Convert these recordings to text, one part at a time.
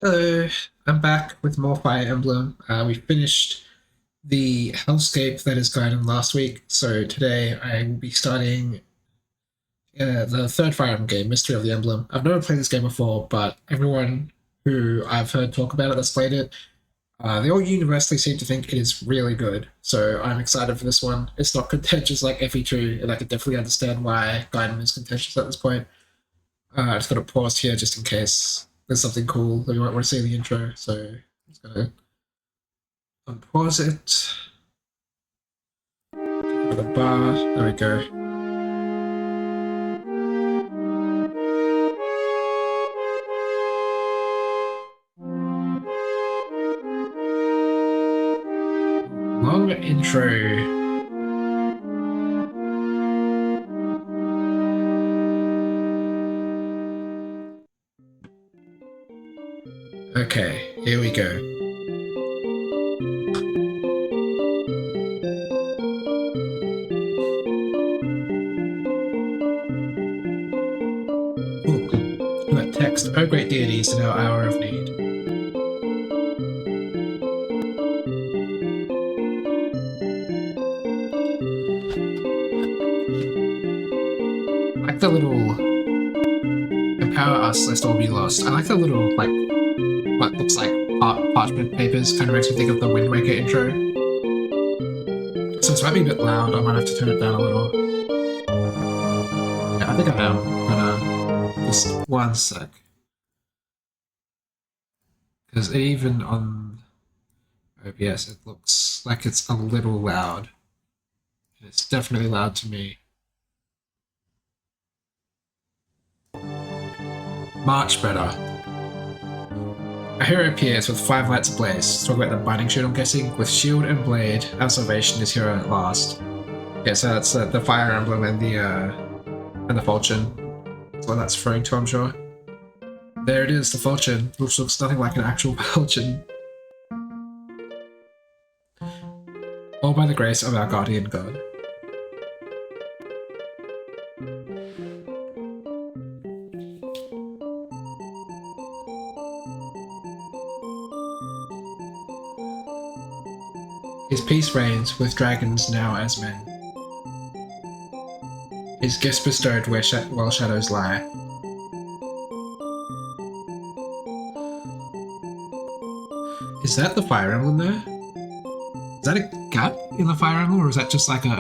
Hello, I'm back with more Fire Emblem. We finished the Hellscape that is guided last week, so today I will be starting the third Fire Emblem game, Mystery of the Emblem. I've never played this game before, but everyone who I've heard talk about it that's played it, they all universally seem to think it is really good. So I'm excited for this one. It's not contentious like FE2, and I can definitely understand why Gaiden is contentious at this point. I just got to pause here just in case there's something cool that you might want to see in the intro. So I'm just gonna unpause it. Go to the bar. There we go. Long intro. Okay, here we go. Ooh, that text. Oh, great deities in our hour of need. I like the little empower us lest all be lost. I like the little what looks like parchment papers. Kind of makes me think of the Wind Waker intro. So this might be a bit loud. I might have to turn it down a little. Yeah, I think I am. But just one sec. Because even on OBS, it looks like it's a little loud. It's definitely loud to me. Much better. A hero appears with 5 lights ablaze. Talk about the binding shield, I'm guessing. With shield and blade, our salvation is here at last. Yeah, so that's the Fire Emblem and the falchion. That's what that's referring to, I'm sure. There it is, the falchion, which looks nothing like an actual falchion. All by the grace of our guardian god. His peace reigns with dragons now as men. His gifts bestowed where while shadows lie. Is that the Fire Emblem there? Is that a gap in the Fire Emblem, or is that just like an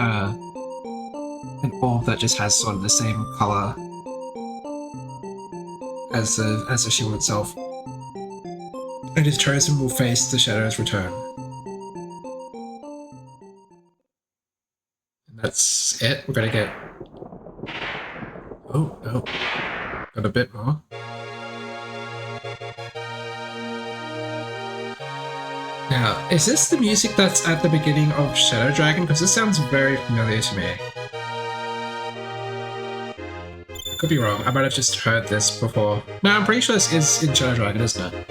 orb that just has sort of the same color as the shield itself? And his chosen will face the shadow's return. And that's it. We're gonna get. Oh, got a bit more. Now, is this the music that's at the beginning of Shadow Dragon? Because this sounds very familiar to me. I could be wrong. I might have just heard this before. No, I'm pretty sure this is in Shadow Dragon, isn't it?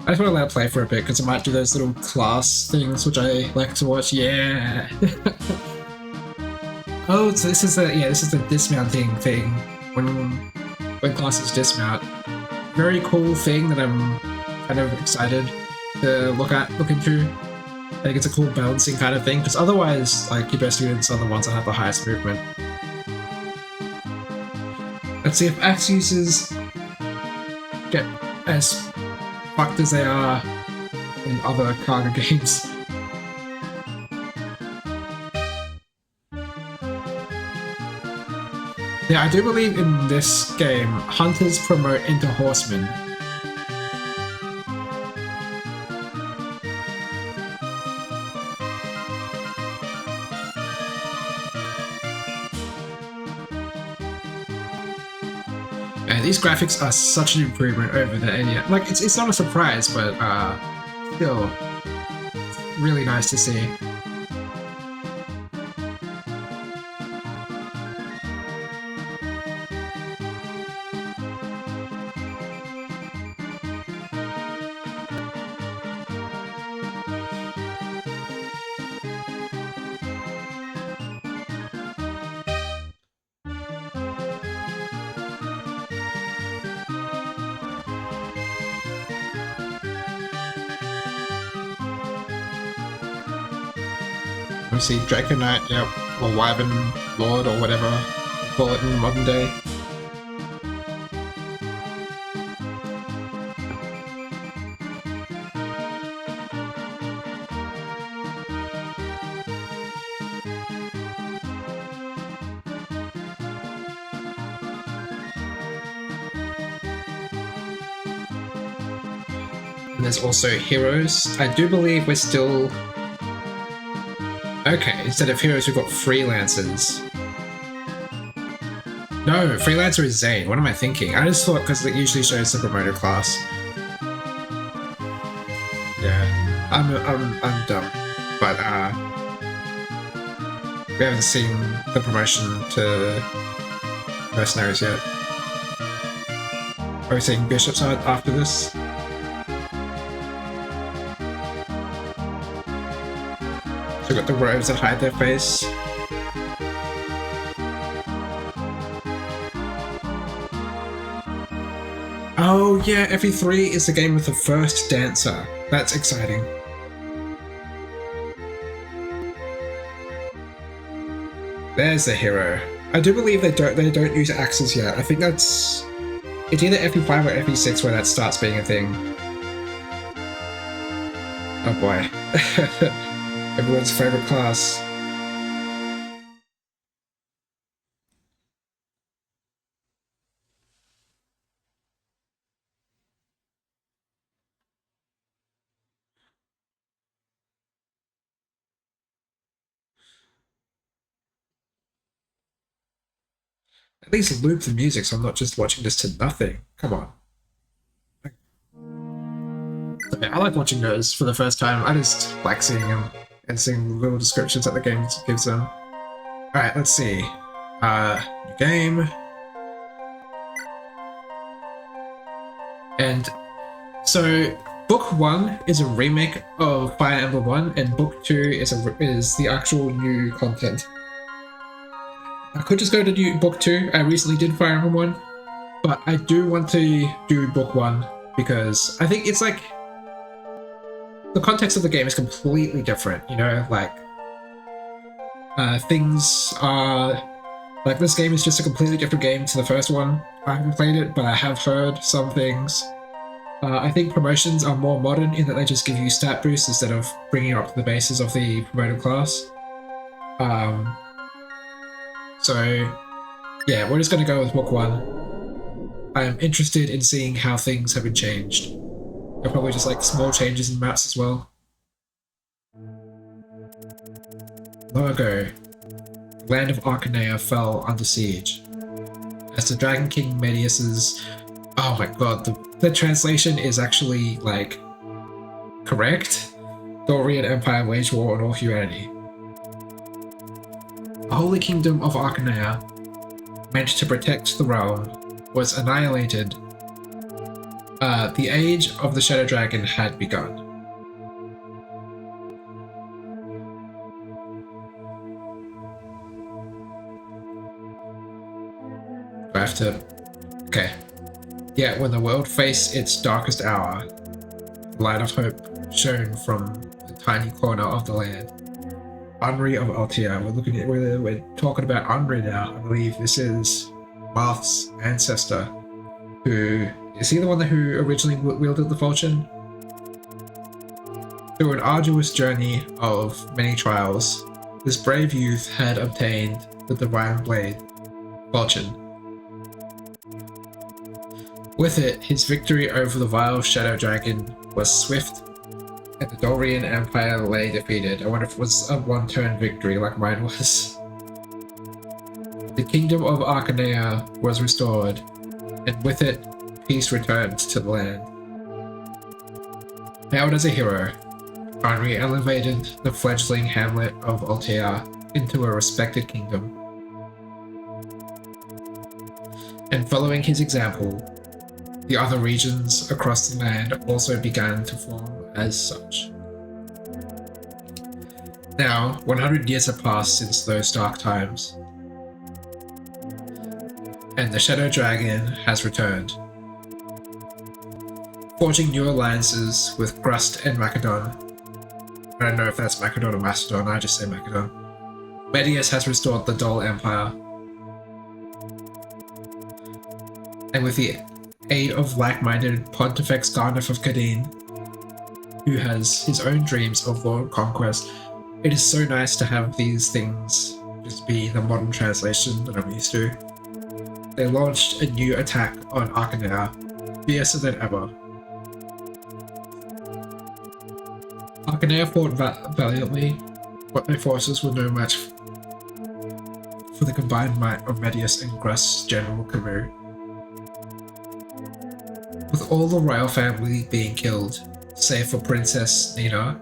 I just want to let it play for a bit because it might do those little class things which I like to watch. Yeah. Oh, so this is the dismounting thing when classes dismount. Very cool thing that I'm kind of excited to look into. I think it's a cool balancing kind of thing because otherwise, like, your best students are the ones that have the highest movement. Let's see if axe users get as fucked as they are in other cargo games. Yeah, I do believe in this game, hunters promote into horsemen. And these graphics are such an improvement over the NES. Like, it's not a surprise, but still, really nice to see. Obviously, Draco Knight, yep, or Wyvern Lord, or whatever you call it in modern day. And there's also heroes. I do believe we're still... Okay, instead of heroes, we've got freelancers. No, freelancer is Zane. What am I thinking? I just thought because it usually shows the promoter class. Yeah, I'm dumb, but we haven't seen the promotion to mercenaries yet. Are we seeing bishops after this? So we've got the robes that hide their face. Oh yeah, FE3 is the game with the first dancer. That's exciting. There's the hero. I do believe they don't use axes yet. I think it's either FE5 or FE6 where that starts being a thing. Oh boy. Everyone's favorite class. At least loop the music so I'm not just watching this to nothing. Come on. Okay, I like watching those for the first time. I just like seeing them and seeing little descriptions that the game gives them. Alright, let's see. New game. And so Book 1 is a remake of Fire Emblem 1 and Book 2 is the actual new content. I could just go to Book 2. I recently did Fire Emblem 1, but I do want to do Book 1 because I think it's like the context of the game is completely different, you know, like things are like this game is just a completely different game to the first one. I haven't played it, but I have heard some things. I think promotions are more modern in that they just give you stat boosts instead of bringing you up to the bases of the promoted class. So yeah, we're just going to go with Book 1. I am interested in seeing how things have been changed. They're probably just like small changes in maps as well. Long ago, the land of Arcanea fell under siege. As the Dragon King Medius's... Oh my god, the translation is actually, like, correct. Dorian Empire waged war on all humanity. The Holy Kingdom of Arcanea, meant to protect the realm, was annihilated. The age of the Shadow Dragon had begun. Do I have to... Okay. Yet when the world faced its darkest hour, the light of hope shone from the tiny corner of the land. Unri of Altea. We're talking about Unri now. I believe this is Marth's ancestor, who is he the one who originally wielded the falchion? Through an arduous journey of many trials, this brave youth had obtained the divine blade, falchion. With it, his victory over the vile Shadow Dragon was swift, and the Dorian Empire lay defeated. I wonder if it was a one-turn victory like mine was. The kingdom of Arcanea was restored, and with it, peace returned to the land. Hailed as a hero, Henry elevated the fledgling hamlet of Altea into a respected kingdom. And following his example, the other regions across the land also began to form as such. Now, 100 years have passed since those dark times, and the Shadow Dragon has returned, forging new alliances with Grust and Macedon. I don't know if that's Macedon or Macedon, I just say Macedon. Medius has restored the Dol Empire. And with the aid of like-minded Pontifex Garneth of Cadine, who has his own dreams of world conquest, it is so nice to have these things just be the modern translation that I'm used to. They launched a new attack on Arcanea, fiercer than ever. Arcanea fought valiantly, but their forces were no match for the combined might of Medius and Grus General Camus. With all the royal family being killed, save for Princess Nina,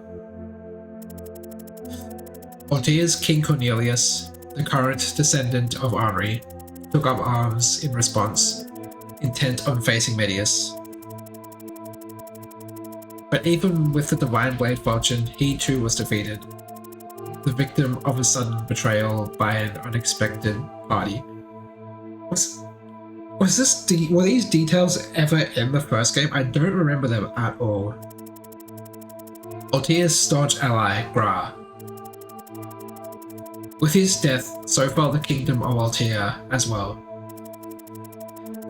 Ortia's King Cornelius, the current descendant of Henri, took up arms in response, intent on facing Medius. But even with the Divine Blade fortune, he too was defeated, the victim of a sudden betrayal by an unexpected party. Were these details ever in the first game? I don't remember them at all. Ortia's staunch ally, Gra. With his death, so fell the kingdom of Altea as well.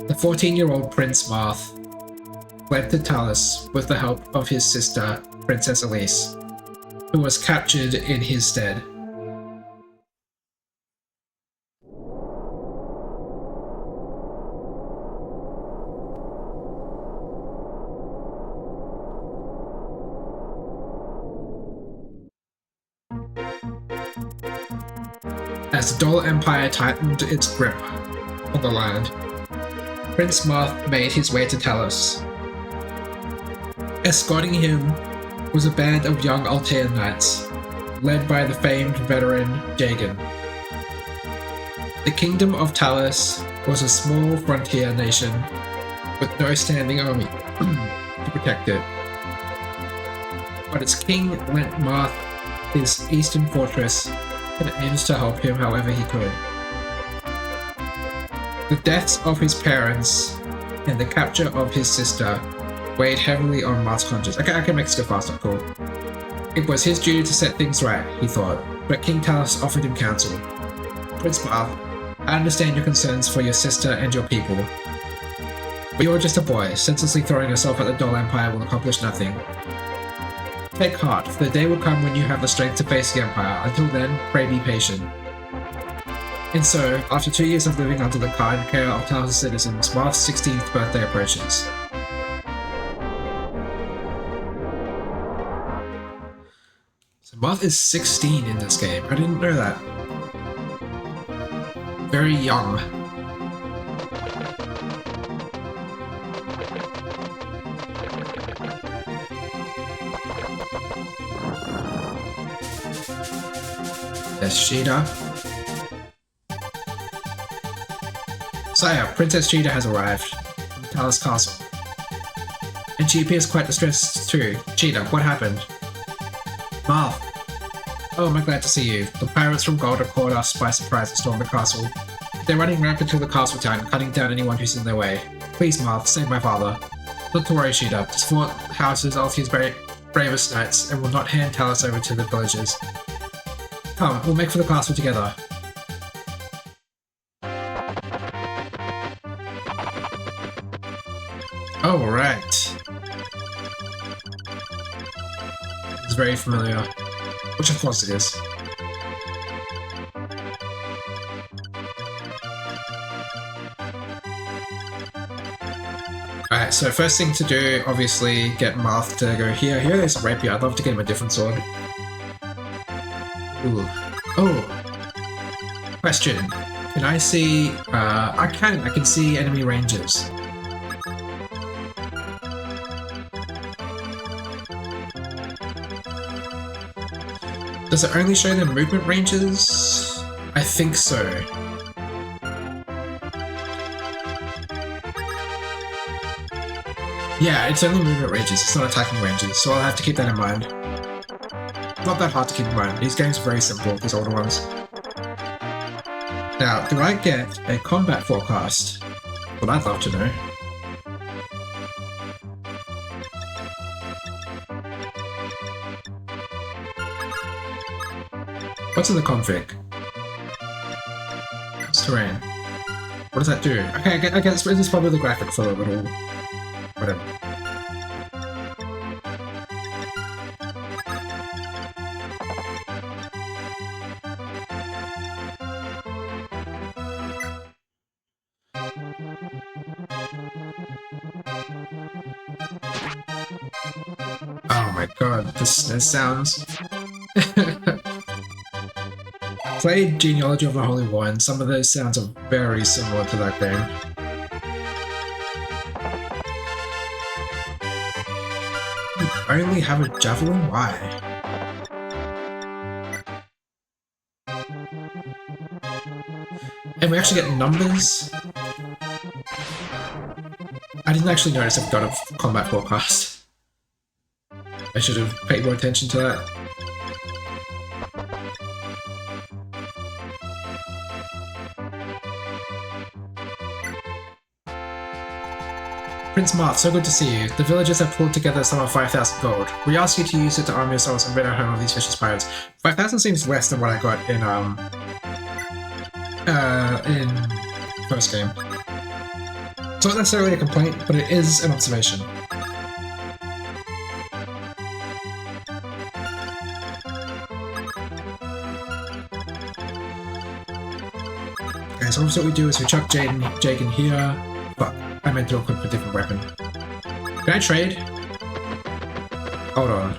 The 14-year-old Prince Marth fled to Talus with the help of his sister, Princess Elise, who was captured in his stead. As the Dol Empire tightened its grip on the land, Prince Marth made his way to Talus. Escorting him was a band of young Altean knights, led by the famed veteran Jagan. The Kingdom of Talus was a small frontier nation with no standing army to protect it, but its king lent Marth his eastern fortress and aimed to help him however he could. The deaths of his parents and the capture of his sister weighed heavily on Marth's conscience. I can make this go faster, cool. It was his duty to set things right, he thought, but King Talus offered him counsel. Prince Marth, I understand your concerns for your sister and your people, but you're just a boy. Senselessly throwing yourself at the Dol Empire will accomplish nothing. Take heart, for the day will come when you have the strength to face the Empire. Until then, pray be patient. And so, after 2 years of living under the kind care of Talus' citizens, Marth's 16th birthday approaches. So Marth is 16 in this game. I didn't know that. Very young. There's Sheeta. Sire, Princess Sheeta has arrived from Talus Castle. And she appears quite distressed too. Sheeta, what happened? Marth. Oh, am I glad to see you. The pirates from Gold have caught us by surprise and stormed the castle. They're running rampant through the castle town, cutting down anyone who's in their way. Please, Marth, save my father. Not to worry, Sheeta. This fort houses Althea's bravest knights and will not hand Talus over to the villagers. Come, we'll make for the castle together. Oh, right. It's very familiar. Which of course it is. Alright, so first thing to do, obviously, get Marth to go here. Here there's a rapier. I'd love to get him a different sword. Ooh. Oh! Question. Can I see... I can see enemy ranges. Does it only show them movement ranges? I think so. Yeah, it's only movement ranges, it's not attacking ranges, so I'll have to keep that in mind. Not that hard to keep in mind, these games are very simple, these older ones. Now, do I get a combat forecast? Well, I'd love to know. What's in the config? It's terrain. What does that do? Okay, I guess it's probably the graphic for the little... whatever. Oh my god, this sounds... Played Genealogy of the Holy War, and some of those sounds are very similar to that game. You only have a javelin? Why? And we actually get numbers? I didn't actually notice I've got a combat forecast. I should have paid more attention to that. Prince Marth, so good to see you. The villagers have pulled together a sum of 5,000 gold. We ask you to use it to arm yourselves and rid our home of these vicious pirates. 5,000 seems less than what I got in first game. It's not necessarily a complaint, but it is an observation. Okay, so obviously what we do is we chuck Jake in here. Fuck, I meant to equip a different weapon. Can I trade? Hold on.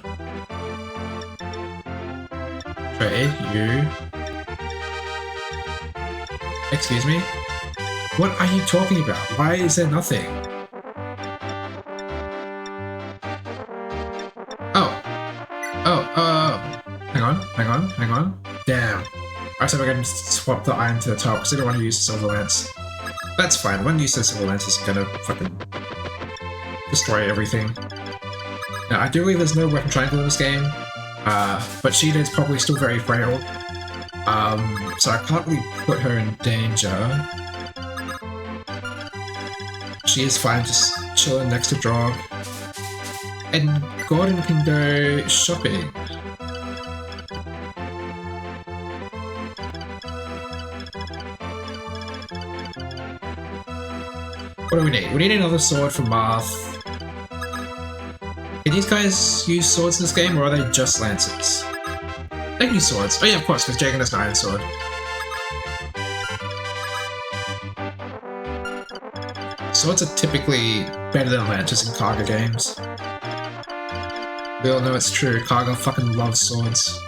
Trade, you. Excuse me? What are you talking about? Why is there nothing? Hang on. Damn. I said we're going to swap the iron to the top because I don't want to use the silver lance. That's fine, one use of the silver lance is gonna fucking destroy everything. Now, I do believe there's no weapon triangle in this game, but Sheeta is probably still very frail, so I can't really put her in danger. She is fine just chilling next to Drog. And Gordon can go shopping. What do we need? We need another sword for Marth. Can these guys use swords in this game, or are they just lances? They can use swords. Oh yeah, of course, because Jagan has an iron sword. Swords are typically better than lances in Karga games. We all know it's true, Karga fucking loves swords.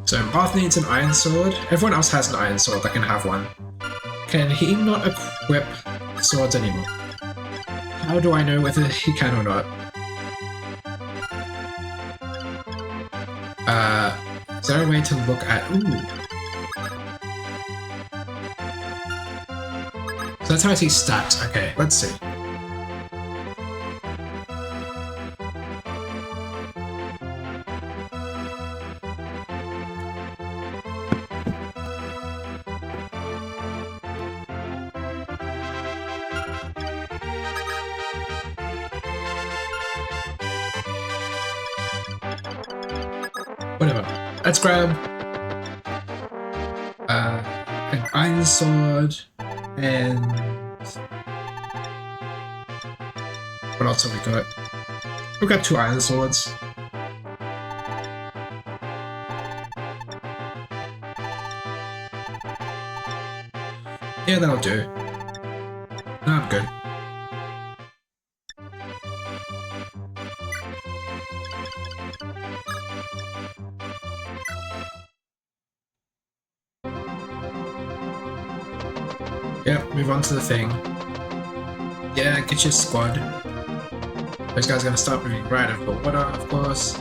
So Marth needs an iron sword. Everyone else has an iron sword that can have one. Can he not equip swords anymore? How do I know whether he can or not? Is there a way to look at... Ooh. So that's how I see stats. Okay, let's see. Whatever. Let's grab an iron sword and what else have we got? We've got 2 iron swords. Yeah, that'll do. No, I'm good. Yep, move on to the thing. Yeah, get your squad. Those guys are gonna start moving right over the water, of course.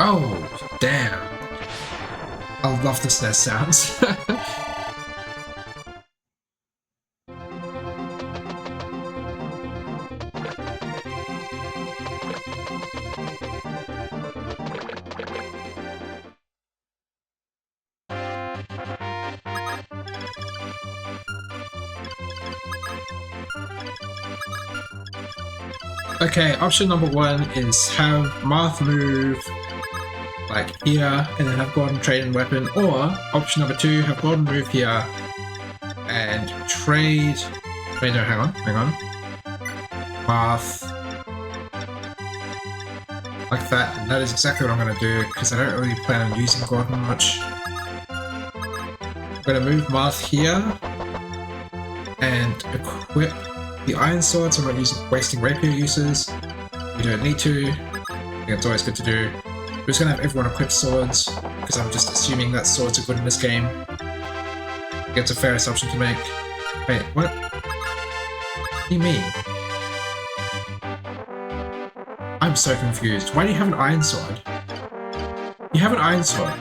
Oh, damn. I love the SNES sounds. Okay, option number one is have Marth move like here and then have Gordon trade in weapon, or option number two, have Gordon move here and trade. Wait, no, hang on. Marth. Like that, and that is exactly what I'm going to do, because I don't really plan on using Gordon much. I'm going to move Marth here, and equip the Iron Sword, so I'm not wasting rapier uses. You don't need to. I think it's always good to do. I'm just going to have everyone equip swords, because I'm just assuming that swords are good in this game. I think it's a fair assumption to make. Wait, what? What do you mean? I'm so confused. Why do you have an Iron Sword? You have an Iron Sword.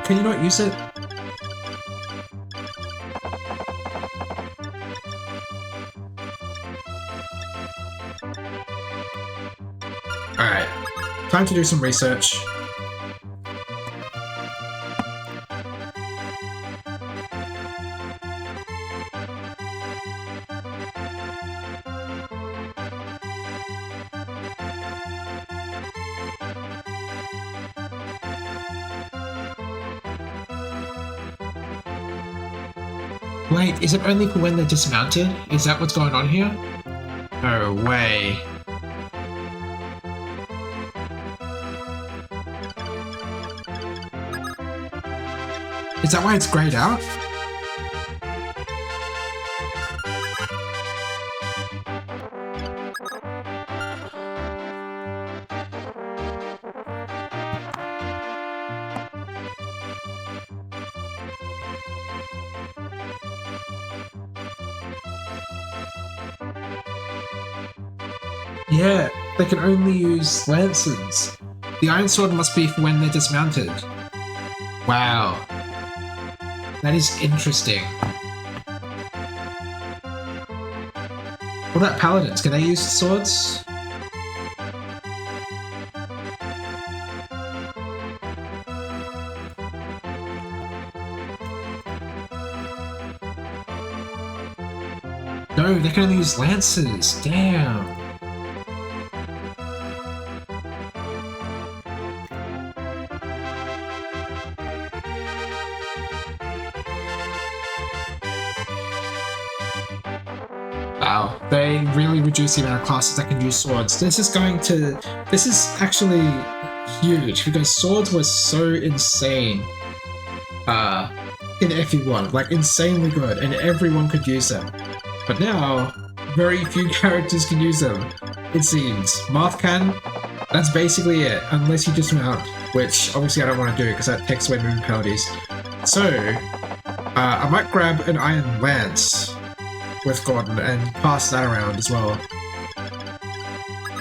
Can you not use it? Alright. Time to do some research. Wait, is it only for when they're dismounted? Is that what's going on here? No way. Is that why it's grayed out? Yeah, they can only use lances. The Iron Sword must be for when they're dismounted. Wow. That is interesting. What about paladins? Can they use swords? No, they can only use lances. Damn. Wow, they really reduce the amount of classes that can use swords. This is actually huge, because swords were so insane in FE1, like insanely good, and everyone could use them. But now, very few characters can use them, it seems. Marth can, that's basically it, unless you dismount, which obviously I don't want to do, because that takes away movement penalties. So, I might grab an Iron Lance with Gordon and pass that around as well. In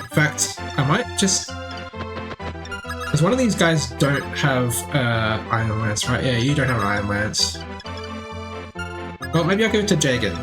fact, I might just... Because one of these guys don't have Iron Lance, right? Yeah, you don't have an Iron Lance. Well, maybe I'll give it to Jagan.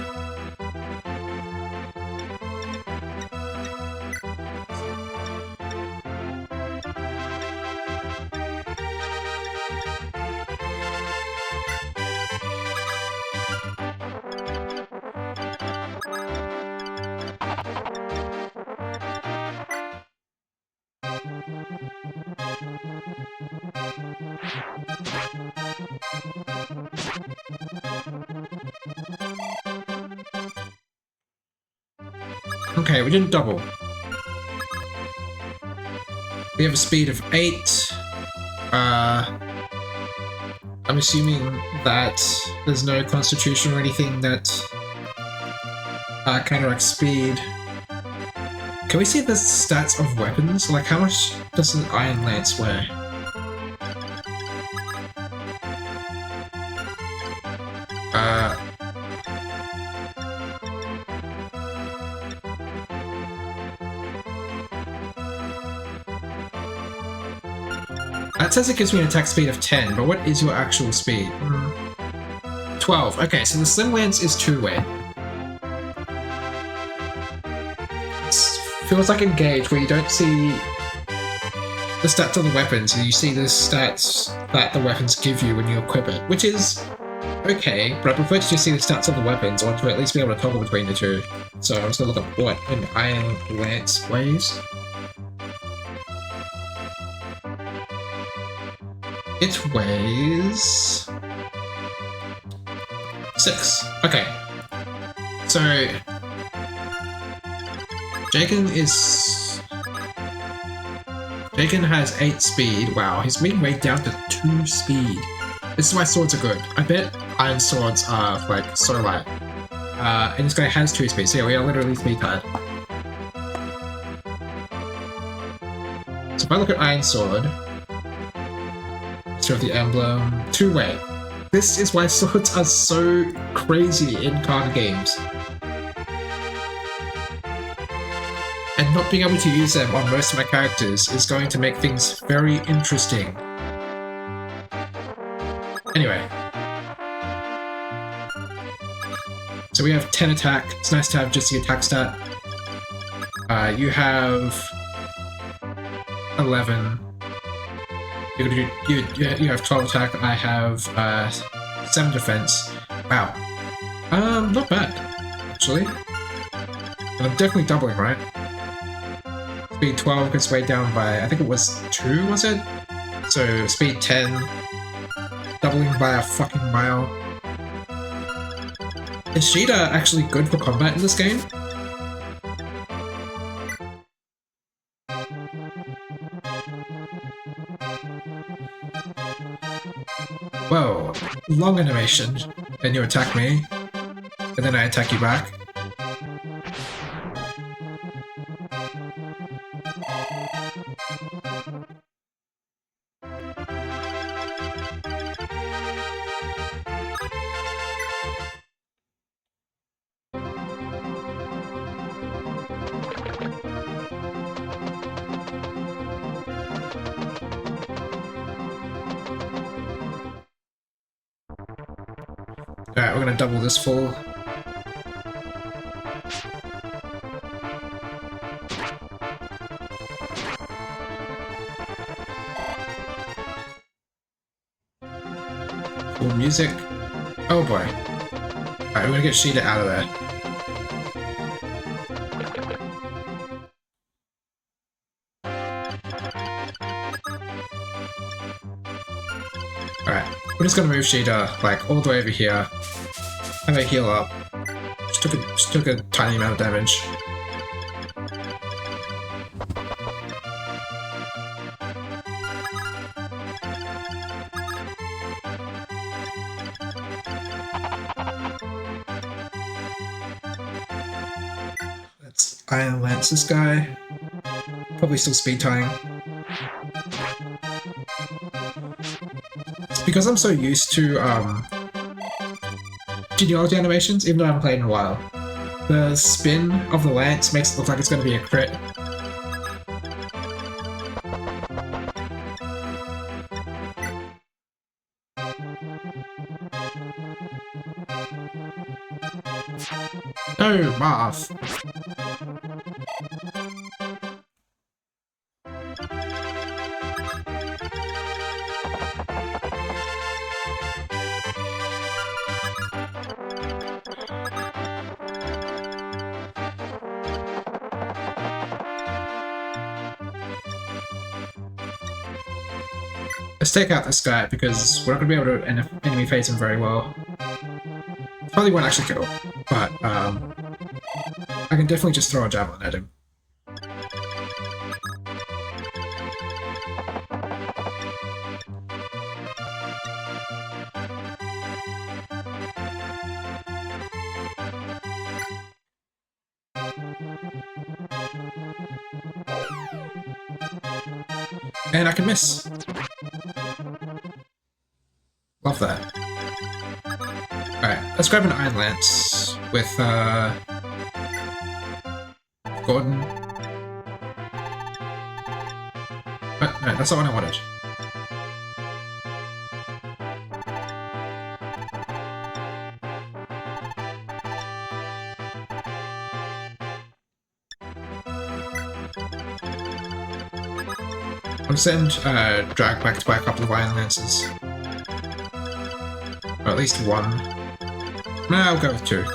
Okay, we didn't double. We have a speed of 8. I'm assuming that there's no constitution or anything that counteracts speed. Can we see the stats of weapons? Like, how much does an Iron Lance weigh? That says it gives me an attack speed of 10, but what is your actual speed? 12. Okay, so the Slim Lance is two-way. Feels like Engage, where you don't see the stats of the weapons, and you see the stats that the weapons give you when you equip it, which is okay, but I prefer to just see the stats of the weapons, or to at least be able to toggle between the two. So I'm just gonna look at what an Iron Lance weighs. It weighs 6. Okay. So Jaken has 8 speed. Wow, he's been weighed down to 2 speed. This is why swords are good. I bet iron swords are like so light. And this guy has 2 speed, so yeah, we are literally speed tied. So if I look at Iron Sword, so the emblem, 2 weight. This is why swords are so crazy in card games. And not being able to use them on most of my characters is going to make things very interesting. Anyway. So we have 10 attack. It's nice to have just the attack stat. You have 11. You have 12 attack. I have 7 defense. Wow. Not bad, actually. And I'm definitely doubling, right? Speed 12 gets weighed down by, I think it was 2, was it? So speed 10, doubling by a fucking mile. Is Sheeta actually good for combat in this game? Whoa, long animation, and you attack me, and then I attack you back. Alright, we're gonna double this full. Full music. Oh boy. Alright, we're gonna get Sheeta out of there. Alright, we're just gonna move Sheeta, like, all the way over here. Have a heal up. Just took a tiny amount of damage. Let's Iron Lance this guy. Probably still speed tying. It's because I'm so used to, genealogy animations, even though I haven't played in a while. The spin of the lance makes it look like it's going to be a crit. No, Marth! Let's take out this guy, because we're not going to be able to enemy phase him very well. Probably won't actually kill, but I can definitely just throw a javelin at him. And I can miss. Love that. Alright, let's grab an Iron Lance with, Gordon. But, no, that's not what I wanted. I'll send, Drag back to buy a couple of Iron Lances. Or at least one. No, I'll go with two.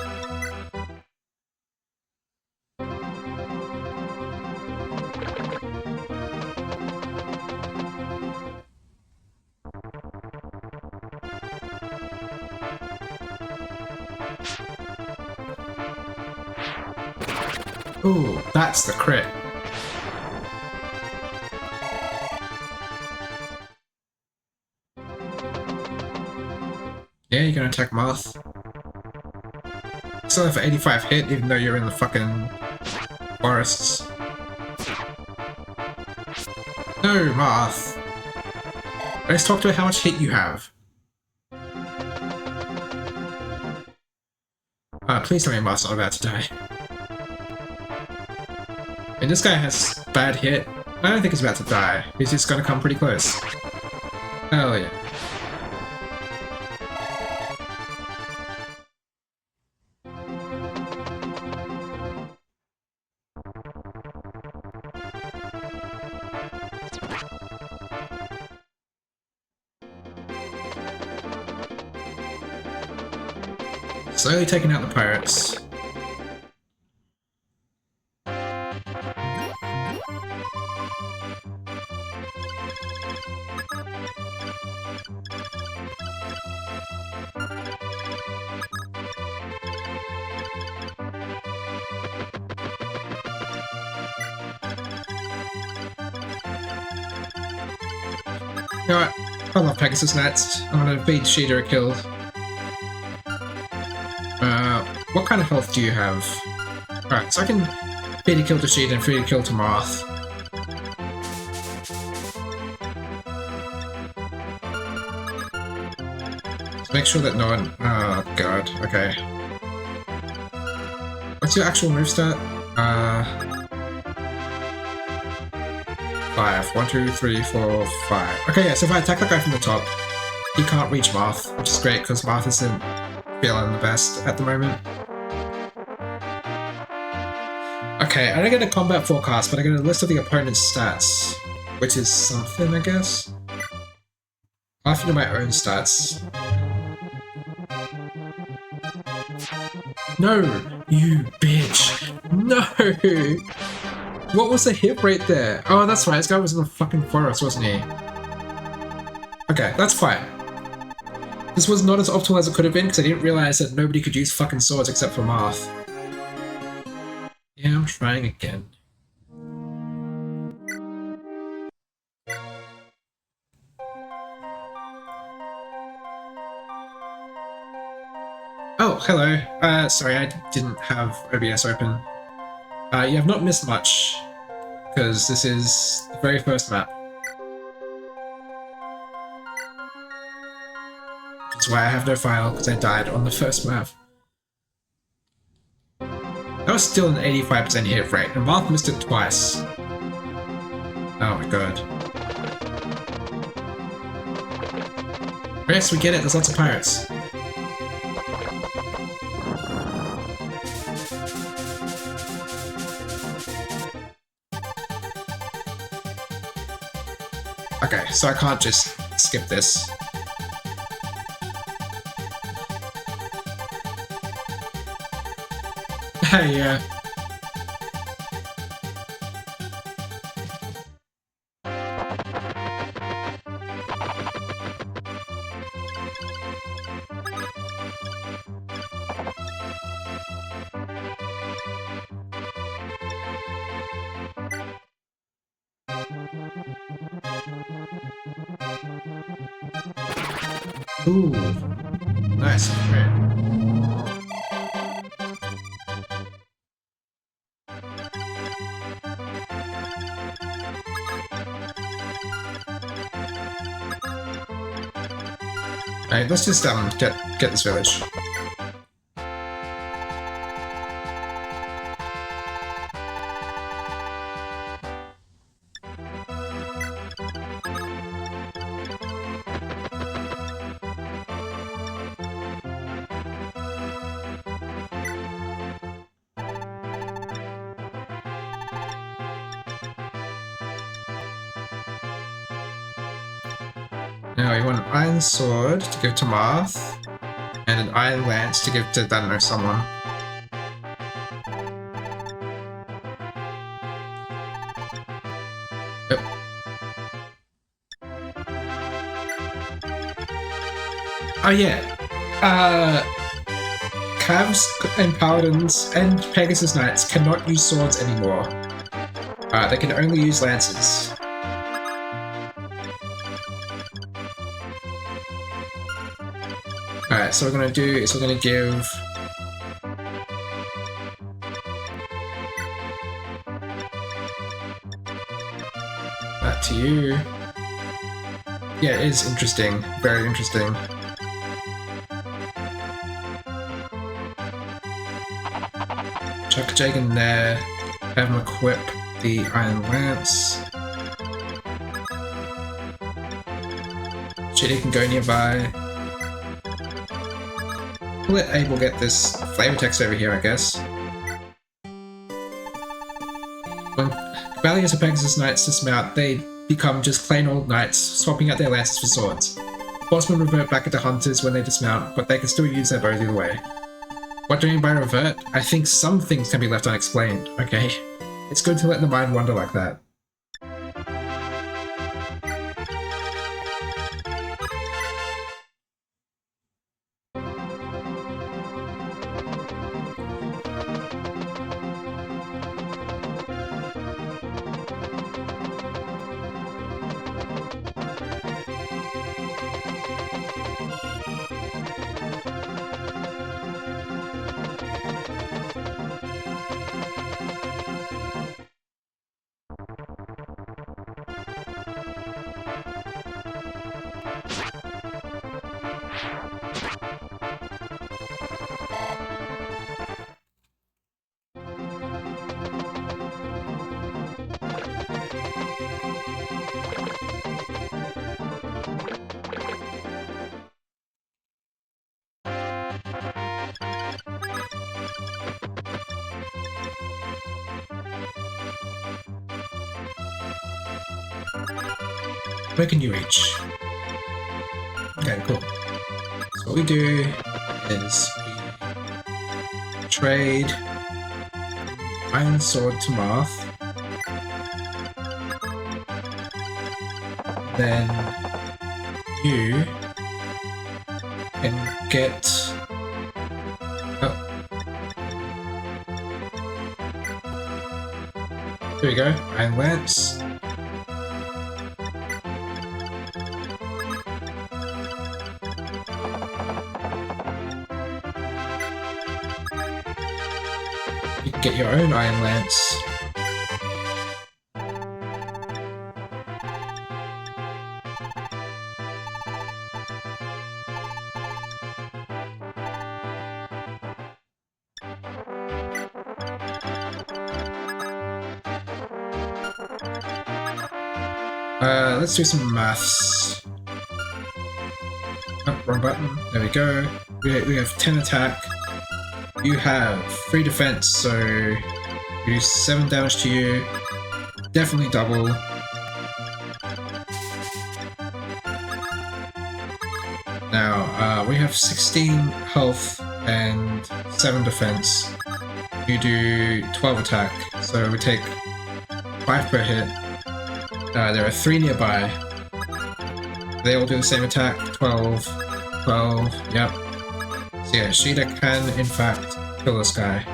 Ooh, that's the crit. Yeah, you're gonna attack Moth. Still have 85 hit, even though you're in the fucking forests. No, Moth. Let's talk to how much hit you have. Please tell me Moth's not about to die. And this guy has bad hit. I don't think he's about to die. He's just gonna come pretty close. Hell yeah. Slowly taking out the pirates. You know what? I love Pegasus next. I'm gonna beat Sheeta a kill. What kind of health do you have? Alright, so I can feed a kill to Sheeta and feed a kill to Moth. So make sure that no one... Oh god, okay. What's your actual move stat? 5. 1, 2, 3, 4, 5. Okay, yeah, so if I attack that guy from the top, he can't reach Moth, which is great because Moth isn't feeling the best at the moment. Okay, I don't get a combat forecast, but I get a list of the opponent's stats, which is something, I guess. I have to do my own stats. No, you bitch! No! What was the hit rate there? Oh, that's right, this guy was in the fucking forest, wasn't he? Okay, that's fine. This was not as optimal as it could have been, because I didn't realize that nobody could use fucking swords except for Moth. Yeah, I'm trying again. Oh, hello. Sorry, I didn't have OBS open. You have not missed much, because this is the very first map. Which is why I have no file, because I died on the first map. That was still an 85% hit rate, and Moth missed it twice. Oh my god. Yes, we get it, there's lots of pirates. Okay, so I can't just skip this. Yeah. Ooh, nice. Great. Alright, let's just get this village. Now we want an iron sword to give to Moth. and an iron lance to give to, I don't know, someone. Yep. Oh yeah. Cavs and Paladins and Pegasus Knights cannot use swords anymore. They can only use lances. Alright, so what we're gonna do is we're gonna give that to you. Yeah, it is interesting. Very interesting. Chuck Jake in there, have him equip the Iron Lance. Chitty can go nearby. We'll let Abel get this flavor text over here, I guess. When Cabalius and Pegasus Knights dismount, they become just plain old knights, swapping out their lances for swords. Horsemen revert back into hunters when they dismount, but they can still use their bows either way. What do you mean by revert? I think some things can be left unexplained, okay? It's good to let the mind wander like that. Where can you reach? Okay, cool. So what we do is we trade Iron Sword to Marth. Then you can get... Oh. There we go, Iron Lance. You can get your own Iron Lance. Let's do some maths. Oh, wrong button. There we go. We have 10 attack. You have 3 defense, so we do 7 damage to you. Definitely double. Now, we have 16 health and 7 defense. You do 12 attack, so we take 5 per hit. There are 3 nearby. They all do the same attack. 12, 12, yep. So yeah, Sheeta can, in fact, kill this guy.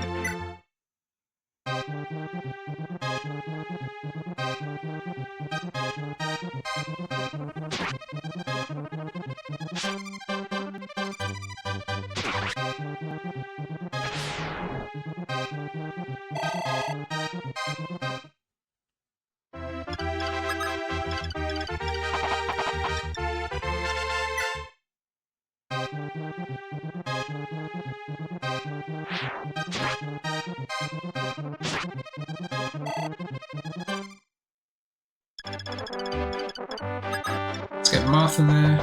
Let's get Marth in there.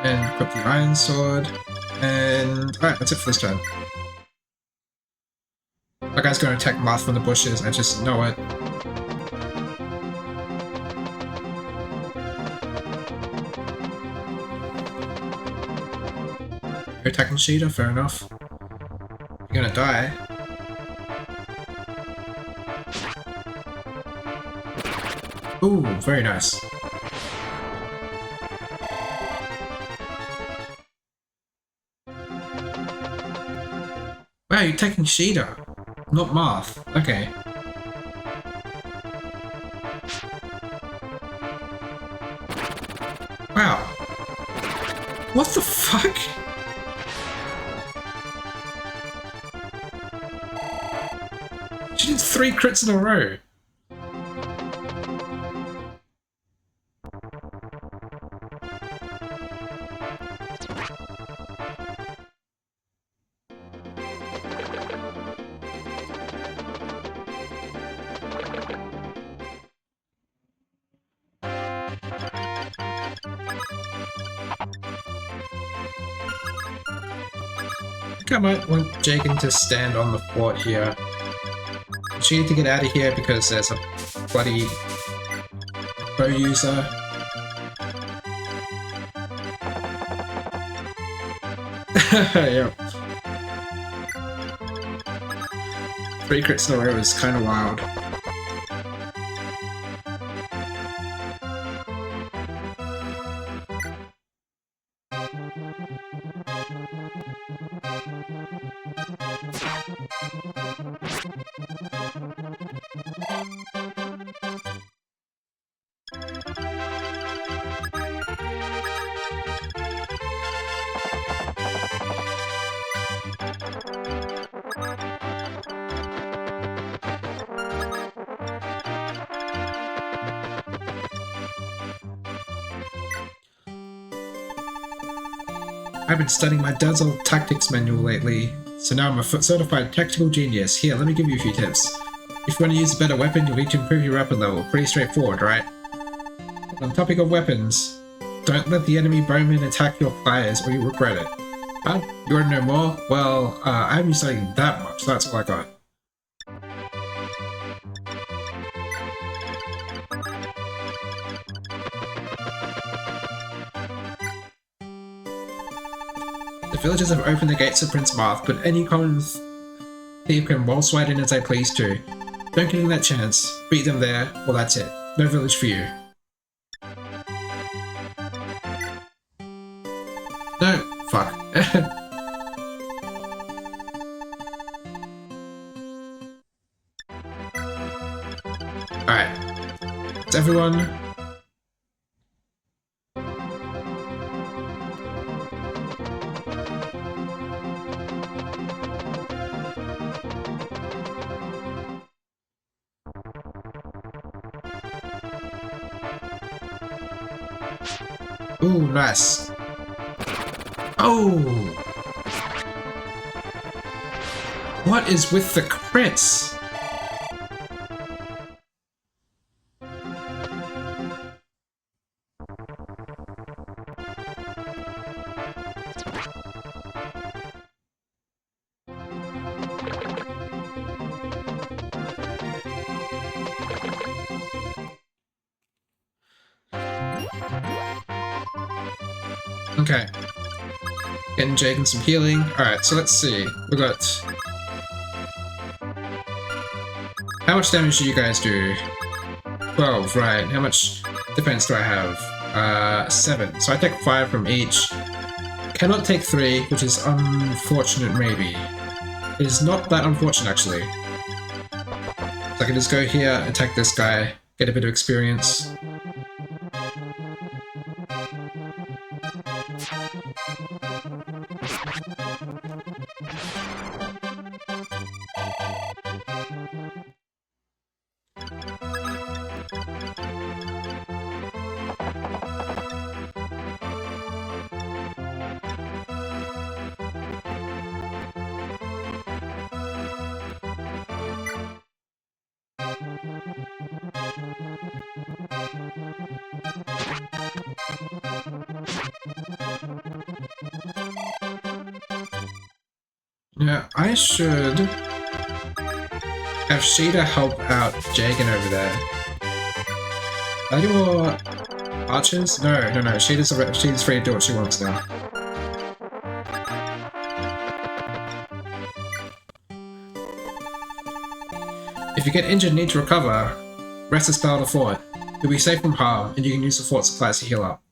And equip the Iron Sword. And alright, that's it for this turn. That guy's gonna attack Marth from the bushes, I just know it. You're attacking Sheeta, fair enough. You're gonna die. Ooh, very nice. Wow, you're taking Sheeta, not Marth. Okay. Wow. What the fuck? She did 3 crits in a row. I think I might want Jagan to stand on the fort here. She need to get out of here because there's a bloody bow user. Yeah. 3 crits in a row is kind of wild. I've been studying my Dazzle Tactics manual lately, so now I'm a certified tactical genius. Here, let me give you a few tips. If you want to use a better weapon, you'll need to improve your weapon level. Pretty straightforward, right? On the topic of weapons, don't let the enemy bowman attack your fires or you'll regret it. Huh? You want to know more? Well, I haven't been studying that much, so that's all I got. The villagers have opened the gates of Prince Marth, but any common thief can waltz right in as they please to. Don't give them that chance. Beat them there, well that's it. No village for you. No, fuck. Alright. It's everyone. Ooh, nice. Oh! What is with the crits? Okay. Getting Jagan some healing. Alright, so let's see. We got... How much damage do you guys do? 12, right. How much defense do I have? 7. So I take 5 from each. Cannot take 3, which is unfortunate maybe. It is not that unfortunate actually. So I can just go here, attack this guy, get a bit of experience. Yeah, I should have Sheeta help out Jagan over there. Are there any more archers? No. Sheeta's free to do what she wants now. If you get injured and need to recover, rest the spell on the fort. You'll be safe from harm, and you can use the fort supplies to heal up.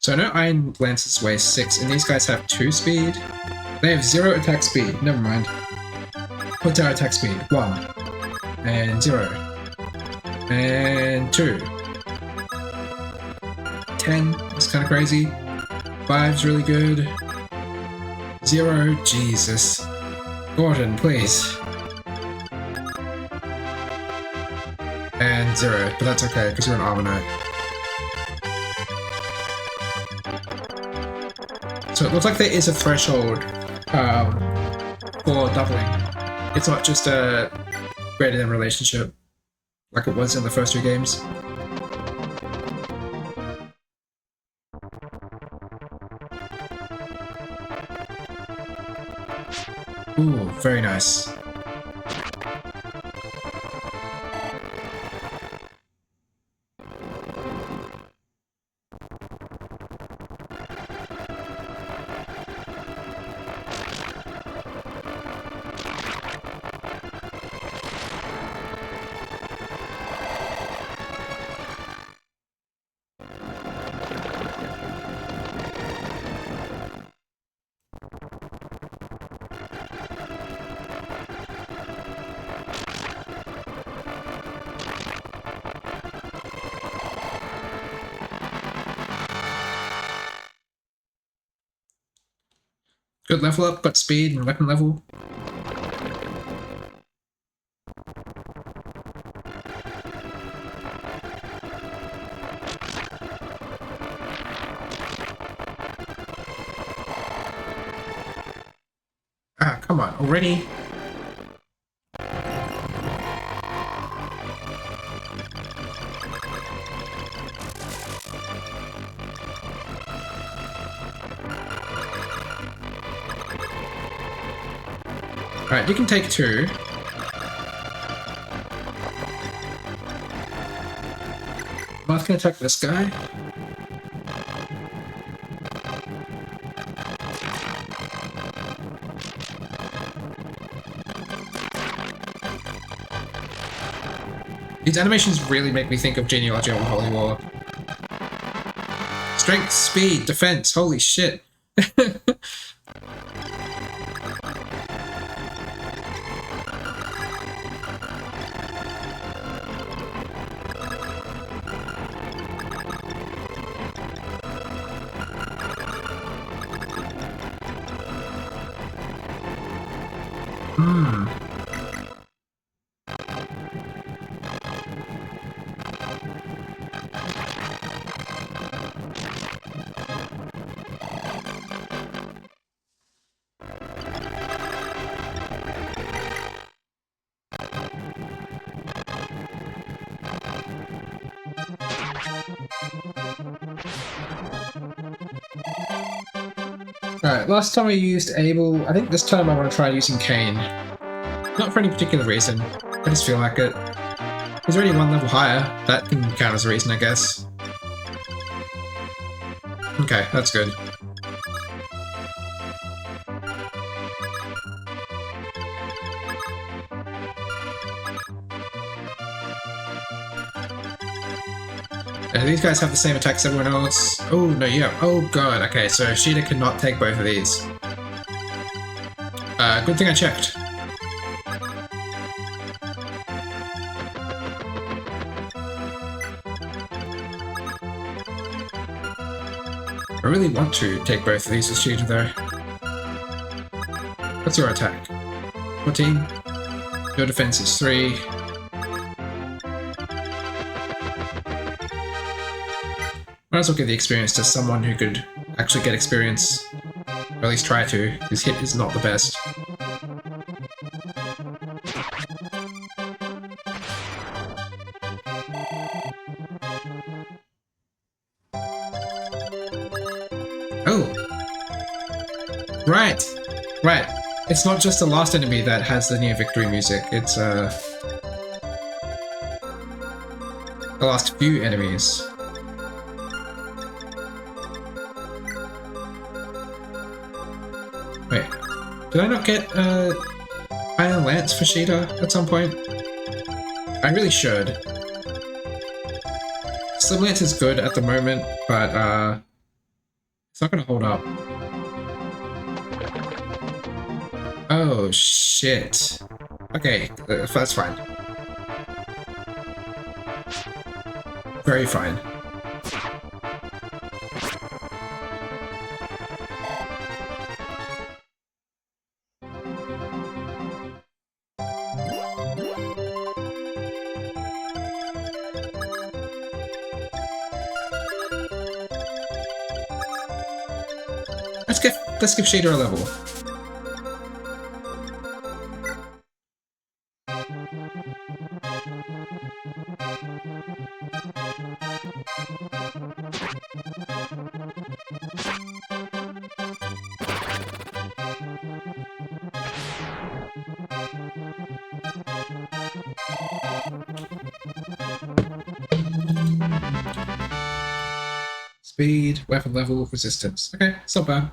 So I know Iron Lances weigh 6, and these guys have 2 speed. They have 0 attack speed, never mind. What's our attack speed? 1. And 0. And 2. 10 is kind of crazy. 5's really good. 0, Jesus. Gordon, please. And 0, but that's okay, because you're an Armor Knight. So it looks like there is a threshold for doubling. It's not just a greater than relationship like it was in the first 2 games. Ooh, very nice. Good level up, got speed and weapon level. Ah, come on, already? Alright, you can take 2. Marth can attack this guy. These animations really make me think of Genealogical Holy War. Strength, speed, defense, holy shit. Alright, last time I used Abel, I think this time I want to try using Kane. Not for any particular reason, I just feel like it. He's already 1 level higher, that can count as a reason, I guess. Okay, that's good. These guys have the same attacks as everyone else. Oh, no, yeah. Oh, god. Okay, so Sheeta cannot take both of these. Good thing I checked. I really want to take both of these with Sheeta, though. What's your attack? 14. Your defense is 3. Might as well give the experience to someone who could actually get experience. Or at least try to. His hit is not the best. Oh! Right, right. It's not just the last enemy that has the near victory music, it's the last few enemies. Wait, did I not get Iron Lance for Sheeta at some point? I really should. Slim Lance is good at the moment, but it's not gonna hold up. Oh shit. Okay, that's fine. Very fine. Let's give Shader a level. Speed, weapon level, resistance. Okay, it's not bad.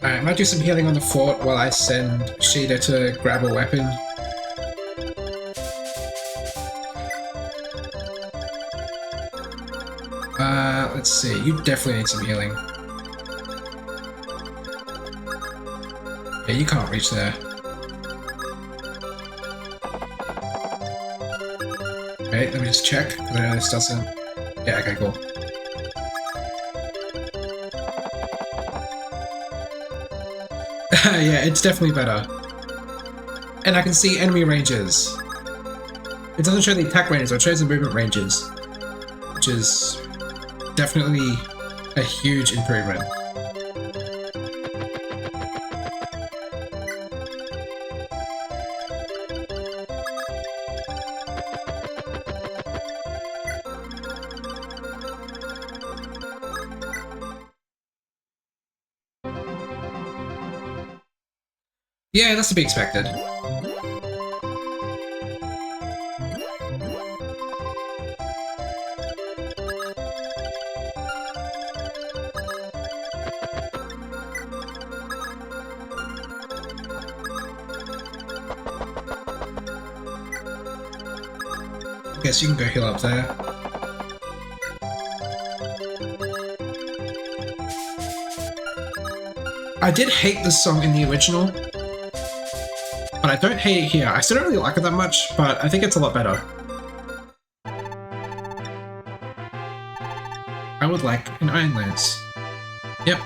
Alright, I might do some healing on the fort while I send Sheeta to grab a weapon. Let's see, you definitely need some healing. Yeah, you can't reach there. Okay, let me just check, because I know this doesn't... Yeah, okay, cool. Yeah, it's definitely better. And I can see enemy ranges. It doesn't show the attack ranges, it shows the movement ranges. Which is definitely a huge improvement. Yeah, that's to be expected. I guess you can go heal up there. I did hate this song in the original, but I don't hate it here. I still don't really like it that much, but I think it's a lot better. I would like an Iron Lance. Yep.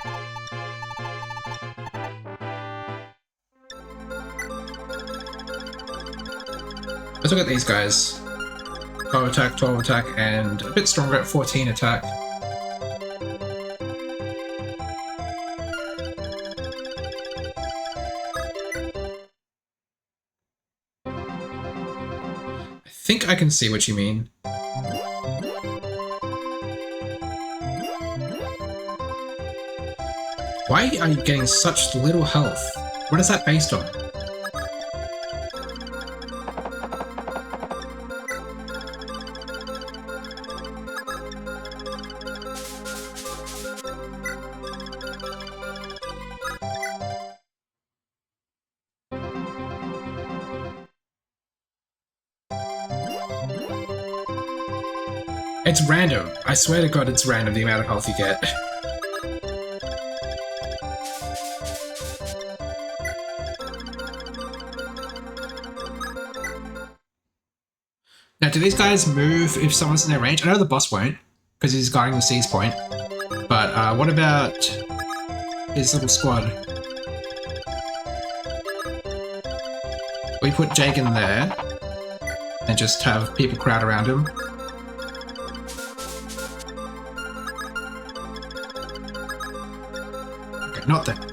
Let's look at these guys. 12 attack, 12 attack, and a bit stronger at 14 attack. I think I can see what you mean. Why are you getting such little health? What is that based on? It's random. I swear to God it's random the amount of health you get. Now, do these guys move if someone's in their range? I know the boss won't, because he's guarding the seize point. But what about his little squad? We put Jake in there. and just have people crowd around him. Okay, not that.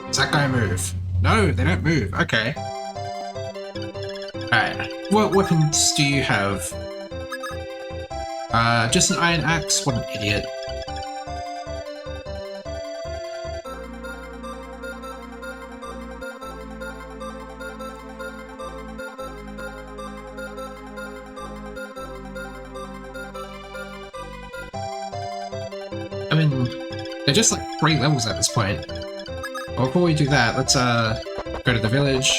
Does that guy move? No, they don't move. Okay. Alright. What weapons do you have? Just an iron axe? What an idiot. I mean, they're just like 3 levels at this point. Well, before we do that, let's go to the village.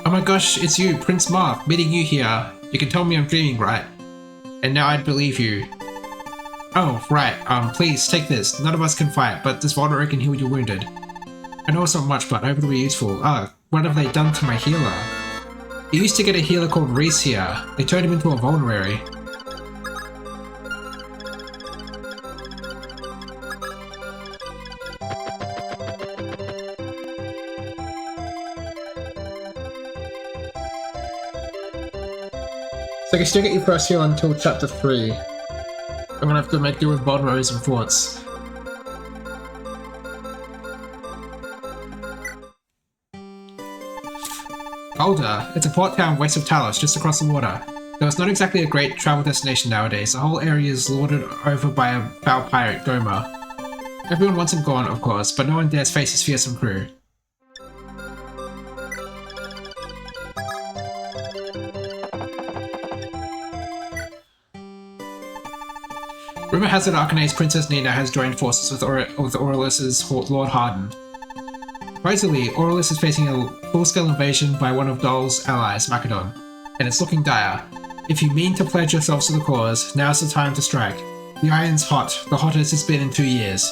Oh my gosh, it's you, Prince Mark, meeting you here. You can tell me I'm dreaming, right? And now I'd believe you. Oh, right, please, take this. None of us can fight, but this water can heal your wounded. I know it's not much, but I hope it'll be useful. What have they done to my healer? You used to get a healer called Reese here. They turned him into a vulnerary. So you still get your first heal until chapter 3. I'm gonna have to make do with vulneraries and forts. Calder. It's a port town west of Talos, just across the water. Though it's not exactly a great travel destination nowadays, the whole area is lorded over by a foul pirate, Gomer. Everyone wants him gone, of course, but no one dares face his fearsome crew. Rumor has it Arcane's Princess Nina has joined forces with Aurelius's Lord Harden. Surprisingly, Aurelius is facing a full-scale invasion by one of Dol's allies, Macedon, and it's looking dire. If you mean to pledge yourselves to the cause, now's the time to strike. The iron's hot, the hottest it's been in 2 years.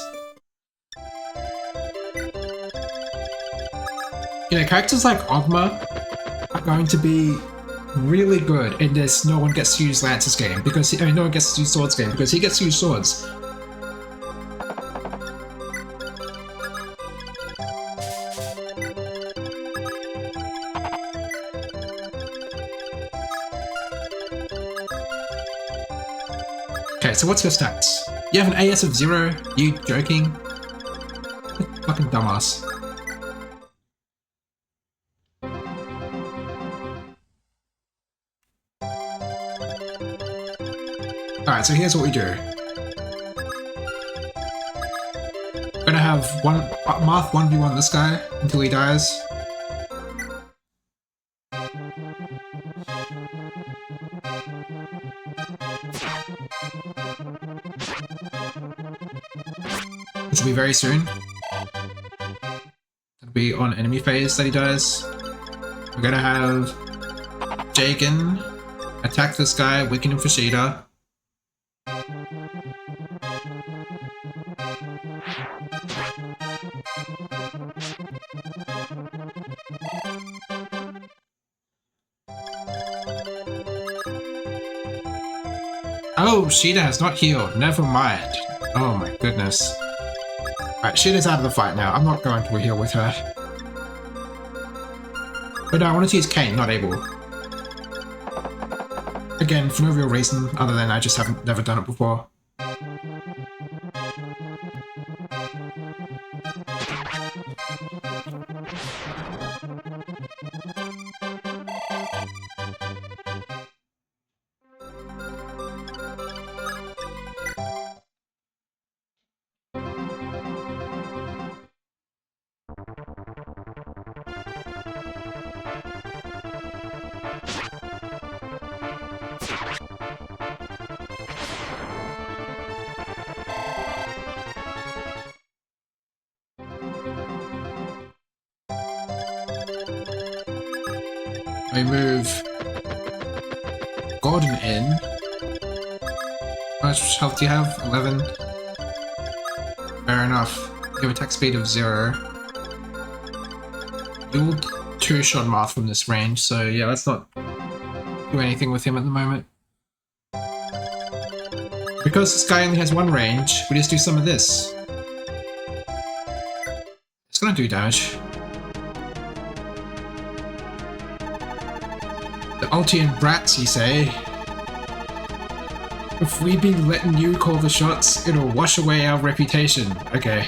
You know, characters like Ogma are going to be really good in this no one gets to use lances game, because no one gets to use swords game, because he gets to use swords. Okay, so what's your stats? You have an AS of 0? You joking? Fucking dumbass. Alright, so here's what we do. We're gonna have Marth 1v1 this guy until he dies. Which will be very soon. It'll be on enemy phase that he dies. We're gonna have Jagan attack this guy, weaken him for Sheeta. Oh, Sheeta has not healed. Never mind. Oh my goodness. Alright, Sheeta's out of the fight now. I'm not going to heal with her. But no, I wanted to use Kane, not Abel. Again, for no real reason, other than I just haven't never done it before. I move Gordon in. How much health do you have? 11. Fair enough. You have attack speed of 0. You'll two-shot Marth from this range, so yeah, let's not do anything with him at the moment. Because this guy only has one range, we just do some of this. It's gonna do damage. The Altian brats, you say? If we be letting you call the shots, it'll wash away our reputation. Okay.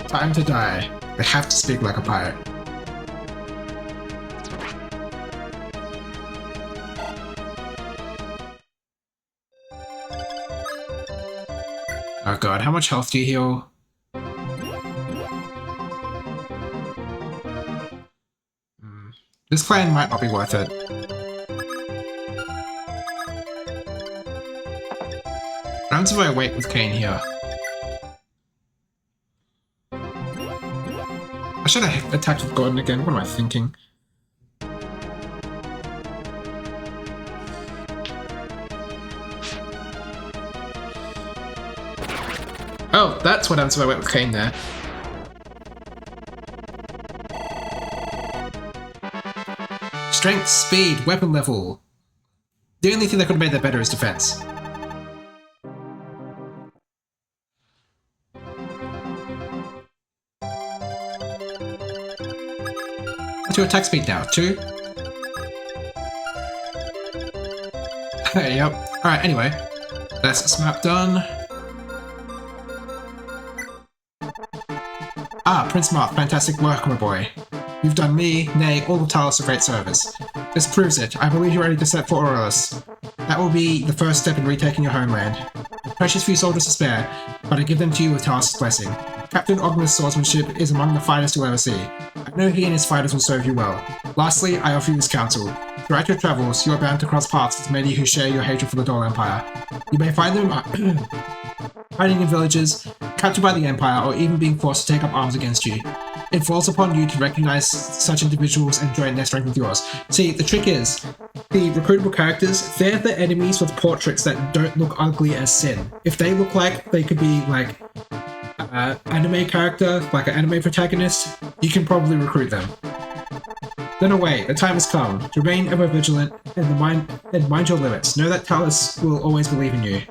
Time to die. They have to speak like a pirate. Oh god, how much health do you heal? This plan might not be worth it. What happens if I wait with Kane here? I should have attacked with Gordon again, what am I thinking? Oh, that's what happens if I went with Kane there. Strength, speed, weapon level. The only thing that could have made that better is defense. What's your attack speed now? 2? Yep. Alright, anyway. That's this map done. Ah, Prince Marth, fantastic work, my boy. You've done me, nay, all of Talos a great service. This proves it. I believe you're ready to set for Auroras. That will be the first step in retaking your homeland. Precious few soldiers to spare, but I give them to you with Talos' blessing. Captain Ogma's swordsmanship is among the finest you'll ever see. I know he and his fighters will serve you well. Lastly, I offer you this counsel. Throughout your travels, you are bound to cross paths with many who share your hatred for the Dole Empire. You may find them hiding in villages, captured by the Empire, or even being forced to take up arms against you. It falls upon you to recognize such individuals and join their strength with yours. See, the trick is, the recruitable characters, they're the enemies with portraits that don't look ugly as Sin. If they look like they could be like anime character, like an anime protagonist, you can probably recruit them. Then away, the time has come. To remain ever vigilant and mind your limits. Know that Talos will always believe in you.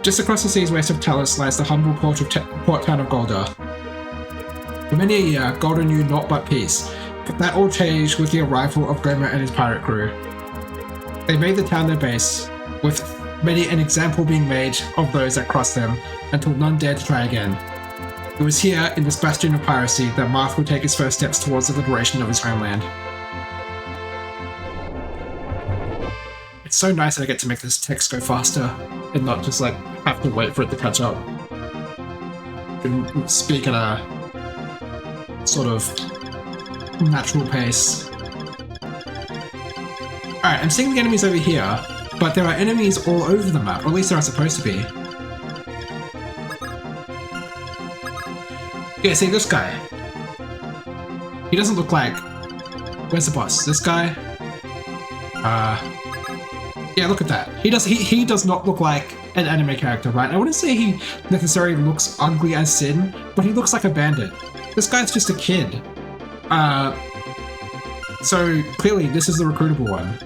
Just across the seas west of Talos lies the humble port town of Goldar. For many a year, Goldar knew naught but peace, but that all changed with the arrival of Gomer and his pirate crew. They made the town their base, with many an example being made of those that crossed them, until none dared to try again. It was here, in this bastion of piracy, that Marth would take his first steps towards the liberation of his homeland. It's so nice that I get to make this text go faster, and not just like have to wait for it to catch up. I can speak at a sort of natural pace. Alright, I'm seeing the enemies over here, but there are enemies all over the map, or at least there are supposed to be. Yeah, see this guy. He doesn't look like... Where's the boss? This guy? Yeah, look at that. He does not look like an anime character, right? I wouldn't say he necessarily looks ugly as Sin, but he looks like a bandit. This guy's just a kid. So clearly this is the recruitable one.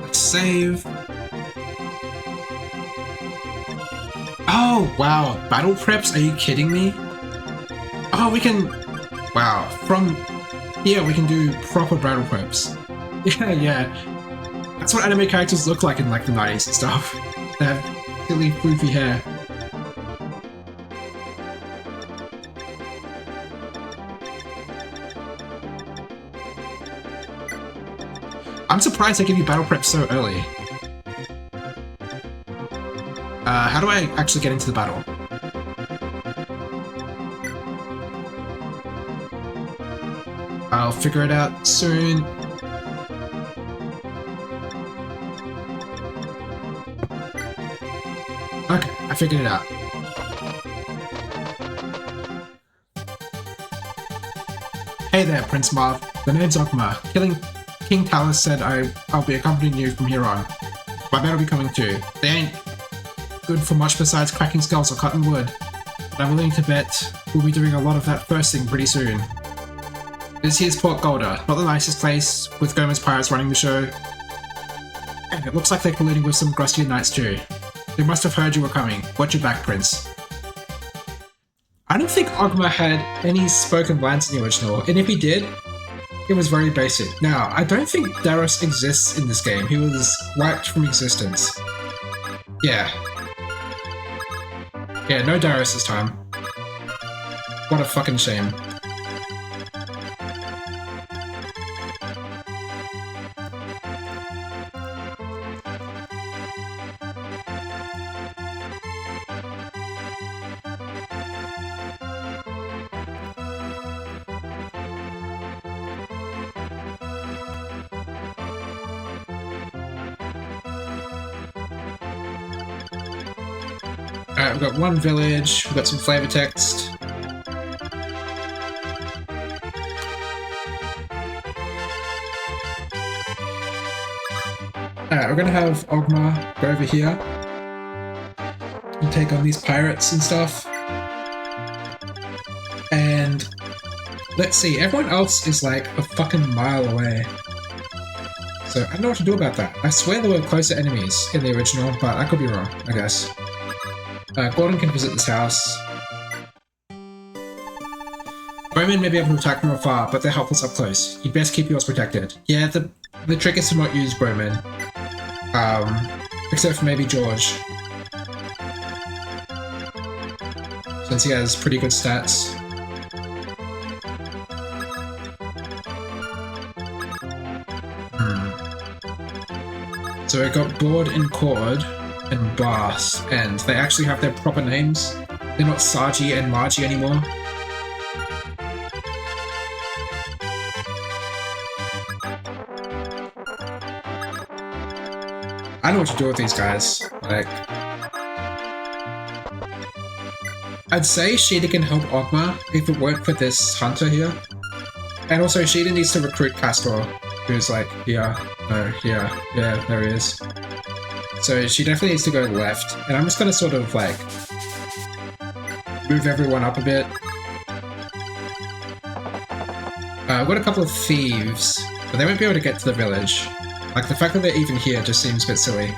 Let's save. Oh, wow. Battle preps? Are you kidding me? Oh, we can... Wow. From here, we can do proper battle preps. Yeah. That's what anime characters look like in, like, the 90s and stuff. They have silly, floofy hair. I'm surprised they give you battle preps so early. How do I actually get into the battle? I'll figure it out soon. Okay, I figured it out. Hey there, Prince Marv. The name's Ogma. King Talus said I'll be accompanying you from here on. My men will be coming too. They ain't good for much besides cracking skulls or cutting wood. But I'm willing to bet we'll be doing a lot of that first thing pretty soon. This here's Port Golda, not the nicest place, with Gomer's pirates running the show. And it looks like they're colluding with some Grustian knights too. They must have heard you were coming. Watch your back, Prince. I don't think Ogma had any spoken lines in the original, and if he did, it was very basic. Now, I don't think Darius exists in this game. He was wiped from existence. Yeah. Yeah, no Darius this time. What a fucking shame. Alright, we've got one village, we've got some flavor text. Alright, we're gonna have Ogma go over here and take on these pirates and stuff. And let's see, everyone else is like a fucking mile away. So I don't know what to do about that. I swear there were closer enemies in the original, but I could be wrong, I guess. Gordon can visit this house. Bowmen may be able to attack from afar, but they're helpless up close. You'd best keep yours protected. Yeah, the trick is to not use bowmen. Except for maybe George. Since he has pretty good stats. So we got Board and Cord and Bass, and they actually have their proper names. They're not Sargi and Margie anymore. I don't know what to do with these guys. Like, I'd say Sheeta can help Ogma if it weren't for this hunter here. And also Sheeta needs to recruit Castor, who's like here, no, here, yeah, there he is. So she definitely needs to go left, and I'm just gonna sort of like move everyone up a bit. I've got a couple of thieves, but they won't be able to get to the village. Like, the fact that they're even here just seems a bit silly.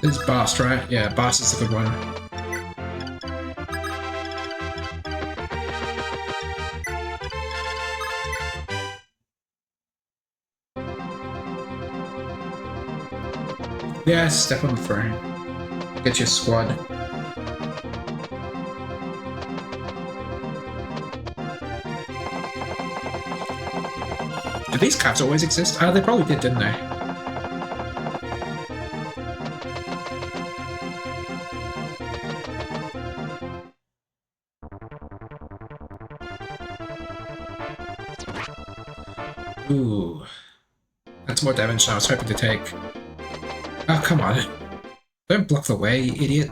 This is Bast, right? Yeah, Bast is a good one. Yeah, step on the throne. Get your squad. Did these cats always exist? They probably did, didn't they? Ooh. That's more damage than I was hoping to take. Oh, come on. Don't block the way, you idiot.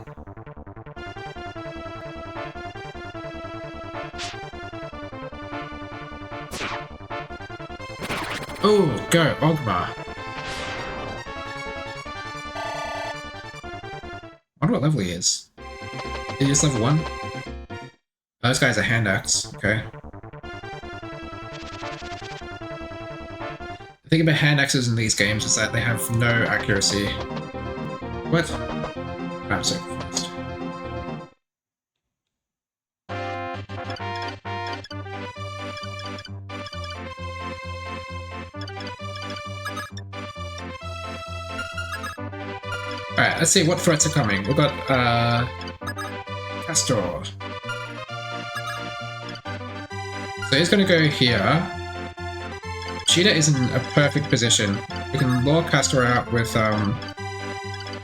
Oh, go, Ogma. I wonder what level he is. He is level 1? Oh, this guy's a hand axe, okay. The thing about hand axes in these games is that they have no accuracy. What? I'm so confused. Alright, let's see what threats are coming. We've got, Castor. So he's going to go here. Cheetah is in a perfect position. We can lure Castor out with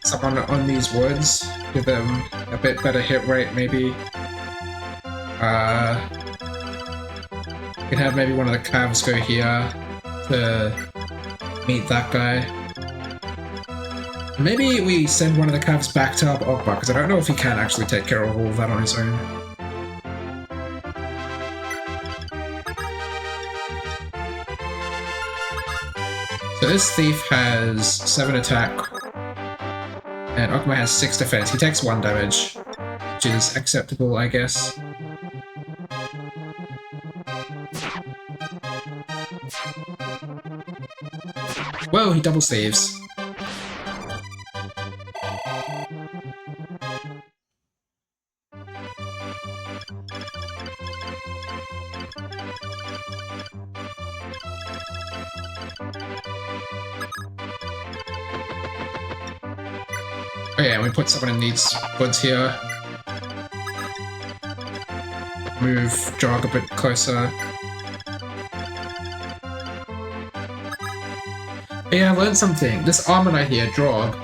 someone on these woods, give them a bit better hit rate maybe. We can have maybe one of the calves go here to meet that guy. Maybe we send one of the calves back to Ogba, because I don't know if he can actually take care of all of that on his own. So this thief has 7 attack, and Ogma has 6 defense. He takes 1 damage, which is acceptable, I guess. Whoa, he double saves. Oh yeah, we put someone in these woods here. Move Jog a bit closer. Yeah, I learned something. This Armonite here, Drog,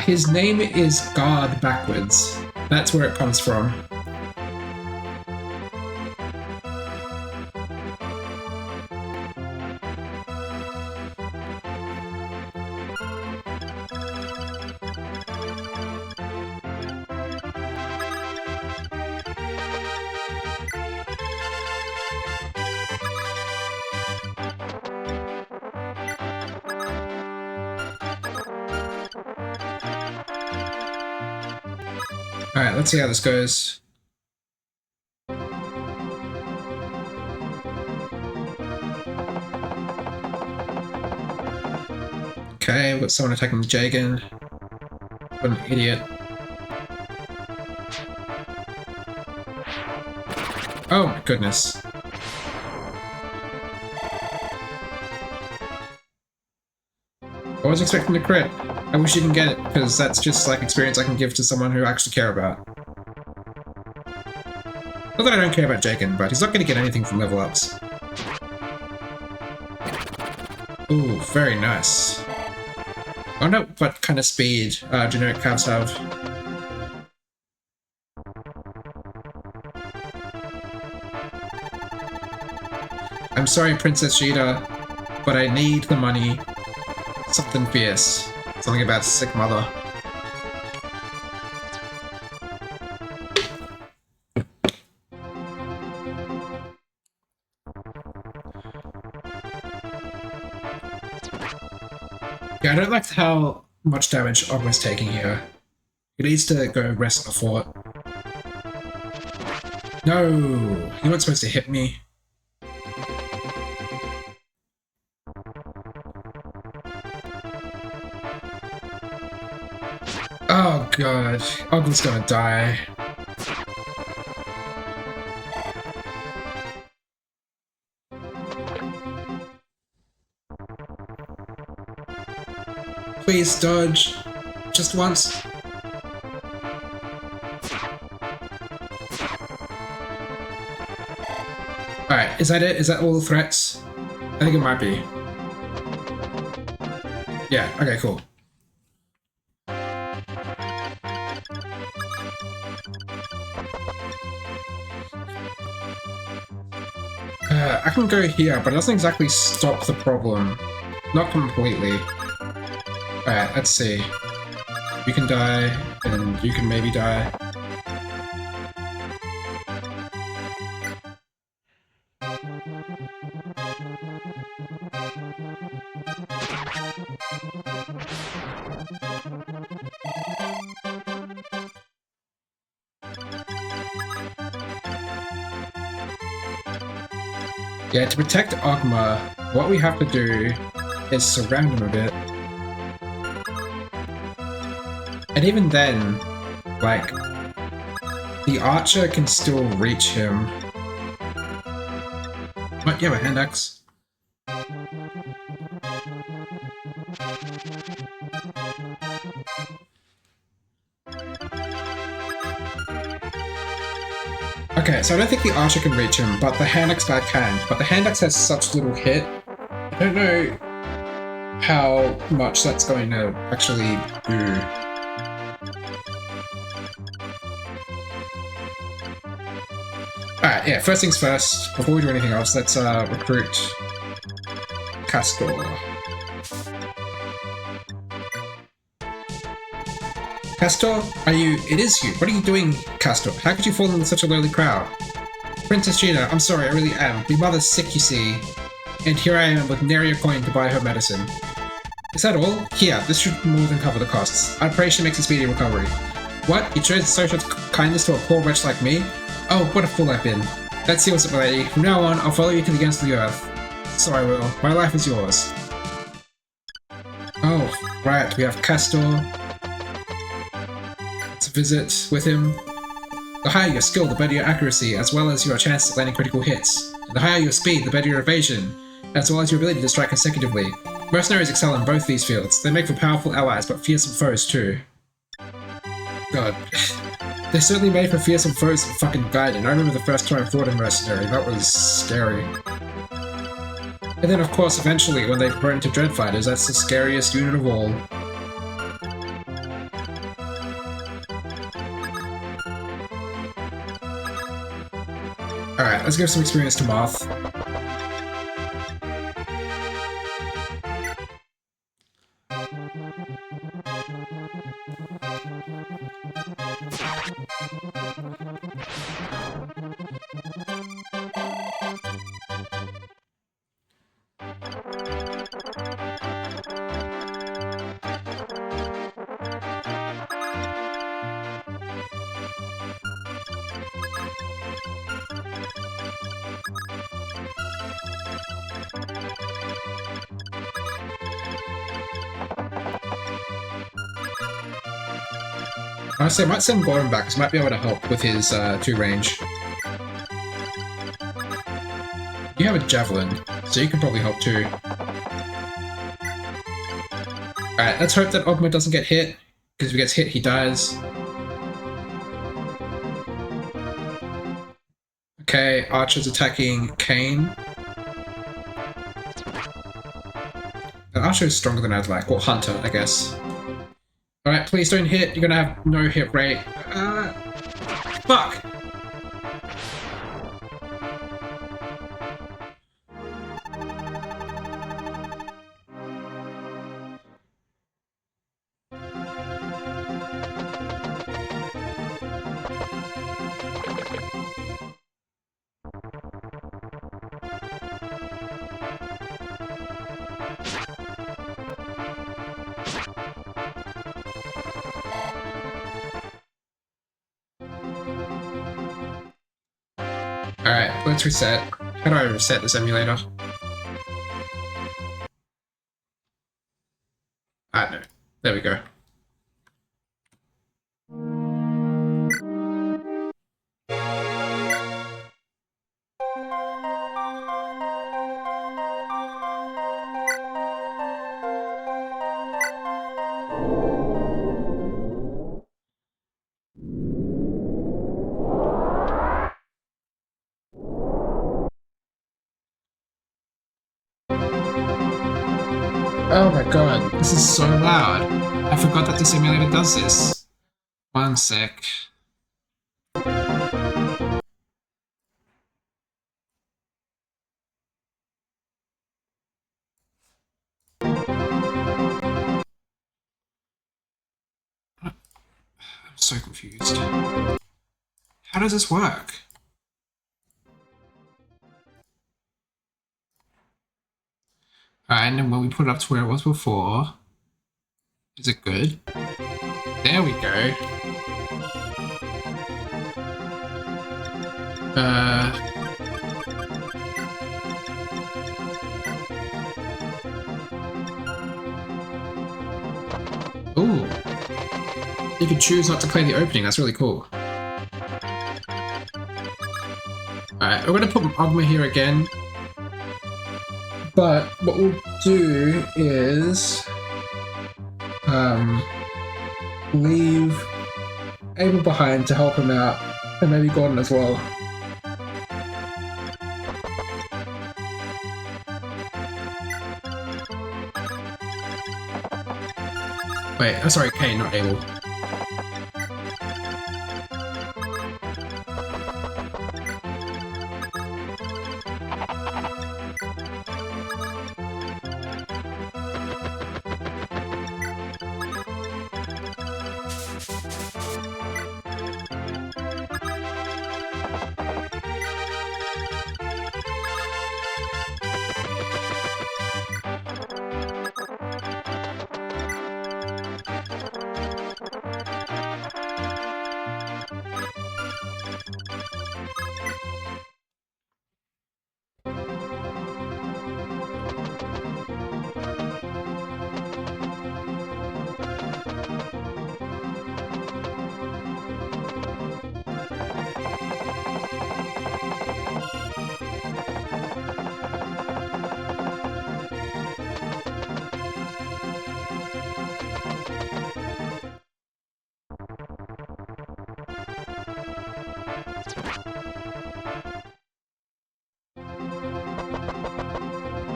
his name is Guard backwards. That's where it comes from. Alright, let's see how this goes. Okay, we've got someone attacking Jagan. What an idiot. Oh my goodness. I was expecting to crit. I wish you didn't get it, because that's just like experience I can give to someone who I actually care about. Not that I don't care about Jagan, but he's not going to get anything from level ups. Ooh, very nice. I wonder what kind of speed generic calves have. I'm sorry, Princess Sheeta, but I need the money. Something fierce. Something about sick mother. Yeah, I don't like how much damage Ogma's taking here. He needs to go rest in the fort. No! He wasn't supposed to hit me. Oh god, Ogma's gonna die. Please dodge. Just once. Alright, is that it? Is that all the threats? I think it might be. Yeah, okay, cool. I can go here, but it doesn't exactly stop the problem. Not completely. Alright, let's see. You can die, and you can maybe die. Yeah, to protect Ogma, what we have to do is surround him a bit. And even then, like, the archer can still reach him. What? You have a hand axe? Okay, so I don't think the archer can reach him, but the hand axe guy can. But the hand axe has such little hit. I don't know how much that's going to actually do. Alright, yeah, first things first, before we do anything else, let's recruit Castor. Castor, are you? It is you. What are you doing, Castor? How could you fall in such a lowly crowd? Princess Gina, I'm sorry, I really am. My mother's sick, you see. And here I am with nary a coin to buy her medicine. Is that all? Here, this should more than cover the costs. I pray she makes a speedy recovery. What? You chose social kindness to a poor wretch like me? Oh, what a fool I've been. That seals it, my lady. From now on, I'll follow you to the ends of the earth. So I will. My life is yours. Oh, right, we have Castor. Let's visit with him. The higher your skill, the better your accuracy, as well as your chance of landing critical hits. The higher your speed, the better your evasion, as well as your ability to strike consecutively. Mercenaries excel in both these fields. They make for powerful allies, but fearsome foes too. God. They're certainly made for fearsome foes in fucking Gaiden. I remember the first time I fought a mercenary. That was scary. And then, of course, eventually, when they burn into Dreadfighters, that's the scariest unit of all. Alright, let's give some experience to Moth. Honestly, I might send Gordon back, because he might be able to help with his 2 range. You have a Javelin, so you can probably help too. Alright, let's hope that Ogma doesn't get hit, because if he gets hit, he dies. Okay, Archer's attacking Kane. Archer is stronger than I'd like, or Hunter, I guess. Alright, please don't hit, you're gonna have no hit rate. Fuck! Alright, let's reset. How do I reset this emulator? Ah, no. There we go. Oh my god, this is so loud. I forgot that the simulator does this. One sec. I'm so confused. How does this work? Alright, and then when we put it up to where it was before, is it good? There we go. Ooh. You can choose not to play the opening, that's really cool. Alright, we're gonna put Ogma here again. But what we'll do is leave Abel behind to help him out, and maybe Gordon as well. Wait, oh, sorry, K, not Abel.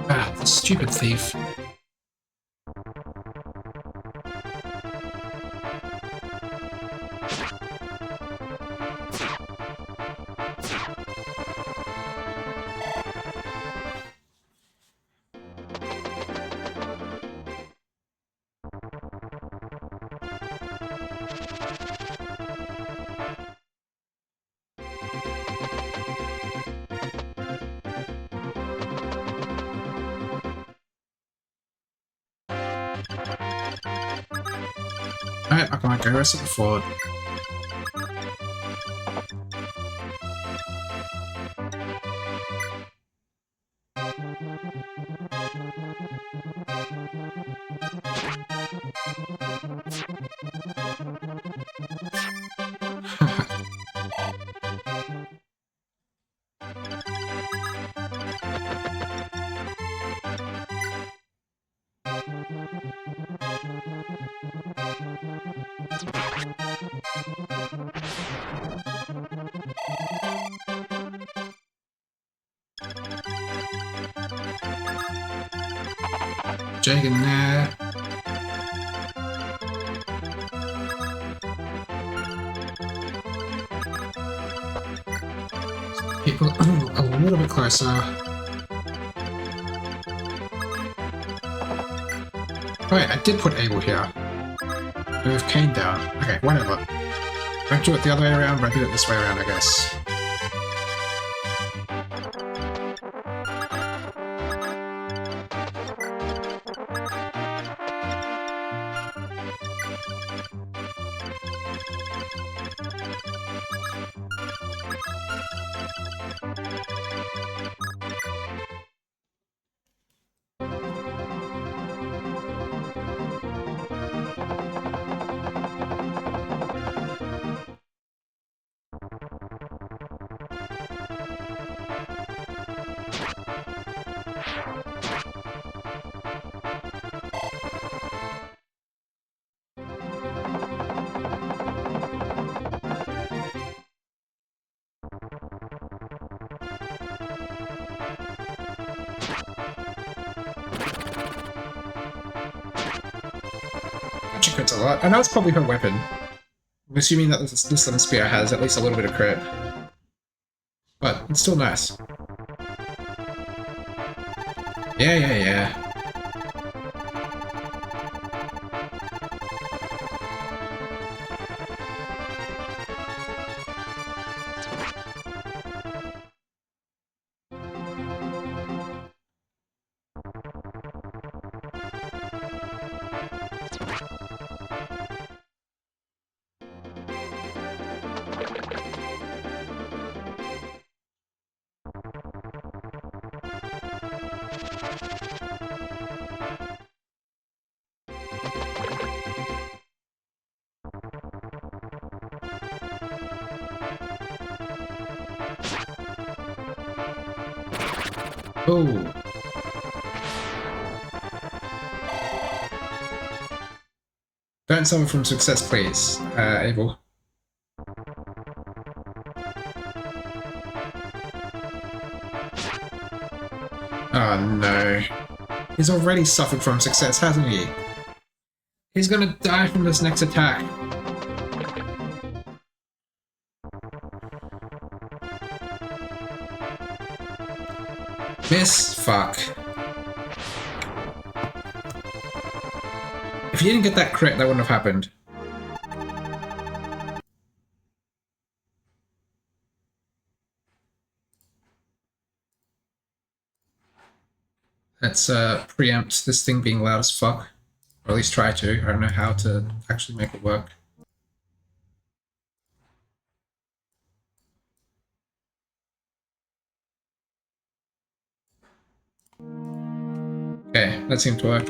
Ah, the stupid thief. Alright, I can't go rest at the fort. Jake in there. People a little bit closer. Wait, I did put Abel here. Move Kane down. Okay, whatever. Don't do it the other way around, but I did it this way around, I guess. She crits a lot. I know it's probably her weapon. I'm assuming that this little spear has at least a little bit of crit. But it's still nice. Yeah. Oh. Don't suffer from success, please, Abel. Oh no. He's already suffered from success, hasn't he? He's gonna die from this next attack. Miss. Fuck. If you didn't get that crit, that wouldn't have happened. Let's preempt this thing being loud as fuck. Or at least try to. I don't know how to actually make it work. Okay, that seemed to work.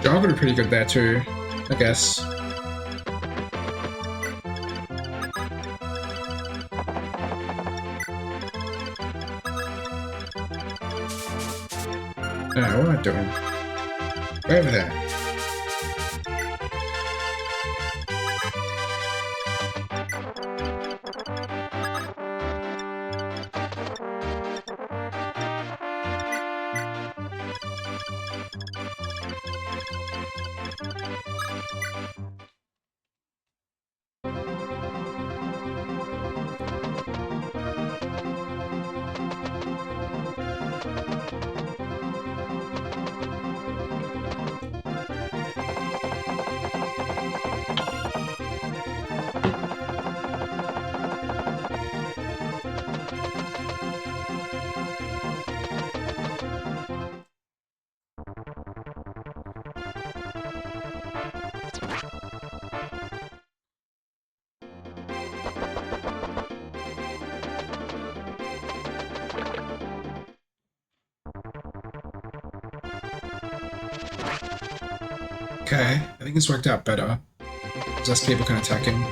Java are pretty good there too, I guess. Oh, what am I doing? Go over there. Okay, I think this worked out better. Because less people can attack him.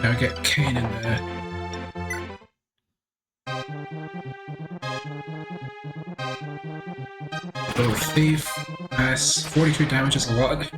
Now get Kane in there. Little thief. Nice. 42 damage is a lot.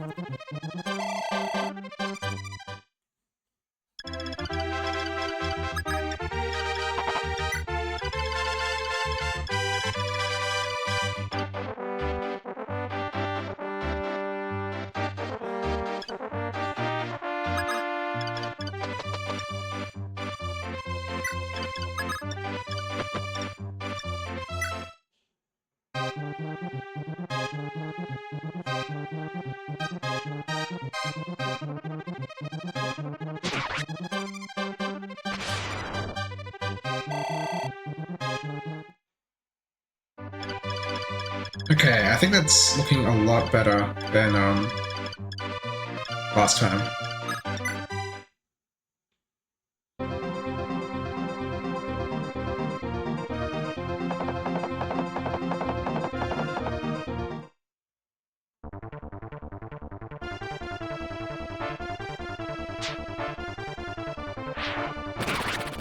Okay, I think that's looking a lot better than last time.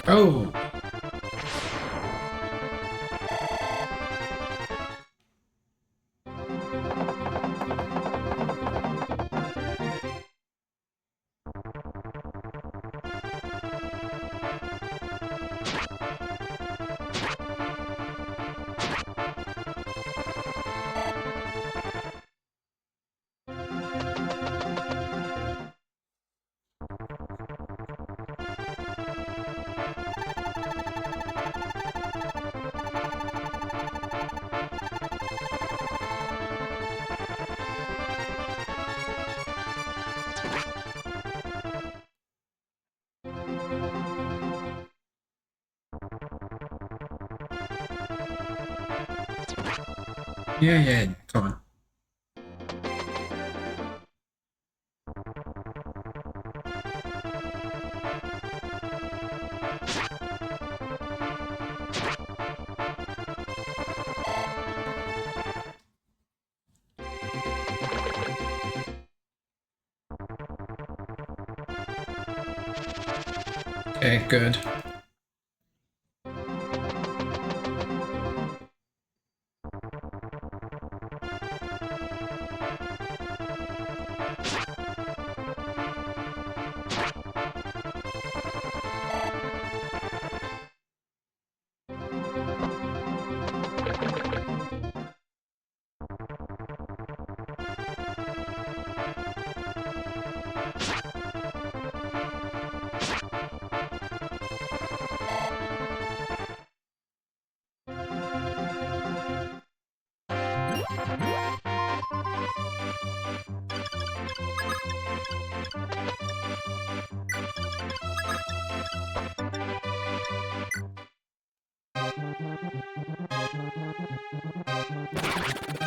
Oh! Yeah, come on. Okay, good.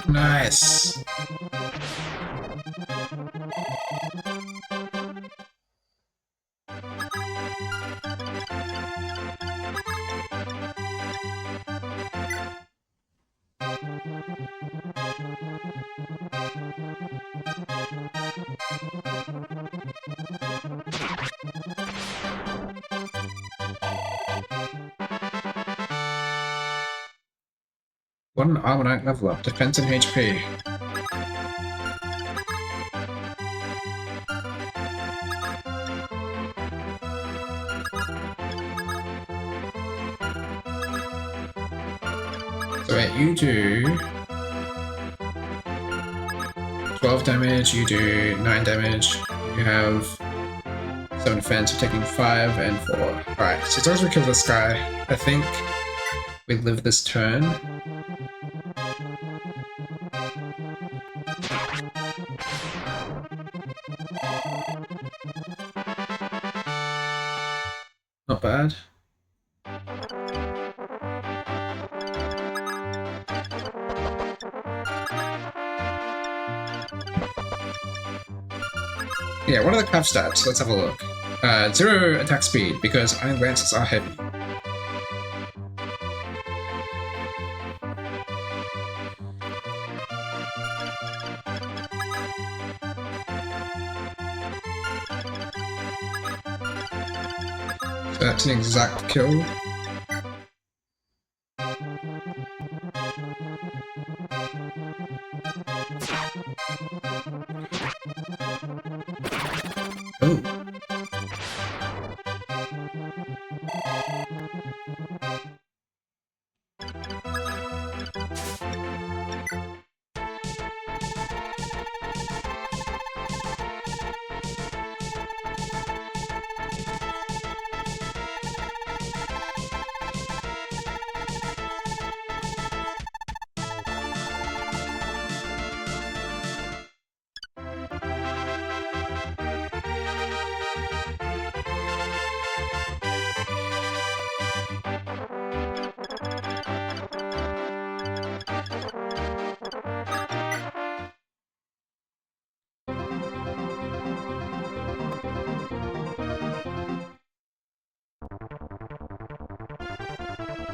Nice. What an Armor Knight level up. Defense and HP. So wait, you do 12 damage, you do 9 damage, you have 7 defense, you're taking 5 and 4. Alright, so as long as we kill this guy, I think we live this turn. Not bad. Yeah, what are the craft stats? Let's have a look. 0 attack speed, because Iron Lances are heavy. So that's an exact kill. Oh.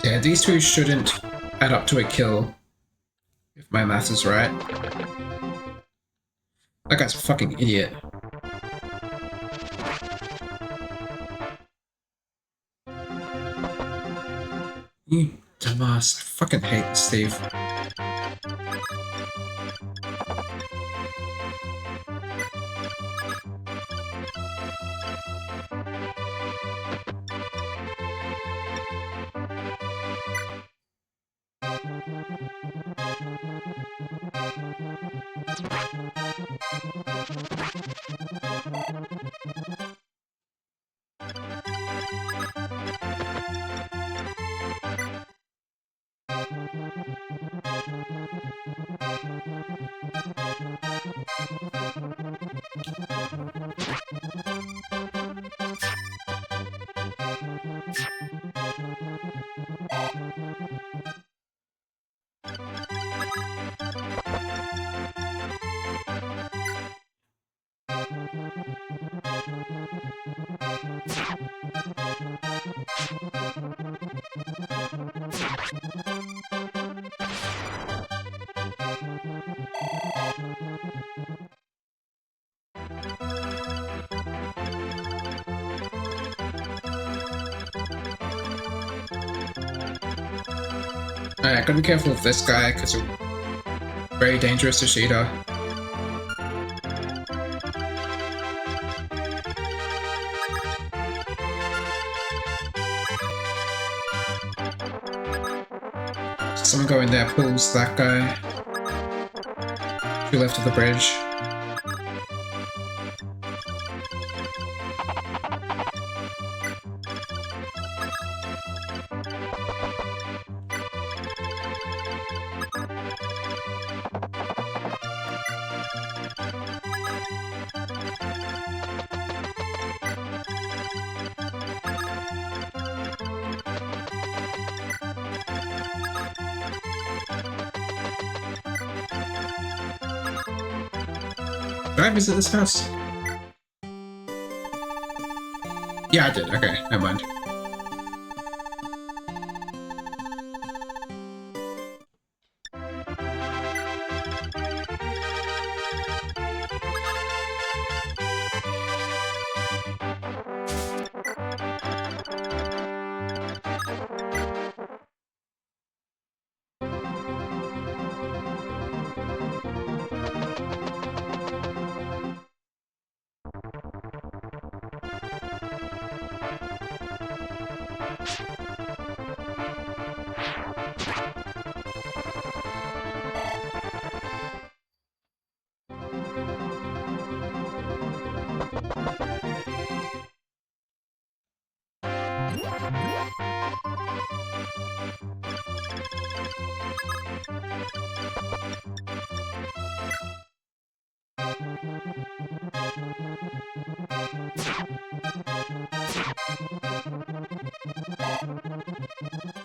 Yeah, these two shouldn't add up to a kill, if my math is right. That guy's a fucking idiot. You dumbass. I fucking hate this Steve. Alright, gotta be careful with this guy, because he's very dangerous to Sheeta. Someone go in there, pulls that guy to left of the bridge. Did I visit this house? Yeah, I did. Okay, never mind.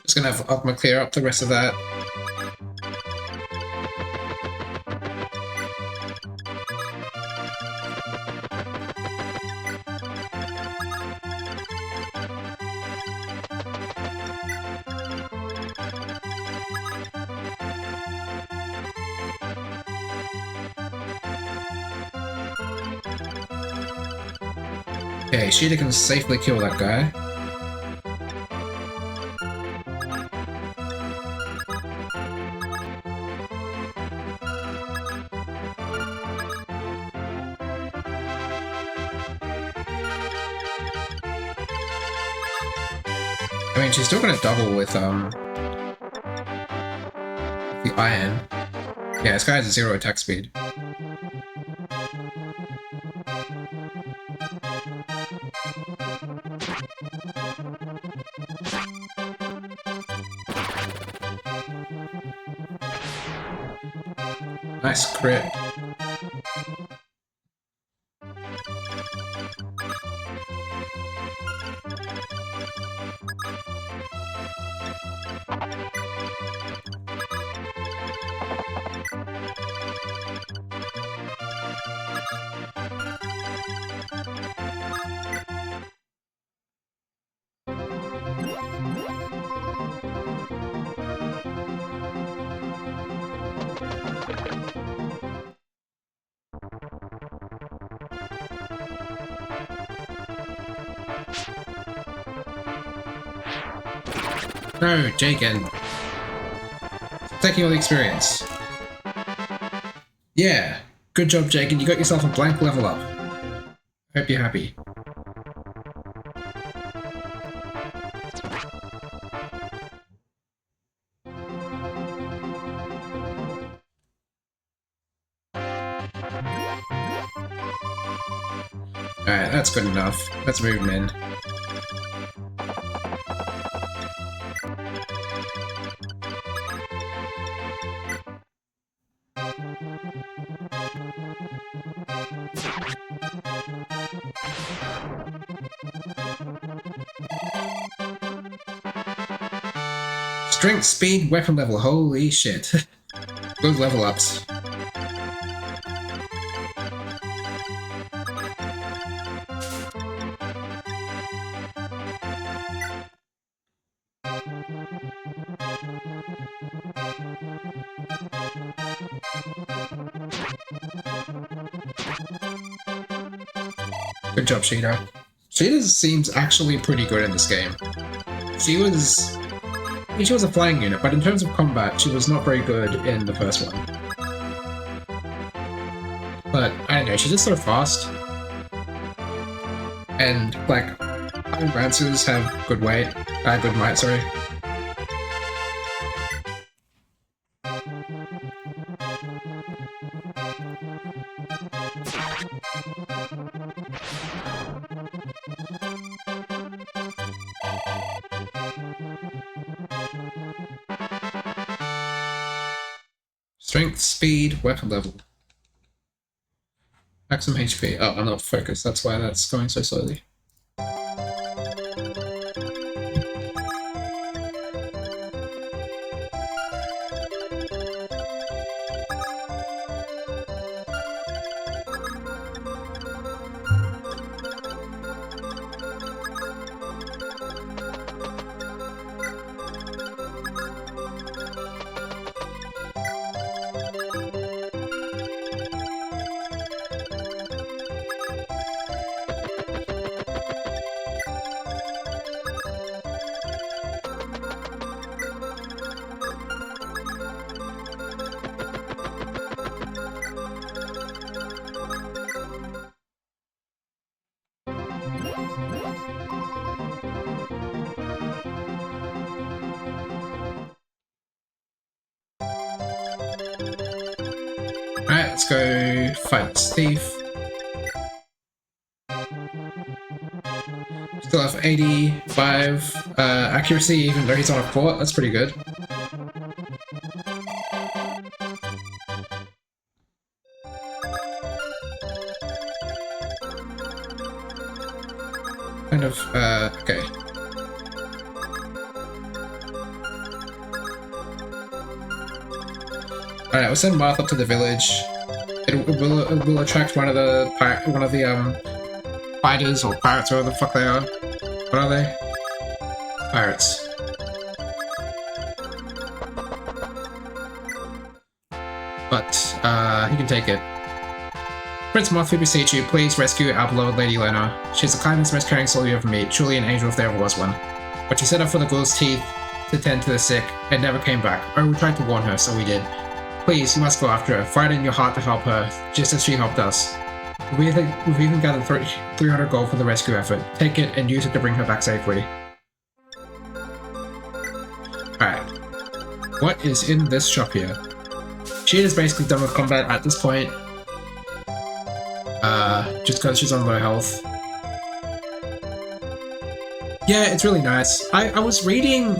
Just gonna have Ogma clear up the rest of that. Okay, Sheeta can safely kill that guy. I mean, she's still gonna double with, the iron. Yeah, this guy has 0 attack speed. Nice crit. No, Jaken. Taking all the experience. Yeah. Good job, Jaken. You got yourself a blank level up. Hope you're happy. Alright, that's good enough. Let's move him in. Strength, speed, weapon level. Holy shit. Good level ups. Good job, Sheeta. Sheeta seems actually pretty good in this game. She was a flying unit, but in terms of combat, she was not very good in the first one. But, I don't know, she's just so fast. And, like, Iron Lancers have good weight. Good might, sorry. Strength, speed, weapon level. Maximum HP. Oh, I'm not focused. That's why that's going so slowly. Alright, let's go fight Thief. Still have 85 accuracy even though he's on a fort, that's pretty good. Kind of, okay. Alright, we'll send Marth up to the village. It will attract one of the fighters or pirates or whatever the fuck they are. What are they? Pirates. But, he can take it. Prince Moth, we beseech you, please rescue our beloved Lady Lena. She's the kindest, most caring soul you ever meet, truly an angel if there ever was one. But she set up for the ghoul's teeth to tend to the sick, and never came back. Oh, we tried to warn her, so we did. Please, you must go after her. Fight in your heart to help her, just as she helped us. We've even gathered 300 gold for the rescue effort. Take it and use it to bring her back safely. Alright. What is in this shop here? She is basically done with combat at this point. Just because she's on low health. Yeah, it's really nice. I was reading,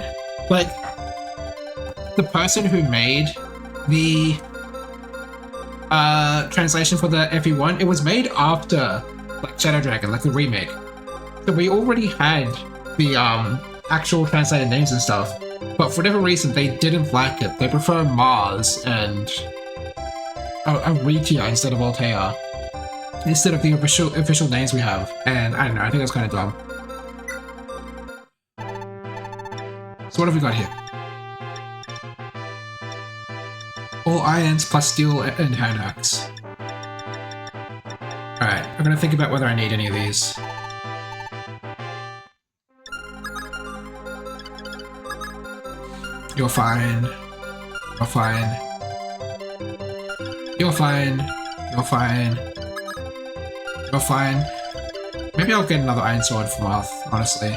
like, the person who made the translation for the FE1, it was made after, like, Shadow Dragon, like the remake. So we already had the actual translated names and stuff, but for whatever reason they didn't like it. They prefer Mars and Aritia instead of Altea, instead of the official names we have, and I don't know, I think that's kind of dumb. So what have we got here? All irons plus steel and hand axe. Alright, I'm gonna think about whether I need any of these. You're fine. You're fine. You're fine. You're fine. You're fine. Maybe I'll get another iron sword for Marth, honestly.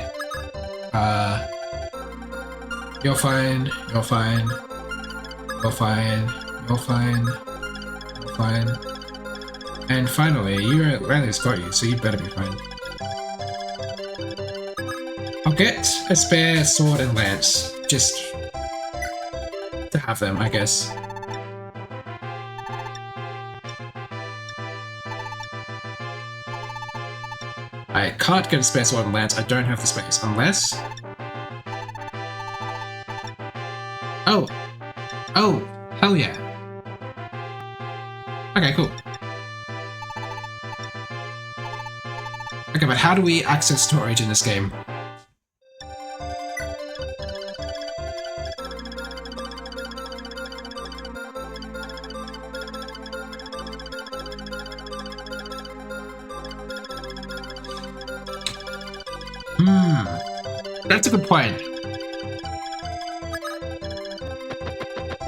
You're fine. You're fine. You're fine. You're fine. You're fine. And finally, Riley's got you, so you better be fine. I'll get a spare sword and lance, just to have them, I guess. I can't get a spare sword and lance, I don't have the space, unless... Oh! Oh! Hell yeah! Okay, cool. Okay, but how do we access storage in this game? That's a good point.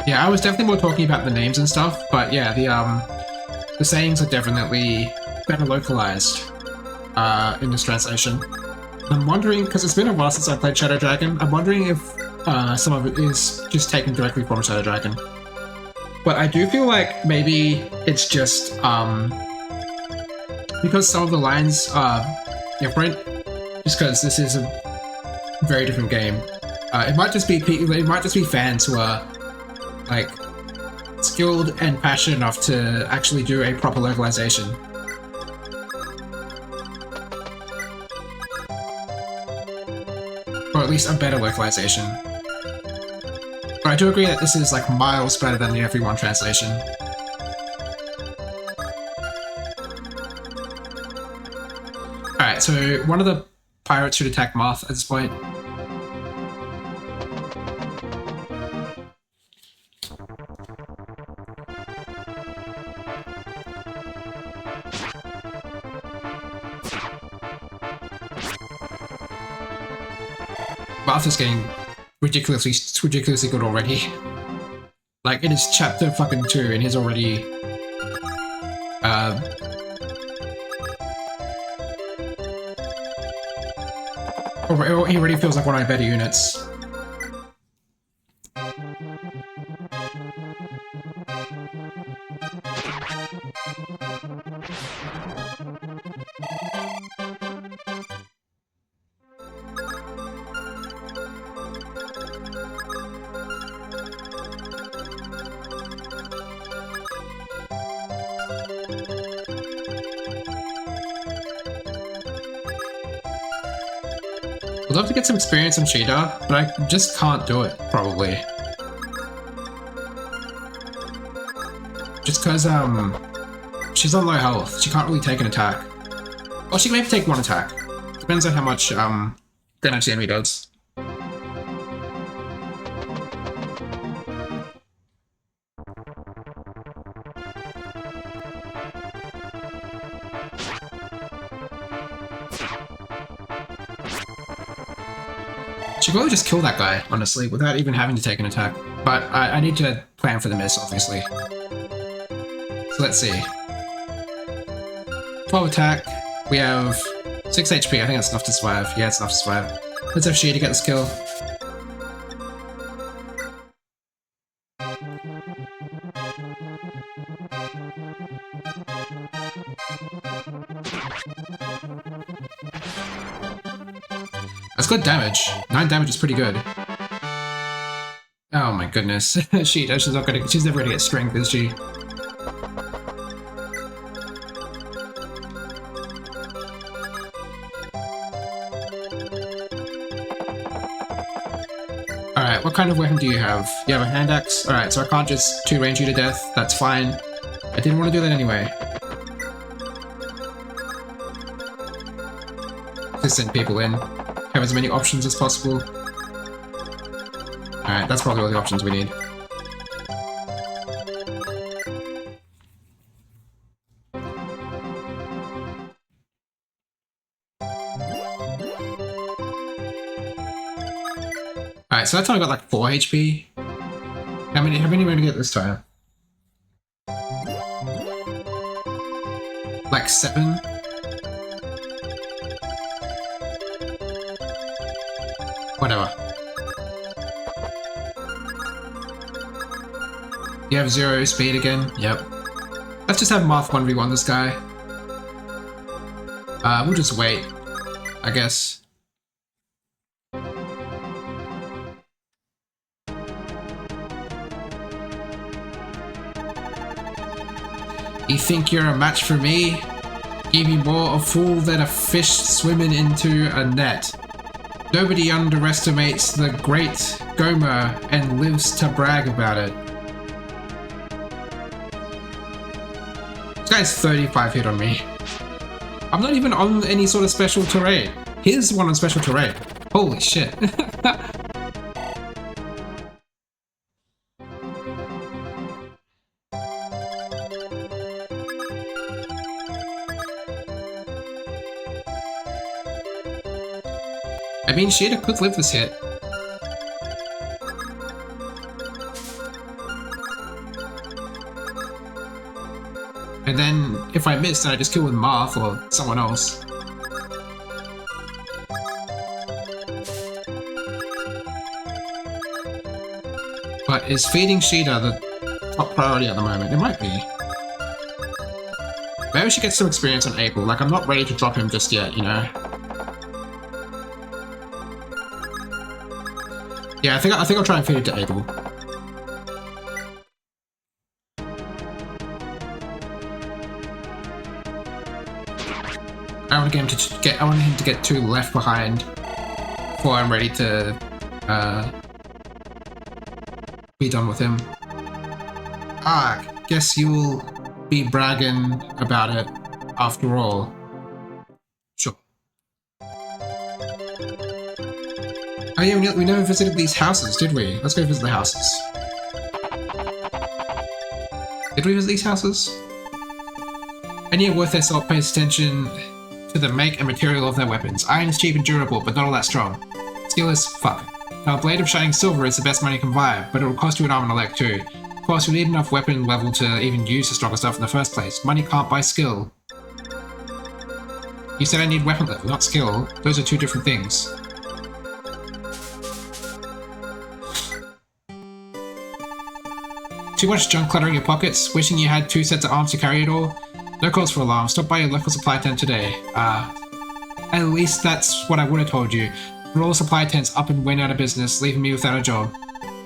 Yeah, I was definitely more talking about the names and stuff, but yeah, the sayings are definitely better localized in this translation. I'm wondering, because it's been a while since I played Shadow Dragon, I'm wondering if some of it is just taken directly from Shadow Dragon. But I do feel like maybe it's just because some of the lines are different, just because this is a very different game. It might just be fans who are like skilled and passionate enough to actually do a proper localization. Or at least a better localization. But I do agree that this is like miles better than the everyone translation. Alright, so one of the pirates should attack Marth at this point. Marth is getting ridiculously good already. Like, it is chapter fucking 2 and he's already... he already feels like one of my better units. I'd love to get some experience on Cheetah, but I just can't do it, probably. Just because, she's on low health. She can't really take an attack. Well, she can maybe take one attack. Depends on how much, damage the enemy does. She could probably just kill that guy, honestly, without even having to take an attack. But I need to plan for the miss, obviously. So let's see. 12 attack. We have 6 HP. I think that's enough to survive. Yeah, it's enough to survive. Let's have She to get this kill. That's good damage. 9 damage is pretty good. Oh my goodness. She's never gonna get strength, is she? Alright, what kind of weapon do you have? You have a hand axe? Alright, so I can't just 2-range you to death. That's fine. I didn't want to do that anyway. Just send people in. Have as many options as possible. Alright, that's probably all the options we need. Alright, Alright, so that's only got like 4 HP. How many am I gonna get this time? Like 7? Whatever. You have 0 speed again? Yep. Let's just have Moth 1v1 this guy. We'll just wait, I guess. You think you're a match for me? Give you more a fool than a fish swimming into a net. Nobody underestimates the great Gomer and lives to brag about it. This guy's 35 hit on me. I'm not even on any sort of special terrain. Here's one on special terrain. Holy shit. I mean, Sheeta could live this hit. And then, if I miss, then I just kill with Marth or someone else. But is feeding Sheeta the top priority at the moment? It might be. Maybe we should get some experience on Abel. Like, I'm not ready to drop him just yet, you know? Yeah, I think I'll try and feed it to Abel. I want him to get 2 left behind before I'm ready to be done with him. Ah, guess you'll be bragging about it after all. Sure. Oh yeah, we never visited these houses, did we? Let's go visit the houses. Did we visit these houses? Any worth their salt pays attention to the make and material of their weapons. Iron is cheap and durable, but not all that strong. Skill is fuck. Now, a blade of shining silver is the best money can buy, but it will cost you an arm and a leg too. Of course, you need enough weapon level to even use the stronger stuff in the first place. Money can't buy skill. You said I need weapon level, not skill. Those are 2 different things. Too much junk cluttering your pockets, wishing you had 2 sets of arms to carry it all? No cause for alarm. Stop by your local supply tent today. At least that's what I would have told you. But all supply tents up and went out of business, leaving me without a job.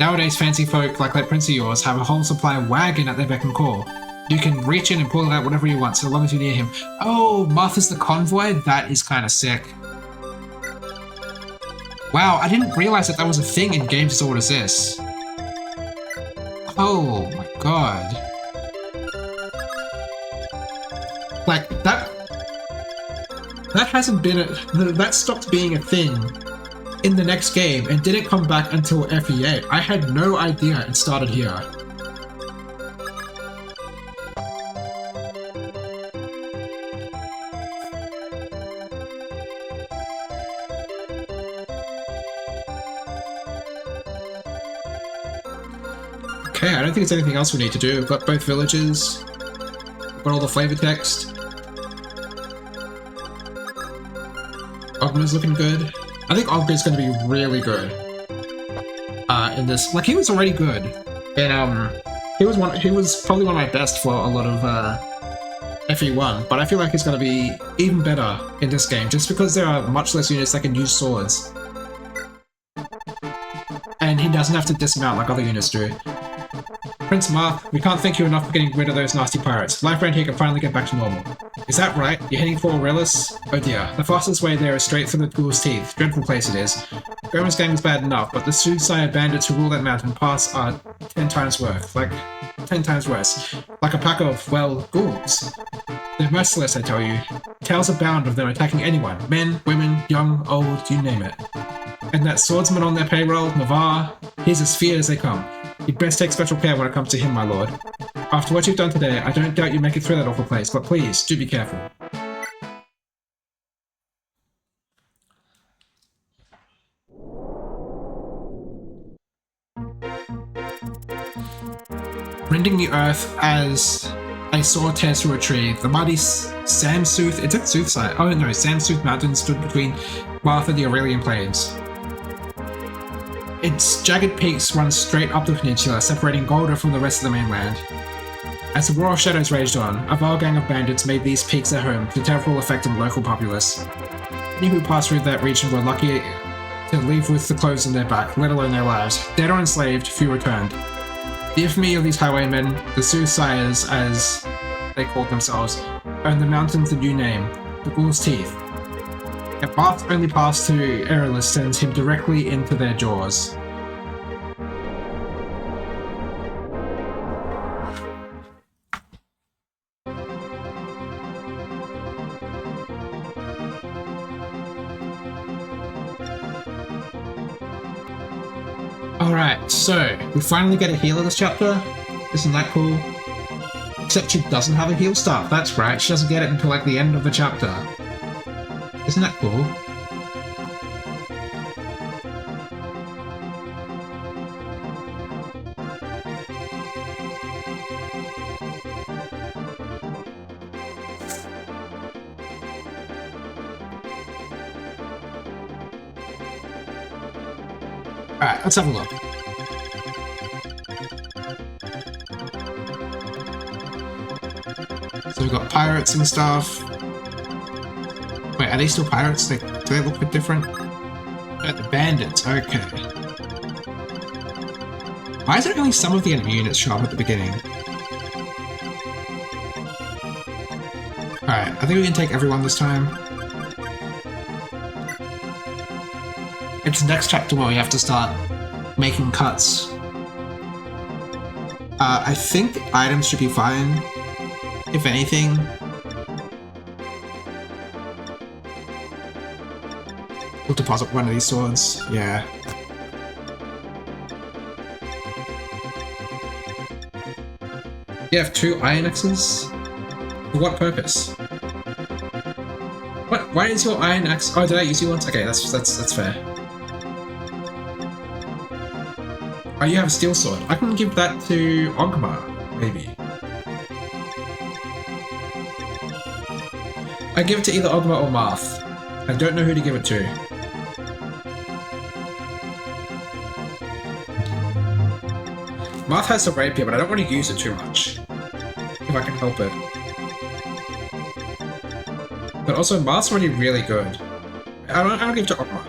Nowadays, fancy folk like that prince of yours have a whole supply wagon at their beck and call. You can reach in and pull out whatever you want, so long as you're near him. Oh, Martha's the convoy? That is kind of sick. Wow, I didn't realize that was a thing in games as old as this. Oh my god. Like, that hasn't been that stopped being a thing in the next game and didn't come back until FE8. I had no idea it started here. Okay, I don't think there's anything else we need to do. We've got both villages. We've got all the flavor text. Ogma's looking good. I think Ogma's going to be really good in this. Like, he was already good, and he was probably one of my best for a lot of FE1. But I feel like he's going to be even better in this game, just because there are much less units that can use swords, and he doesn't have to dismount like other units do. Prince Marth, we can't thank you enough for getting rid of those nasty pirates. Life around here can finally get back to normal. Is that right? You're heading for Aurelis? Oh dear. The fastest way there is straight through the ghoul's teeth. Dreadful place it is. Gomer's gang is bad enough, but the soothsayer bandits who rule that mountain pass are 10 times worse. Like, 10 times worse. Like a pack of, well, ghouls. They're merciless, I tell you. Tales abound of them attacking anyone. Men, women, young, old, you name it. And that swordsman on their payroll, Navarre, he's as feared as they come. You'd best take special care when it comes to him, my lord. After what you've done today, I don't doubt you make it through that awful place, but please, do be careful. rending the earth as a sword tears through a tree. The mighty Samsooth, it's at Soothside. Oh no, Samsooth Mountain stood between Marth and the Aurelian Plains. Its jagged peaks run straight up the peninsula, separating Golda from the rest of the mainland. As the War of Shadows raged on, a vile gang of bandits made these peaks their home, to terrible effect on the local populace. Many who passed through that region were lucky to leave with the clothes on their back, let alone their lives. Dead or enslaved, few returned. The infamy of these highwaymen, the Soothsayers as they called themselves, earned the mountains a new name, the Ghoul's Teeth. If Marth's only pass to Errorless sends him directly into their jaws. Alright, so we finally get a healer this chapter. Isn't that cool? Except she doesn't have a heal staff, that's right, she doesn't get it until like the end of the chapter. Isn't that cool? Alright, let's have a look. So we've got pirates and stuff. Wait, are they still pirates? Do they look a bit different? The bandits, okay. Why is it only some of the enemy units show up at the beginning? Alright, I think we can take everyone this time. It's the next chapter where we have to start making cuts. I think items should be fine, if anything. We'll deposit one of these swords, yeah. You have 2 iron axes? For what purpose? What? Why is your iron axe? Oh, did I use you once? Okay, that's fair. Oh, you have a steel sword. I can give that to Ogma, maybe. I give it to either Ogma or Marth. I don't know who to give it to. Marth has a rapier, but I don't want to use it too much. If I can help it. But also, Marth's already really good. I'll give it to Ogma.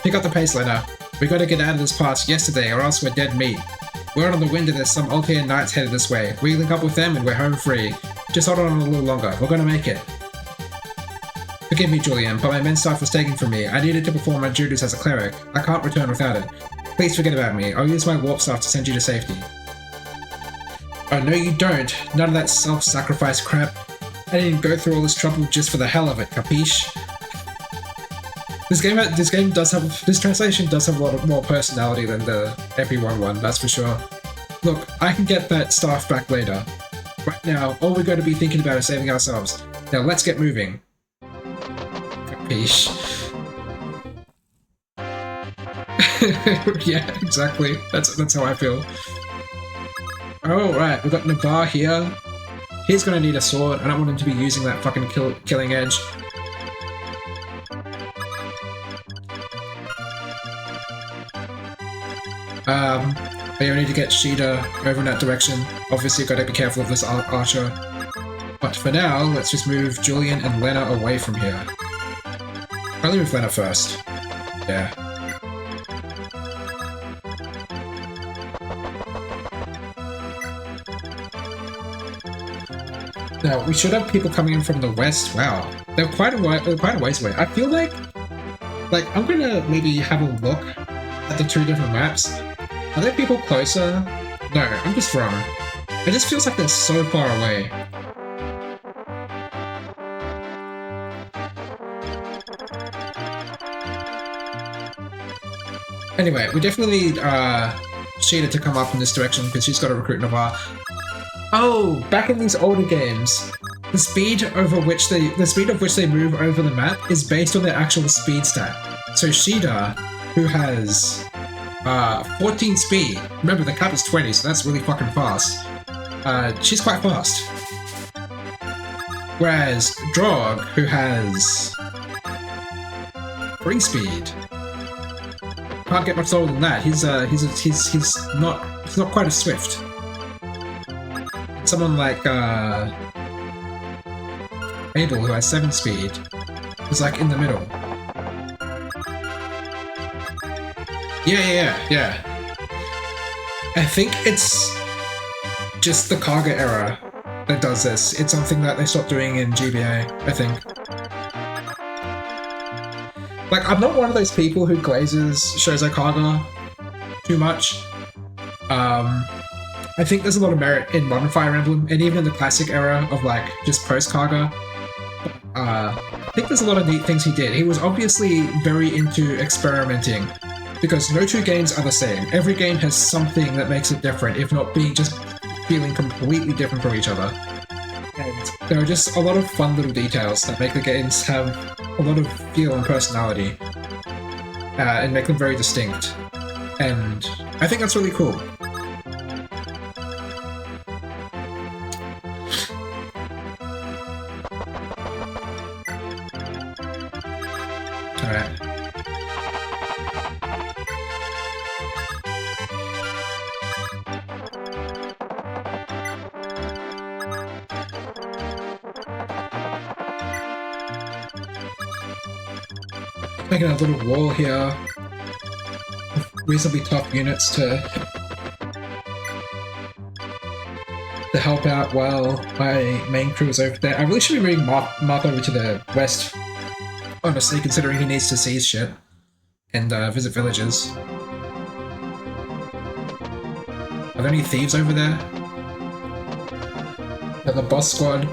Pick up the pace, Lena. We gotta get out of this pass yesterday or else we're dead meat. Word on the wind and there's some Altair knights headed this way. We link up with them and we're home free. Just hold on a little longer. We're gonna make it. Forgive me, Julian, but my men's staff was taken from me. I needed to perform my duties as a cleric. I can't return without it. Please forget about me. I'll use my warp staff to send you to safety. Oh, no you don't. None of that self-sacrifice crap. I didn't go through all this trouble just for the hell of it, capiche? This translation does have a lot more personality than the everyone one, that's for sure. Look, I can get that staff back later. Right now, all we're going to be thinking about is saving ourselves. Now let's get moving. Capiche? Yeah, exactly. That's how I feel. Oh, right, we've got Navarre here. He's gonna need a sword. I don't want him to be using that fucking killing edge. But you need to get Sheeta over in that direction. Obviously, gotta be careful of this archer. But for now, let's just move Julian and Lena away from here. Probably move Lena first. Yeah. Now, we should have people coming in from the west. Wow. They're quite a ways away. I feel like I'm gonna maybe have a look at the 2 different maps. Are there people closer? No, I'm just wrong. It just feels like they're so far away. Anyway, we definitely need Sheeta to come up in this direction because she's got to recruit Navarre. Oh, back in these older games, the speed of which they move over the map is based on their actual speed stat. So Sheeta, who has 14 speed, remember the cap is 20, so that's really fucking fast. She's quite fast. Whereas Drog, who has 3 speed, can't get much slower than that. He's not quite as swift. Someone like Abel, who has 7 speed, is like in the middle. Yeah. I think it's just the Kaga era that does this. It's something that they stopped doing in GBA, I think. Like, I'm not one of those people who glazes Shoujo Kaga too much. I think there's a lot of merit in modern Fire Emblem, and even in the classic era of, like, just post-Kaga. I think there's a lot of neat things he did. He was obviously very into experimenting, because no two games are the same. Every game has something that makes it different, if not being just feeling completely different from each other. And there are just a lot of fun little details that make the games have a lot of feel and personality, and make them very distinct. And I think that's really cool. Alright. Making a little wall here with reasonably tough units to help out while my main crew is over there. I really should be bringing Marth over to the west, honestly, considering he needs to seize shit and visit villages. Are there any thieves over there? Got the boss squad.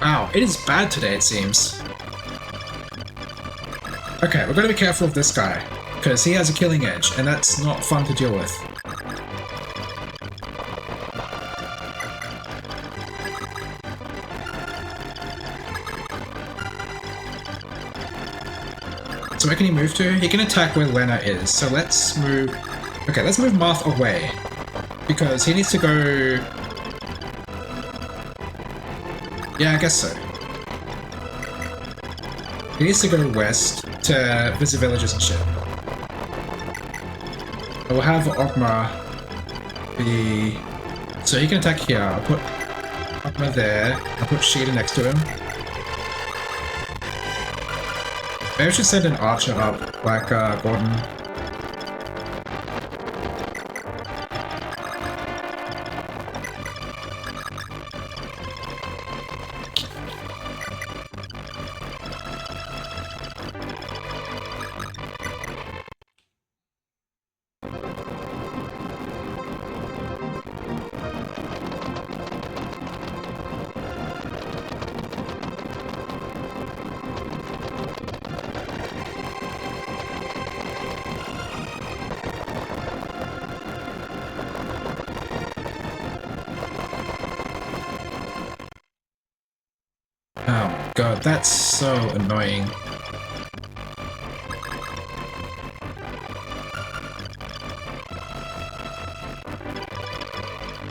Wow, it is bad today, it seems. Okay, we're gonna be careful of this guy, because he has a killing edge, and that's not fun to deal with. So where can he move to? He can attack where Lena is, so let's move... Okay, let's move Marth away, because he needs to go... Yeah, I guess so. He needs to go west to visit villages and shit. I will have Ogma be... So he can attack here. I'll put Ogma there. I'll put Sheeta next to him. Maybe I should send an archer up, like Gordon. Oh god, that's so annoying.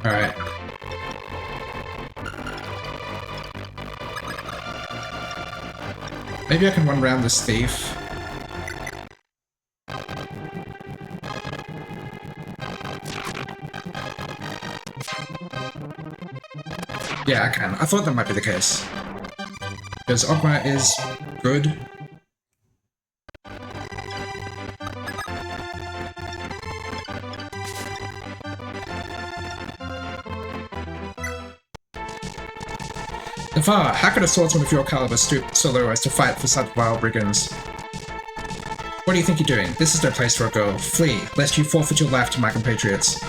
Alright. Maybe I can run around this thief. Yeah, I can. I thought that might be the case. Because Ogma is good. Navarre, how could a swordsman of your caliber stoop so low as to fight for such vile brigands? What do you think you're doing? This is no place for a girl. Flee, lest you forfeit your life to my compatriots.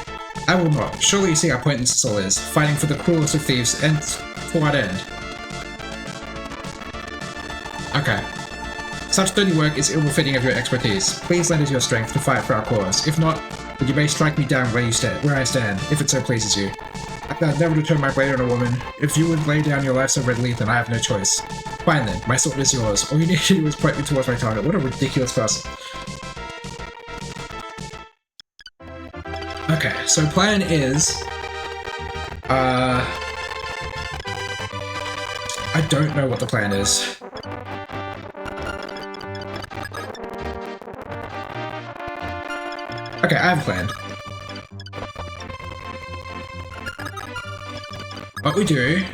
I will not. Surely you see our point in this all is. Fighting for the cruelest of thieves, and for what end? Okay. Such dirty work is ill-befitting of your expertise. Please lend us your strength to fight for our cause. If not, then you may strike me down where I stand, if it so pleases you. I can never return my blade on a woman. If you would lay down your life so readily, then I have no choice. Fine then, my sword is yours. All you need to do is point me towards my target. What a ridiculous person. Okay, so plan is... I don't know what the plan is. Okay, I have a plan. What we do,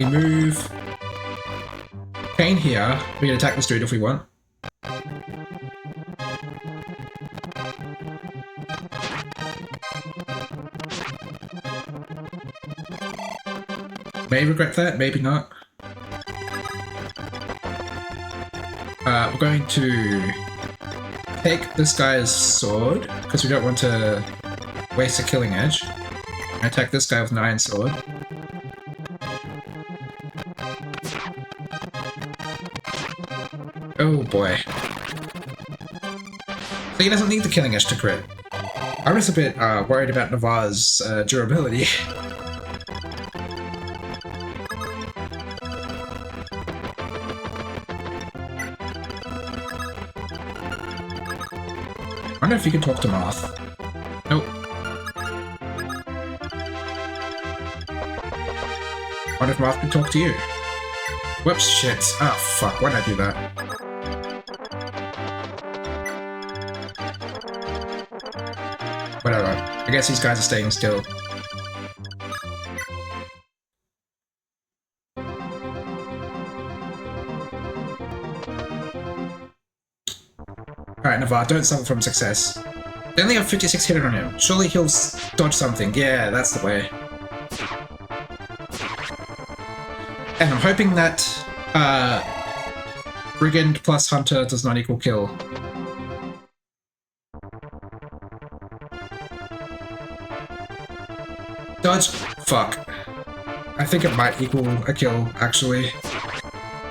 we move Kane here. We can attack this dude if we want. May regret that, maybe not. We're going to take this guy's sword, because we don't want to waste a killing edge. And attack this guy with an iron sword. Oh boy. So he doesn't need the killing edge to crit. I'm just a bit worried about Navarre's durability. I wonder if you can talk to Marth. Nope. I wonder if Marth can talk to you. Whoops, shit. Ah, fuck, why'd I do that? Whatever. I guess these guys are staying still. Alright, Navarre, don't suffer from success. They only have 56 hit on him. Surely he'll dodge something. Yeah, that's the way. And I'm hoping that Brigand plus Hunter does not equal kill. Dodge? Fuck. I think it might equal a kill, actually.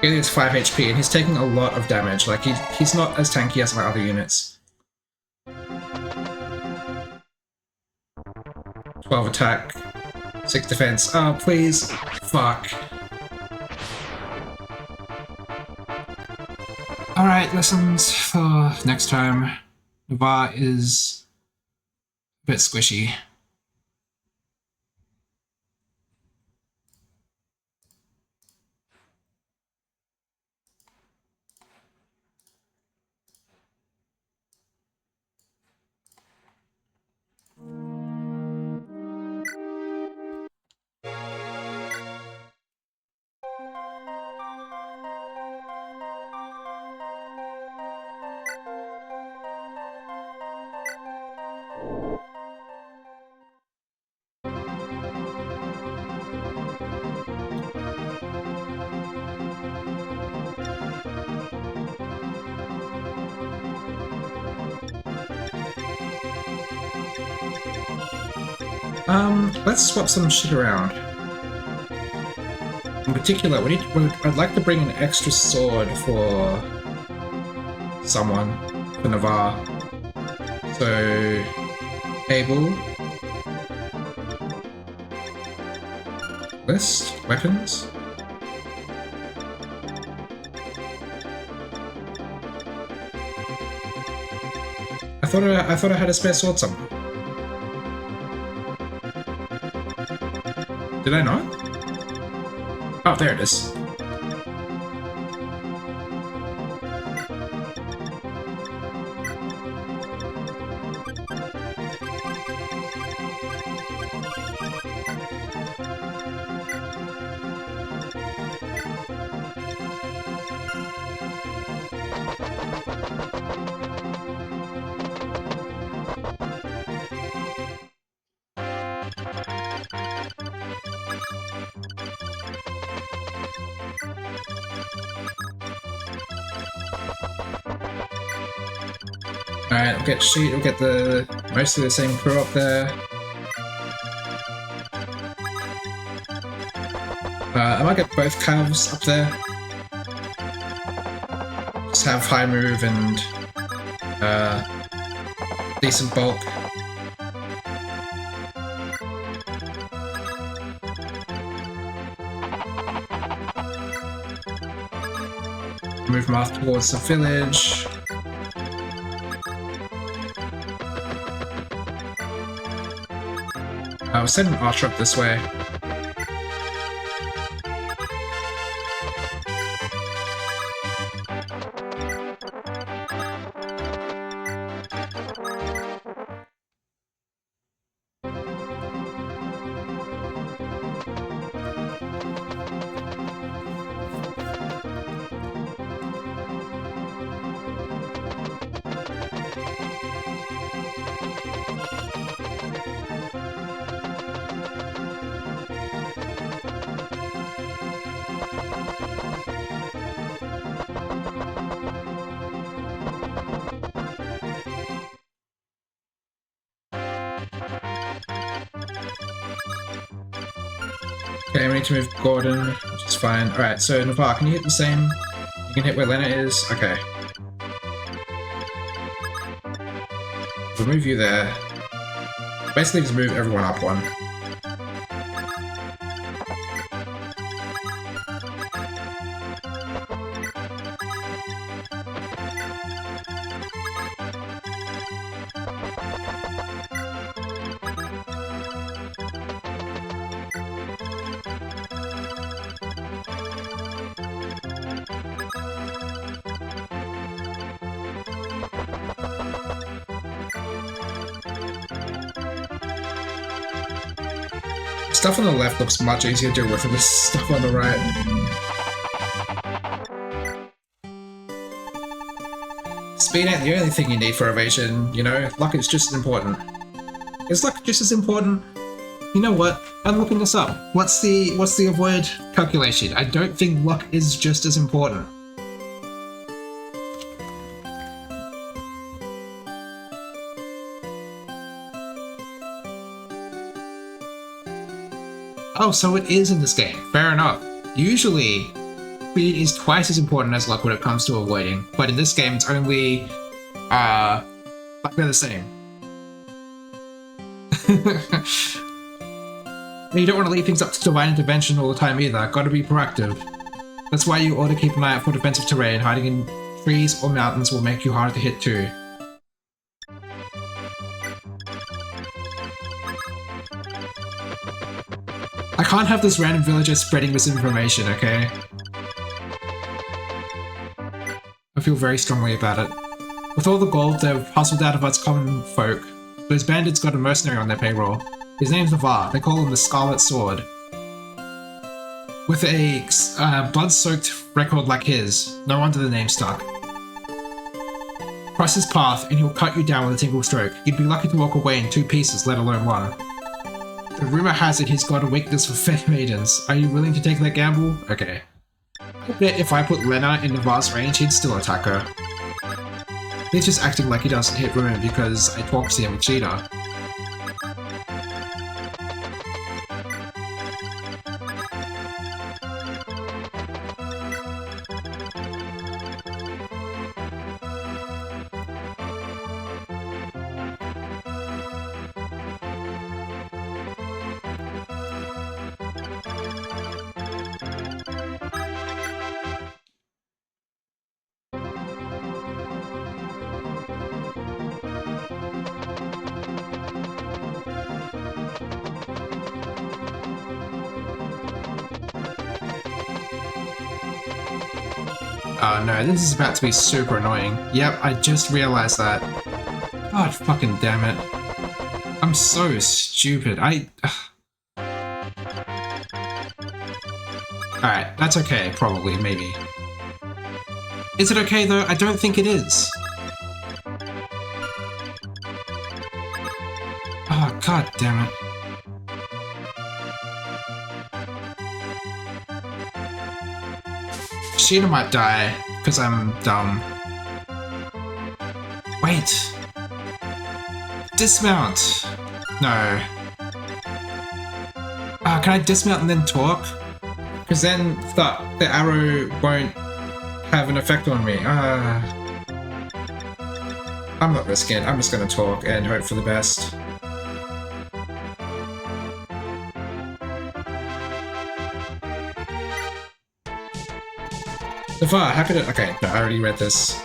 He only has 5 HP, and he's taking a lot of damage. Like, he's not as tanky as my other units. 12 attack, 6 defense. Oh, please. Fuck. Alright, lessons for next time. Navarre is a bit squishy. Let's swap some shit around. In particular, I'd like to bring an extra sword for someone, for Navarre. So, Abel. List, weapons. I thought I had a spare sword somewhere. Did I not? Oh, there it is. Alright, we'll get Sheet, we'll get the mostly the same crew up there. I might get both calves up there. Just have high move and decent bulk. Move Marth towards the village. We'll send an archer up this way. Okay, we need to move Gordon, which is fine. Alright, so Navarre, can you hit the same? You can hit where Lena is? Okay. We'll move you there. Basically just move everyone up one. Stuff on the left looks much easier to deal with than this stuff on the right. Speed ain't the only thing you need for evasion, you know? Luck is just as important. Is luck just as important? You know what? I'm looking this up. What's the avoid calculation? I don't think luck is just as important. Oh, so it is in this game. Fair enough. Usually, speed is twice as important as luck when it comes to avoiding, but in this game it's only, like they're the same. You don't want to leave things up to divine intervention all the time either, gotta be proactive. That's why you ought to keep an eye out for defensive terrain. Hiding in trees or mountains will make you harder to hit too. I can't have this random villager spreading misinformation, okay? I feel very strongly about it. With all the gold they've hustled out of us common folk, those bandits got a mercenary on their payroll. His name's Navarre, they call him the Scarlet Sword. With a blood-soaked record like his, no wonder the name stuck. Cross his path and he'll cut you down with a single stroke. You'd be lucky to walk away in 2 pieces, let alone 1. The rumor has it he's got a weakness for fair maidens. Are you willing to take that gamble? Okay. I bet if I put Lena in Navarre's range, he'd still attack her. He's just acting like he doesn't hit women because I talked to him with Cheetah. Oh no, this is about to be super annoying. Yep, I just realized that. God fucking damn it. I'm so stupid. Alright, that's okay, probably, maybe. Is it okay though? I don't think it is. Oh, god damn it. Sheena might die, because I'm dumb. Wait, Dismount! No. Can I dismount and then talk? Because then the arrow won't have an effect on me. I'm not risking it. I'm just gonna talk and hope for the best. So far, how could it? Okay, no, I already read this.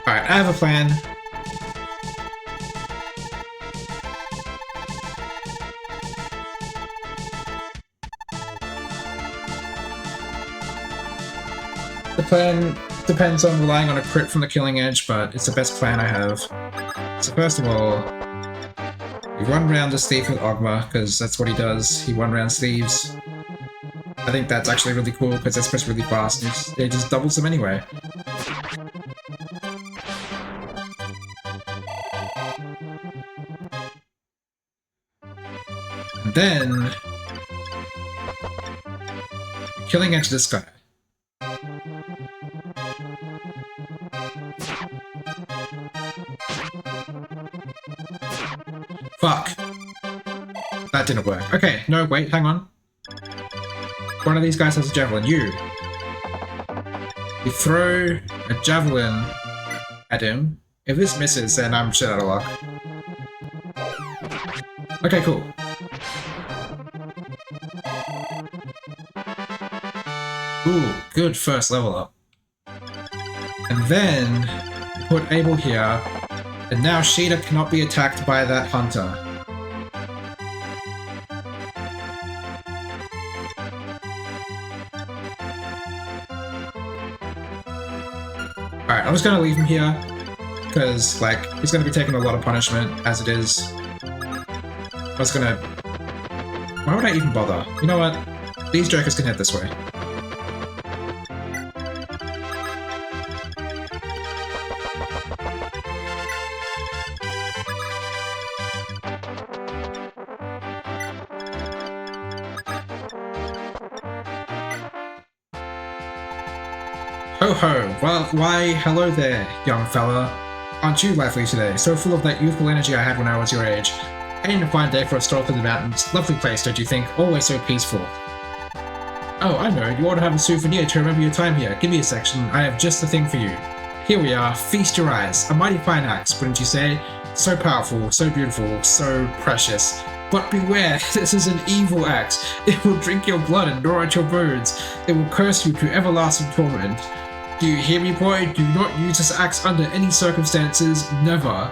Alright, I have a plan. The plan depends on relying on a crit from the Killing Edge, but it's the best plan I have. So first of all, we run around this thief with Ogma, because that's what he does. He one-rounds thieves. I think that's actually really cool, because they're supposed to be really fast, and it just doubles them anyway. And then... Killing Edge this guy. Fuck. That didn't work. Okay, no, wait, hang on. One of these guys has a javelin. You throw a javelin at him. If this misses, then I'm shit out of luck. Okay, cool. Ooh, good first level up. And then put Abel here, and now Sheeta cannot be attacked by that hunter. Alright, I'm just gonna leave him here, because, like, he's gonna be taking a lot of punishment, as it is. I was gonna... Why would I even bother? You know what? These jokers can head this way. Ho ho! Well, why, hello there, young fella. Aren't you lively today? So full of that youthful energy I had when I was your age. Ain't a fine day for a stroll through the mountains. Lovely place, don't you think? Always so peaceful. Oh, I know. You ought to have a souvenir to remember your time here. Give me a section. I have just the thing for you. Here we are. Feast your eyes. A mighty fine axe, wouldn't you say? So powerful, so beautiful, so precious. But beware, this is an evil axe. It will drink your blood and gnaw at your bones. It will curse you to everlasting torment. Do you hear me, boy? Do not use this axe under any circumstances. Never.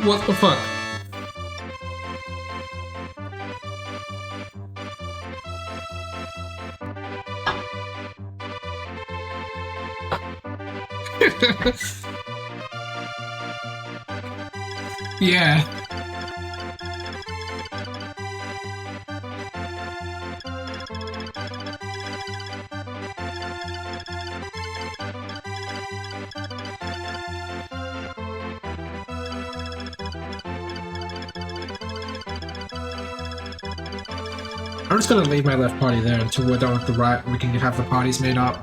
What the fuck? Yeah. I'm just gonna leave my left party there until we're done with the right and we can have the parties made up.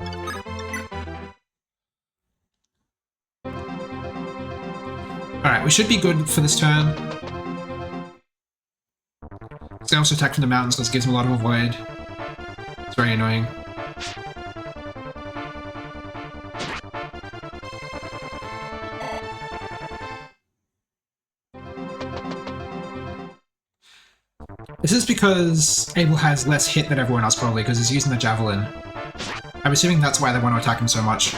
Alright, we should be good for this turn. They also attack from the mountains because it gives them a lot of avoid. It's very annoying. This is because Abel has less hit than everyone else probably because he's using the javelin. I'm assuming that's why they want to attack him so much.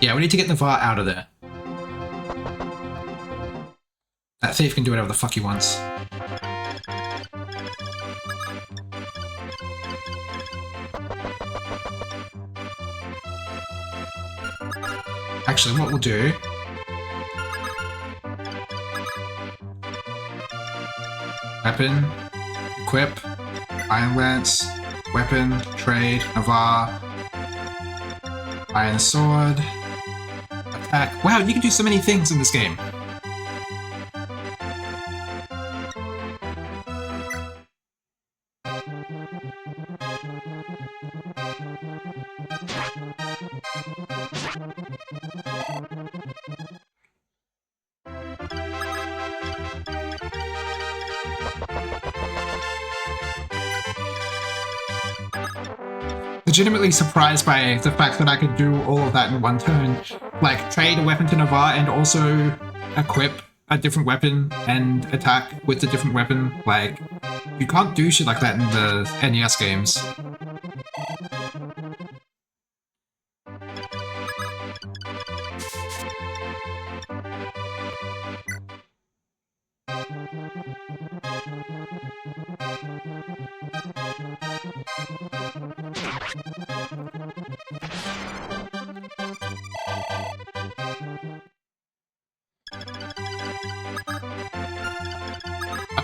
Yeah, we need to get Navarre out of there. That thief can do whatever the fuck he wants. Actually, what we'll do... Weapon, equip, Iron Lance, weapon, trade, Navarre, Iron Sword, attack. Wow, you can do so many things in this game. legitimately surprised by the fact that I could do all of that in one turn. Like, trade a weapon to Navarre and also equip a different weapon and attack with the different weapon. Like, you can't do shit like that in the NES games.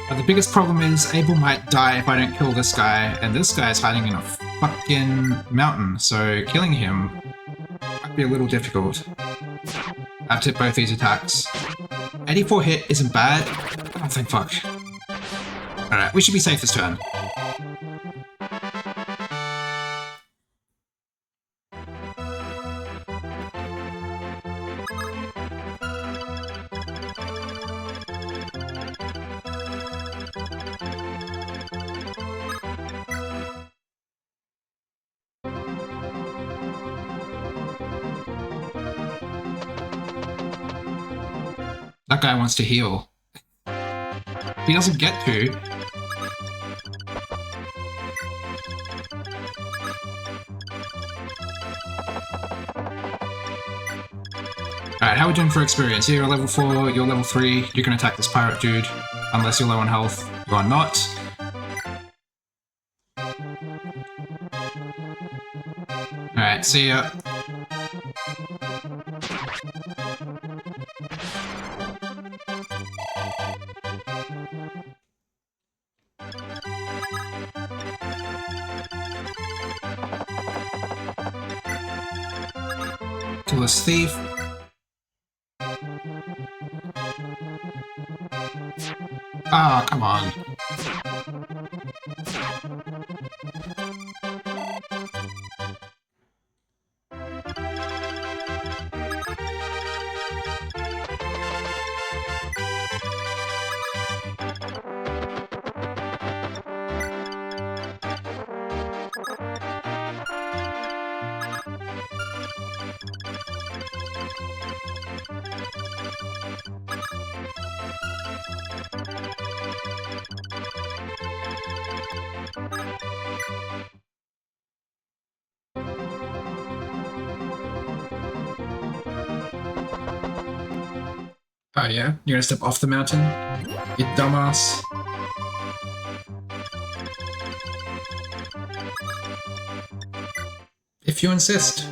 The biggest problem is Abel might die if I don't kill this guy, and this guy is hiding in a fucking mountain, so killing him might be a little difficult. I have to hit both these attacks. 84 hit isn't bad. Oh, thank fuck. Alright, we should be safe this turn. That guy wants to heal. He doesn't get to. Alright, how are we doing for experience? You're level 4, you're level 3, you can attack this pirate dude, unless you're low on health. You are not. Alright, see ya. Kill this thief. Ah, oh, come on. Oh yeah? You're gonna step off the mountain? You dumbass. If you insist.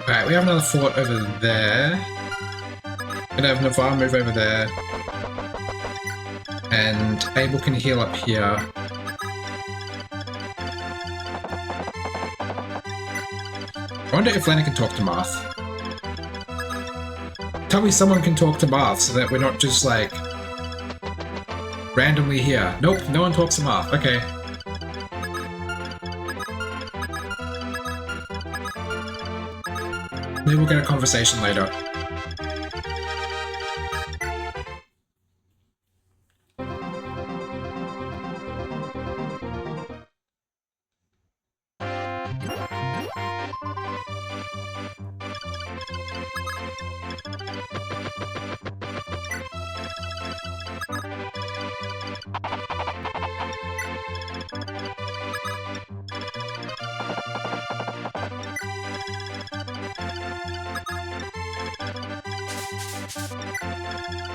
Alright, we have another fort over there. Gonna have Navarre move over there. And Abel can heal up here. I wonder if Lena can talk to Marth. Tell me someone can talk to Marth so that we're not just like randomly here. Nope, no one talks to Marth. Okay. Maybe we'll get a conversation later.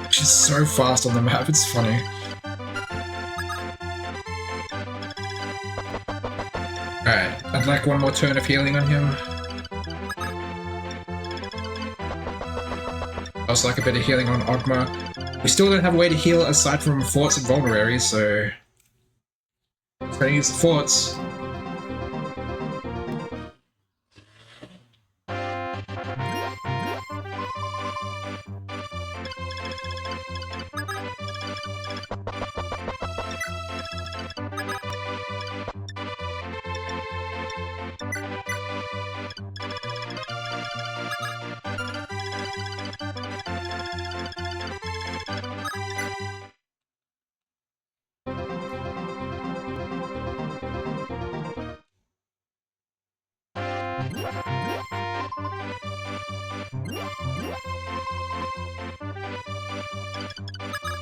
She's so fast on the map, it's funny. Alright, I'd like one more turn of healing on him. I also like a bit of healing on Ogma. We still don't have a way to heal aside from forts and vulneraries, so... let's try to use the forts.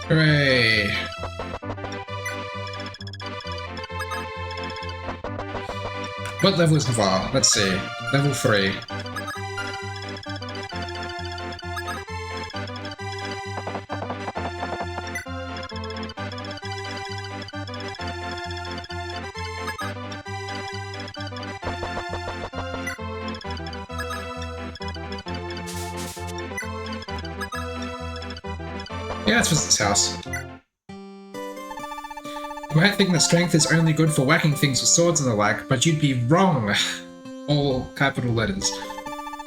Hooray! What level is Navarre? Let's see. Level 3. Yeah, let's visit this house. You might think that strength is only good for whacking things with swords and the like, but you'd be wrong! All capital letters.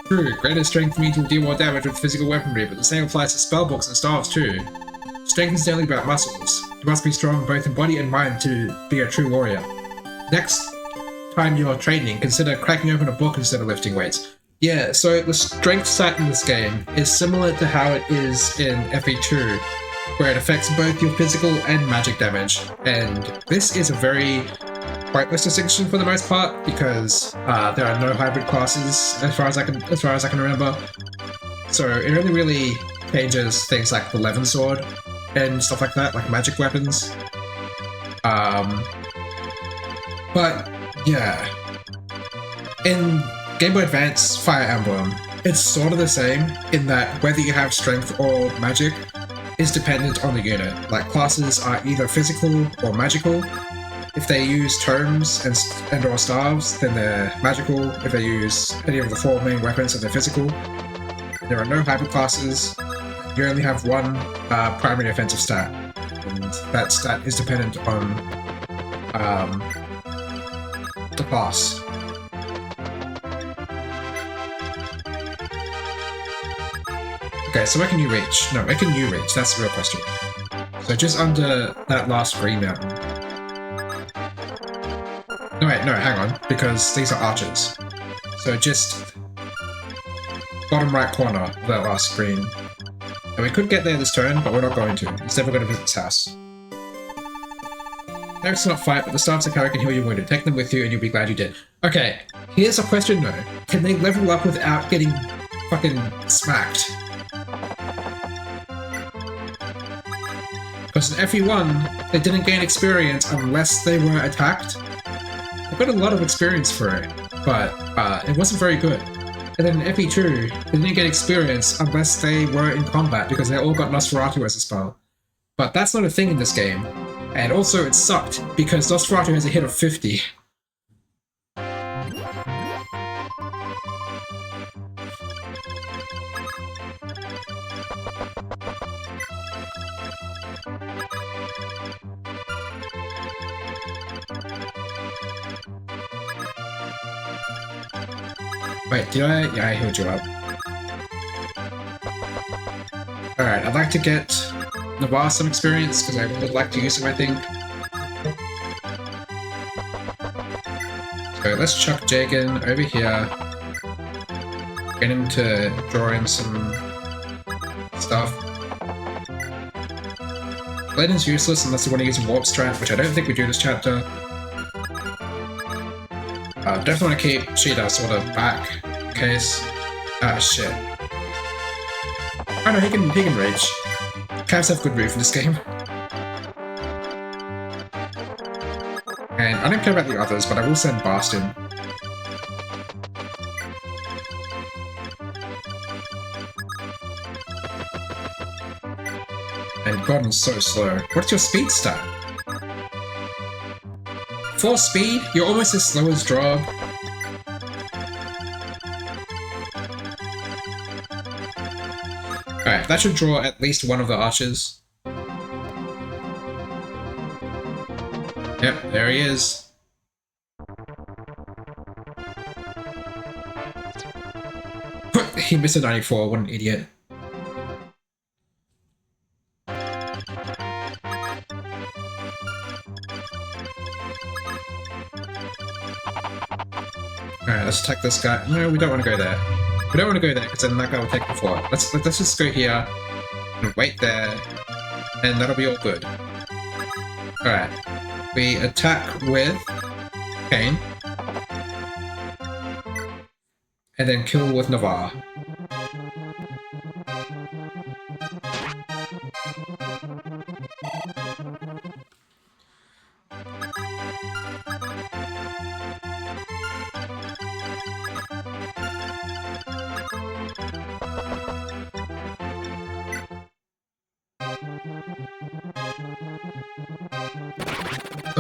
True, greater strength means you'll deal more damage with physical weaponry, but the same applies to spellbooks and staves too. Strength is only about muscles. You must be strong both in body and mind to be a true warrior. Next time you're training, consider cracking open a book instead of lifting weights. Yeah, so the strength stat in this game is similar to how it is in FE2, where it affects both your physical and magic damage, and this is a very pointless distinction for the most part because there are no hybrid classes as far as I can remember. So it only really changes things like the Levin sword and stuff like that, like magic weapons. But yeah, in Game Boy Advance Fire Emblem, it's sort of the same in that whether you have strength or magic is dependent on the unit. Like, classes are either physical or magical. If they use tomes and or staves, then they're magical. If they use any of the 4 main weapons, then they're physical. There are no hybrid classes. You only have one primary offensive stat, and that stat is dependent on the class. Okay, so where can you reach? No, where can you reach? That's the real question. So just under that last green mountain. No, wait, no, hang on, because these are archers. So just bottom right corner of that last screen. And we could get there this turn, but we're not going to. Instead, we're going to visit this house. Clerics cannot fight, but the staffs of Cleric can heal your wounded. Take them with you and you'll be glad you did. Okay, here's a question though. Can they level up without getting fucking smacked? Because in FE1, they didn't gain experience unless they were attacked. They got a lot of experience for it, but it wasn't very good. And then in FE2, they didn't get experience unless they were in combat, because they all got Nosferatu as a spell. But that's not a thing in this game. And also it sucked, because Nosferatu has a hit of 50. Wait, did I? Yeah, I healed you up. Alright, I'd like to get Navarre some experience, because I would like to use him, I think. So let's chuck Jagan over here. Get him to draw in some stuff. Bladen's useless unless you want to use a warp strat, which I don't think we do this chapter. Definitely want to keep Cheetah sort of back in case. Ah, shit. Oh no, he can reach. Cavs have good move in this game. And I don't care about the others, but I will send Bastion. And Gordon's so slow. What's your speed stat? 4 speed? You're almost as slow as Drog. Alright, that should draw at least one of the archers. Yep, there he is. He missed a 94, what an idiot. Alright, let's attack this guy. No, we don't want to go there. We don't want to go there because then that guy will take the floor. Let's just go here and wait there, and that'll be all good. Alright. We attack with Kane. And then kill with Navarre.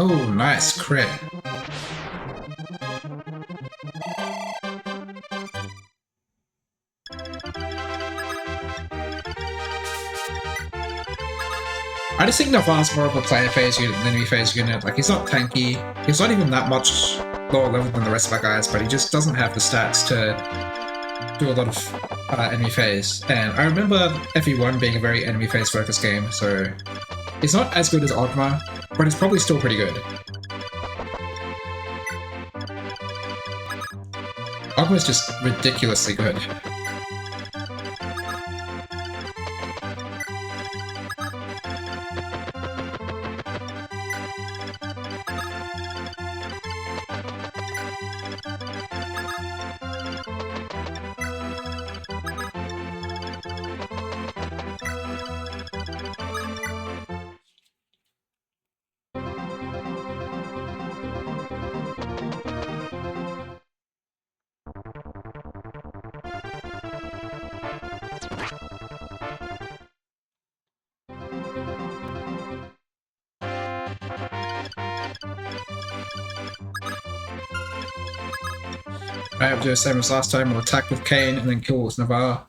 Oh, nice crit. I just think Navarre's more of a player phase unit than enemy phase unit. Like, he's not tanky. He's not even that much lower level than the rest of our guys, but he just doesn't have the stats to do a lot of enemy phase. And I remember FE1 being a very enemy phase focused game, so it's not as good as Ogma, but it's probably still pretty good. Ogma's just ridiculously good. Alright, we'll do the same as last time. We'll attack with Kane and then kill with Navarre.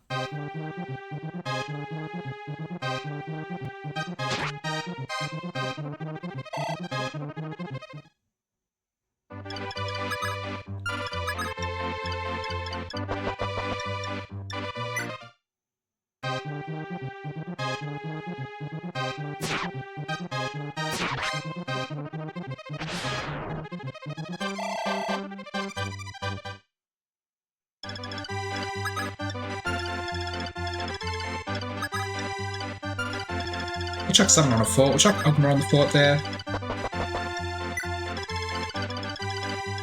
We'll chuck someone on a fort. We'll chuck Ogma on the fort there.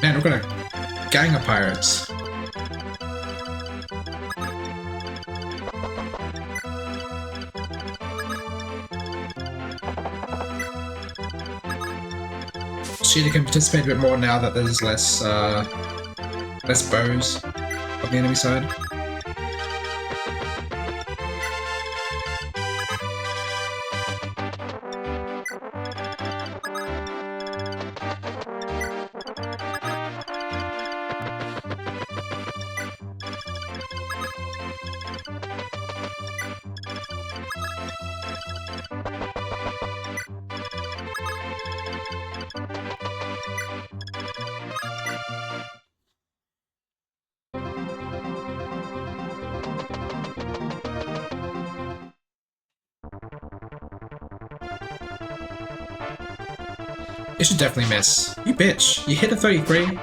Man, we've got a gang of pirates. Cheetah can participate a bit more now that there's less bows on the enemy side. It should definitely miss. You bitch! You hit a 33?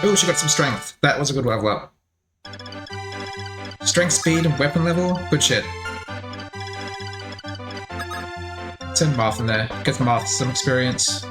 Oh, she got some strength. That was a good level up. Strength, speed, and weapon level? Good shit. Send Marth in there. Get Marth some experience.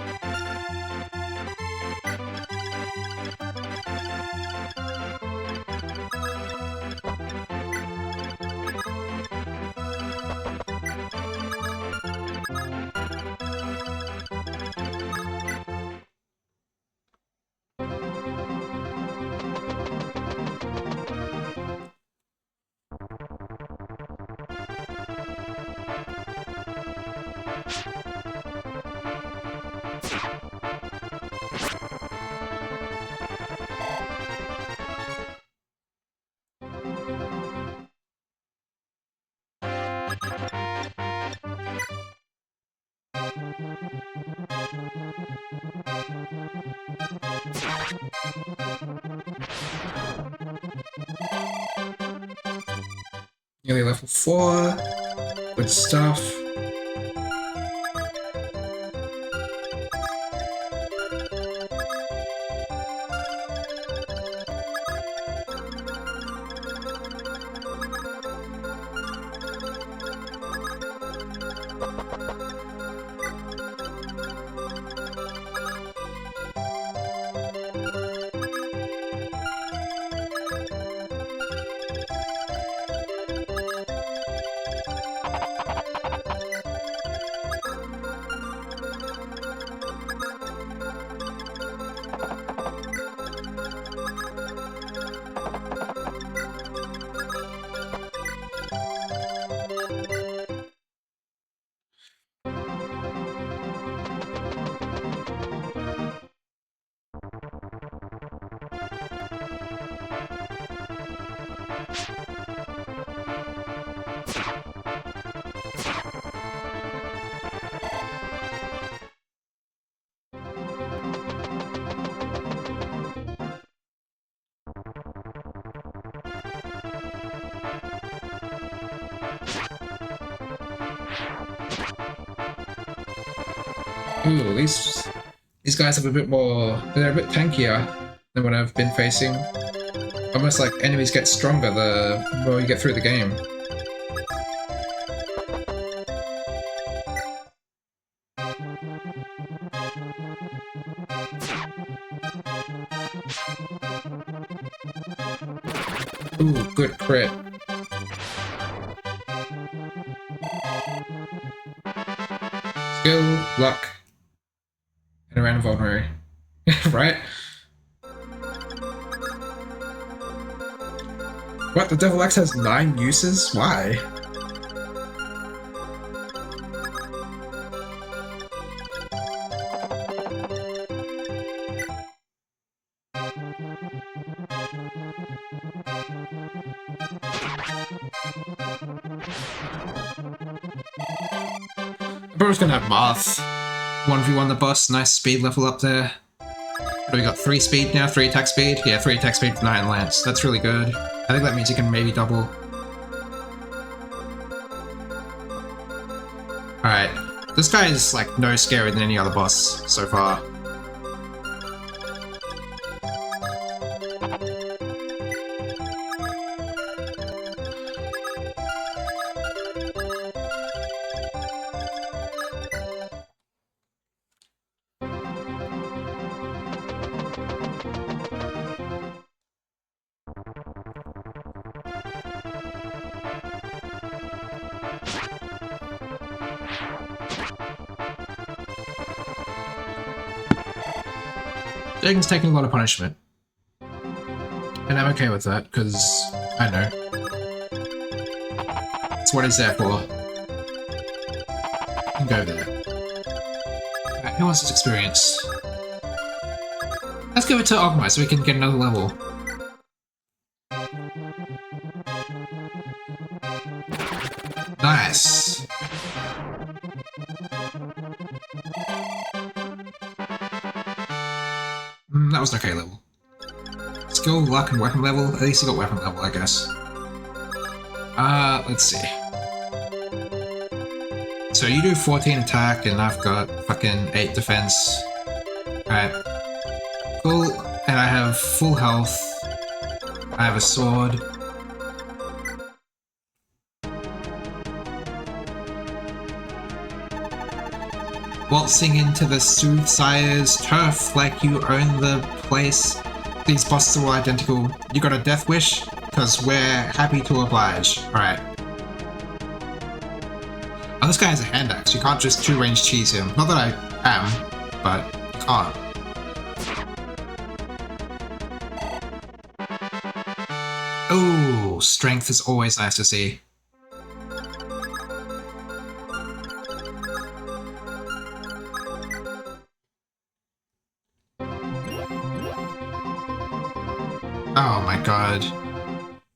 Nearly level 4. Good stuff. Ooh, these guys have a bit more. They're a bit tankier than what I've been facing. Almost like enemies get stronger the more you get through the game. Ooh, good crit. Skill, luck, and a random vulnerary. Right? What? The Devil Axe has 9 uses? Why? I'm probably gonna have Moth. 1v1 the boss, nice speed level up there. What do we got? 3 speed now? 3 attack speed? Yeah, 3 attack speed with 9 lance. That's really good. I think that means you can maybe double. Alright. This guy is like no scarier than any other boss so far. Dragon's taking a lot of punishment. And I'm okay with that, because I know. It's what he's there for. You can go there. Alright, who wants this experience? Let's give it to Ogma so we can get another level. Nice! That was an okay level. Skill, luck, and weapon level. At least you got weapon level, I guess. Let's see. So you do 14 attack, and I've got fucking 8 defense. Alright. Cool. And I have full health. I have a sword. Waltzing into the Soothsayer's turf like you own the place. These bosses are all identical. You got a death wish? Because we're happy to oblige. Alright. Oh, this guy has a hand axe. You can't just 2-range cheese him. Not that I am, but you can't. Ooh, strength is always nice to see. Oh my god.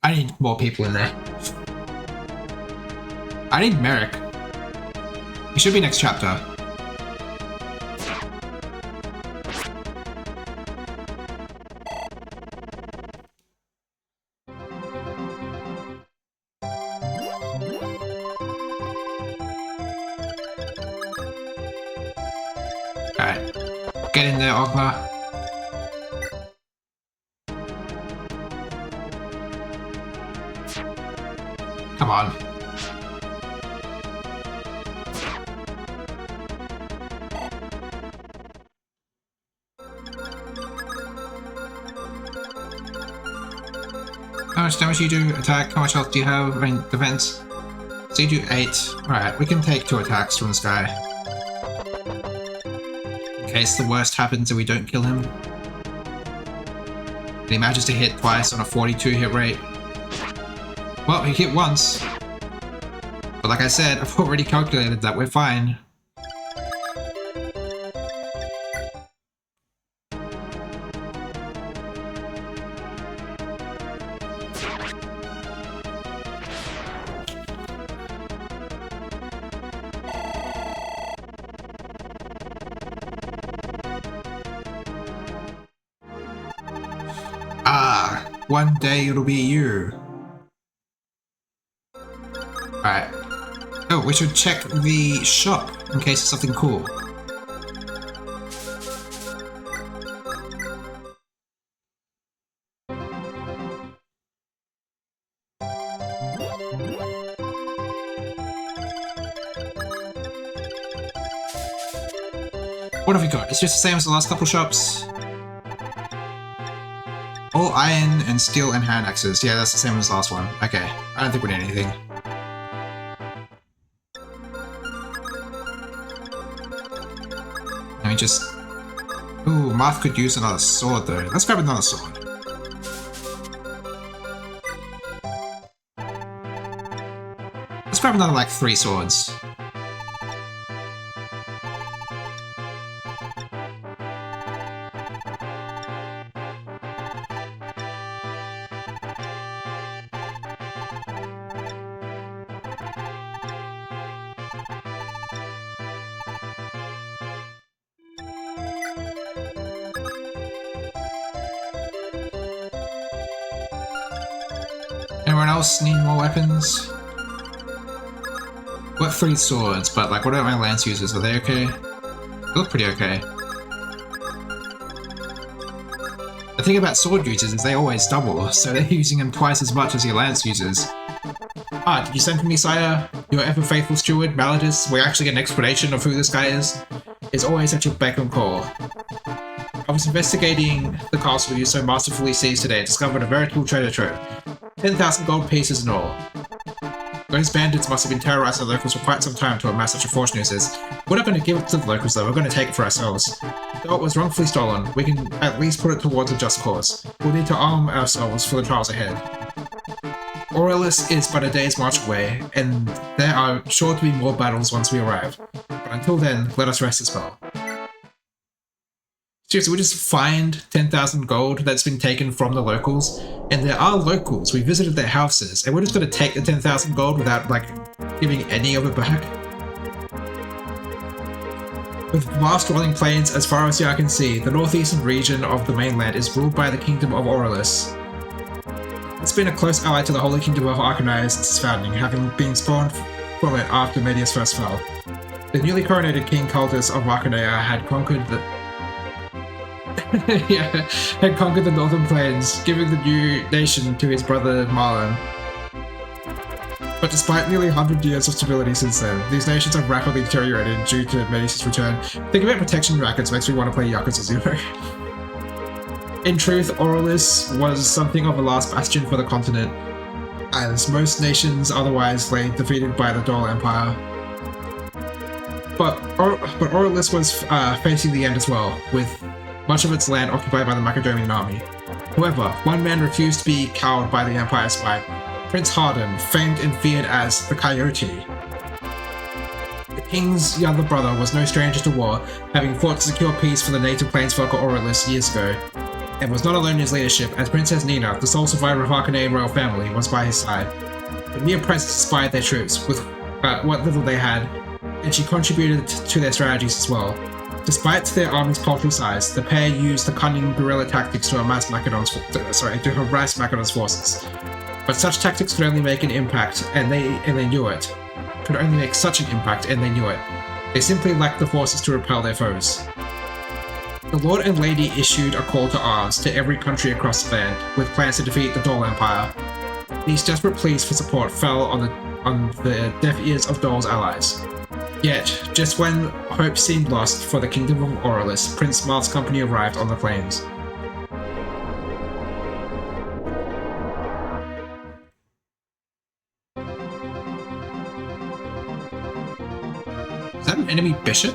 I need more people in there. I need Merrick. He should be next chapter. Alright. Get in there, Ogma. Come on. How much damage do you do? Attack? How much health do you have? I mean, defense? So you do 8. Alright, we can take 2 attacks from this guy. In case the worst happens and we don't kill him. And he manages to hit twice on a 42 hit rate. Well, he hit once. But like I said, I've already calculated that we're fine. Ah, one day it'll be you. Alright. Oh, we should check the shop in case it's something cool. What have we got? It's just the same as the last couple shops. All iron and steel and hand axes. Yeah, that's the same as the last one. Okay, I don't think we need anything. Let me just... Ooh, Marth could use another sword though. Let's grab another sword. Let's grab another like 3 swords. Anyone else need more weapons? We've got 3 swords, but like, what about my lance users? Are they okay? They look pretty okay. The thing about sword users is they always double, so they're using them twice as much as your lance users. Ah, did you send for me, sire? Your ever-faithful steward, Maladus? We actually get an explanation of who this guy is always at your beck and call. I was investigating the castle you so masterfully seized today and discovered a veritable treasure trove. 10,000 gold pieces in all. Those bandits must have been terrorizing the locals for quite some time to amass such a fortune as this. We're not going to give it to the locals though, we're going to take it for ourselves. Though it was wrongfully stolen, we can at least put it towards a just cause. We'll need to arm ourselves for the trials ahead. Aurelis is but a day's march away, and there are sure to be more battles once we arrive. But until then, let us rest as well. Seriously, we just find 10,000 gold that's been taken from the locals, and there are locals. We visited their houses, and we're just going to take the 10,000 gold without, like, giving any of it back. With vast rolling plains as far as the eye can see, the northeastern region of the mainland is ruled by the Kingdom of Aurelis. It's been a close ally to the Holy Kingdom of Arcanea since its founding, having been spawned from it after Medius first fell. The newly coronated King Cultus of Arcanea had conquered the had conquered the northern plains, giving the new nation to his brother Marlon. But despite nearly 100 years of stability since then, these nations have rapidly deteriorated due to Medius' return. Thinking about protection rackets makes me want to play Yakuza 0. In truth, Aurelis was something of a last bastion for the continent, as most nations otherwise lay defeated by the Dole Empire. But Aurelis was facing the end as well, with much of its land occupied by the Macedonian army. However, one man refused to be cowed by the Empire's might, Prince Harden, famed and feared as the Coyote. The king's younger brother was no stranger to war, having fought to secure peace for the native planeswalker Aurelis years ago, and was not alone in his leadership, as Princess Nina, the sole survivor of Arcanean royal family, was by his side. The mere presence inspired their troops with what little they had, and she contributed to their strategies as well. Despite their army's paltry size, the pair used the cunning guerrilla tactics to harass Macedon's forces. But such tactics could only make an impact, and they knew it. Could only make such an impact, and they knew it. They simply lacked the forces to repel their foes. The Lord and Lady issued a call to arms to every country across the land, with plans to defeat the Dole Empire. These desperate pleas for support fell on the deaf ears of Dole's allies. Yet, just when hope seemed lost for the Kingdom of Aurelus, Prince Marth's company arrived on the plains. Is that an enemy bishop?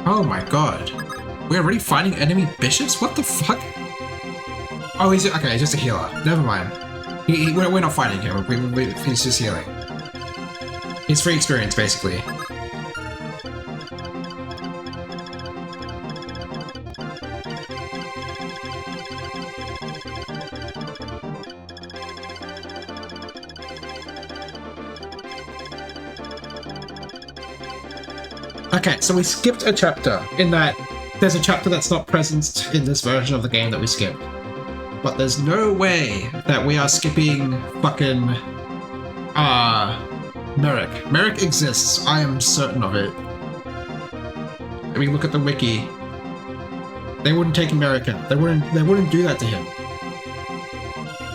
Oh my god. We're already fighting enemy bishops? What the fuck? Oh, he's okay, he's just a healer. Never mind. We're not fighting him. He's just healing. He's free experience, basically. Okay, so we skipped a chapter, in that there's a chapter that's not present in this version of the game that we skipped. But there's no way that we are skipping fucking Merrick. Merrick exists, I am certain of it. Let me look at the wiki. They wouldn't take American. They wouldn't do that to him.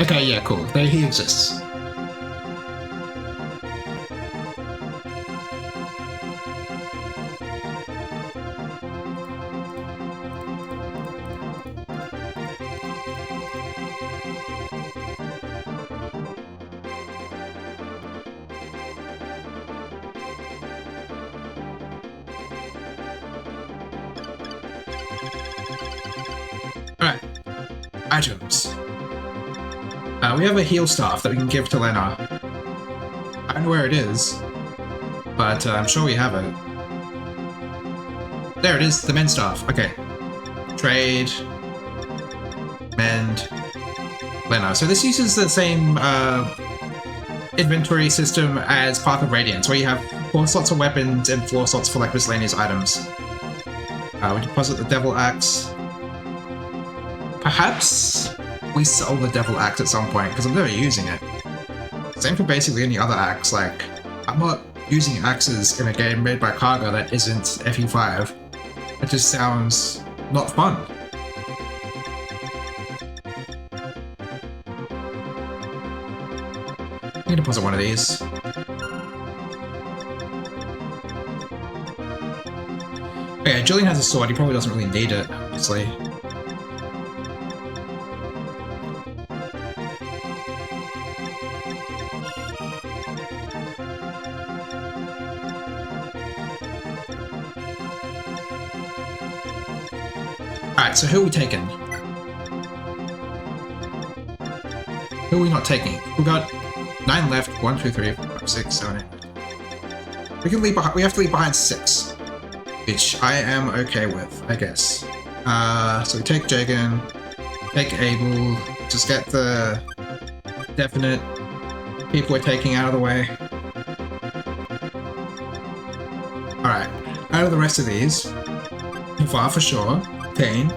Okay, yeah, cool. He exists. Alright. Items. We have a heal staff that we can give to Lena. I don't know where it is, but I'm sure we have it. There it is, the mend staff. Okay. Trade. Mend. Lena. So this uses the same inventory system as Path of Radiance, where you have 4 slots of weapons and 4 slots for like miscellaneous items. We deposit the Devil Axe. Perhaps we sell the Devil Axe at some point, because I'm never using it. Same for basically any other axe, like, I'm not using axes in a game made by Karga that isn't FE5. It just sounds not fun. I need to deposit one of these. Okay, Julian has a sword, he probably doesn't really need it, obviously. Alright, so who are we taking? Who are we not taking? We got 9 left. 1, 2, 3, 4, 5, 6, 7, 8. We can leave behind. We have to leave behind 6, which I am okay with, I guess. So we take Jagan, take Abel, just get the definite people we're taking out of the way. Alright, out of the rest of these, Far for sure. Pain.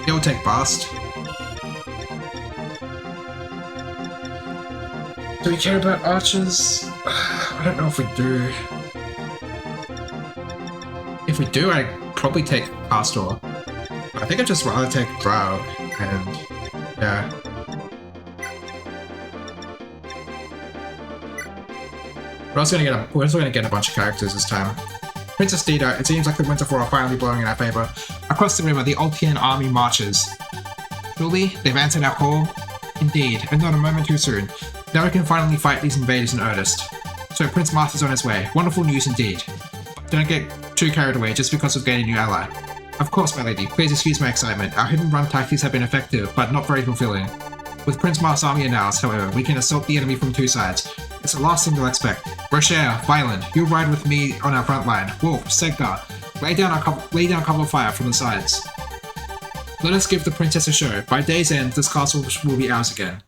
He'll take Bast. Do we care about archers? I don't know if we do. If we do, I'd probably take Castor. I think I'd just rather take Drow, and yeah. We're also gonna get a bunch of characters this time. Princess Dida, it seems like the Winterfell are finally blowing in our favor. Across the river, the Ultian army marches. Truly, they've answered our call? Indeed, and not a moment too soon. Now we can finally fight these invaders in earnest. So Prince Marth is on his way. Wonderful news indeed. But don't get too carried away just because we've gained a new ally. Of course, my lady, please excuse my excitement. Our hidden run tactics have been effective, but not very fulfilling. With Prince Marth's army announced, however, we can assault the enemy from 2 sides. It's the last thing they'll expect. Rocher, Violent, you ride with me on our front line. Wolf, Segdar, lay down cover fire from the sides. Let us give the princess a show. By day's end, this castle will be ours again.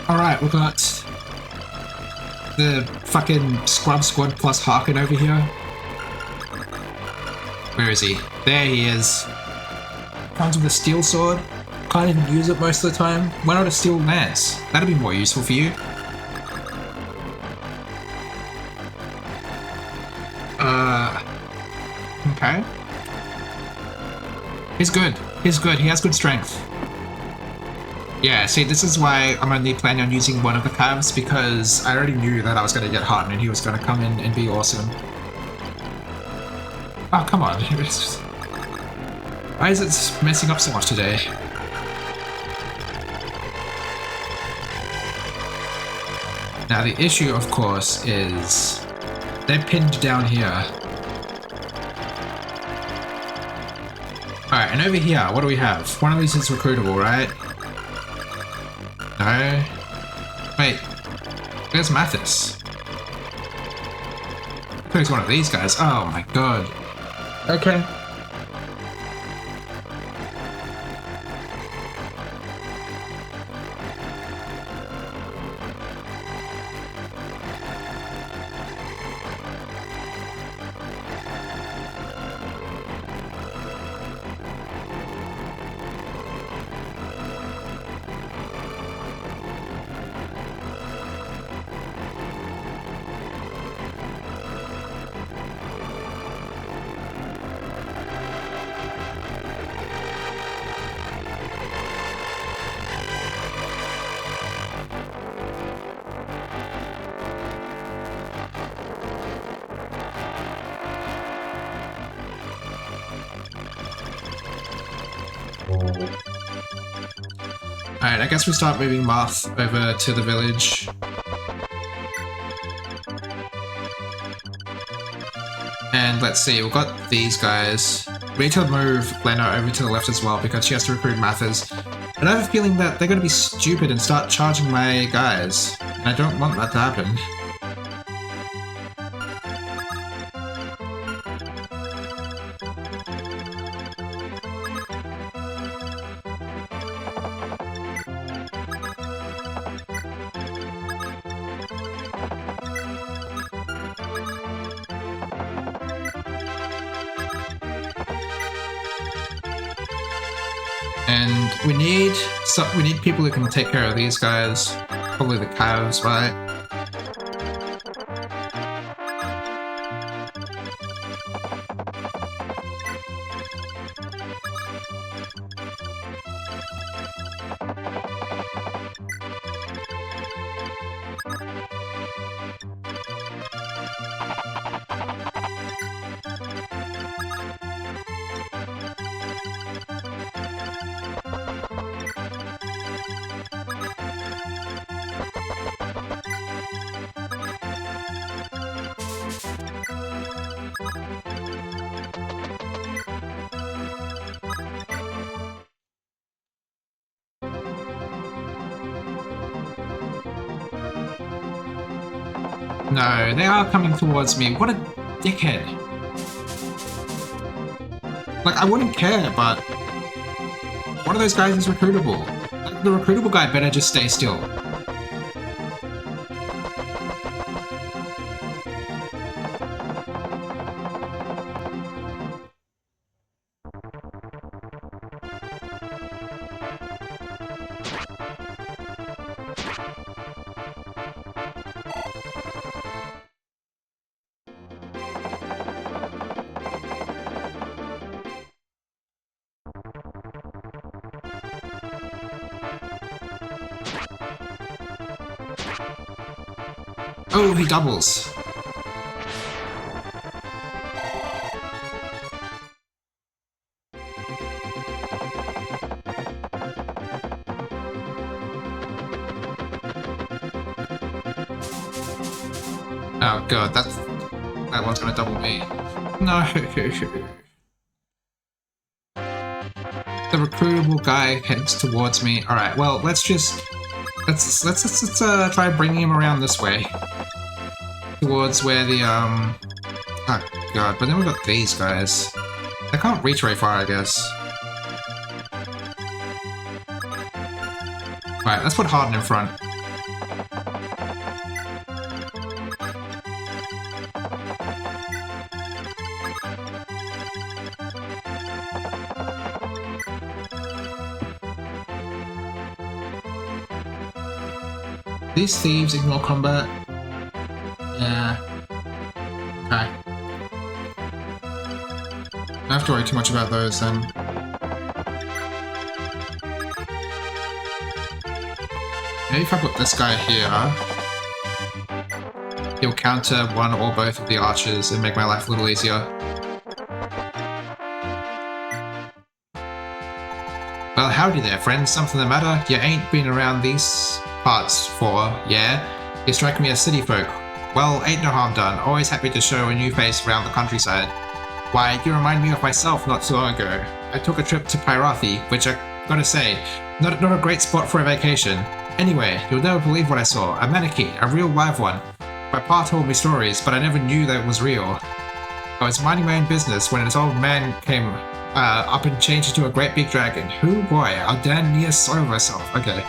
Alright, we got The fucking Scrub Squad plus Harkin over here. Where is he? There he is. Comes with a steel sword. Can't even use it most of the time. Why not a steel lance? That'd be more useful for you. Okay. He's good. He's good. He has good strength. Yeah, see, this is why I'm only planning on using one of the calves, because I already knew that I was going to get Harden and he was going to come in and be awesome. Oh, come on. Why is it messing up so much today? Now, the issue, of course, is they're pinned down here. Alright, and over here, what do we have? One of these is recruitable, right? No. Wait. Where's Mathis? I thought he's one of these guys. Oh my god. Okay. Alright, I guess we start moving Marth over to the village. And let's see, we've got these guys. We need to move Lena over to the left as well because she has to recruit Mathis. And I have a feeling that they're going to be stupid and start charging my guys. And I don't want that to happen. And we need people who can take care of these guys. Probably the calves, right? No, they are coming towards me. What a dickhead. Like, I wouldn't care, but one of those guys is recruitable. Like, the recruitable guy better just stay still. Oh, he doubles. Oh god, that one's gonna double me. No. The recruitable guy heads towards me. All right, well, let's try bringing him around this way. Towards where the, oh god, but then we've got these guys. They can't reach very far, I guess. Alright, let's put Harden in front. These thieves ignore combat. Yeah. Okay. I don't have to worry too much about those then. Maybe if I put this guy here, he'll counter one or both of the archers and make my life a little easier. Well, howdy there, friends. Something the matter? You ain't been around these parts for, yeah? You strike me as city folk. Well, ain't no harm done. Always happy to show a new face around the countryside. Why, you remind me of myself not so long ago. I took a trip to Pyrathi, which I gotta say, not a great spot for a vacation. Anyway, you'll never believe what I saw. A mannequin, a real live one. My pa told me stories, but I never knew that it was real. I was minding my own business when this old man came up and changed into a great big dragon. Who, boy, I'll damn near soil myself. Okay.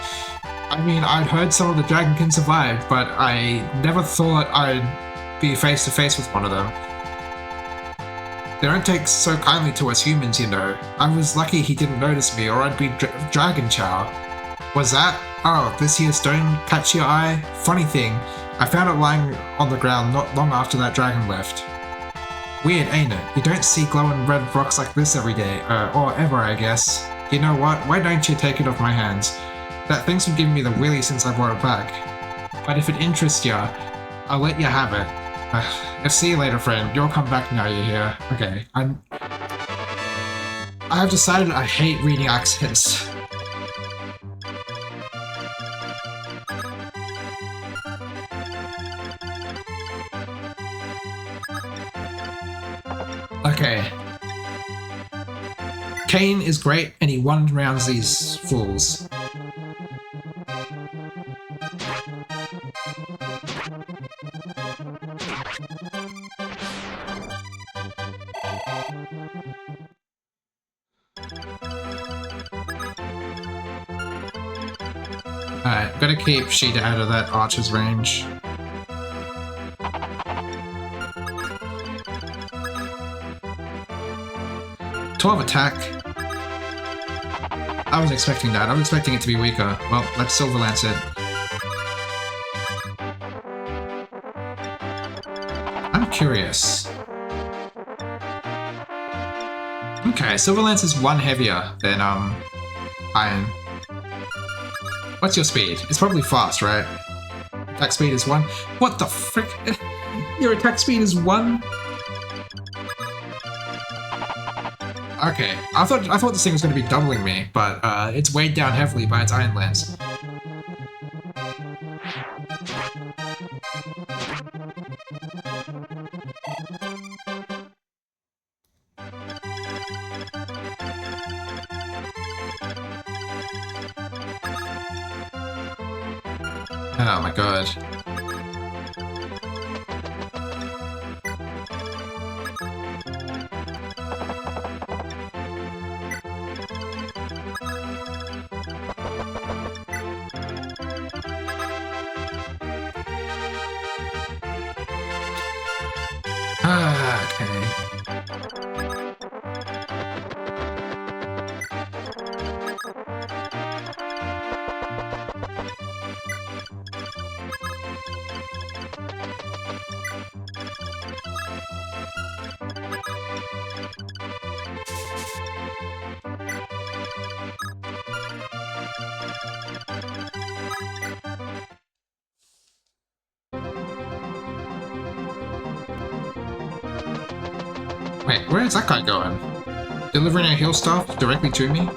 I mean, I'd heard some of the dragonkin survived, but I never thought I'd be face to face with one of them. They don't take so kindly to us humans, you know. I was lucky he didn't notice me, or I'd be dragon chow. Was that? Oh, this here stone catch your eye? Funny thing, I found it lying on the ground not long after that dragon left. Weird, ain't it? You don't see glowing red rocks like this every day, or ever, I guess. You know what? Why don't you take it off my hands? That thing's been giving me the willy since I brought it back. But if it interests ya, I'll let you have it. See you later, friend. You'll come back now you're here. Okay, I have decided I hate reading accents. Okay. Kane is great, and he one-rounds these fools. Alright, gotta keep Sheeta out of that archer's range. "12 attack." I was expecting that. I was expecting it to be weaker. Well, let's Silver Lance it. I'm curious. Okay, Silver Lance is one heavier than, Iron. What's your speed? It's probably fast, right? Attack speed is 1. What the frick? Your attack speed is 1? Okay, I thought this thing was going to be doubling me, but it's weighed down heavily by its Iron Lance. Oh my god. Okay. Wait, where is that guy going? Delivering a heal staff directly to me?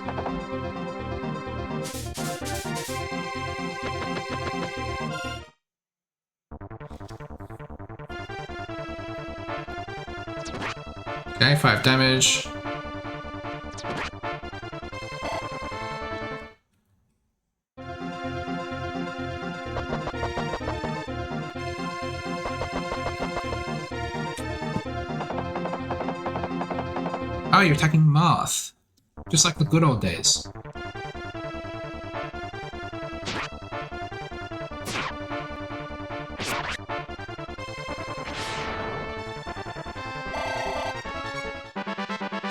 Okay, 5 damage. Oh, you're attacking Marth. Just like the good old days.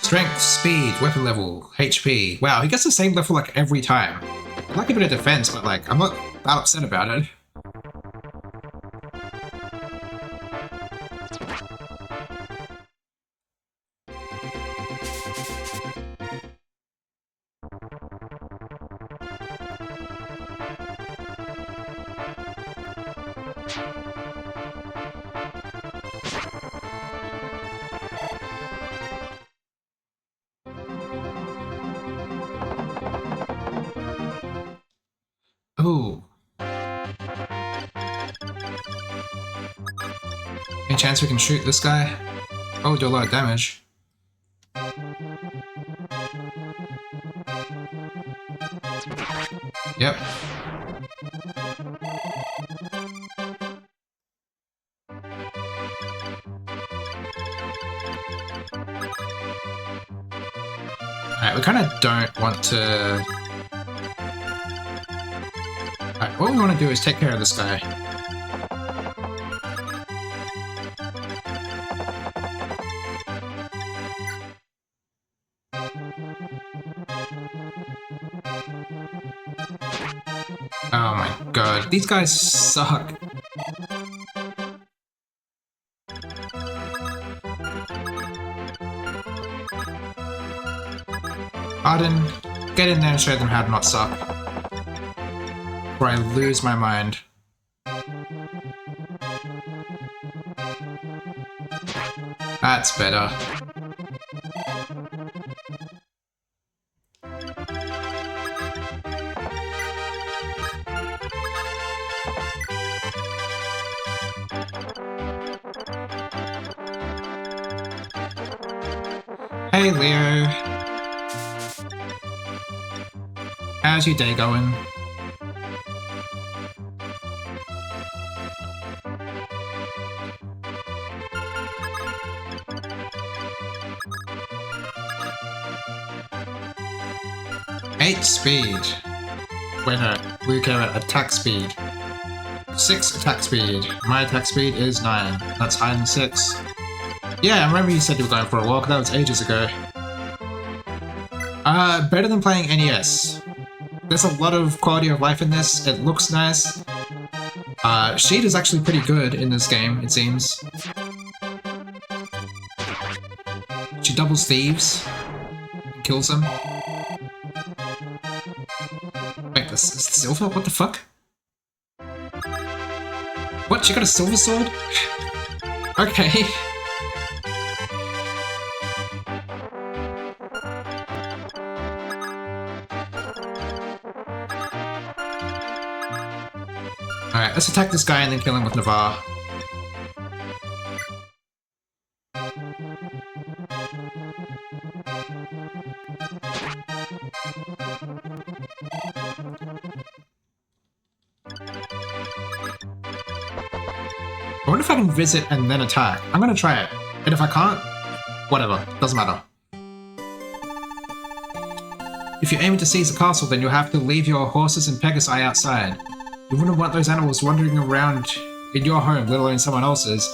Strength, speed, weapon level, HP. Wow, he gets the same level like every time. I like a bit of defense, but like, I'm not that upset about it. Ooh. Any chance we can shoot this guy? Oh, do a lot of damage. Yep. Alright, we kind of don't want to... Alright, what we want to do is take care of this guy. Oh my god, these guys suck. Arden, get in there and show them how to not suck. Or I lose my mind. That's better. Hey Leo. How's your day going? Eight speed. Wait no, we care about attack speed. 6 attack speed. My attack speed is 9. That's higher than 6. Yeah, I remember you said you were going for a walk. That was ages ago. Better than playing NES. There's a lot of quality of life in this. It looks nice. Sheet is actually pretty good in this game, it seems. She doubles thieves and kills them. Wait, this is silver? What the fuck? What? She got a silver sword? Okay. Alright, let's attack this guy and then kill him with Navarre. I wonder if I can visit and then attack. I'm gonna try it. And if I can't, whatever, doesn't matter. If you're aiming to seize the castle, then you'll have to leave your horses and Pegasi outside. You wouldn't want those animals wandering around in your home, let alone someone else's.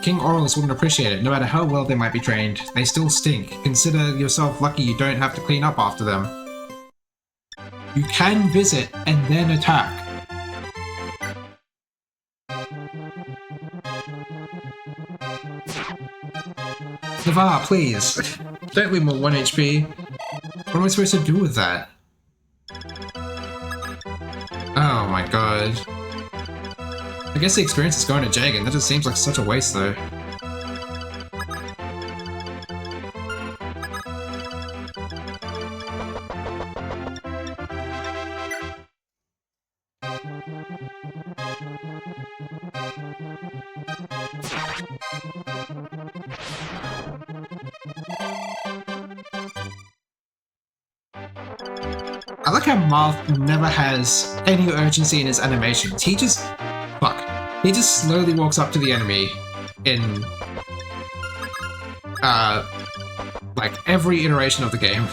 King Aurelius wouldn't appreciate it, no matter how well they might be trained. They still stink. Consider yourself lucky you don't have to clean up after them. You can visit and then attack. Navarre, please. Don't leave me 1 HP. What am I supposed to do with that? Oh my god. I guess the experience is going to Jagan. That just seems like such a waste though. I like how Marth never has any urgency in his animations. He just... fuck. He just slowly walks up to the enemy in... like, every iteration of the game.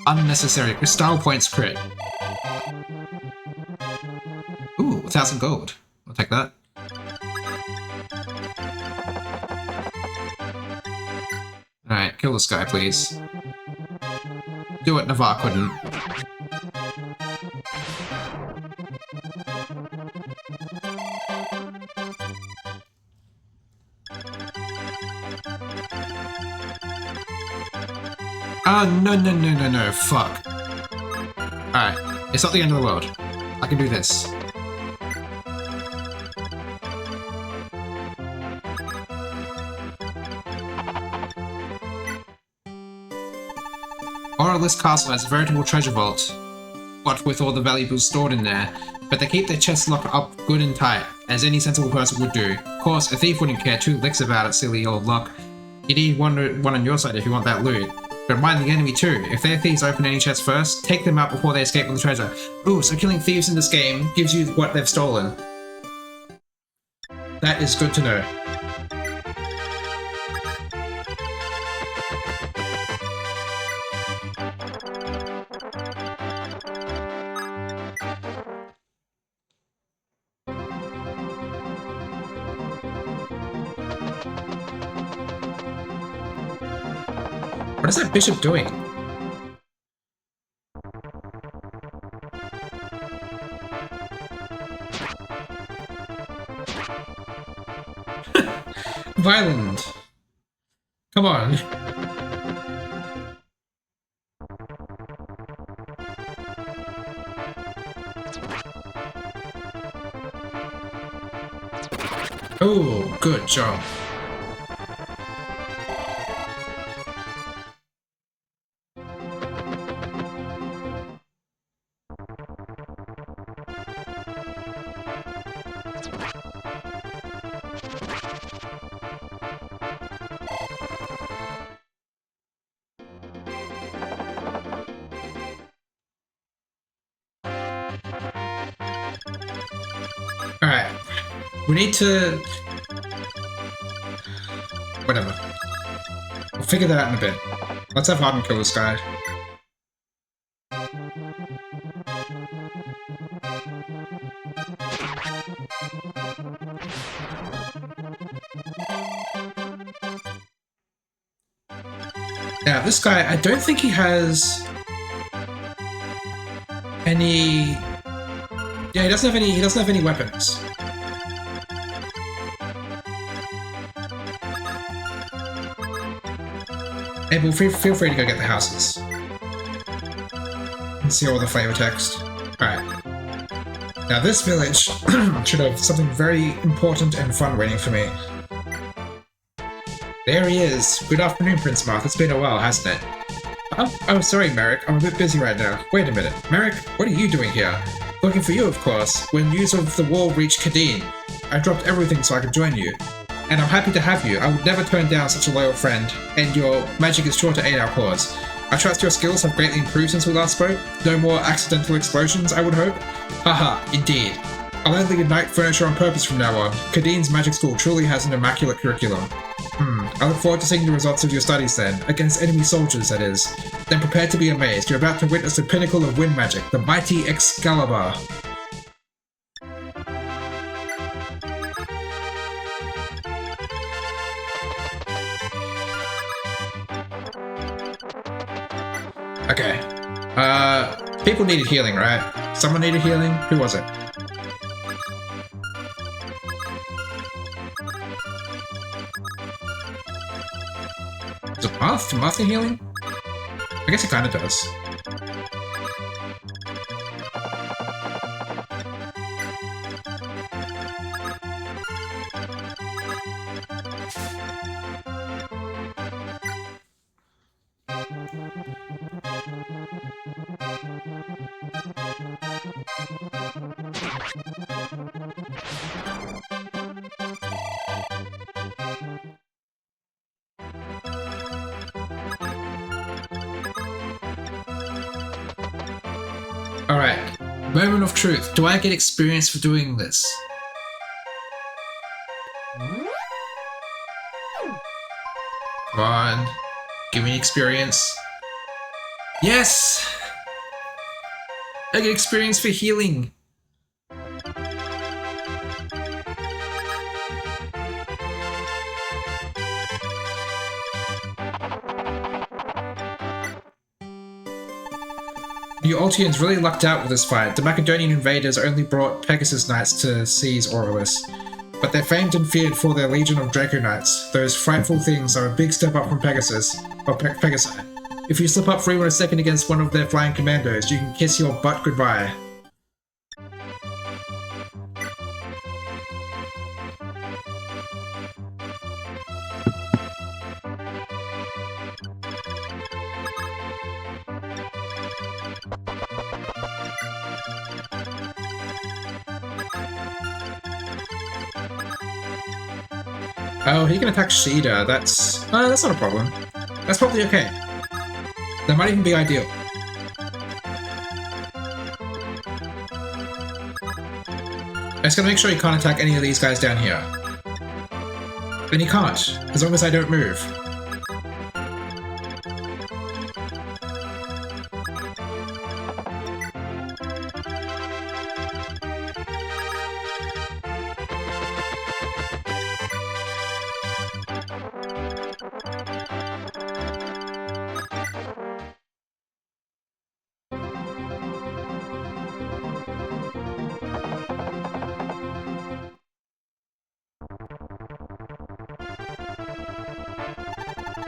Unnecessary. Style points crit. Ooh, 1,000 gold. I'll take that. Alright, kill this guy, please. Do what Navarre couldn't. Oh, no, fuck. Alright, it's not the end of the world. I can do this. Aurelius Castle has a veritable treasure vault, what with all the valuables stored in there, but they keep their chests locked up good and tight, as any sensible person would do. Of course, a thief wouldn't care two licks about it, silly old luck. You need one on your side if you want that loot. But mind the enemy too. If their thieves open any chest first, take them out before they escape with the treasure. Ooh, so killing thieves in this game gives you what they've stolen. That is good to know. What is that bishop doing? Violent. Come on. Oh, good job. Alright. We need to... Whatever. We'll figure that out in a bit. Let's have Harden kill this guy. Now, this guy, I don't think he has any... Yeah, he doesn't have any weapons. Abel, feel free to go get the houses. And see all the flavor text. Alright. Now this village should have something very important and fun waiting for me. There he is. Good afternoon, Prince Marth. It's been a while, hasn't it? Oh, sorry, Merrick. I'm a bit busy right now. Wait a minute. Merrick, what are you doing here? Looking for you, of course. When news of the war reached Kadeen, I dropped everything so I could join you. And I'm happy to have you. I would never turn down such a loyal friend, and your magic is sure to aid our cause. I trust your skills have greatly improved since we last spoke. No more accidental explosions, I would hope. Haha, indeed. I'll only ignite furniture on purpose from now on. Kadeen's magic school truly has an immaculate curriculum. I look forward to seeing the results of your studies then, against enemy soldiers, that is. Then prepare to be amazed. You're about to witness the pinnacle of wind magic, the mighty Excalibur. Okay. People needed healing, right? Someone needed healing? Who was it? Is it Marth? Do Marth need healing? I guess it kinda does. Alright, moment of truth. Do I get experience for doing this? Come on, give me experience. Yes! I get experience for healing. You Ultians really lucked out with this fight. The Macedonian invaders only brought Pegasus Knights to seize Aurelius. But they're famed and feared for their legion of Draco Knights. Those frightful things are a big step up from Pegasus, or Pegasi. If you slip up for even a second against one of their flying commandos, you can kiss your butt goodbye. Oh, he can attack Shida. That's not a problem. That's probably okay. That might even be ideal. I just gotta make sure he can't attack any of these guys down here. And he can't, as long as I don't move.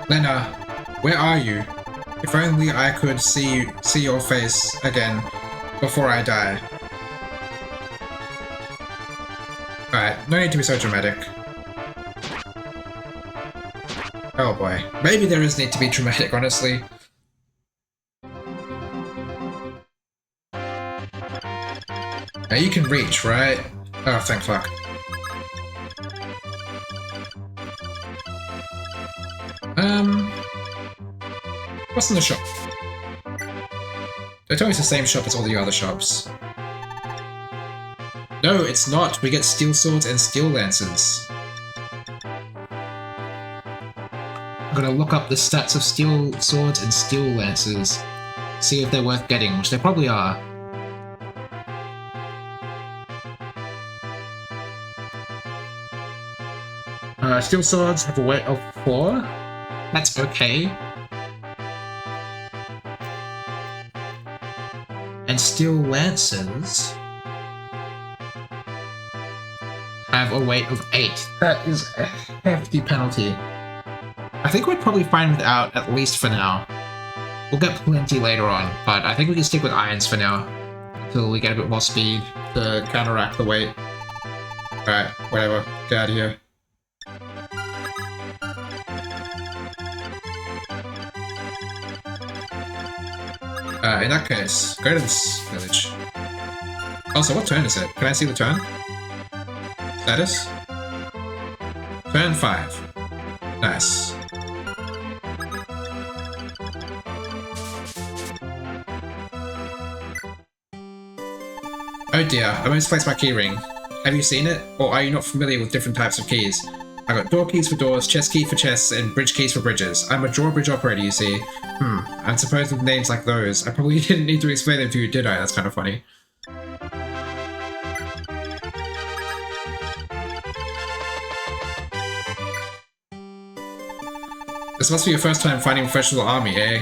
Lena, where are you? If only I could see your face again before I die. Alright, no need to be so dramatic. Oh boy. Maybe there is need to be dramatic, honestly. Now you can reach, right? Oh, thank fuck. What's in the shop? They told me it's the same shop as all the other shops. No, it's not. We get steel swords and steel lances. I'm gonna look up the stats of steel swords and steel lances. See if they're worth getting, which they probably are. Steel swords have a weight of 4. That's okay. And steel lances have a weight of 8. That is a hefty penalty. I think we're probably fine without, at least for now. We'll get plenty later on, but I think we can stick with irons for now until we get a bit more speed to counteract the weight. Alright, whatever. Get out of here. In that case, go to this village. Also, what turn is it? Can I see the turn? Status? Turn 5. Nice. Oh dear, I misplaced my keyring. Have you seen it? Or are you not familiar with different types of keys? I got door keys for doors, chest key for chests, and bridge keys for bridges. I'm a drawbridge operator, you see. I suppose with names like those, I probably didn't need to explain them to you, did I? That's kind of funny. This must be your first time fighting a professional army, eh?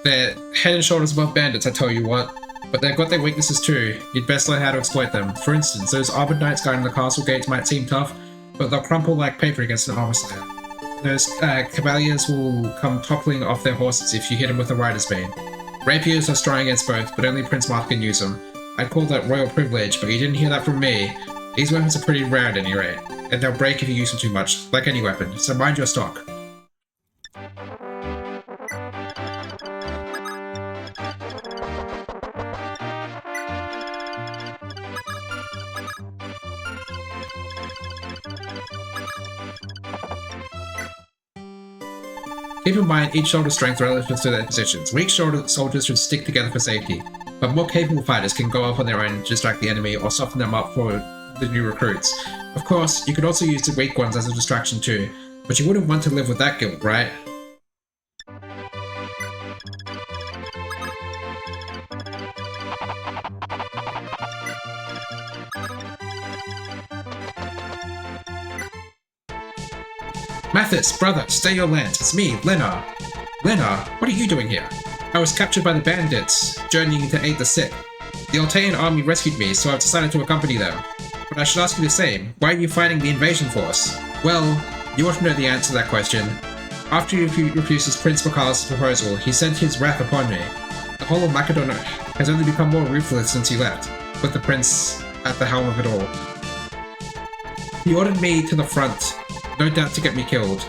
They're head and shoulders above bandits, I tell you what. But they've got their weaknesses too. You'd best learn how to exploit them. For instance, those armored knights guarding the castle gates might seem tough, but they'll crumple like paper against an armor slayer. Those cavaliers will come toppling off their horses if you hit them with a rider's bane. Rapiers are strong against both, but only Prince Mark can use them. I'd call that royal privilege, but you didn't hear that from me. These weapons are pretty rare at any rate, and they'll break if you use them too much, like any weapon, so mind your stock. Keep in mind each shoulder strength relative to their positions. Weak shoulder soldiers should stick together for safety, but more capable fighters can go off on their own to distract the enemy or soften them up for the new recruits. Of course, you could also use the weak ones as a distraction too, but you wouldn't want to live with that guilt, right? Mathis, brother, stay your lance. It's me, Lena. Lena, what are you doing here? I was captured by the bandits, journeying to aid the sick. The Altean army rescued me, so I've decided to accompany them. But I should ask you the same. Why are you fighting the invasion force? Well, you ought to know the answer to that question. After he refuses Prince Mikhail's proposal, he sent his wrath upon me. The whole of Macedonia has only become more ruthless since he left, with the prince at the helm of it all. He ordered me to the front, no doubt to get me killed.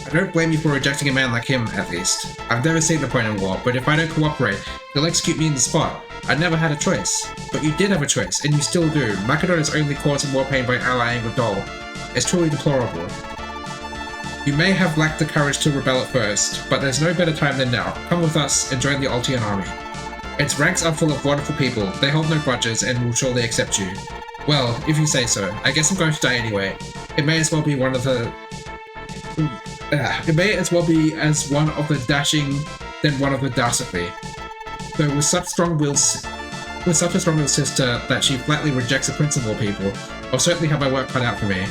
I don't blame you for rejecting a man like him, at least. I've never seen the point in war, but if I don't cooperate, he'll execute me in the spot. I never had a choice. But you did have a choice, and you still do. Macedon is only causing more pain by allying with Dol. is truly deplorable. You may have lacked the courage to rebel at first, but there's no better time than now. Come with us and join the Altian army. Its ranks are full of wonderful people. They hold no grudges and will surely accept you. Well, if you say so. I guess I'm going to die anyway. It may as well be one of the... It may as well be as one of the dashing than one of the dastardly. Though with such a strong-willed sister that she flatly rejects the principle of people, I'll certainly have my work cut out for me.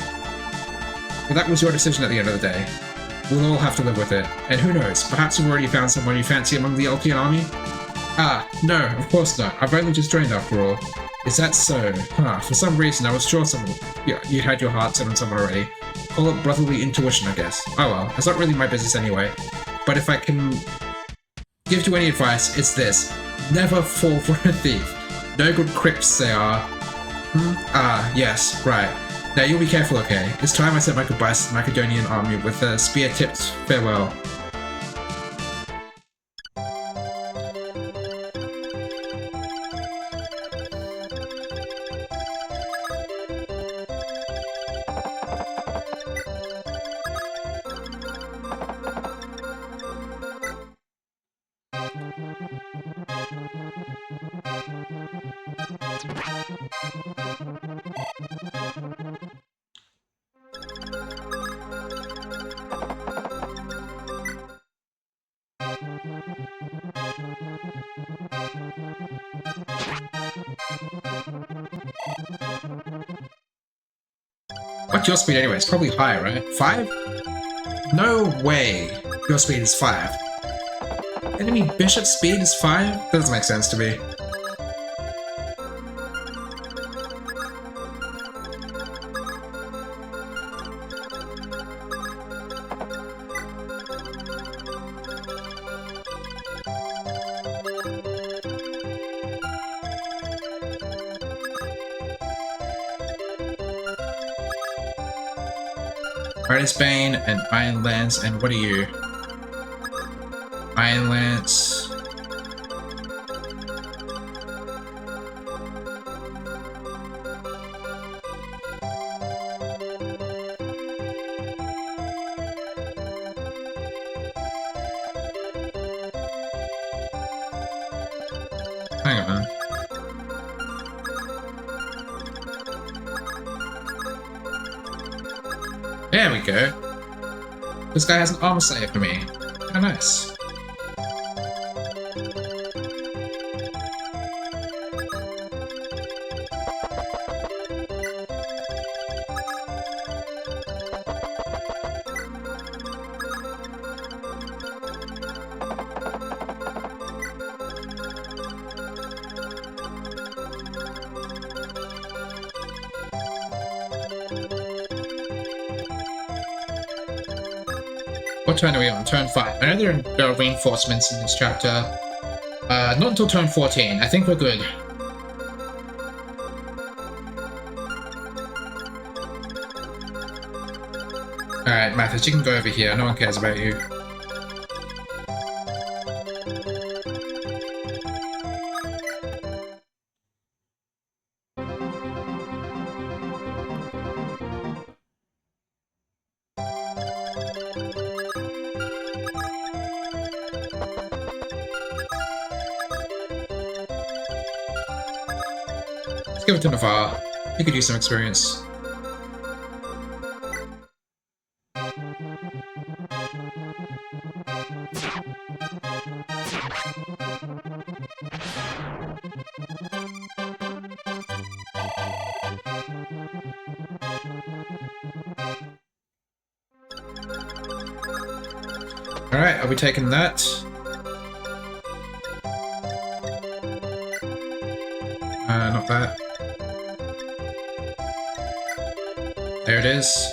But that was your decision at the end of the day. We'll all have to live with it. And who knows, perhaps you've already found someone you fancy among the Altian army? Ah, no, of course not. I've only just joined after all. Is that so? Huh, for some reason I was sure you had your heart set on someone already. Call it brotherly intuition, I guess. Oh well, it's not really my business anyway. But if I can give you any advice, it's this. Never fall for a thief. No good crypts they are. Ah, yes, right. Now you'll be careful, okay? It's time I said my goodbyes to the Macedonian army with a spear-tipped farewell. What's your speed anyway? It's probably high, right? 5? No way your speed is 5. Enemy bishop speed is 5? That doesn't make sense to me. Artist Bane and Iron Lance, and what are you? Iron Lance. Hang on. There we go. This guy has an armor slayer for me. How nice. What turn are we on? Turn 5. I know there are reinforcements in this chapter. Not until turn 14. I think we're good. Alright, Mathis, you can go over here. No one cares about you. Let's give it to Navarre. He could use some experience. Alright, are we taking that? Not that. There it is.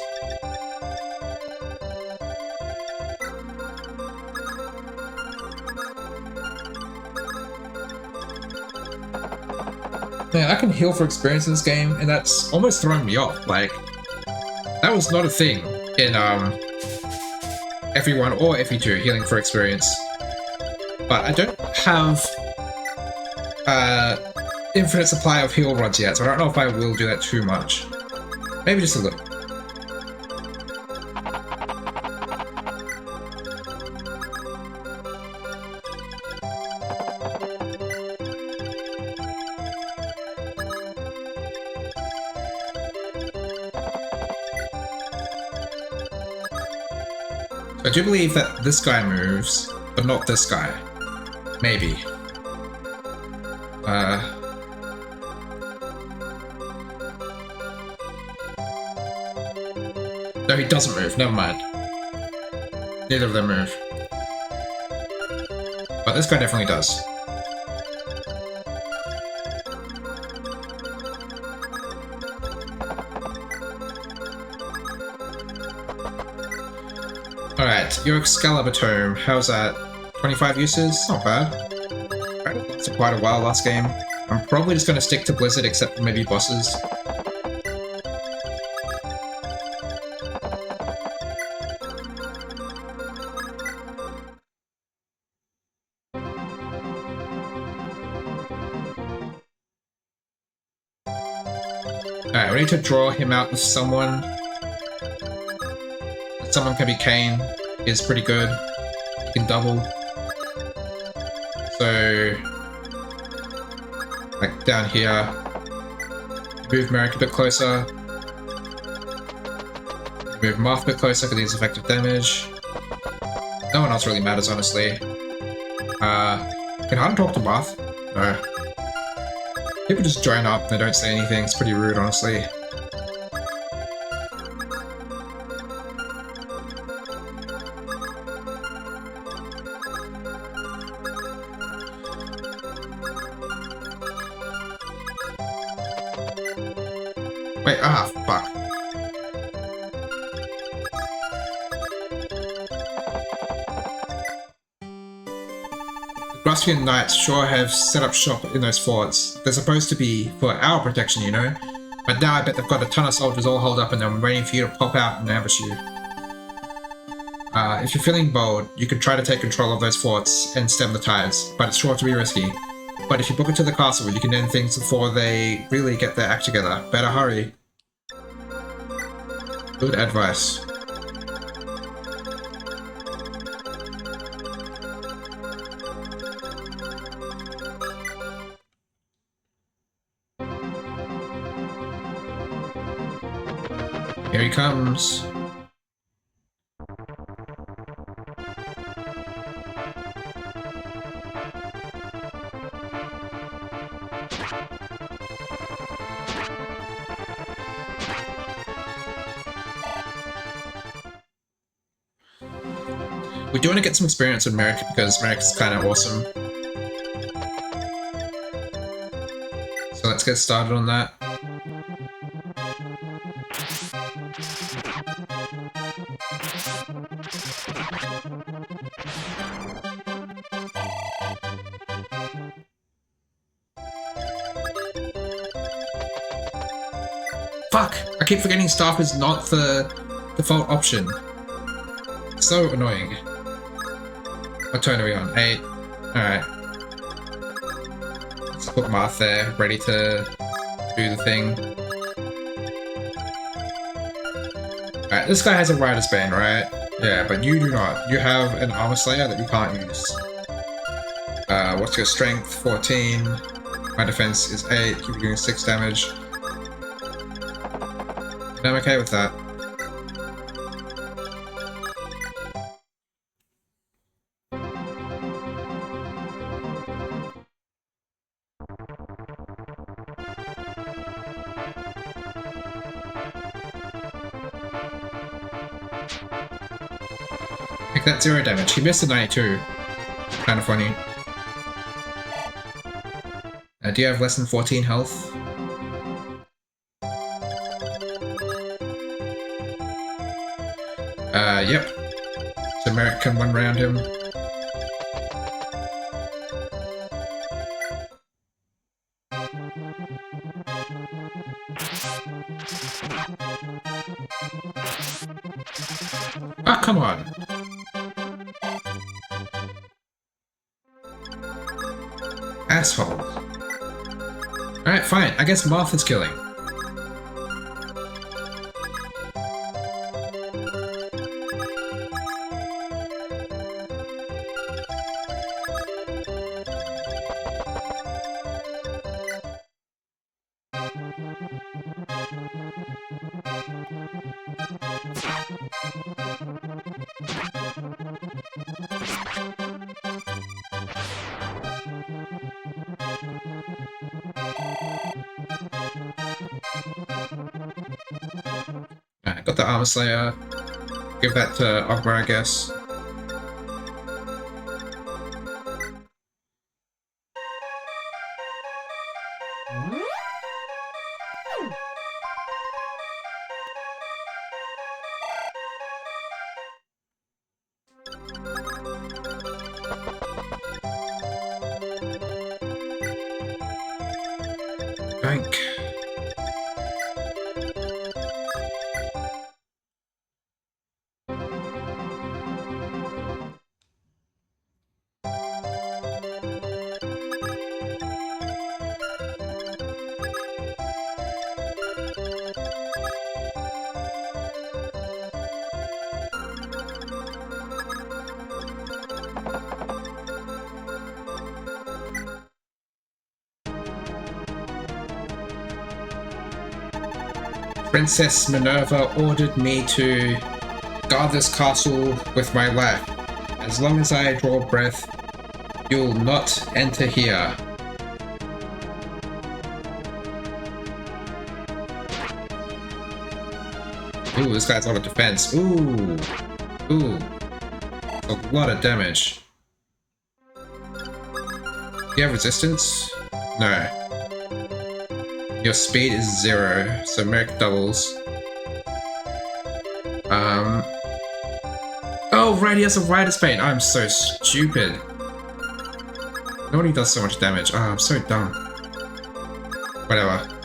Man, I can heal for experience in this game, and that's almost throwing me off. Like, that was not a thing in FE1 or FE2, healing for experience. But I don't have infinite supply of heal rods yet, so I don't know if I will do that too much. Maybe just a little. I do believe that this guy moves, but not this guy. Maybe. No, he doesn't move. Never mind. Neither of them move. But this guy definitely does. Alright, your Excalibur Tome. How's that? 25 uses? Not bad. I lasted quite a while last game. I'm probably just going to stick to Blizzard except for maybe bosses. Alright, we need to draw him out with someone. Someone can be Kane. Is pretty good. He can double. So, like down here, move Merrick a bit closer. Move Marth a bit closer for these effective damage. No one else really matters, honestly. Can Harden talk to Marth? No. People just join up and they don't say anything. It's pretty rude, honestly. Wait, fuck. The Grustian Knights sure have set up shop in those forts. They're supposed to be for our protection, you know? But now I bet they've got a ton of soldiers all holed up and they're waiting for you to pop out and ambush you. If you're feeling bold, you could try to take control of those forts and stem the tides, but it's sure to be risky. But if you book it to the castle, you can end things before they really get their act together. Better hurry. Good advice. Here he comes. We do want to get some experience with Merrick because Merrick is kind of awesome. So let's get started on that. Fuck! I keep forgetting staff is not the default option. So annoying. What turn are we on? 8. Alright. Let's put Marth there, ready to do the thing. Alright, this guy has a Rider's Bane, right? Yeah, but you do not. You have an Armor Slayer that you can't use. What's your strength? 14. My defense is 8, keep you doing 6 damage. And I'm okay with that. Make that 0 damage. He missed a 92. Kind of funny. Do you have less than 14 health? Yep. So Merrick can one round him. Ah, come on! Asshole. Alright, fine. I guess Marth is killing. Got the Armor Slayer. Give that to Ogma, I guess. Bank. Princess Minerva ordered me to guard this castle with my life. As long as I draw breath, you'll not enter here. Ooh, this guy's a lot of defense. Ooh. Ooh. A lot of damage. Do you have resistance? No. Your speed is 0, so Merrick doubles. Oh, right, he has a Rider's Pain. I'm so stupid. Nobody does so much damage. Oh, I'm so dumb. Whatever.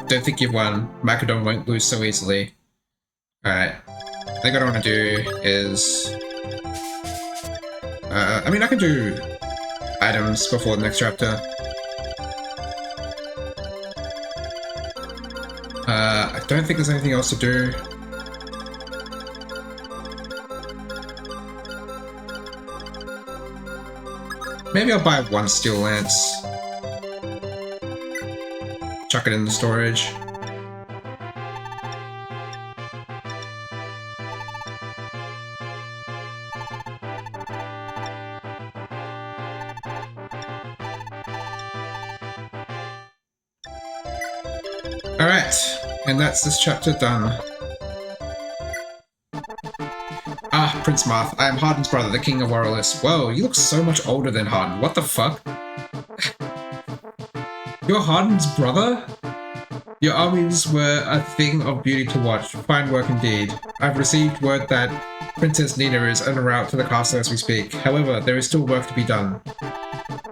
Don't think you've won. Macedon won't lose so easily. Alright. I think what I want to do is... I mean, I can do items before the next chapter. I don't think there's anything else to do. Maybe I'll buy one Steel Lance. Chuck it in the storage. Alright, and that's this chapter done. Ah, Prince Marth, I am Harden's brother, the King of Aurelis. Whoa, you look so much older than Harden. What the fuck? You're Harden's brother? Your armies were a thing of beauty to watch. Fine work indeed. I've received word that Princess Nina is en route to the castle as we speak. However, there is still work to be done.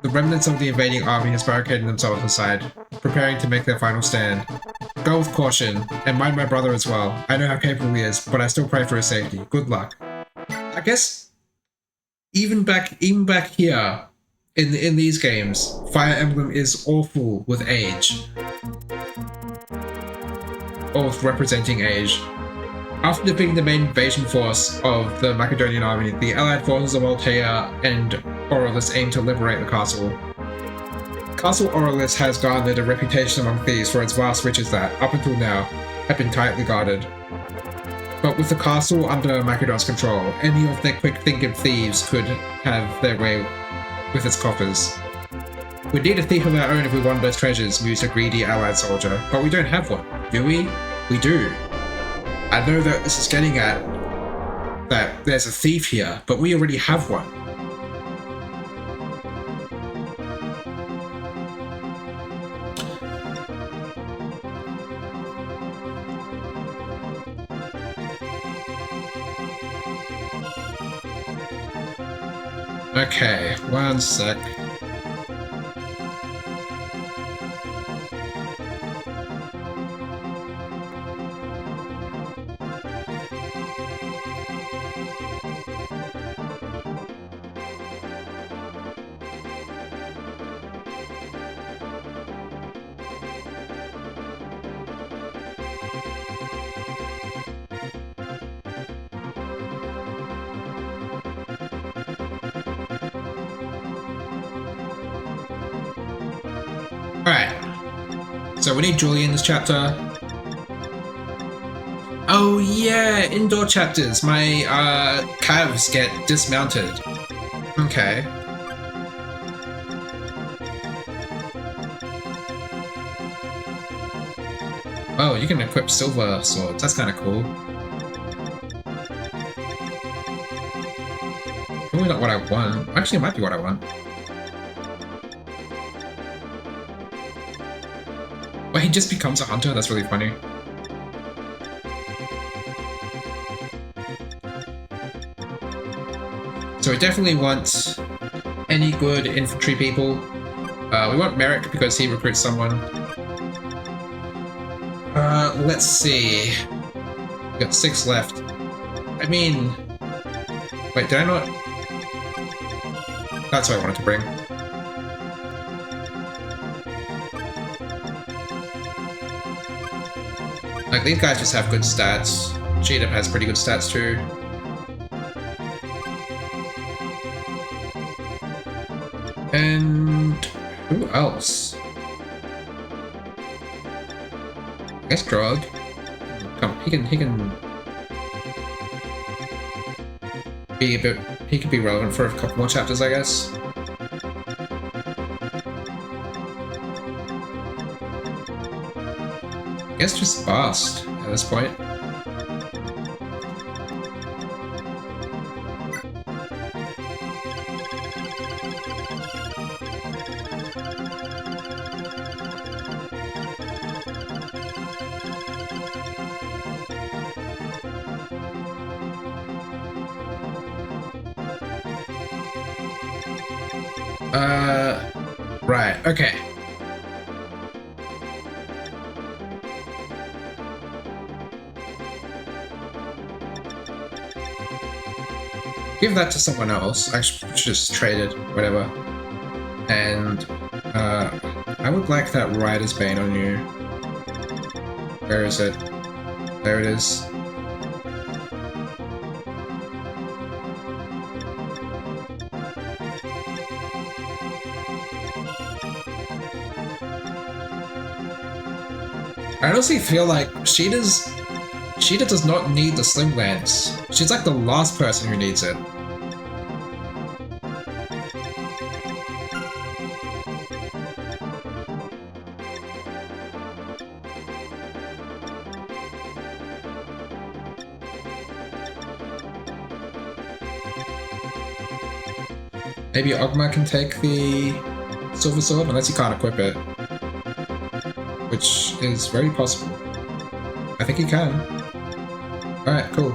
The remnants of the invading army has barricaded themselves inside, preparing to make their final stand. Go with caution, and mind my brother as well. I know how capable he is, but I still pray for his safety. Good luck. I guess even back here in these games, Fire Emblem is awful with age. Or with representing age. After defeating the main invasion force of the Macedonian army, the allied forces of Altea and Aurelis aim to liberate the castle. Castle Aurelis has garnered a reputation among thieves for its vast riches that, up until now, have been tightly guarded. But with the castle under Macedon's control, any of their quick-thinking thieves could have their way with its coffers. We'd need a thief of our own if we wanted those treasures, mused a greedy allied soldier, but we don't have one, do we? We do. I know that this is getting at that there's a thief here, but we already have one. Okay, one sec. Alright, so we need Julie in this chapter. Oh yeah, indoor chapters. My calves get dismounted. Okay. Oh, you can equip silver swords. That's kind of cool. Probably not what I want. Actually, it might be what I want. Wait, he just becomes a hunter? That's really funny. So we definitely want any good infantry people. We want Merrick because he recruits someone. Let's see. We got 6 left. I mean... Wait, did I not... That's what I wanted to bring. Like, these guys just have good stats. Cheetah has pretty good stats too. And... who else? I guess Drog. Come, he can be a bit... he could be relevant for a couple more chapters, I guess. I guess just Bast at this point. Right, okay. Give that to someone else. I should just trade it, whatever. And, I would like that Rider's Bane on you. Where is it? There it is. I honestly feel like Sheeta does not need the Sling Lance. She's like the last person who needs it. Maybe Ogma can take the Silver Sword, unless he can't equip it. Which is very possible. I think he can. Alright, cool.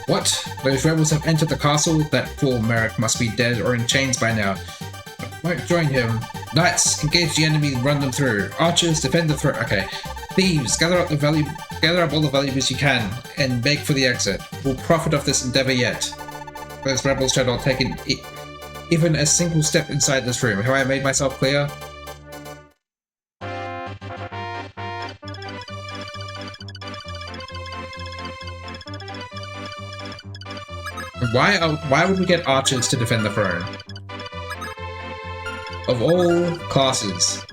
What? Those rebels have entered the castle? That fool Merrick must be dead or in chains by now. Won't join him. Knights, engage the enemy and run them through. Archers, defend the throat. Okay. Thieves, gather up all the valuables you can and beg for the exit. We'll profit off this endeavor yet. Those rebels shall not take even a single step inside this room. Have I made myself clear? Why would we get archers to defend the throne? Of all classes,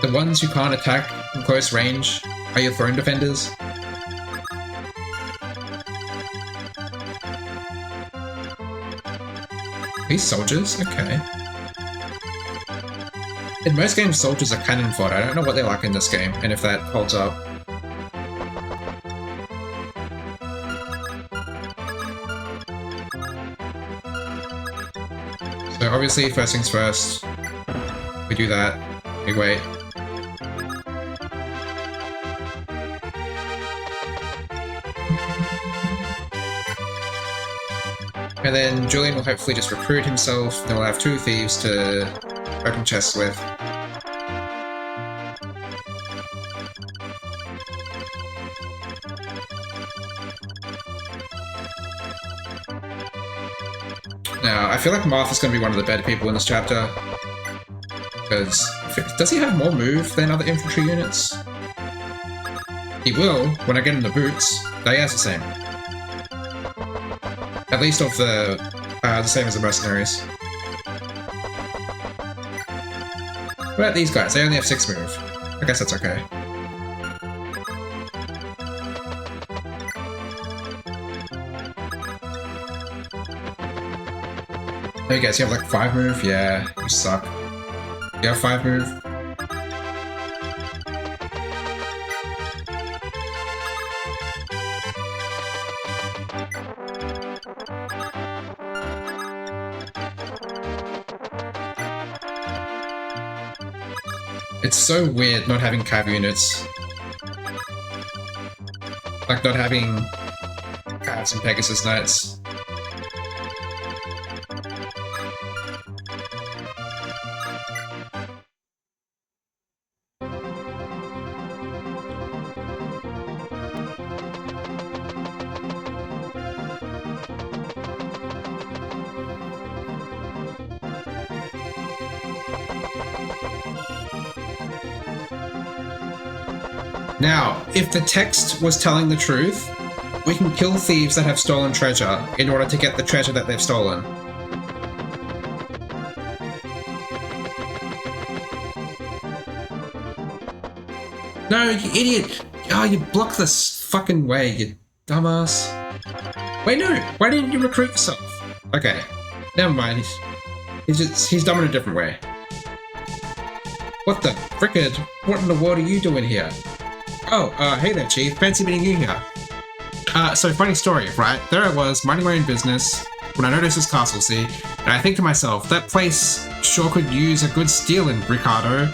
the ones who can't attack from close range are your throne defenders? These soldiers? Okay. In most games, soldiers are cannon fodder. I don't know what they're like in this game, and if that holds up. So obviously, first things first, we do that, we wait. And then Julian will hopefully just recruit himself, and we'll have 2 thieves to open chests with. Now, I feel like Martha's going to be one of the better people in this chapter. Because, does he have more move than other infantry units? He will, when I get him the boots. They are the same. At least of the same as the mercenaries. What about these guys? They only have 6 move. I guess that's okay. There you guys, you have like 5 move? Yeah, you suck. You have 5 move? It's so weird not having cav units. Like not having cavs and Pegasus Knights. Now, if the text was telling the truth, we can kill thieves that have stolen treasure in order to get the treasure that they've stolen. No, you idiot! Oh, you blocked this fucking way, you dumbass. Wait, no! Why didn't you recruit yourself? Okay, never mind. He's done it a different way. What the frickin'? What in the world are you doing here? Oh, hey there, Chief. Fancy meeting you here. So funny story, right? There I was, minding my own business, when I noticed this castle, see? And I think to myself, that place sure could use a good stealing, Ricardo.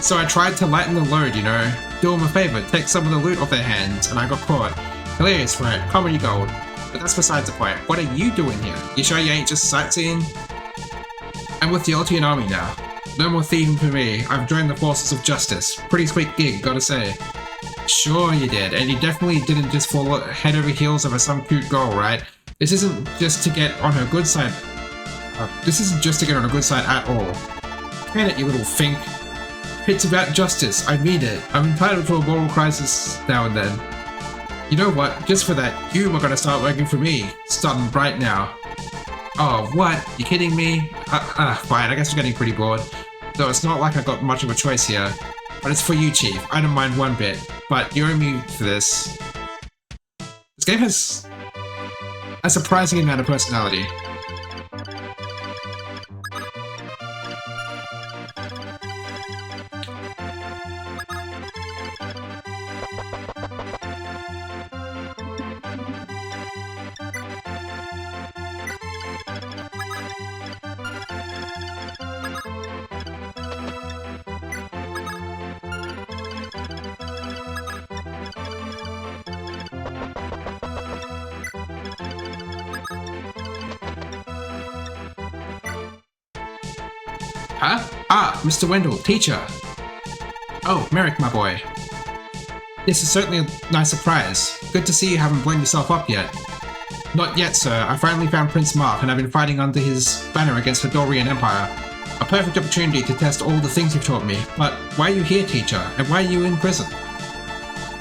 So I tried to lighten the load, you know, do them a favor, take some of the loot off their hands, and I got caught. Hilarious, right? Comedy gold. But that's besides the point. What are you doing here? You sure you ain't just sightseeing? I'm with the Altian army now. No more thieving for me. I've joined the forces of justice. Pretty sweet gig, gotta say. Sure you did, and you definitely didn't just fall head over heels over some cute girl, right? This isn't just to get on her good side. This isn't just to get on her good side at all. Can it, you little fink. It's about justice, I mean it. I'm entitled to a moral crisis now and then. You know what? Just for that, you are gonna start working for me. Starting right now. Oh, what? You kidding me? Fine, I guess I'm getting pretty bored. Though it's not like I got much of a choice here. But it's for you, Chief. I don't mind one bit. But you owe me for this. This game has a surprising amount of personality. Huh? Ah, Mr. Wendell, teacher. Oh, Merrick, my boy. This is certainly a nice surprise. Good to see you haven't blown yourself up yet. Not yet, sir. I finally found Prince Mark and I've been fighting under his banner against the Dorian Empire. A perfect opportunity to test all the things you've taught me. But why are you here, teacher? And why are you in prison?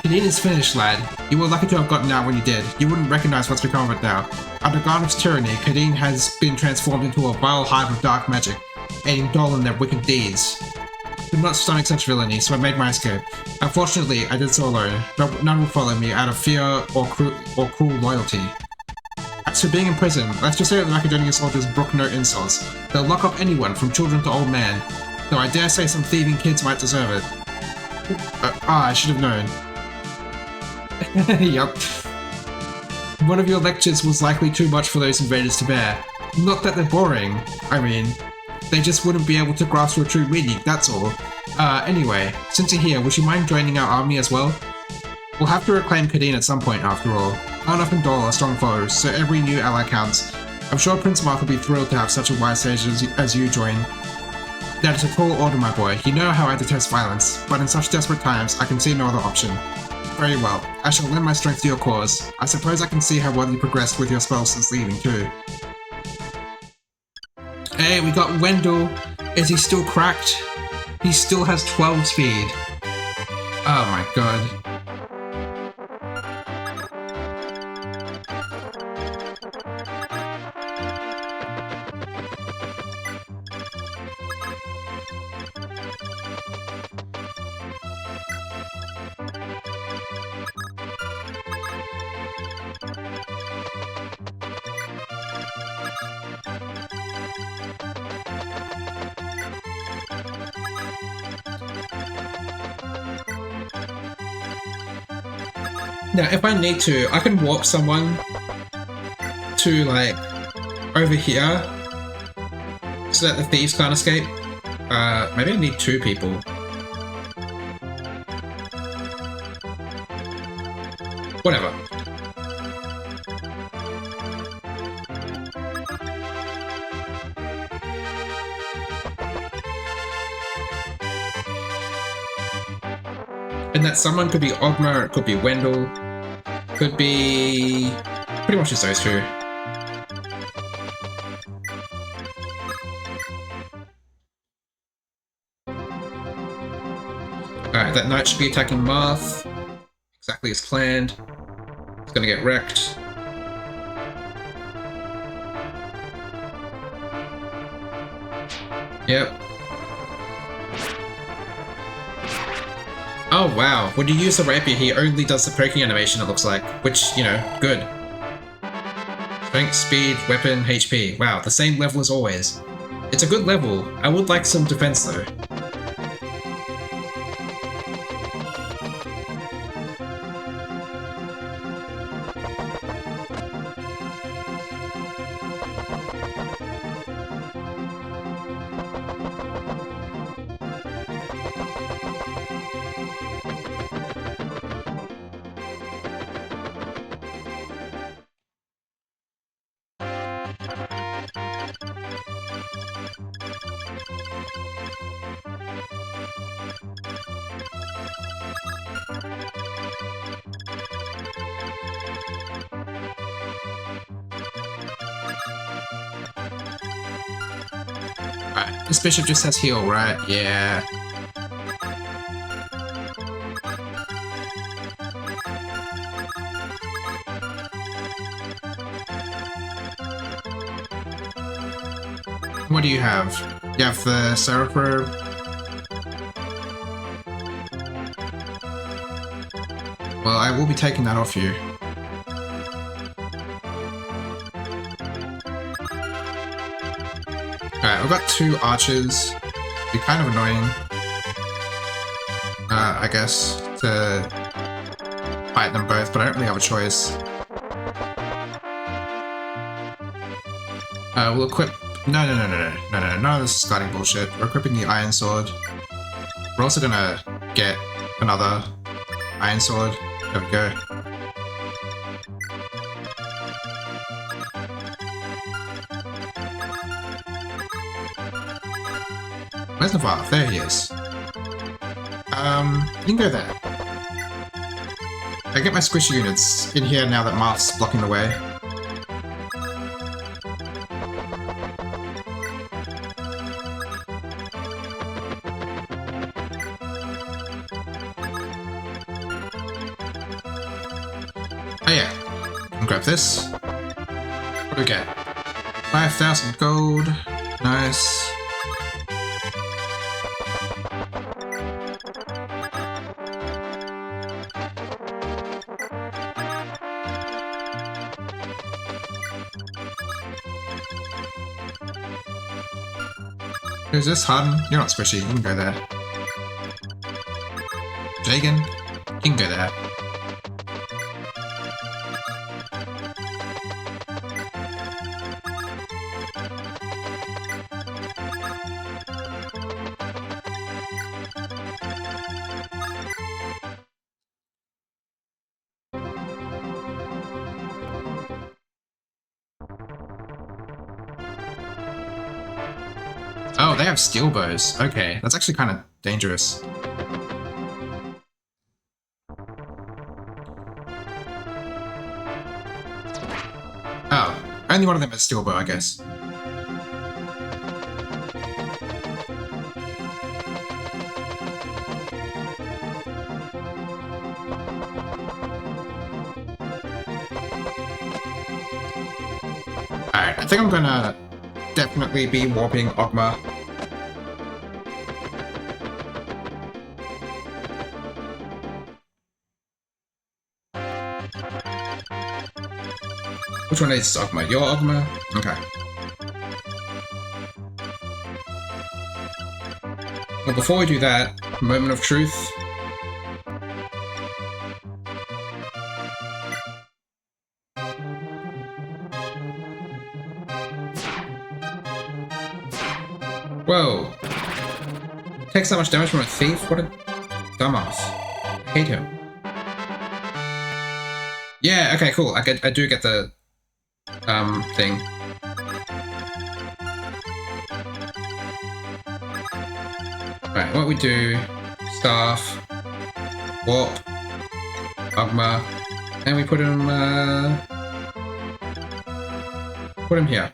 Kadeen is finished, lad. You were lucky to have gotten out when you did. You wouldn't recognize what's become of it now. Under Garneff's tyranny, Kadeen has been transformed into a vile hive of dark magic, aiding Dol in their wicked deeds. Could not stomach such villainy, so I made my escape. Unfortunately, I did so alone. None will follow me out of fear or cruel loyalty. As for being in prison, let's just say that the Macedonian soldiers brook no insults. They'll lock up anyone, from children to old man. Though I dare say some thieving kids might deserve it. I should have known. Yup. One of your lectures was likely too much for those invaders to bear. Not that they're boring. I mean, they just wouldn't be able to grasp your true meaning, that's all. Anyway, since you're here, would you mind joining our army as well? We'll have to reclaim Kadeen at some point, after all. Arnoff and Dol are strong foes, so every new ally counts. I'm sure Prince Mark will be thrilled to have such a wise sage as you join. That is a tall order, my boy. You know how I detest violence, but in such desperate times, I can see no other option. Very well. I shall lend my strength to your cause. I suppose I can see how well you progressed with your spells since leaving, too. Hey, we got Wendell. Is he still cracked? He still has 12 speed. Oh my god. Now, if I need to, I can warp someone to, like, over here so that the thieves can't escape. Maybe I need 2 people. Whatever. And that someone could be Ogma, it could be Wendell, could be pretty much just those 2. Alright, that knight should be attacking Marth. Exactly as planned. It's gonna get wrecked. Yep. Oh wow, when you use the rapier he only does the poking animation, it looks like, which, you know, good. Strength, speed, weapon, HP. Wow, the same level as always. It's a good level. I would like some defense though. Alright, this bishop just has heal, right? Yeah. What do you have? You have the Seraph Robe. Well, I will be taking that off you. Alright, I've got 2 archers. Be kind of annoying. I guess, to fight them both, but I don't really have a choice. We'll equip... No, none of this is starting bullshit. We're equipping the Iron Sword. We're also gonna get another Iron Sword. There we go. Where's Navarre? There he is. You can go there. I get my squishy units in here now that Marth's blocking the way. Oh yeah, I can grab this. What do we get? 5,000 gold. Nice. Who's this? Harden? You're not squishy, you can go there. Jagan? You can go there. they have steel bows. Okay, that's actually kind of dangerous. Oh, only one of them has steel bow, I guess. Alright, I think I'm gonna definitely be warping Ogma. Which one is Ogma? Your Ogma? Okay. Well, before we do that, moment of truth. Whoa! Takes that much damage from a thief? What a dumbass. I hate him. Yeah, okay, cool. I do get the thing. Right, what we do, staff, warp, Ogma, and we put him here.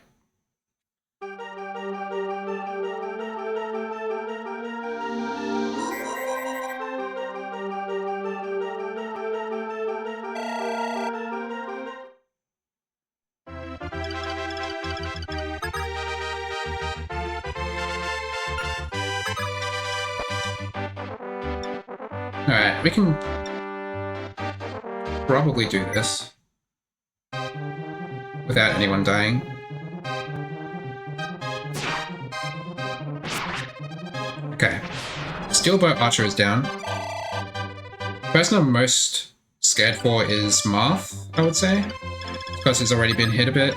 Alright, we can probably do this without anyone dying. Okay. Steelbow Archer is down. The person I'm most scared for is Marth, I would say. Because he's already been hit a bit.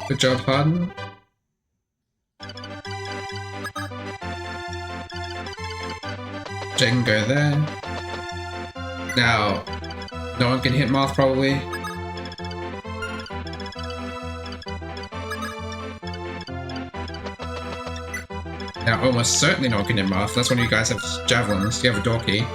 Good job, Harden. Jay can go there. Now, no one can hit Marth probably. Now, almost certainly no one can hit Marth. That's when you guys have javelins. You have a door key.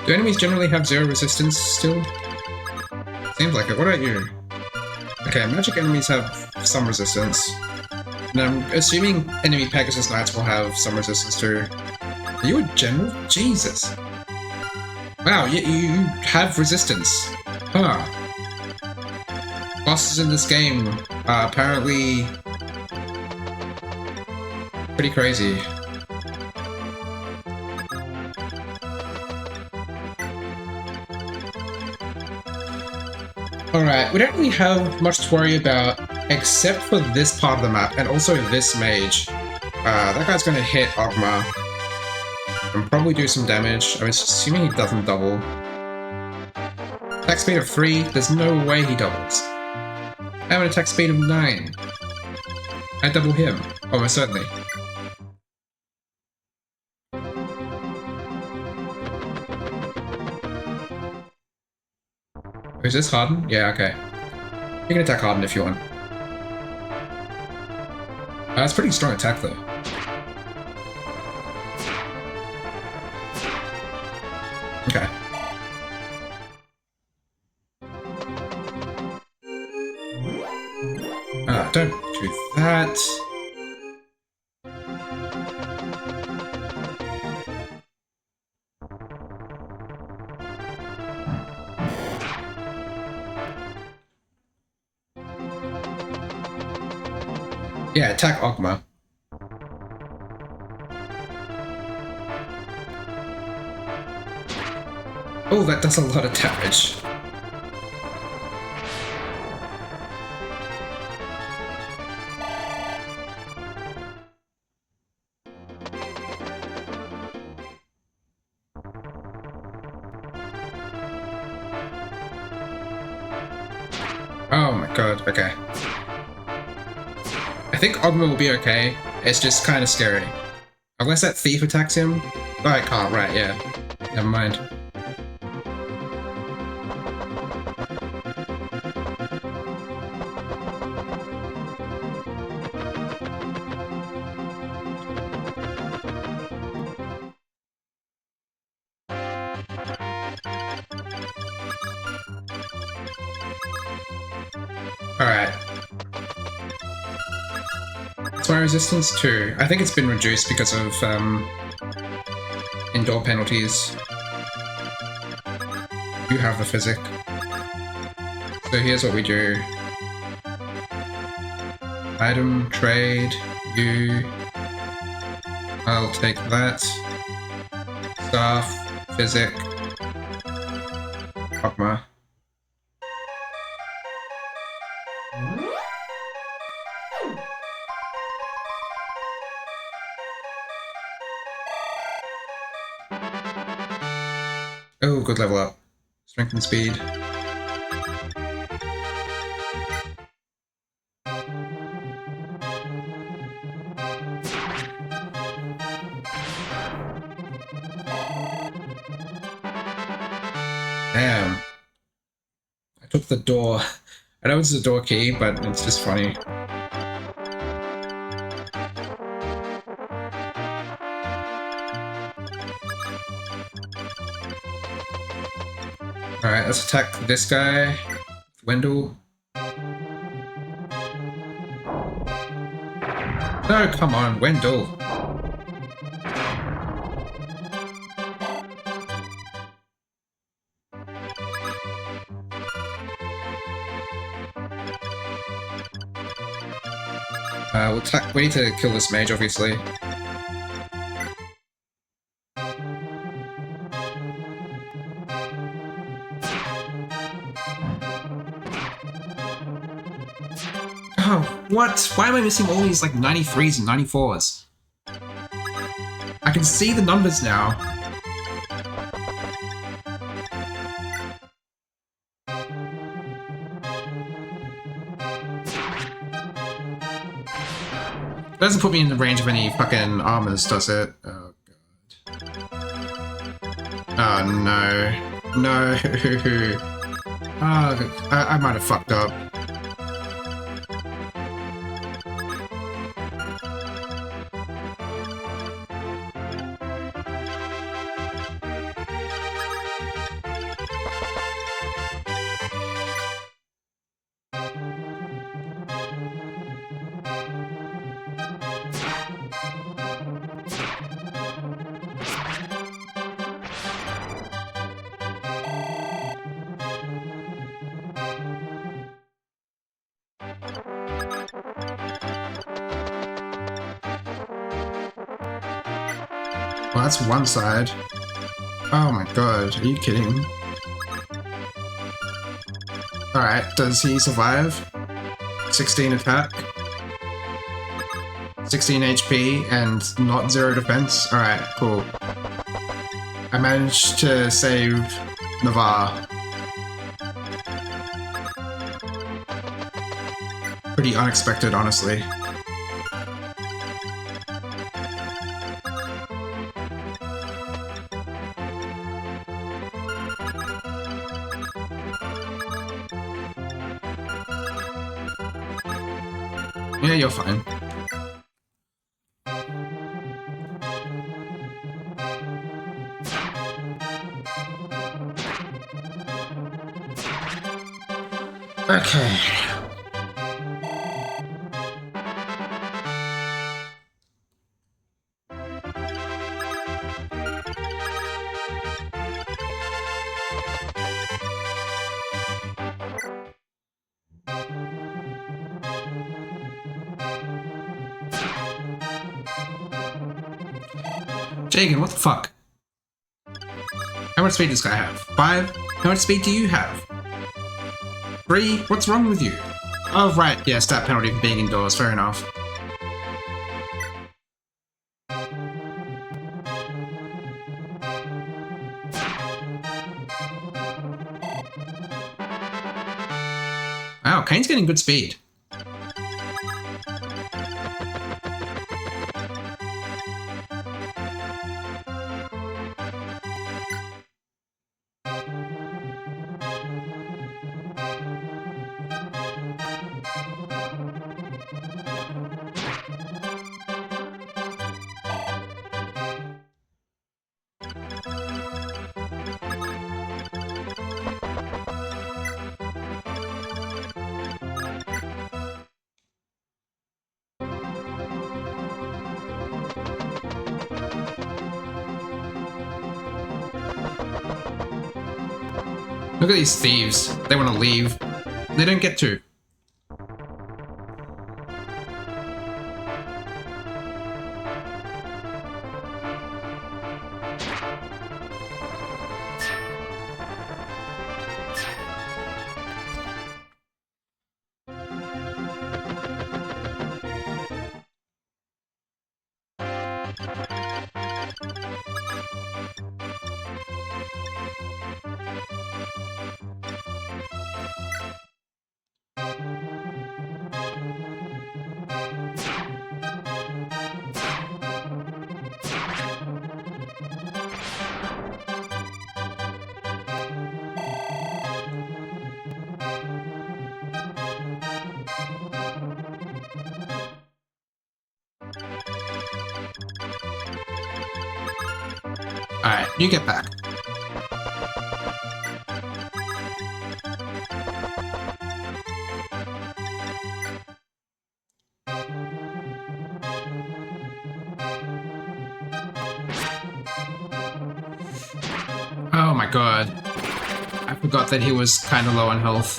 Do enemies generally have zero resistance still? Seems like it. What about you? Okay, magic enemies have some resistance. And I'm assuming enemy Pegasus Knights will have some resistance too. Are you a general? Jesus. Wow, you have resistance. Huh. Bosses in this game are apparently pretty crazy. Alright, we don't really have much to worry about except for this part of the map and also this mage. That guy's gonna hit Ogma and probably do some damage. I was assuming he doesn't double. Attack speed of 3, there's no way he doubles. I have an attack speed of 9. I double him, almost certainly. Is this Harden? Yeah, okay. You can attack Harden if you want. That's pretty strong attack though. Okay. Don't do that. Yeah, attack Ogma. Oh, that does a lot of damage. Oh my god, okay. I think Ogma will be okay. It's just kind of scary. Unless that thief attacks him. Oh, it can't, right, yeah. Never mind. Alright. What's my resistance? 2. I think it's been reduced because of indoor penalties. You have the physic. So here's what we do. Item, trade, you. I'll take that. Staff, physic. Ogma. Oh, good level up. Strength and speed. Damn. I took the door. I know it's a door key, but it's just funny. Alright, let's attack this guy. Wendell. No, come on, Wendell. We'll attack. We need to kill this mage, obviously. Oh, what? Why am I missing all these like 93s and 94s? I can see the numbers now. It doesn't put me in the range of any fucking armors, does it? Oh god. Oh no. No. Oh, I might have fucked up. Well, that's one side. Oh my god, are you kidding? Alright, does he survive? 16 attack? 16 HP and not 0 defense? Alright, cool. I managed to save Navarre. Pretty unexpected, honestly. Yeah, you're fine. Okay. Jagan, what the fuck? How much speed does this guy have? 5? How much speed do you have? 3? What's wrong with you? Oh, right, yeah, stat penalty for being indoors, fair enough. Wow, Kane's getting good speed. Look at these thieves. They want to leave. They don't get to. Alright, you get back. Oh my god. I forgot that he was kind of low on health.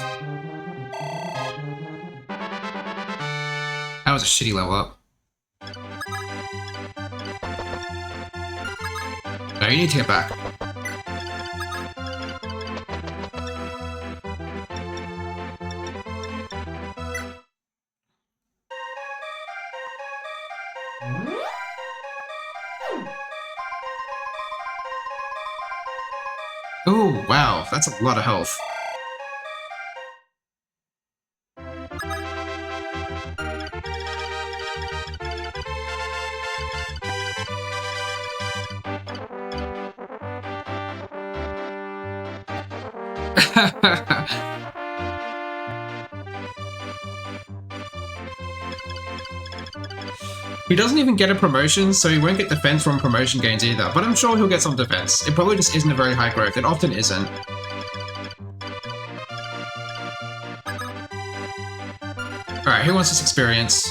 That was a shitty level up. No, you need to get back. Oh, wow, that's a lot of health. He doesn't even get a promotion, so he won't get defense from promotion gains either, but I'm sure he'll get some defense. It probably just isn't a very high growth. It often isn't. Alright, who wants this experience?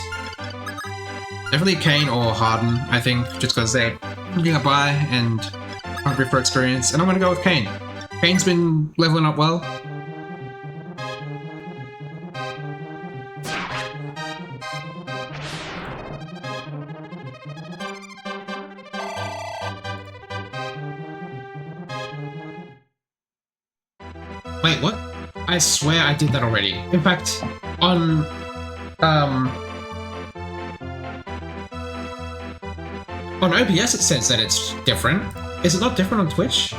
Definitely Kane or Harden, I think, just because they're looking up by and hungry for experience. And I'm gonna go with Kane. Kane's been leveling up well. Wait, what? I swear I did that already. In fact, on OBS it says that it's different. Is it not different on Twitch?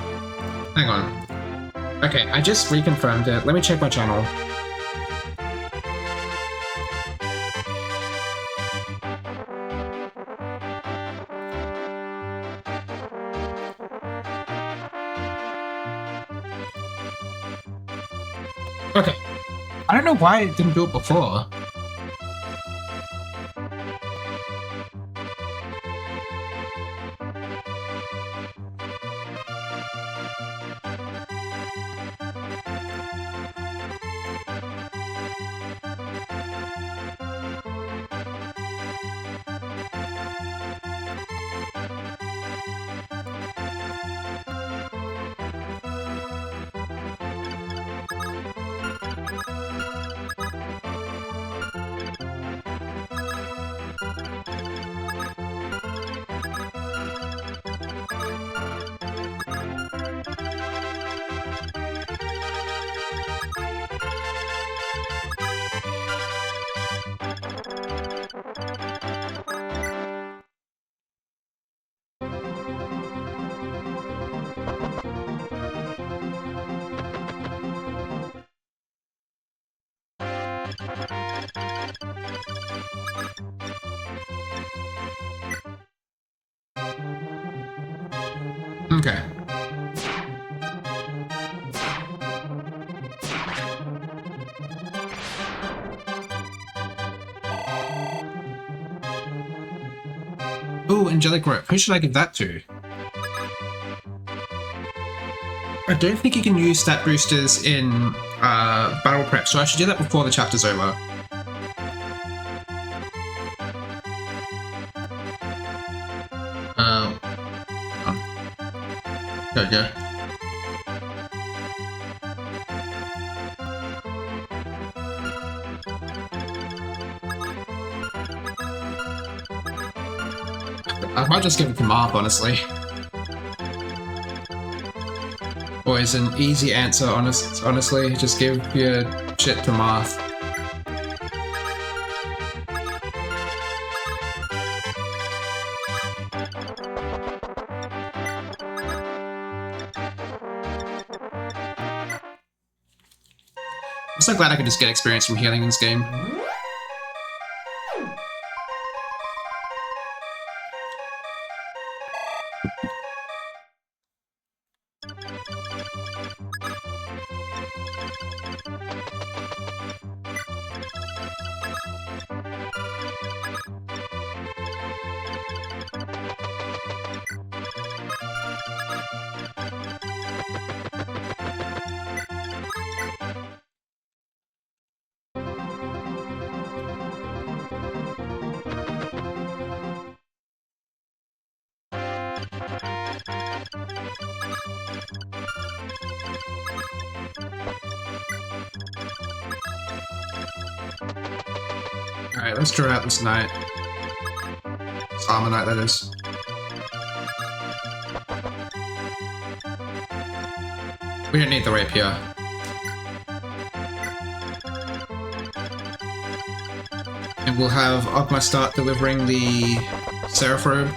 Hang on. Okay, I just reconfirmed it. Let me check my channel. Okay. I don't know why it didn't do it before. Okay. Ooh, angelic rope. Who should I give that to? I don't think you can use stat boosters in battle prep, so I should do that before the chapter's over. There we go. I might just give it to Marth, honestly. Always an easy answer, honestly. Just give your shit to Marth. I'm so glad I could just get experience from healing in this game. Alright, let's draw out this knight. This armor knight, that is. We don't need the rapier. And we'll have Ogma start delivering the Seraph Robe.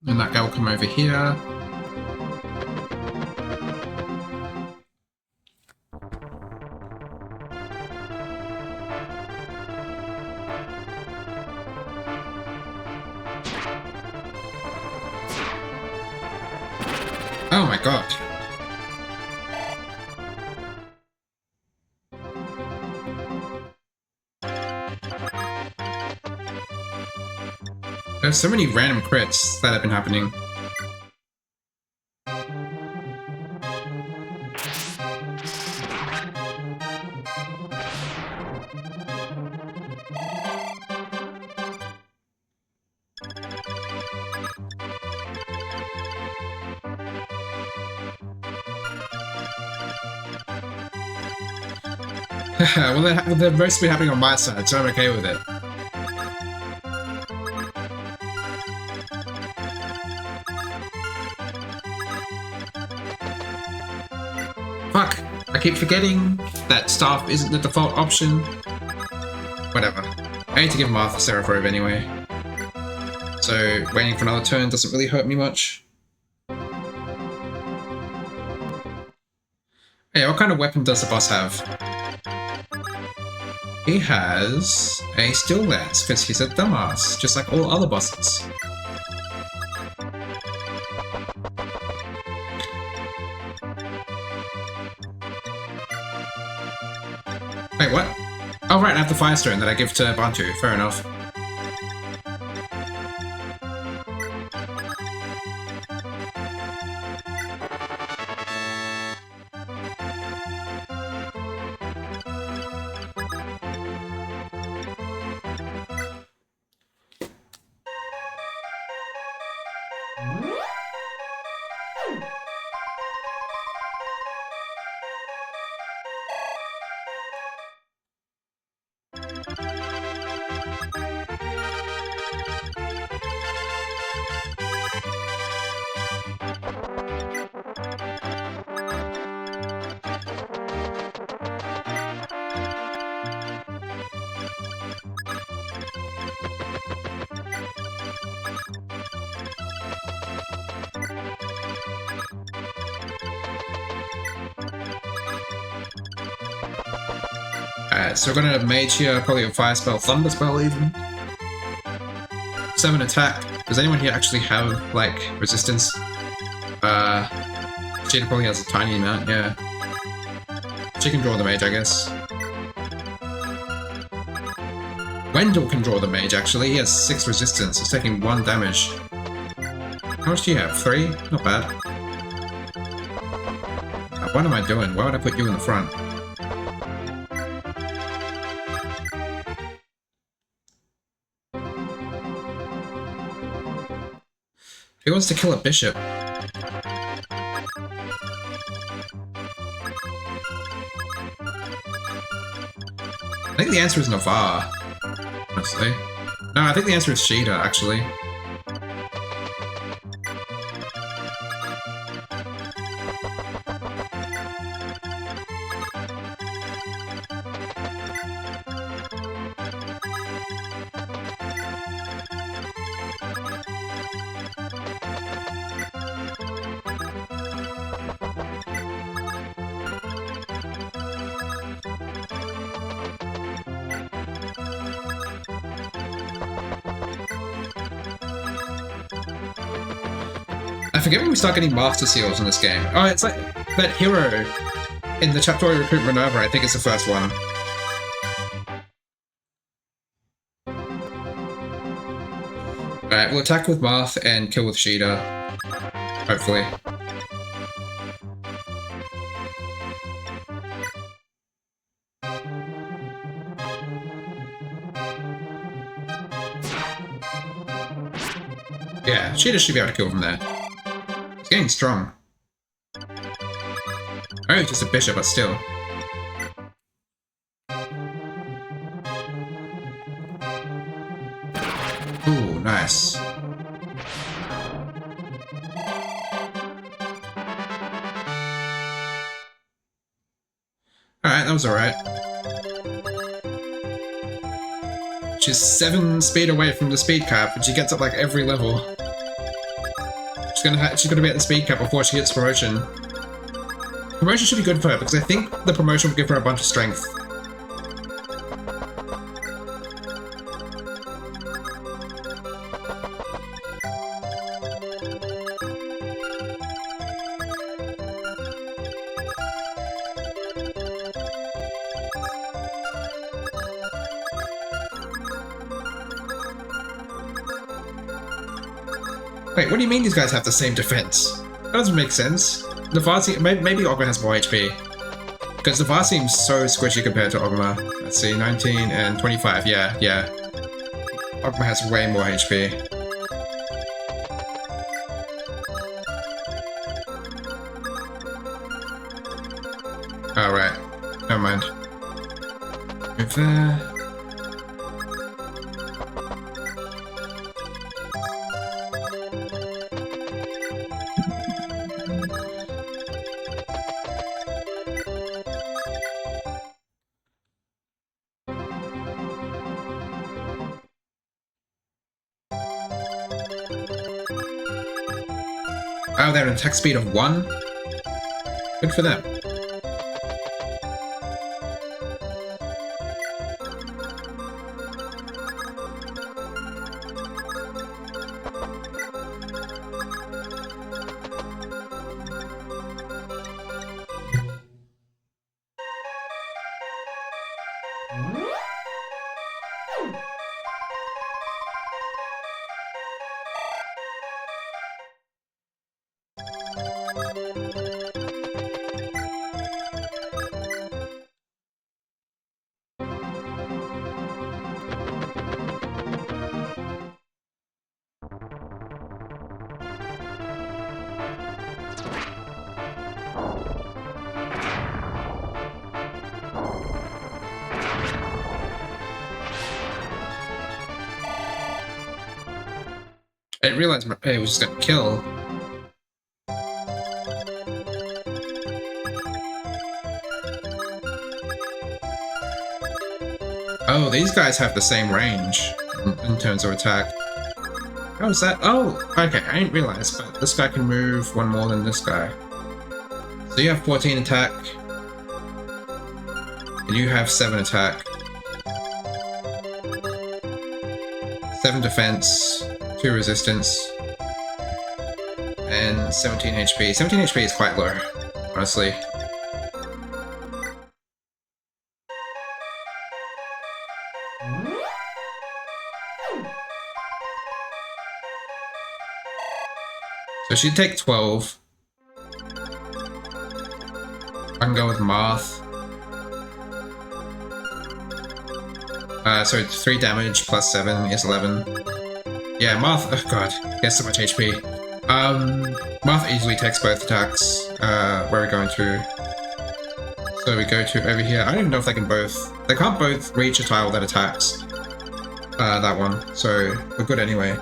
And that guy will come over here. Oh my god. There's so many random crits that have been happening. Well, they're mostly happening on my side, so I'm okay with it. Fuck! I keep forgetting that staff isn't the default option. Whatever. I need to give Marth a Seraph Robe anyway. So waiting for another turn doesn't really hurt me much. Hey, what kind of weapon does the boss have? He has a Steel Lance, because he's a dumbass, just like all other bosses. Wait, what? Oh right, I have the Firestone that I give to Bantu, fair enough. Alright, so we're gonna mage here, probably a fire spell, thunder spell even. 7 attack. Does anyone here actually have, like, resistance? She probably has a tiny amount, yeah. She can draw the mage, I guess. Wendell can draw the mage, actually. He has 6 resistance. He's taking 1 damage. How much do you have? 3? Not bad. What am I doing? Why would I put you in the front? He wants to kill a bishop. I think the answer is Navarre, honestly. No, I think the answer is Sheeta, actually. I forget when we start getting Master Seals in this game. Oh, it's like that hero in the chapter where we recruit Minerva, I think it's the first one. Alright, we'll attack with Marth and kill with Sheeta. Hopefully. Yeah, Sheeta should be able to kill from there. It's getting strong. Oh, it's just a bishop, but still. Ooh, nice. Alright, that was alright. She's 7 speed away from the speed cap, and she gets up like every level. She's gonna be at the speed cap before she gets promotion. Promotion should be good for her, because I think the promotion will give her a bunch of strength. Wait, what do you mean these guys have the same defense? That doesn't make sense. Maybe Ogma has more HP. Because Navarre seems so squishy compared to Ogma. Let's see, 19 and 25, yeah. Ogma has way more HP. Alright, never mind. Move there. Oh, they're an attack speed of 1? Good for them. I didn't realize it was just gonna kill. Oh, these guys have the same range in terms of attack. How is that? Oh, okay, I didn't realize, but this guy can move one more than this guy. So you have 14 attack, and you have 7 attack. 7 defense, 2 resistance, and 17 HP. 17 HP is quite low, honestly. So she'd take 12. I can go with Marth. So 3 damage plus 7 is 11. Yeah, Marth, oh god, he has so much HP. Marth easily takes both attacks. Where are we going to? So we go to over here. I don't even know if they can both... They can't both reach a tile that attacks. That one. So we're good anyway.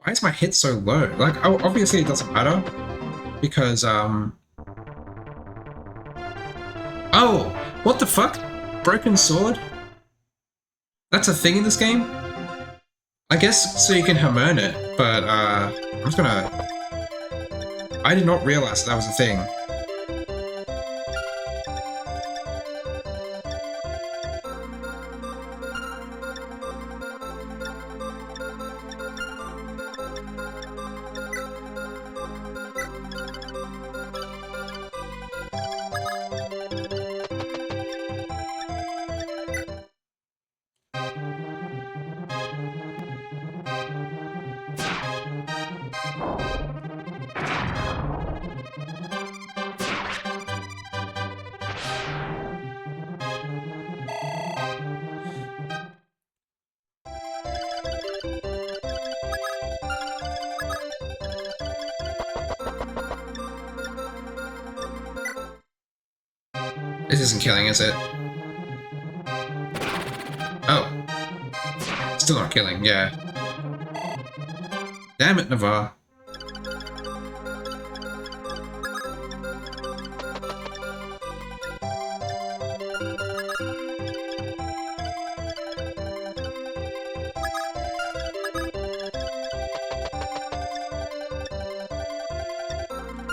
Why is my hit so low? Like, obviously it doesn't matter, because, Oh! What the fuck? Broken sword? That's a thing in this game? I guess so you can hammer it, but, I'm just gonna... I did not realize that was a thing. This isn't killing, is it? Oh. Still not killing, yeah. Damn it, Navarre.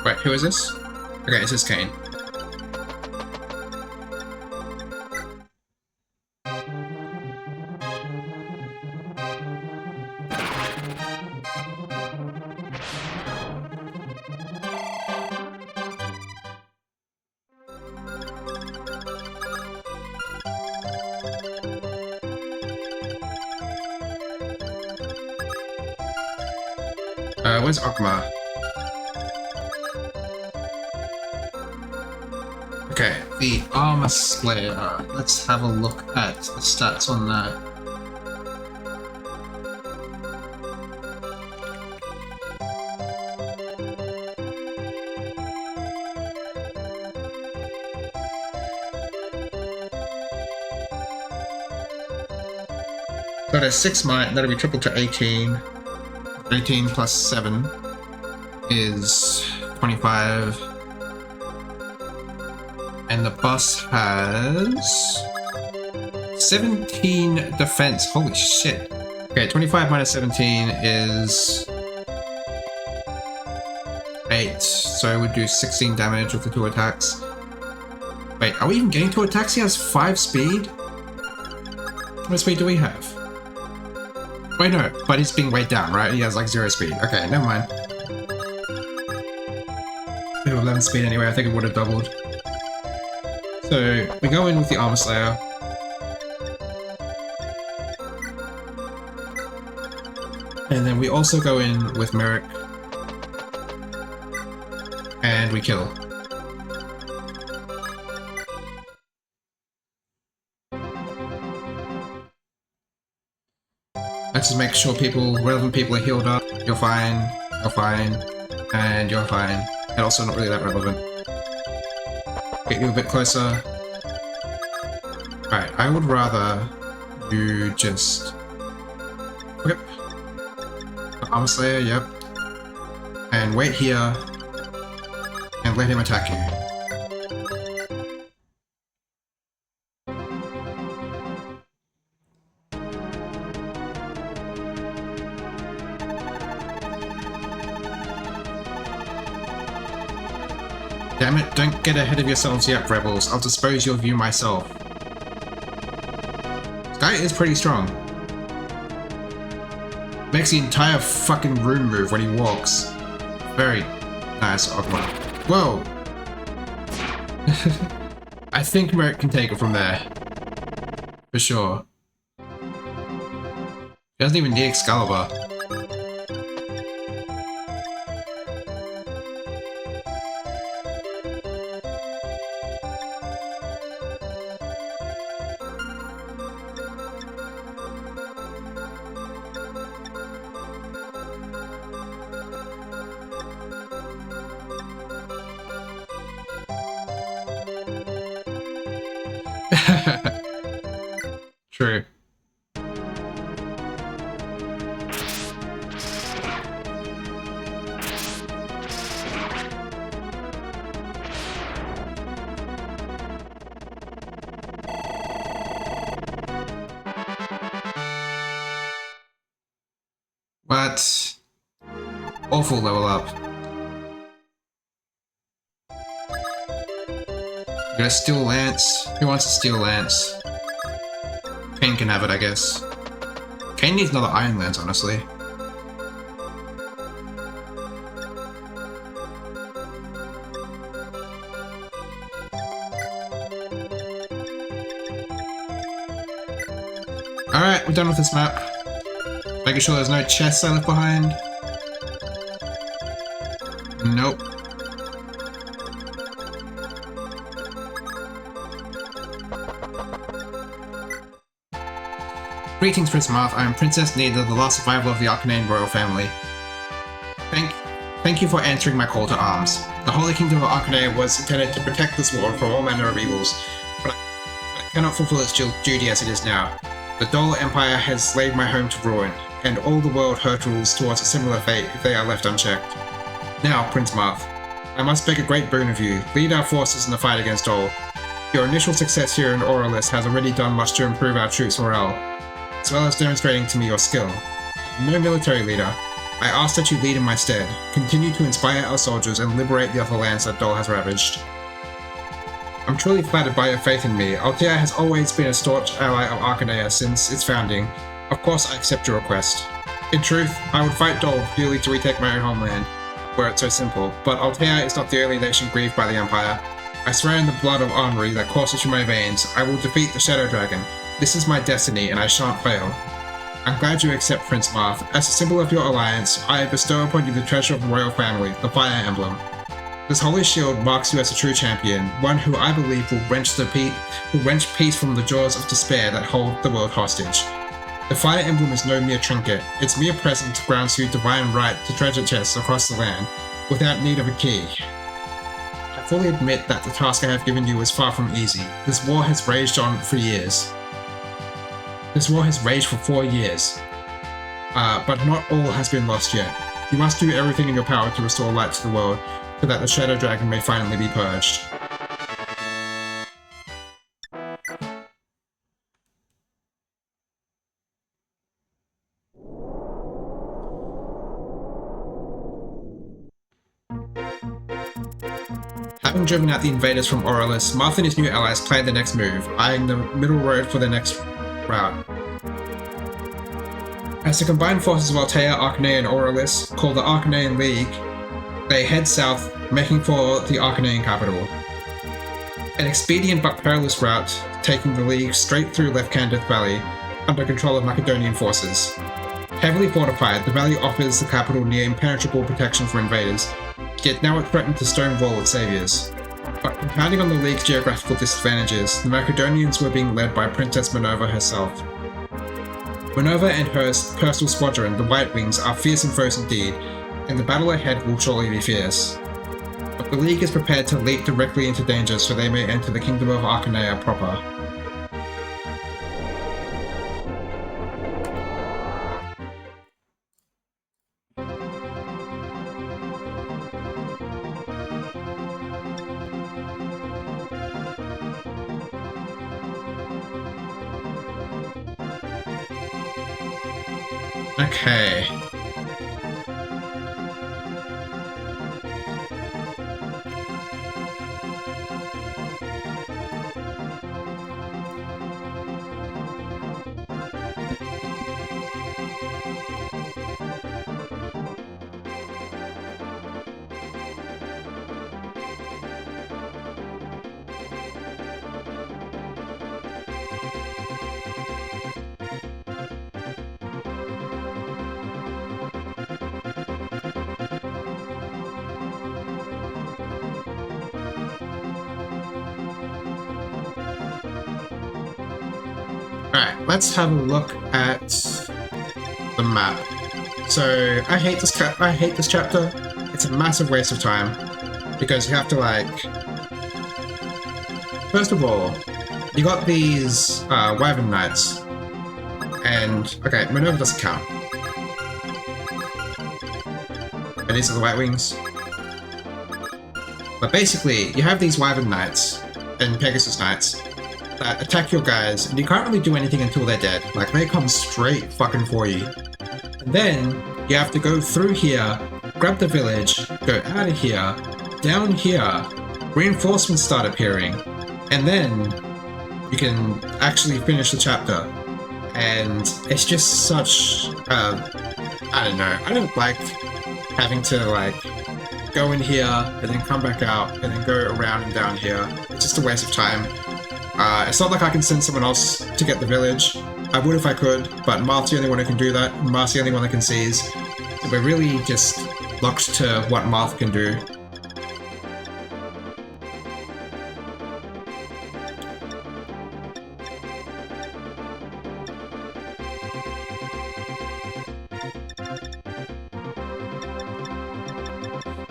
Wait, who is this? Okay, this is Kane. Where's Okma? Okay, the Armor Slayer. Let's have a look at the stats on that. So there's 6 might, that'll be triple to 18. 18 plus 7 is 25. And the boss has 17 defense. Holy shit. Okay, 25 minus 17 is 8. So it would do 16 damage with the 2 attacks. Wait, are we even getting 2 attacks? He has 5 speed? What speed do we have? Wait, no, but he's being weighed down, right? He has like 0 speed. Okay, never mind. movement speed anyway, I think it would have doubled. So we go in with the Armor Slayer. And then we also go in with Merrick. And we kill. Let's just make sure relevant people are healed up. You're fine, and you're fine. And also not really that relevant. Get you a bit closer. Alright, I would rather you just... Yep. Armor Slayer, yep. And wait here, and let him attack you. Damn it, don't get ahead of yourselves yet, rebels. I'll dispose of you myself. This guy is pretty strong. Makes the entire fucking room move when he walks. Very nice, Ogma. Whoa! I think Merrick can take it from there. For sure. He doesn't even need Excalibur. True. What? Awful level up. You're gonna steal Lance? Who wants to steal Lance? Kane can have it, I guess. Kane needs another Iron Lance, honestly. Alright, we're done with this map. Making sure there's no chests I left behind. Nope. Greetings, Prince Marth. I am Princess Nida, the last survivor of the Arcanine royal family. Thank you for answering my call to arms. The Holy Kingdom of Arcanine was intended to protect this world from all manner of evils, but I cannot fulfill its duty as it is now. The Dole Empire has laid my home to ruin, and all the world hurtles towards a similar fate if they are left unchecked. Now, Prince Marth, I must beg a great boon of you. Lead our forces in the fight against Dole. Your initial success here in Auralis has already done much to improve our troops' morale, as well as demonstrating to me your skill. No military leader, I ask that you lead in my stead. Continue to inspire our soldiers and liberate the other lands that Dole has ravaged. I'm truly flattered by your faith in me. Altea has always been a staunch ally of Arcanea since its founding. Of course I accept your request. In truth, I would fight Dole purely to retake my own homeland, were it so simple, but Altea is not the only nation grieved by the Empire. I swear in the blood of Henri that courses through my veins, I will defeat the Shadow Dragon. This is my destiny, and I shan't fail. I'm glad you accept Prince Marth. As a symbol of your alliance, I bestow upon you the treasure of the royal family, the Fire Emblem. This holy shield marks you as a true champion, one who I believe will wrench peace from the jaws of despair that hold the world hostage. The Fire Emblem is no mere trinket. Its mere presence grants you divine right to treasure chests across the land, without need of a key. I fully admit that the task I have given you is far from easy. This war has raged on for years. This war has raged for 4 years. But not all has been lost yet. You must do everything in your power to restore light to the world, so that the Shadow Dragon may finally be purged. Having driven out the invaders from Auralis, Marth and his new allies planned the next move, eyeing the middle road for the next route. As the combined forces of Altea, Arcanea, and Auralis, called the Arcanean League, they head south making for the Arcanine capital. An expedient but perilous route, taking the League straight through Lefkandith Valley, under control of Macedonian forces. Heavily fortified, the valley offers the capital near impenetrable protection for invaders, yet now it threatened to stonewall its saviors. But compounding on the League's geographical disadvantages, the Macedonians were being led by Princess Minerva herself. Minerva and her personal squadron, the White Wings, are fearsome foes indeed, and the battle ahead will surely be fierce. But the League is prepared to leap directly into danger so they may enter the Kingdom of Arcanea proper. Okay. Alright, let's have a look at the map. So I hate this chapter. It's a massive waste of time because you have to first of all, you got these Wyvern Knights, and okay, Minerva doesn't count. And these are the White Wings. But basically, you have these Wyvern Knights and Pegasus Knights that attack your guys, and you can't really do anything until they're dead. Like, they come straight fucking for you. And then, you have to go through here, grab the village, go out of here, down here, reinforcements start appearing, and then you can actually finish the chapter. And it's just such, I don't know, I don't like having to, go in here, and then come back out, and then go around and down here. It's just a waste of time. It's not like I can send someone else to get the village. I would if I could, but Marth's the only one who can do that, and Marth's the only one that can seize. So we're really just locked to what Marth can do.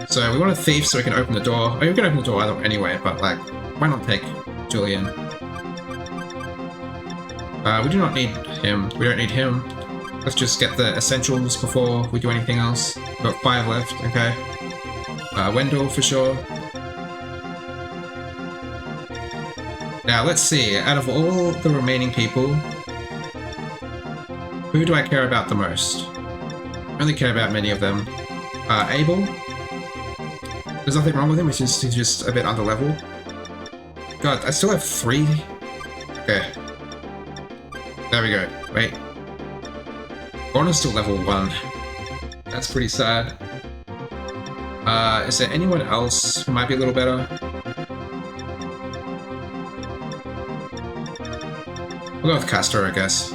So we want a thief so we can open the door. Oh, we can open the door anyway, but why not take Julian? We do not need him. We don't need him. Let's just get the essentials before we do anything else. We've got 5 left, okay. Wendell for sure. Now let's see, out of all the remaining people, who do I care about the most? I don't really care about many of them. Abel. There's nothing wrong with him, he's just a bit under level. God, I still have 3? Okay. There we go. Wait. Gorna's still level 1. That's pretty sad. Is there anyone else who might be a little better? We'll go with Castor, I guess.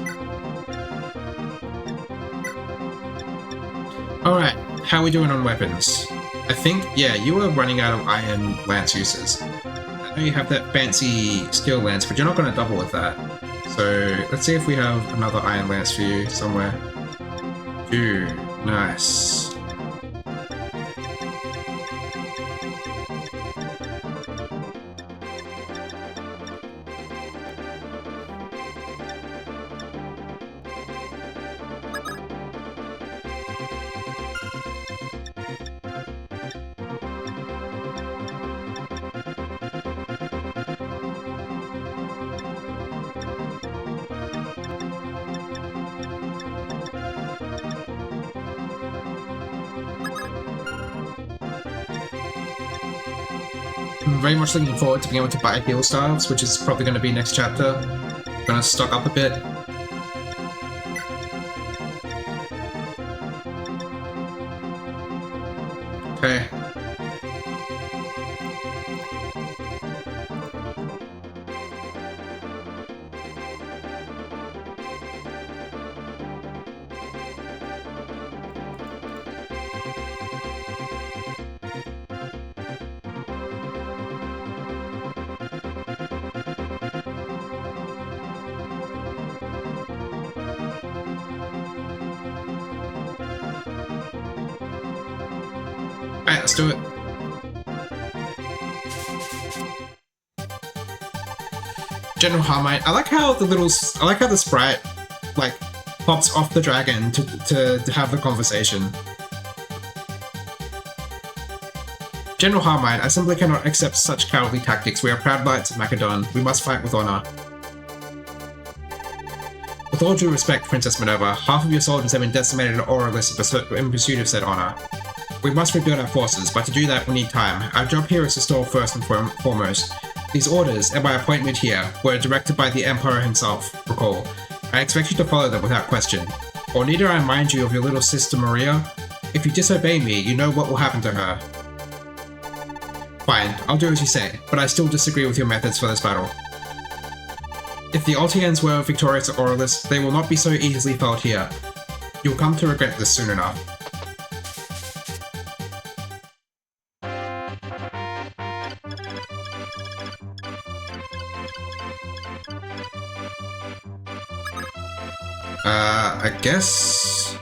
Alright, how are we doing on weapons? I think, yeah, you were running out of Iron Lance uses. I know you have that fancy Steel Lance, but you're not going to double with that. So, let's see if we have another Iron Lance for you somewhere. Ooh, nice. I'm very much looking forward to being able to buy heal staves, which is probably going to be next chapter. I'm going to stock up a bit. Okay. Alright, let's do it. General Harmite. I like how the sprite, like, pops off the dragon to have the conversation. General Harmite, I simply cannot accept such cowardly tactics. We are proud knights of Macedon. We must fight with honor. With all due respect, Princess Minerva, half of your soldiers have been decimated at Aurelius in pursuit of said honor. We must rebuild our forces, but to do that we need time. Our job here is to stall first and foremost. These orders, and my appointment here, were directed by the Emperor himself, recall. I expect you to follow them without question. Or need I remind you of your little sister Maria? If you disobey me, you know what will happen to her. Fine, I'll do as you say, but I still disagree with your methods for this battle. If the Altians were victorious at Aurelius, they will not be so easily felled here. You'll come to regret this soon enough. I guess...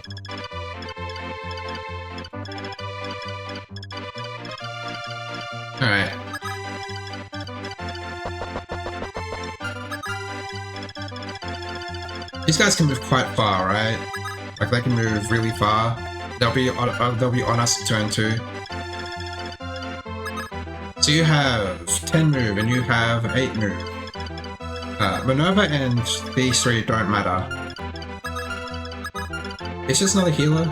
Alright. These guys can move quite far, right? Like, they can move really far. They'll be on us turn 2. So you have 10 move and you have 8 move. Minerva and these 3 don't matter. It's just another healer.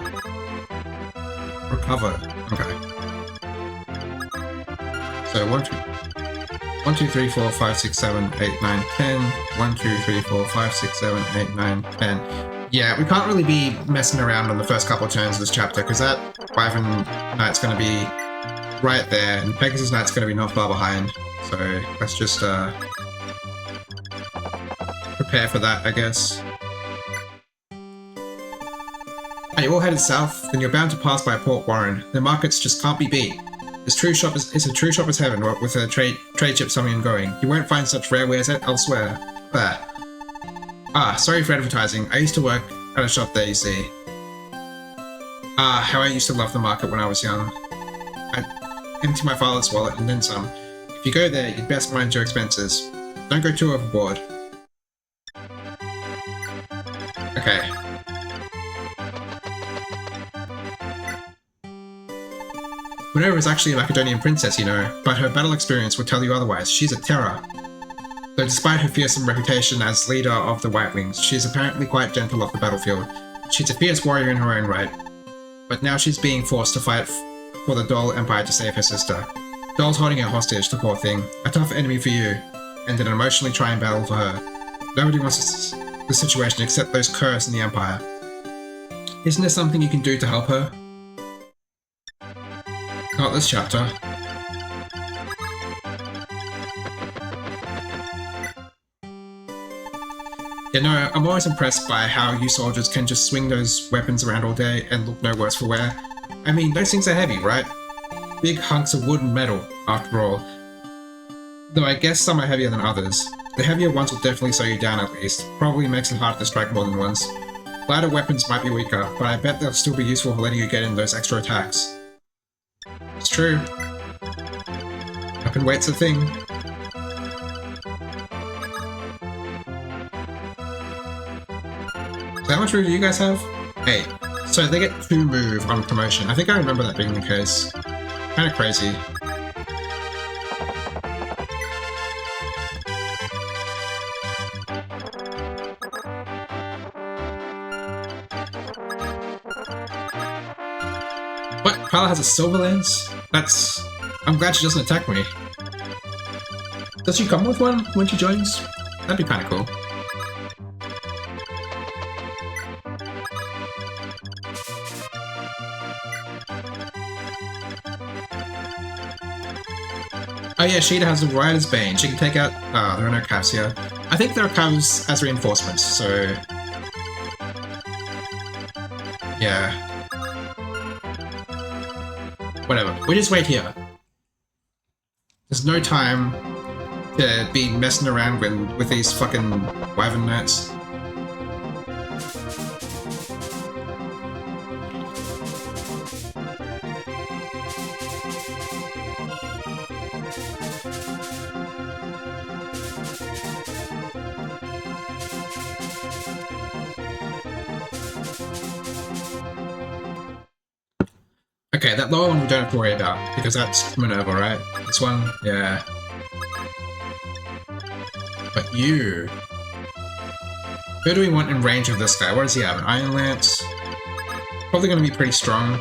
Recover. Okay. So 1, 2, 3, 4, 5, 6, 7, 8, 9, 10. 1, 2, 3, 4, 5, 6, 7, 8, 9, 10. Yeah, we can't really be messing around on the first couple of turns of this chapter, because that Wyvern Knight's going to be right there, and Pegasus Knight's going to be not far behind. So let's just prepare for that, I guess. Are you all headed south? Then you're bound to pass by Port Warren. The markets just can't be beat. It's a true shopper's heaven with a trade ship coming and going. You won't find such rare wares elsewhere. There. Ah, sorry for advertising. I used to work at a shop there, you see. Ah, how I used to love the market when I was young. I'd empty my father's wallet and then some. If you go there, you'd best mind your expenses. Don't go too overboard. Okay. Minerva is actually a Macedonian princess, you know, but her battle experience would tell you otherwise. She's a terror. Though despite her fearsome reputation as leader of the White Wings, she is apparently quite gentle off the battlefield. She's a fierce warrior in her own right. But now she's being forced to fight for the Doll Empire to save her sister. Doll's holding her hostage, the poor thing. A tough enemy for you, and an emotionally trying battle for her. Nobody wants the situation except those curs in the Empire. Isn't there something you can do to help her? Not this chapter. Yeah, no, I'm always impressed by how you soldiers can just swing those weapons around all day and look no worse for wear. I mean, those things are heavy, right? Big hunks of wood and metal, after all. Though I guess some are heavier than others. The heavier ones will definitely slow you down at least. Probably makes it harder to strike more than once. Lighter weapons might be weaker, but I bet they'll still be useful for letting you get in those extra attacks. It's true. Weapon weight's a thing. So how much move do you guys have? 8. So they get 2 move on promotion. I think I remember that being the case. Kinda crazy. What? Kyla has a silver lance? That's... I'm glad she doesn't attack me. Does she come with one when she joins? That'd be kinda cool. Oh yeah, Sheeta has the Rider's Bane. She can take out... Oh, there are no calves here. I think there are calves as reinforcements, so... Yeah. Whatever. We just wait here. There's no time to be messing around with these fucking Wyvern Knights. Okay, that lower one we don't have to worry about, because that's Minerva, right? This one, yeah. But you... Who do we want in range of this guy? What does he have? An Iron Lance? Probably going to be pretty strong.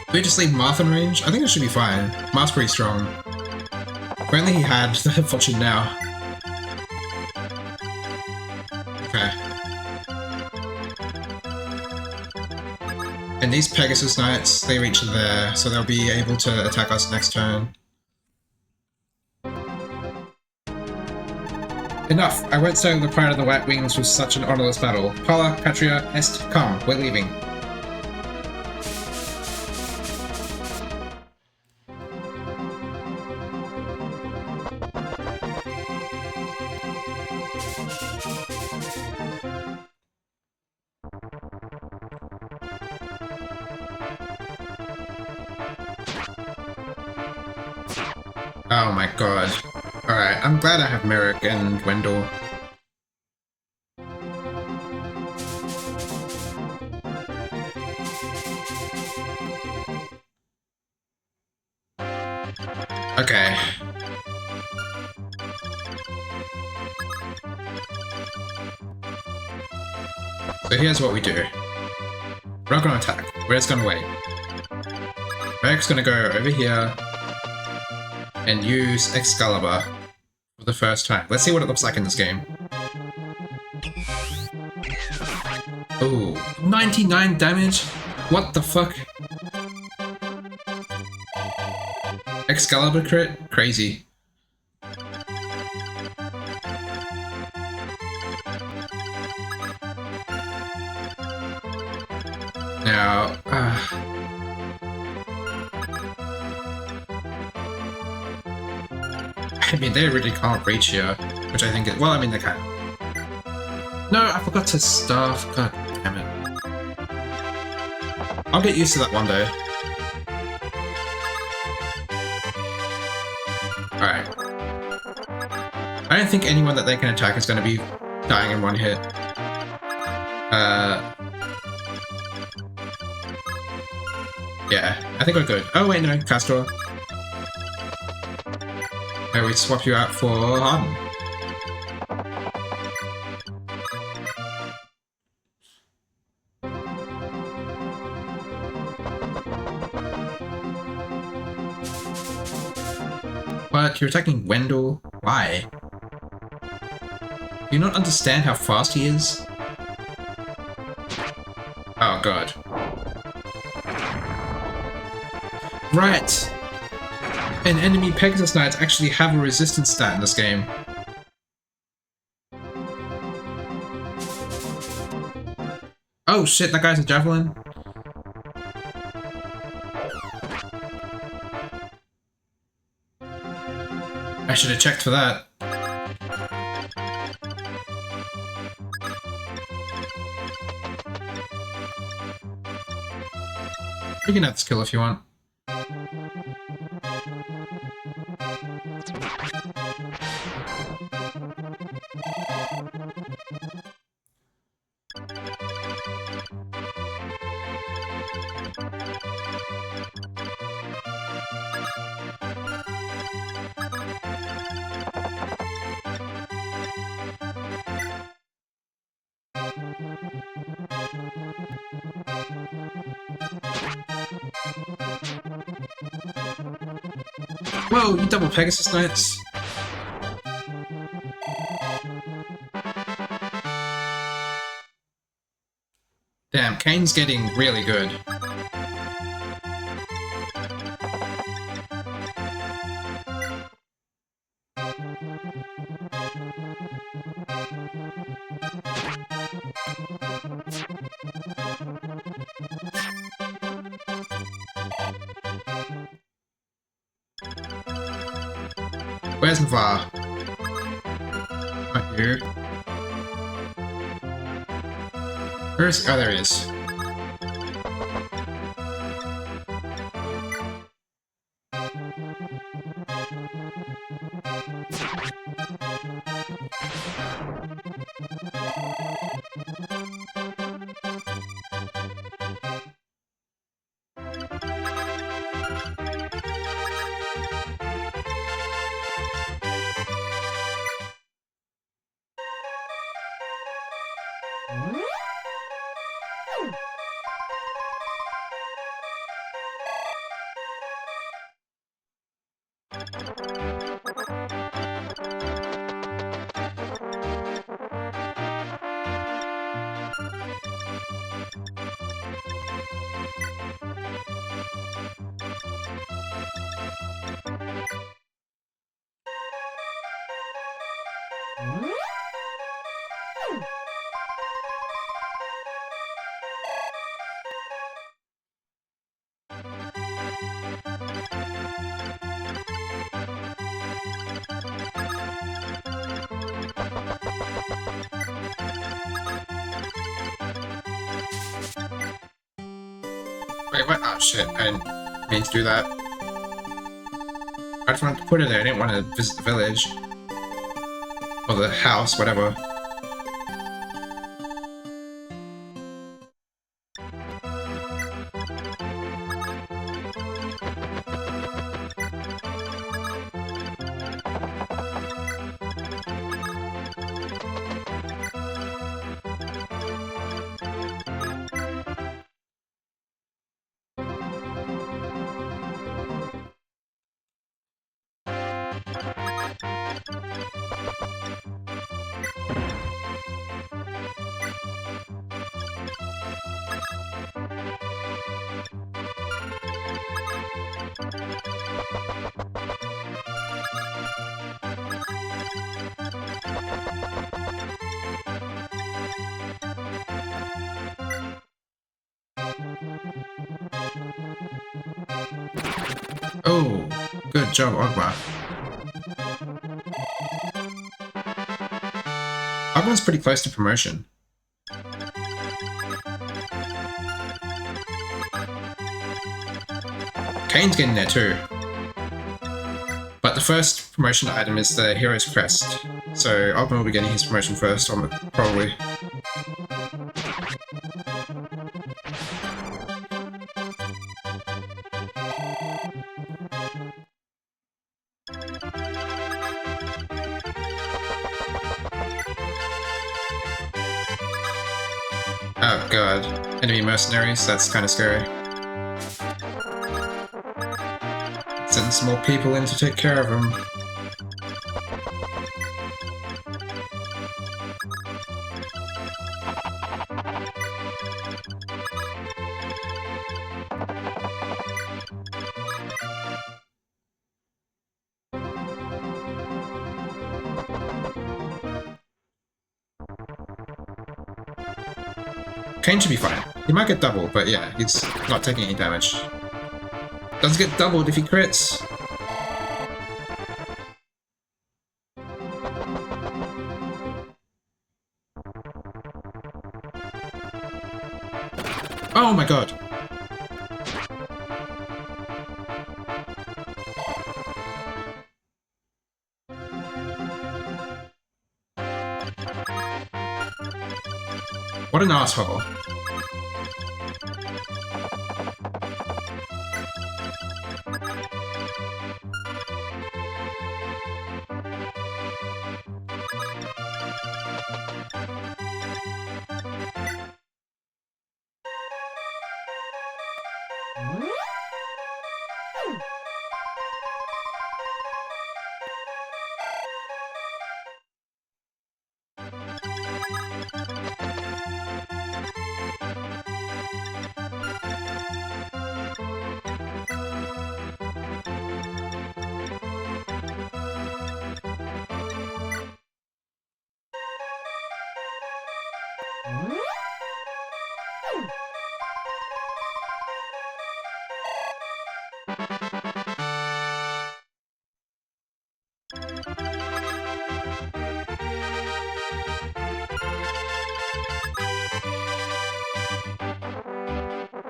Do we just leave Marth in range? I think it should be fine. Marth's pretty strong. If only he had the fortune now. Okay. And these Pegasus Knights, they reach there, so they'll be able to attack us next turn. Enough! I won't sail the Pride of the White Wings with such an honorless battle. Pala, Patria, Est, come, we're leaving. Oh my god. Alright, I'm glad I have Merrick and Wendell. Okay. So here's what we do. We're not gonna attack, we're just gonna wait. Merrick's gonna go over here and use Excalibur for the first time. Let's see what it looks like in this game. Ooh, 99 damage? What the fuck? Excalibur crit? Crazy. Now, I mean, they really can't reach here, which I think is, well, I mean, they can. No, I forgot to starve. God damn it. I'll get used to that one day. Alright. I don't think anyone that they can attack is going to be dying in one hit. Yeah, I think we're good. Oh wait, no, Castor. No, we swap you out for Harden. But you're attacking Wendell? Why? Do you not understand how fast he is? Oh god. Right! And enemy Pegasus Knights actually have a resistance stat in this game. Oh shit, that guy's a javelin? I should have checked for that. You can have this kill if you want. Whoa, you double Pegasus Knights? Damn, Kane's getting really good. Where's Navarre? Not here. Where's... oh, there he is. Wait, what? Oh shit, I didn't mean to do that. I just wanted to put it there, I didn't want to visit the village. Or the house, whatever. Oh, good job, Ogma. Ogma's pretty close to promotion. Kane's getting there too. But the first promotion item is the Hero's Crest. So Ogma will be getting his promotion first, probably. Oh god. Enemy mercenaries, that's kinda scary. Send some more people in to take care of them. Kane should be fine. He might get doubled, but yeah, he's not taking any damage. Doesn't get doubled if he crits. Oh my god. What an asshole.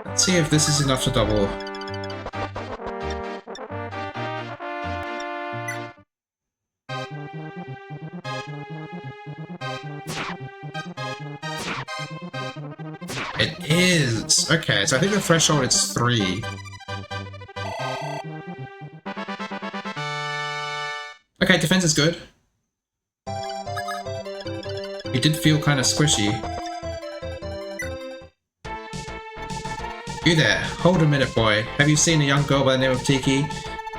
Let's see if this is enough to double. It is! Okay, so I think the threshold is 3. Okay, defense is good. It did feel kind of squishy. You there, hold a minute, boy. Have you seen a young girl by the name of Tiki?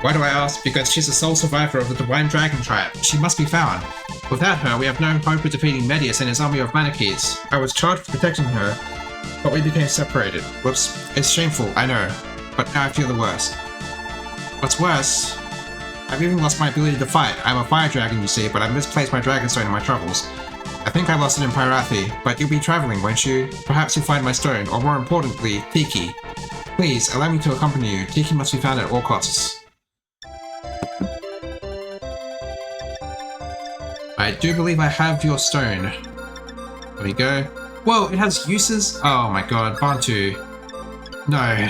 Why do I ask? Because she's the sole survivor of the Divine Dragon Tribe. She must be found. Without her, we have no hope of defeating Medius and his army of Manakes. I was charged with protecting her, but we became separated. Whoops. It's shameful, I know. But now I feel the worst. What's worse I've even lost my ability to fight. I'm a fire dragon, you see, but I've misplaced my dragonstone in my travels. I think I lost it in Pyrathi, but you'll be traveling, won't you? Perhaps you'll find my stone, or more importantly, Tiki. Please, allow me to accompany you. Tiki must be found at all costs. I do believe I have your stone. There we go. Whoa, it has uses? Oh my god, Bantu. No.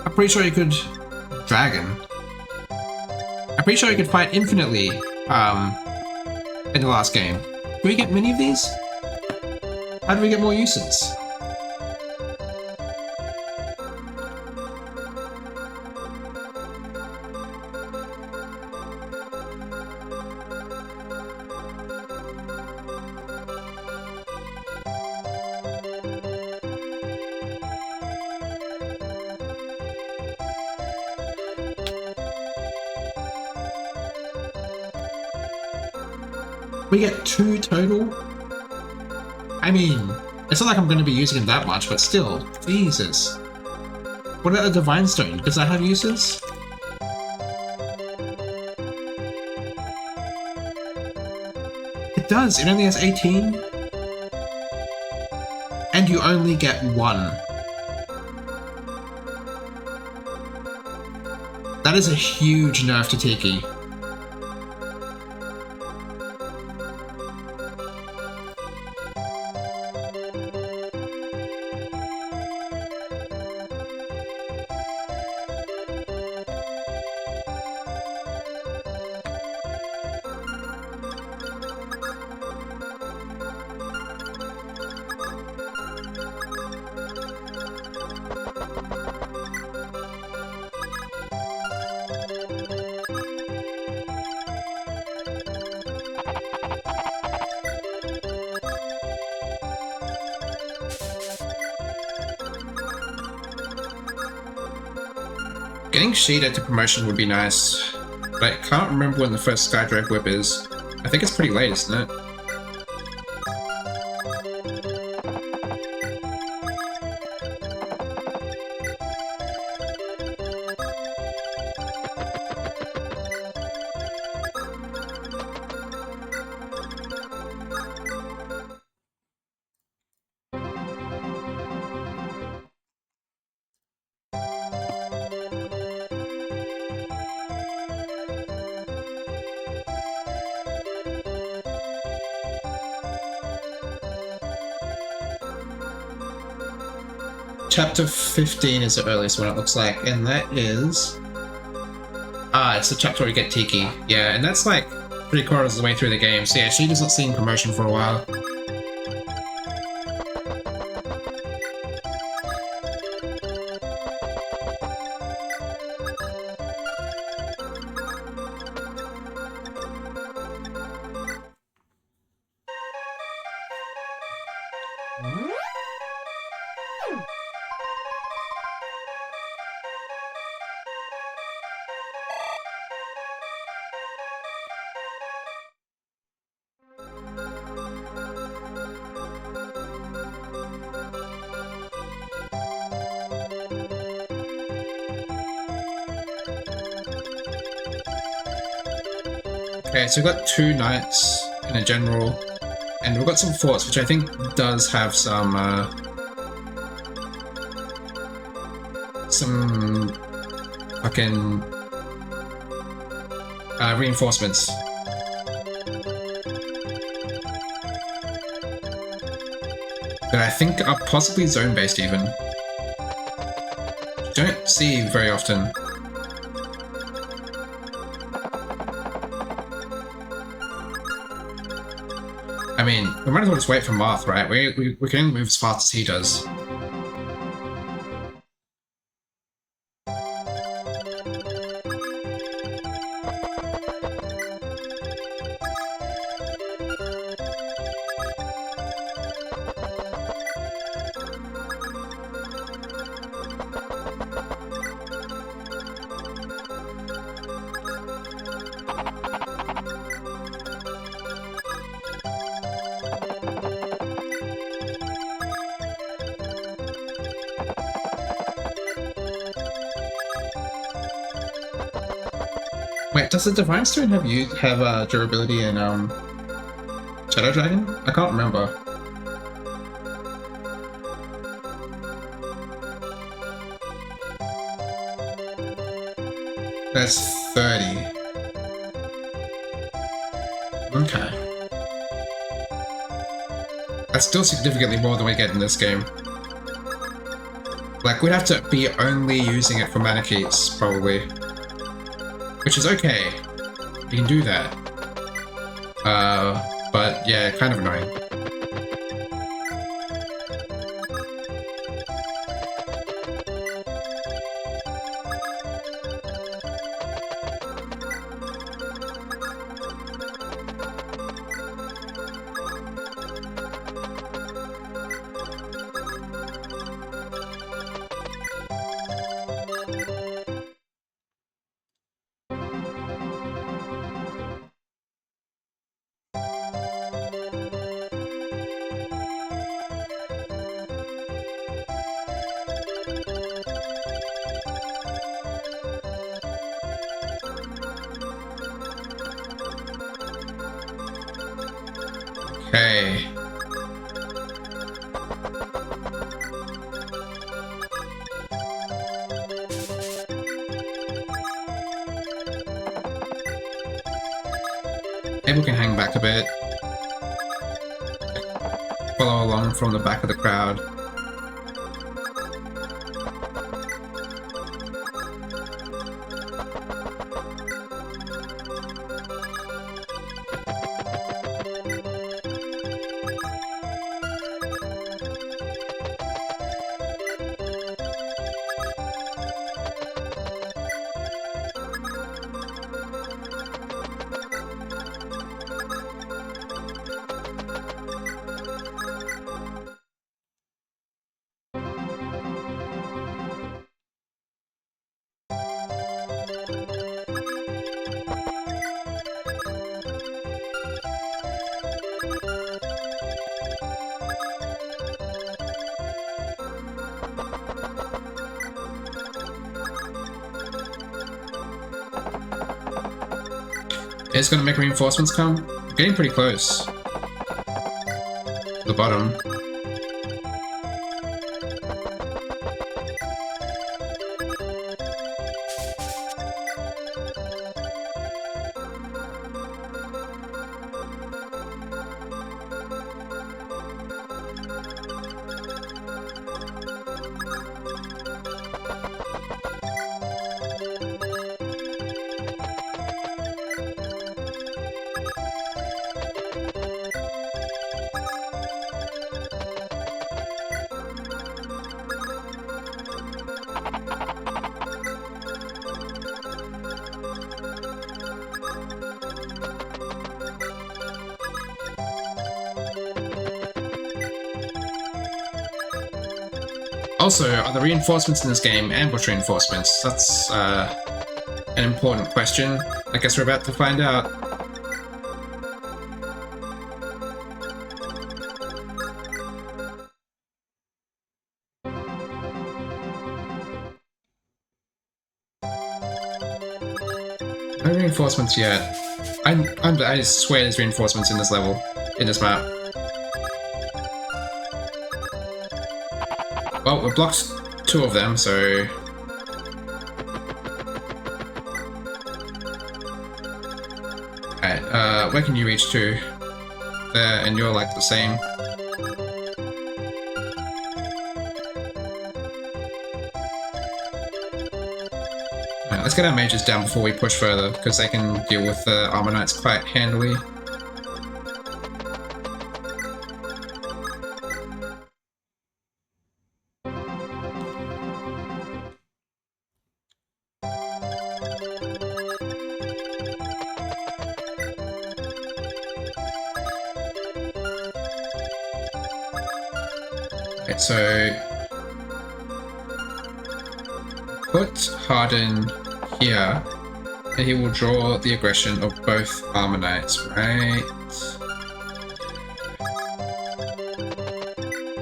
I'm pretty sure you could... Dragon. I'm pretty sure you could fight infinitely, in the last game. Do we get many of these? How do we get more uses? We get 2 total? I mean, it's not like I'm going to be using it that much, but still, Jesus. What about the Divine Stone? Does that have uses? It does, it only has 18. And you only get 1. That is a huge nerf to Tiki. Getting Sheeta to promotion would be nice, but I can't remember when the first Skydrive whip is. I think it's pretty late, isn't it? Chapter 15 is the earliest one, it looks like, and that is... it's the chapter where we get Tiki. Yeah, and that's like 3/4 of the way through the game, so yeah, she does not see promotion for a while. Okay, so we've got 2 knights in a general, and we've got some forts, which I think does have some fucking reinforcements. That I think are possibly zone-based even. Don't see very often. I mean, we might as well just wait for Marth, right? We can move as fast as he does. Wait, does the Divine Stone have durability in Shadow Dragon? I can't remember. That's 30. Okay. That's still significantly more than we get in this game. Like, we'd have to be only using it for mana keys, probably. Which is okay. We can do that. But yeah, kind of annoying. Okay. Maybe we can hang back a bit. Follow along from the back of the crowd. It's gonna make reinforcements come? We're getting pretty close. To the bottom. Also, are the reinforcements in this game ambush reinforcements? That's an important question. I guess we're about to find out. No reinforcements yet. I swear there's reinforcements in this level, in this map. Well, we blocked 2 of them, so... Alright, where can you reach to? There, and you're like the same. Alright, let's get our mages down before we push further, because they can deal with the Armor Knights quite handily. So put Harden here, and he will draw the aggression of both Armor Knights, right?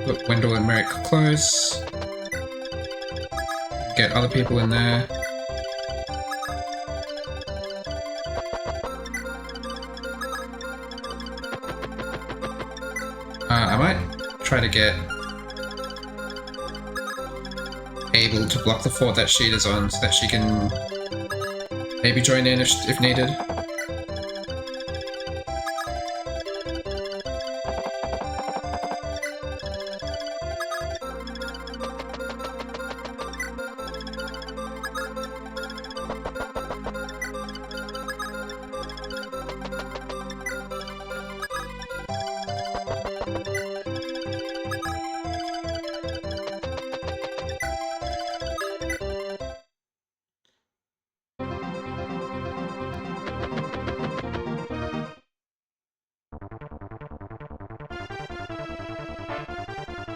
Put Wendell and Merrick close. Get other people in there. I might try to get able to block the fort that Sheeta's on so that she can maybe join in if needed.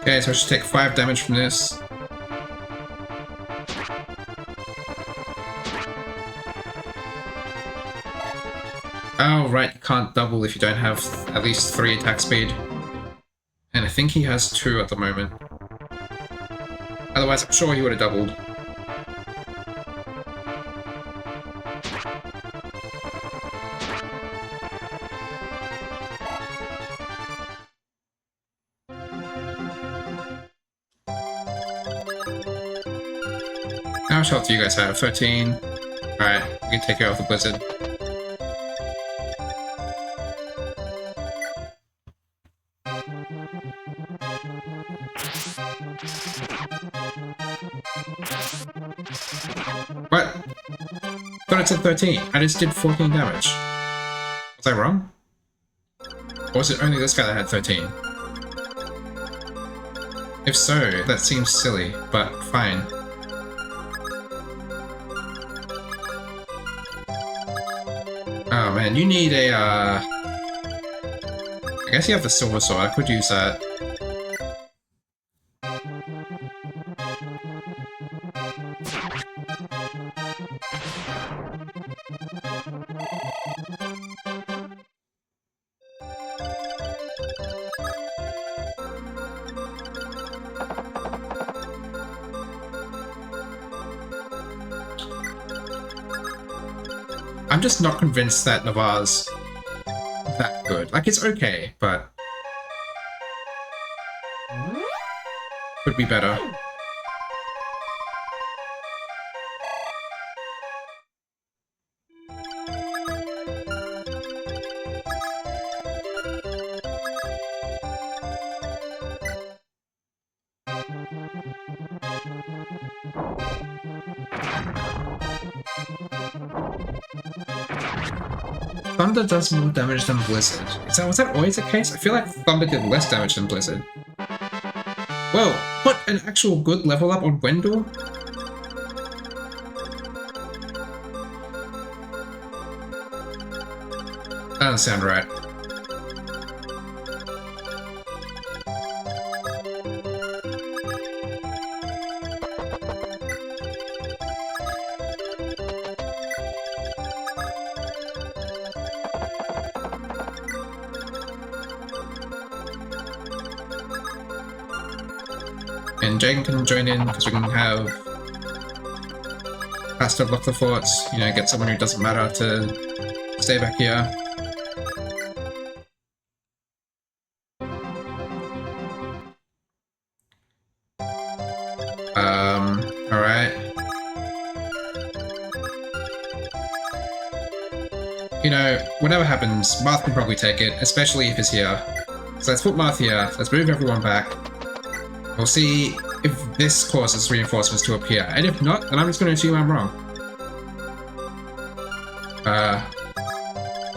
Okay, so I should take 5 damage from this. Oh, right, you can't double if you don't have at least 3 attack speed. And I think he has 2 at the moment. Otherwise, I'm sure he would have doubled. How much health do you guys have? 13? Alright, we can take care of the blizzard. What? Thought it said 13. I just did 14 damage. Was I wrong? Or was it only this guy that had 13? If so, that seems silly, but fine. Oh man, you need a, I guess you have the silver sword, I could use that. I'm just not convinced that Navarre's that good. Like, it's okay, but could be better. Thunder does more damage than Blizzard. Was that always the case? I feel like Thunder did less damage than Blizzard. Whoa, what, an actual good level up on Wendell? That doesn't sound right. And Jaden can join in because we can have faster block the forts, you know, get someone who doesn't matter to stay back here. Alright. You know, whatever happens, Marth can probably take it, especially if he's here. So let's put Marth here, let's move everyone back. We'll see if this causes reinforcements to appear, and if not, then I'm just going to assume I'm wrong.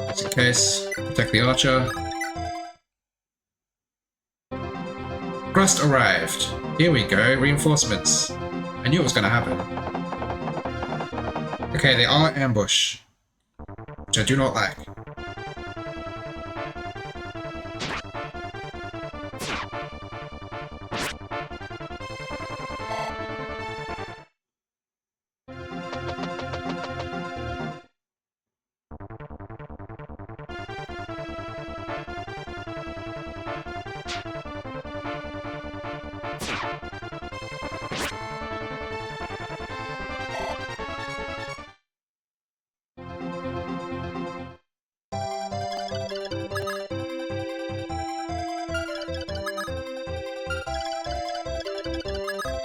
Just in case, protect the archer. Crust arrived. Here we go, reinforcements. I knew it was going to happen. Okay, they are ambush, which I do not like.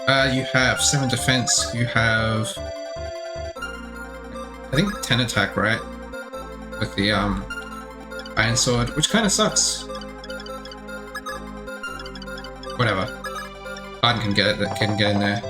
You have 7 defense. You have, I think, 10 attack, right? With the iron sword, which kind of sucks. Whatever. Arden can get it. Can get in there.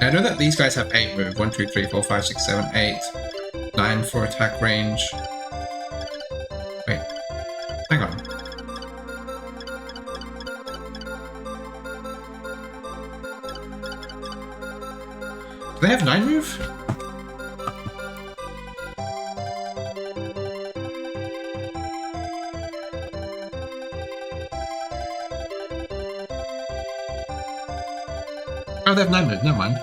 I know that these guys have 8 move. 1, 2, 3, 4, 5, 6, 7, 8. 9 for attack range. Wait. Hang on. Do they have 9 move? Oh, they have 9 move. Never mind.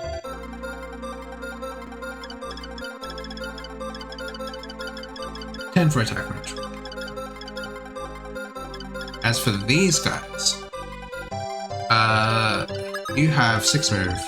For attack range. As for these guys, you have 6 move.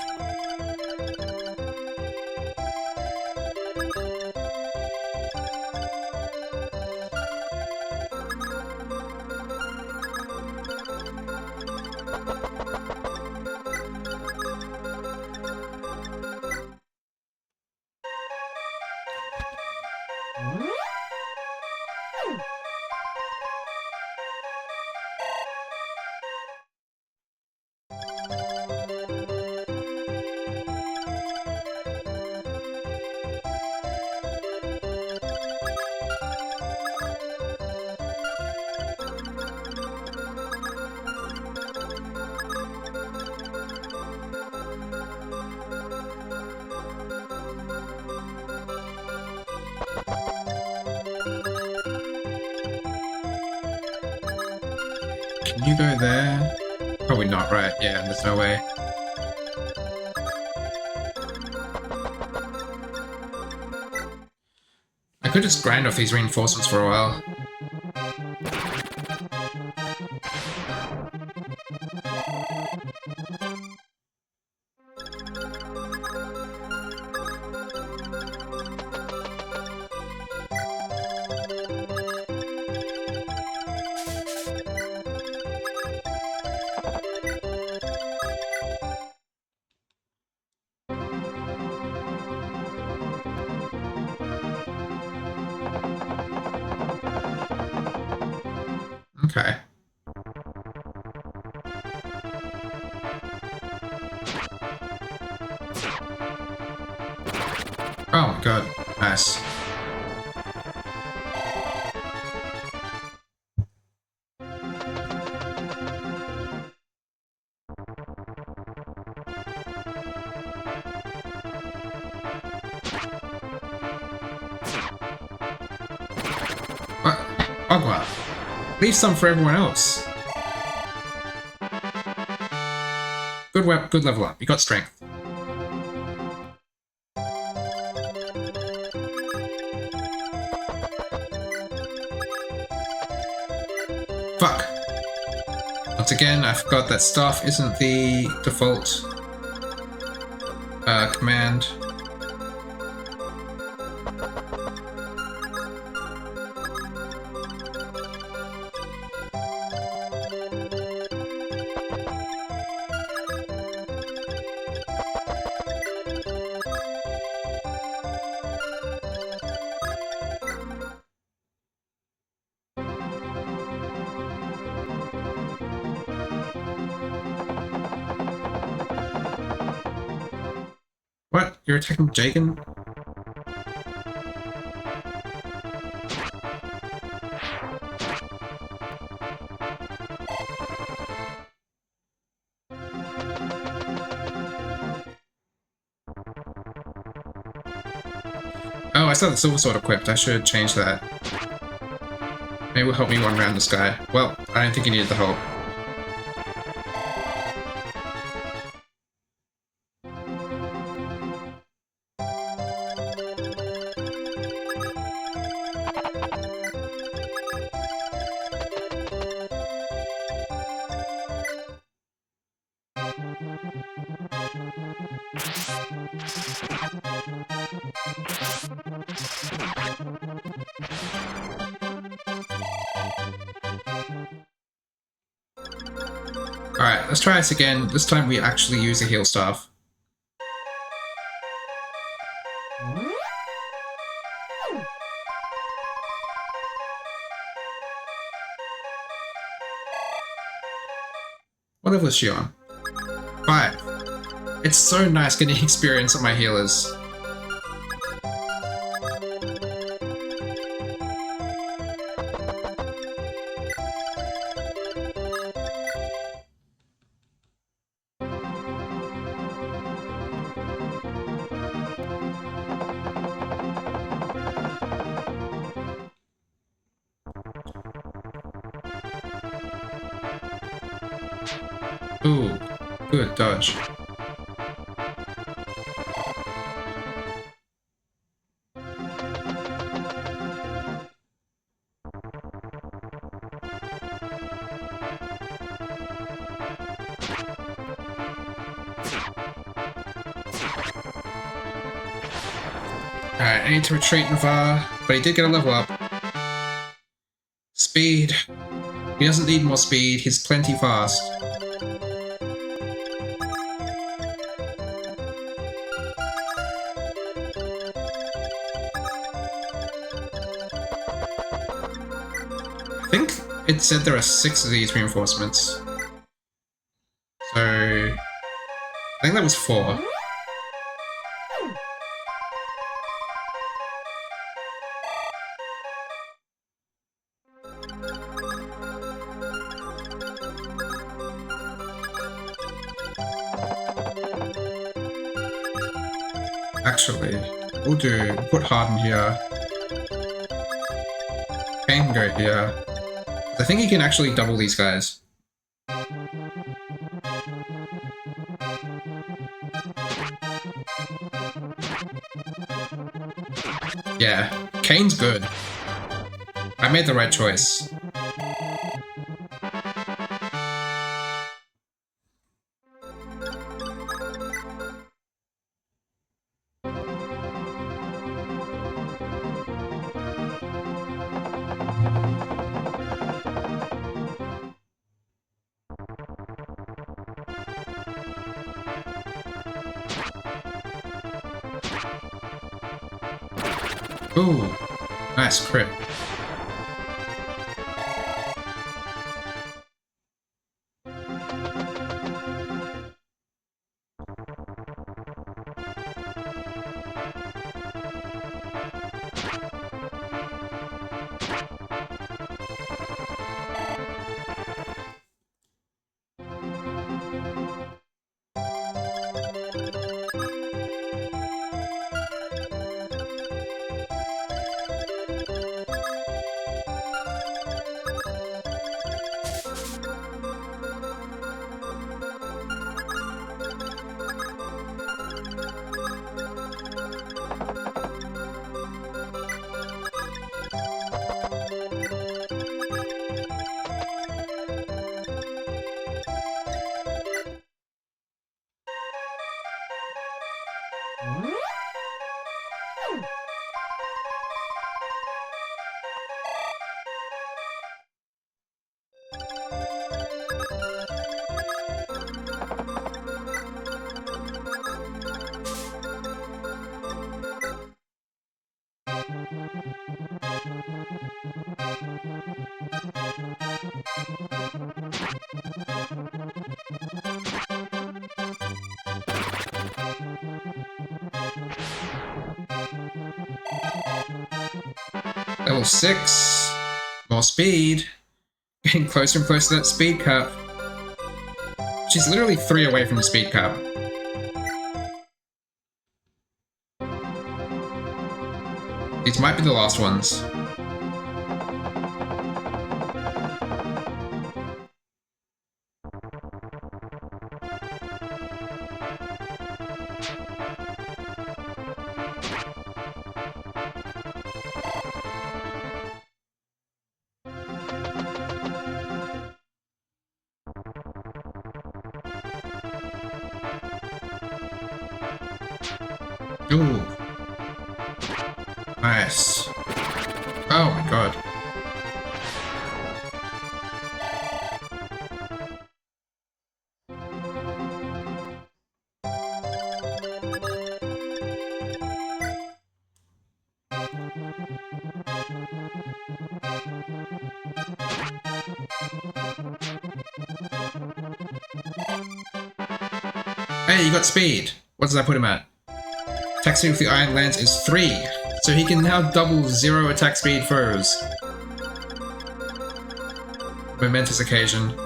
Can you go there? Probably not, right? Yeah, there's no way. I could just grind off these reinforcements for a while. Okay. Oh my god, nice. What? Ogwa, leave some for everyone else. Good level up. You got strength. Fuck. Once again, I forgot that staff isn't the default command. What? You're attacking Jagan? Oh, I saw the silver sword equipped. I should change that. Maybe it will help me run around this guy. Well, I don't think he needed the help. Alright, let's try this again. This time we actually use a heal staff. What level is she on? 5. It's so nice getting experience on my healers. Ooh, good dodge. Alright, I need to retreat Navarre, but he did get a level up. Speed. He doesn't need more speed, he's plenty fast. I think it said there are 6 of these reinforcements. So I think that was 4. Actually, we'll put Harden here. Kane can go here. I think he can actually double these guys. Yeah, Kane's good. I made the right choice. Ooh, nice crit. Level 6. More speed. Getting closer and closer to that speed cap. She's literally 3 away from the speed cap. These might be the last ones. Ooh. Nice. Oh my god. Hey, you got speed. What does that put him at? Attack speed with the Iron Lance is 3, so he can now double 0 attack speed foes. Momentous occasion.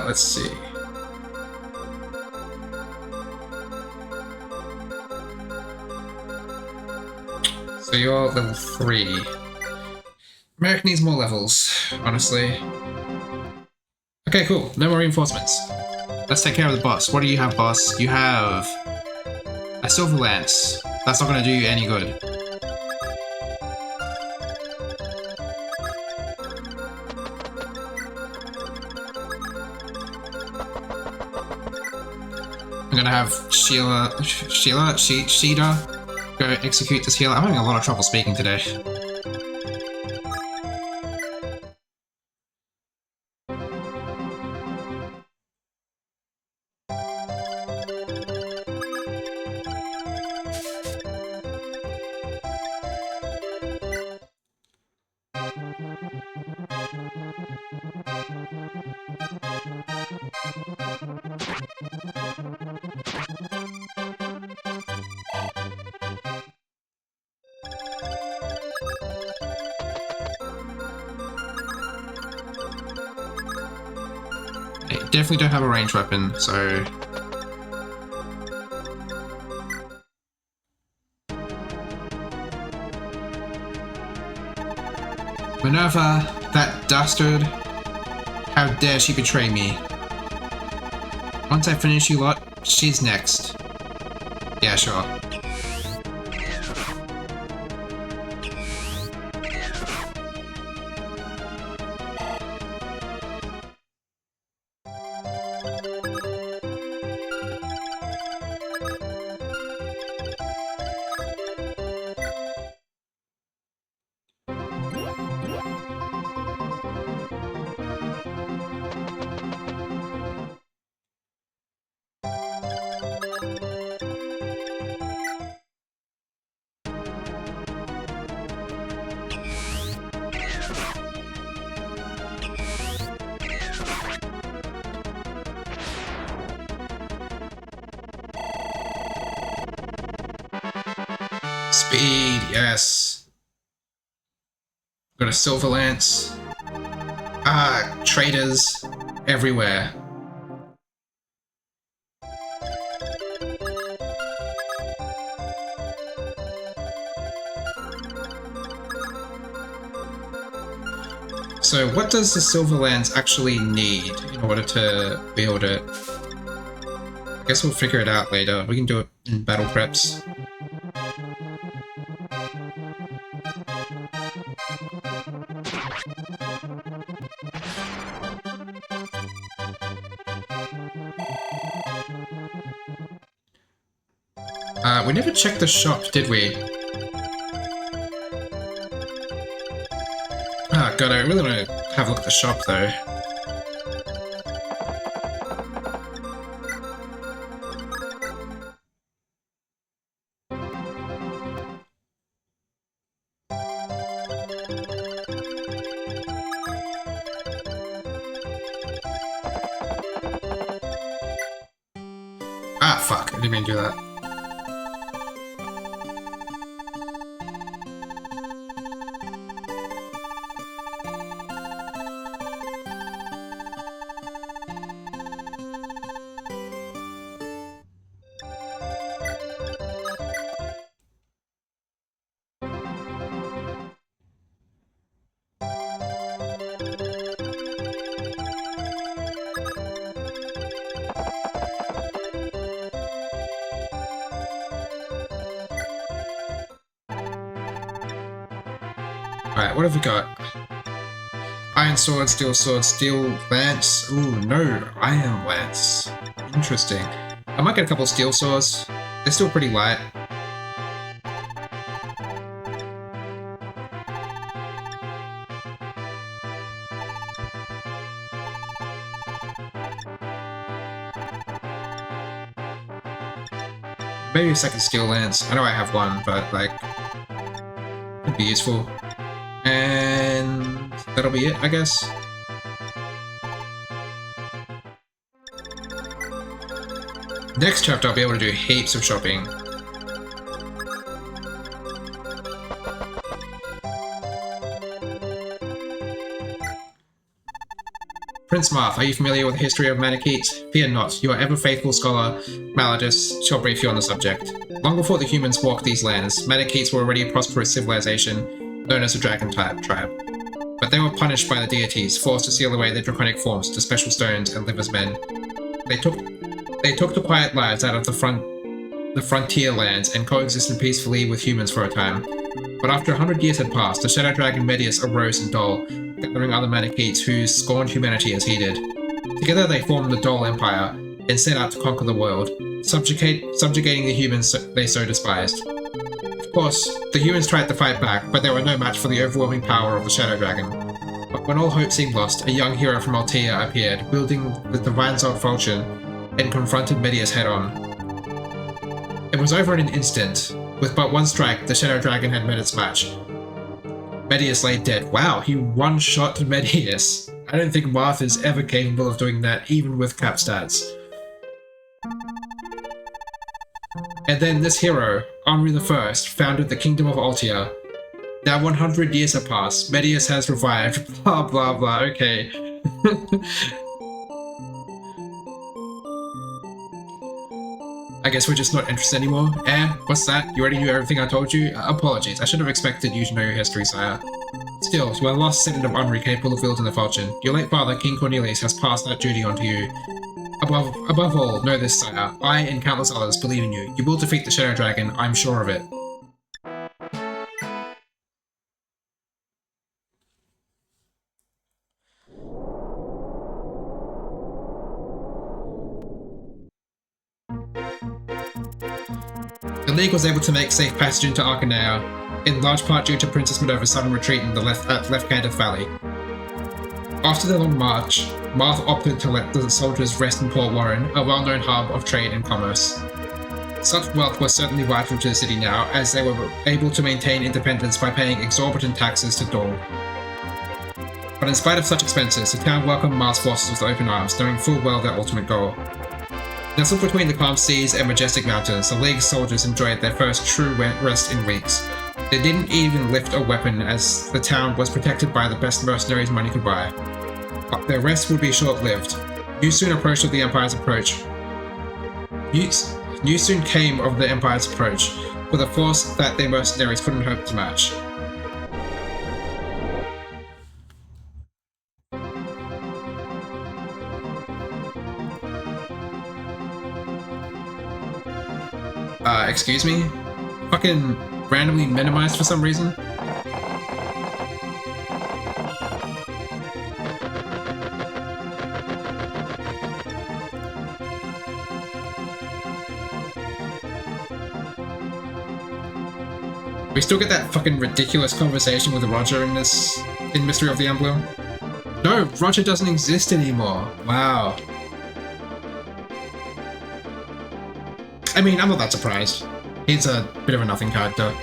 Let's see. So you're level 3. Merrick needs more levels, honestly. Okay, cool. No more reinforcements. Let's take care of the boss. What do you have, boss? You have a silver lance. That's not going to do you any good. I'm gonna have Sheila, Sheeta go execute this healer. I'm having a lot of trouble speaking today. I definitely don't have a ranged weapon, so... Minerva, that dastard! How dare she betray me? Once I finish you lot, she's next. Yeah, sure. Speed, yes. Got a silver lance. Ah, traitors everywhere. So what does the silver lance actually need in order to build it? I guess we'll figure it out later. We can do it in battle preps. We never checked the shop, did we? Ah, God, I really want to have a look at the shop, though. Ah, fuck, I didn't mean to do that. Alright, what have we got? Iron sword, steel lance. Ooh, no, iron lance. Interesting. I might get a couple of steel swords. They're still pretty light. Maybe a second steel lance. I know I have one, but like, could be useful. And that'll be it, I guess. Next chapter, I'll be able to do heaps of shopping. Prince Marth, are you familiar with the history of Manichetes? Fear not, your ever-faithful scholar, Maladus, shall brief you on the subject. Long before the humans walked these lands, Manichetes were already a prosperous civilization, known as the Dragon-type tribe. But they were punished by the deities, forced to seal away their draconic forms to special stones and live as men. They took the quiet lives out of the frontier lands and coexisted peacefully with humans for a time. But after 100 years had passed, the shadow dragon Medius arose in Dol, gathering other Manichetes who scorned humanity as he did. Together they formed the Dol Empire and set out to conquer the world, subjugating the humans they so despised. Of course, the humans tried to fight back, but they were no match for the overwhelming power of the shadow dragon. But when all hope seemed lost, a young hero from Altea appeared, wielding the divine sword falchion, and confronted Medius head-on. It was over in an instant. With but one strike, the shadow dragon had met its match. Medius lay dead. Wow, he one-shot Medius. I don't think Marth is ever capable of doing that, even with cap stats. And then this hero, Henri I, founded the Kingdom of Altea. Now 100 years have passed, Medius has revived, blah blah blah, okay. I guess we're just not interested anymore. What's that? You already knew everything I told you? Apologies, I should have expected you to know your history, sire. Still, you are the last descendant of Henri capable of wielding the falchion. Your late father, King Cornelius, has passed that duty on to you. Above all, know this, sire. I and countless others believe in you. You will defeat the Shadow Dragon, I'm sure of it. The League was able to make safe passage into Arcanea, in large part due to Princess Minerva's sudden retreat in the left Candace Valley. After the long march, Marth opted to let the soldiers rest in Port Warren, a well-known hub of trade and commerce. Such wealth was certainly vital to the city now, as they were able to maintain independence by paying exorbitant taxes to Dol. But in spite of such expenses, the town welcomed Marth's forces with open arms, knowing full well their ultimate goal. Nestled between the calm seas and majestic mountains, the League's soldiers enjoyed their first true rest in weeks. They didn't even lift a weapon, as the town was protected by the best mercenaries money could buy. But their rest would be short-lived. News soon approached of the Empire's approach. News soon came of the Empire's approach, with a force that their mercenaries couldn't hope to match. Excuse me? Fucking randomly minimized for some reason? We still get that fucking ridiculous conversation with Roger in Mystery of the Emblem? No, Roger doesn't exist anymore. Wow. I mean, I'm not that surprised. He's a bit of a nothing character.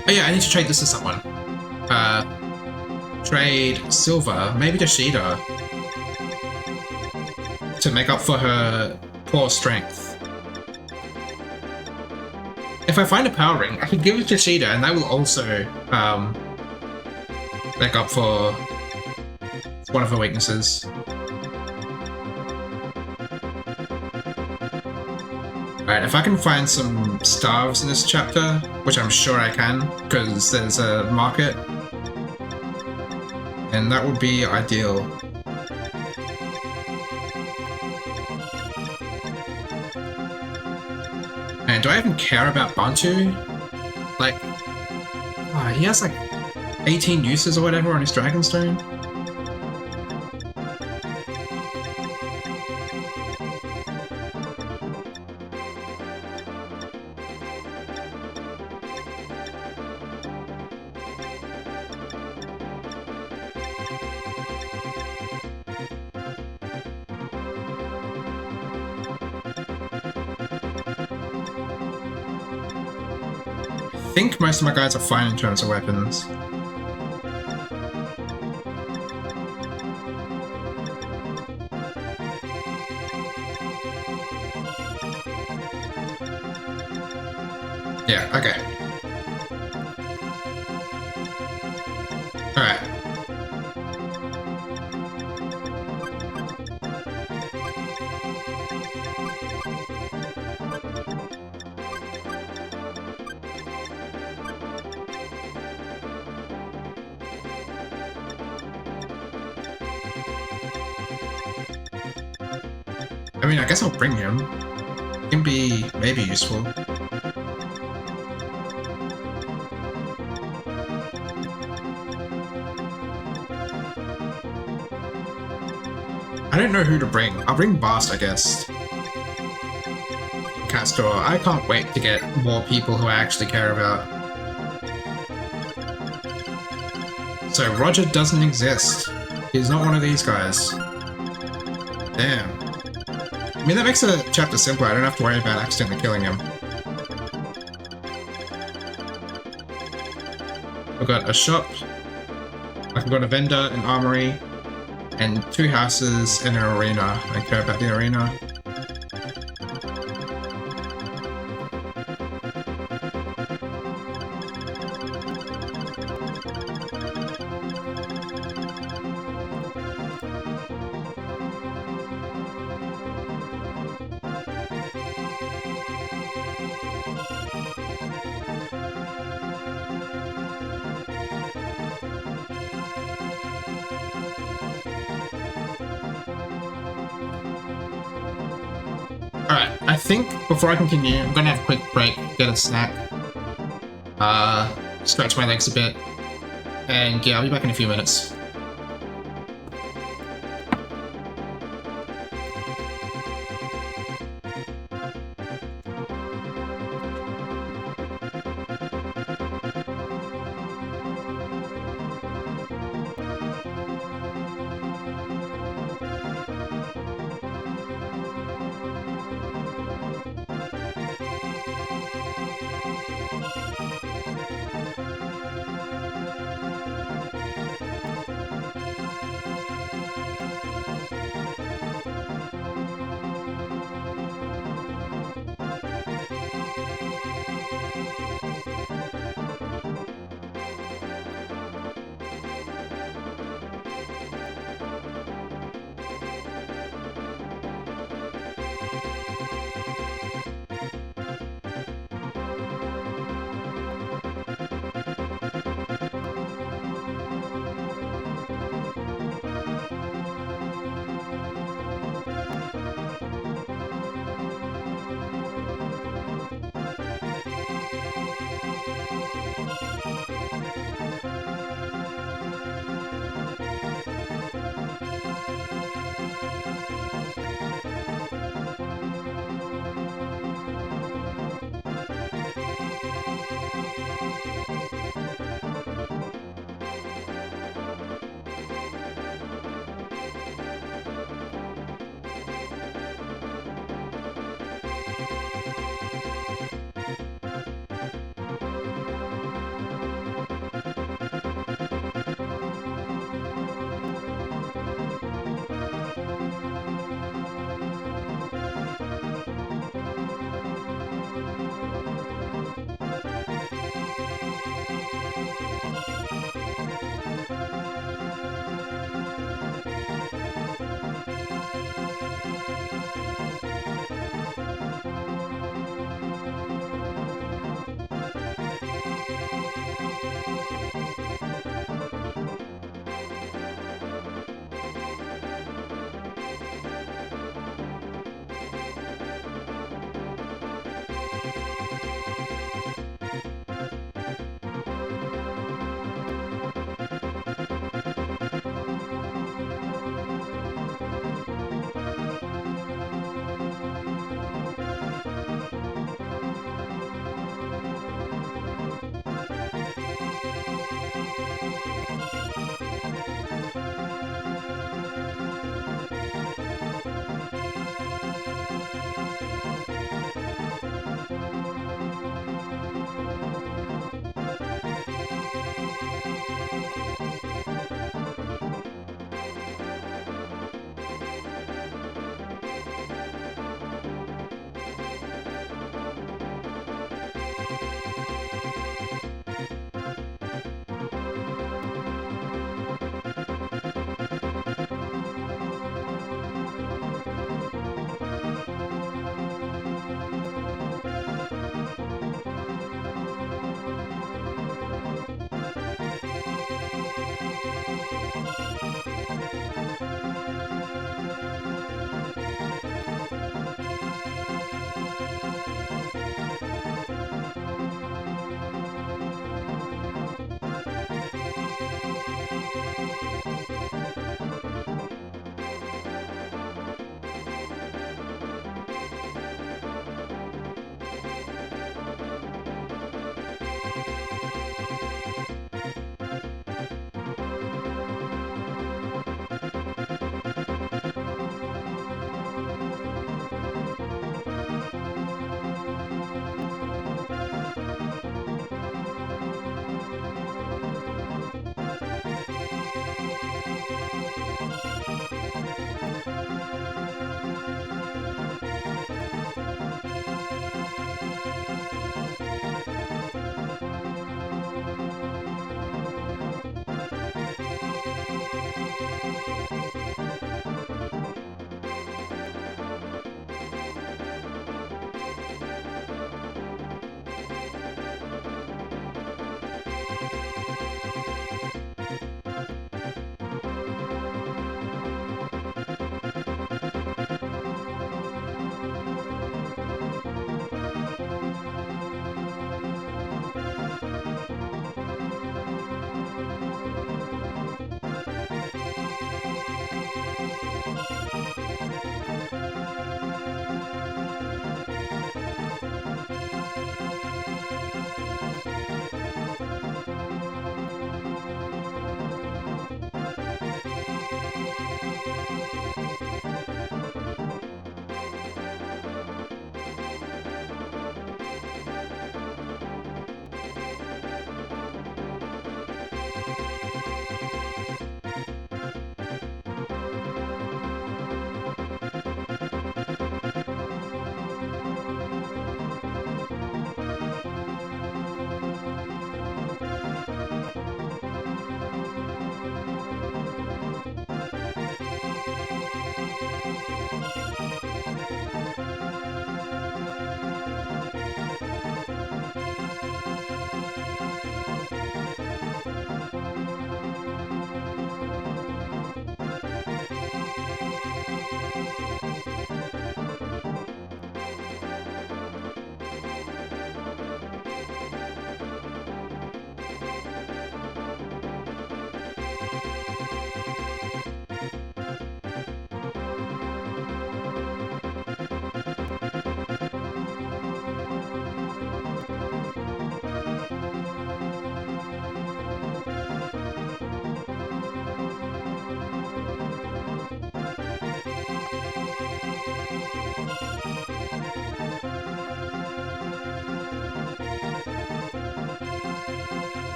Oh yeah, I need to trade this to someone. Trade silver, maybe to Sheeta, to make up for her poor strength. If I find a power ring, I can give it to Sheeta, and that will also make up for It's one of her weaknesses. Alright, if I can find some staves in this chapter, which I'm sure I can, because there's a market, and that would be ideal. And do I even care about Bantu? Like, oh, he has like 18 uses or whatever on his Dragonstone. I think most of my guys are fine in terms of weapons. Yeah, okay. Alright. I mean, I guess I'll bring him. He can be maybe useful. I don't know who to bring. I'll bring Bast, I guess. Cat Store. I can't wait to get more people who I actually care about. So Roger doesn't exist. He's not one of these guys. Damn. I mean, that makes the chapter simpler. I don't have to worry about accidentally killing him. I've got a shop. I've got a vendor, an armory, and 2 houses and an arena. I care about the arena. Alright, I think before I continue, I'm gonna have a quick break, get a snack, stretch my legs a bit, and yeah, I'll be back in a few minutes.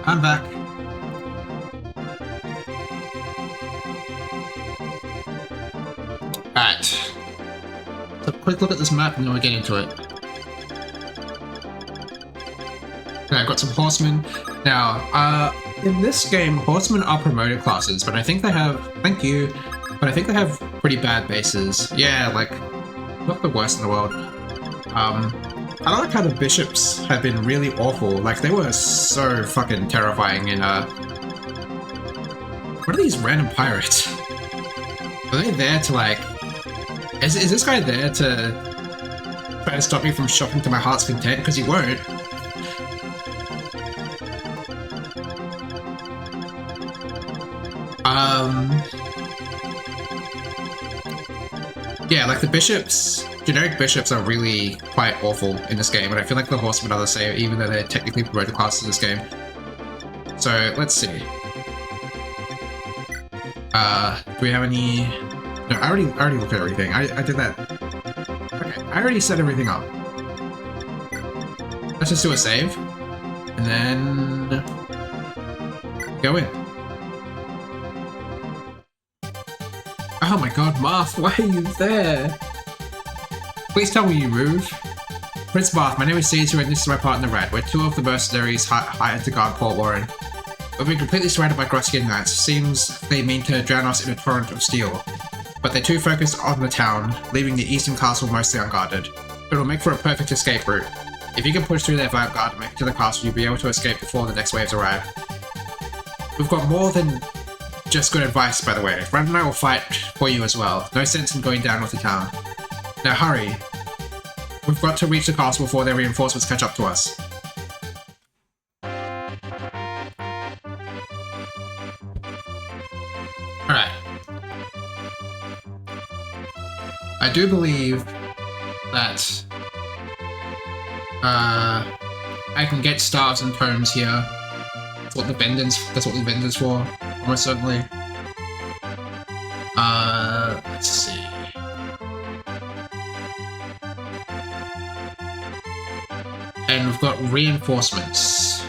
I'm back. Alright. So quick look at this map and then we'll get into it. Okay, I've got some horsemen. Now, in this game, horsemen are promoted classes, but I think they have... Thank you. But I think they have pretty bad bases. Yeah, like, not the worst in the world. I like how the bishops have been really awful. Like, they were so fucking terrifying in, What are these random pirates? Are they there to, like... Is this guy there to try to stop me from shopping to my heart's content? Because he won't. Yeah, like the bishops, generic bishops are really quite awful in this game, and I feel like the horsemen are the same, even though they're technically promoted classes in this game. So, let's see. Do we have any... No, I already looked at everything. I did that. Okay, I already set everything up. Let's just do a save, and then go in. Oh my god, Marth, why are you there? Please tell me you move. Prince Marth, my name is Caesar and this is my partner Red. We're two of the mercenaries hired to guard Port Warren. We've been completely surrounded by Gruskin knights. Seems they mean to drown us in a torrent of steel. But they're too focused on the town, leaving the eastern castle mostly unguarded. It'll make for a perfect escape route. If you can push through their vanguard and make it to the castle, you'll be able to escape before the next waves arrive. We've got more than just good advice, by the way. Red and I will fight for you as well. No sense in going down with the town. Now hurry. We've got to reach the castle before their reinforcements catch up to us. Alright. I do believe that I can get stars and tomes here. That's what the vendor's for, almost certainly. Let's see. And we've got reinforcements.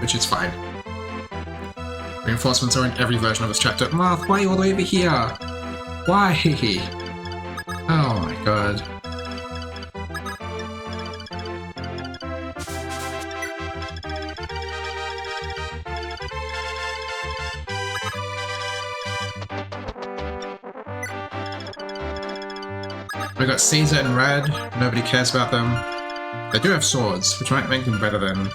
Which is fine. Reinforcements are in every version of this chapter. Marth, why are you all the way over here? Why? Oh my god. We got Caesar and Rad. Nobody cares about them. They do have swords, which might make them better than...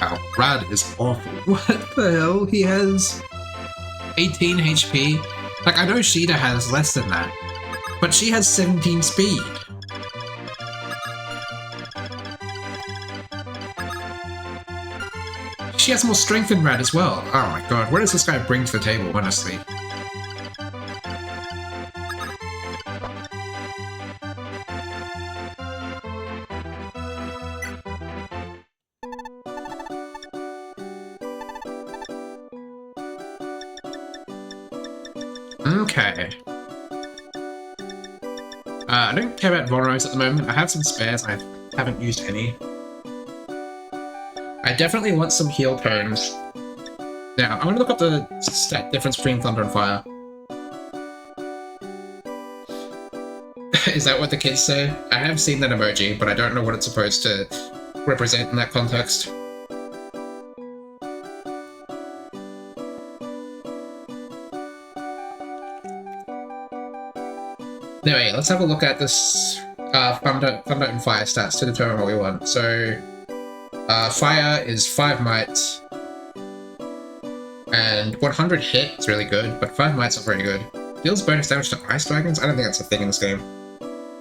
Wow, Rad is awful. What the hell? He has 18 HP? Like, I know Sheeta has less than that, but she has 17 speed. She has more strength than Rad as well. Oh my god, what does this guy bring to the table, honestly? Okay. I don't care about Vulneros at the moment. I have some spares and I haven't used any. I definitely want some heal tomes. Now, I'm gonna look up the stat difference between Thunder and Fire. Is that what the kids say? I have seen that emoji, but I don't know what it's supposed to represent in that context. Anyway, let's have a look at this Thunder and Fire stats to determine what we want. So, Fire is 5 might, and 100 hit is really good, but 5 might's not very good. Deals bonus damage to Ice Dragons? I don't think that's a thing in this game.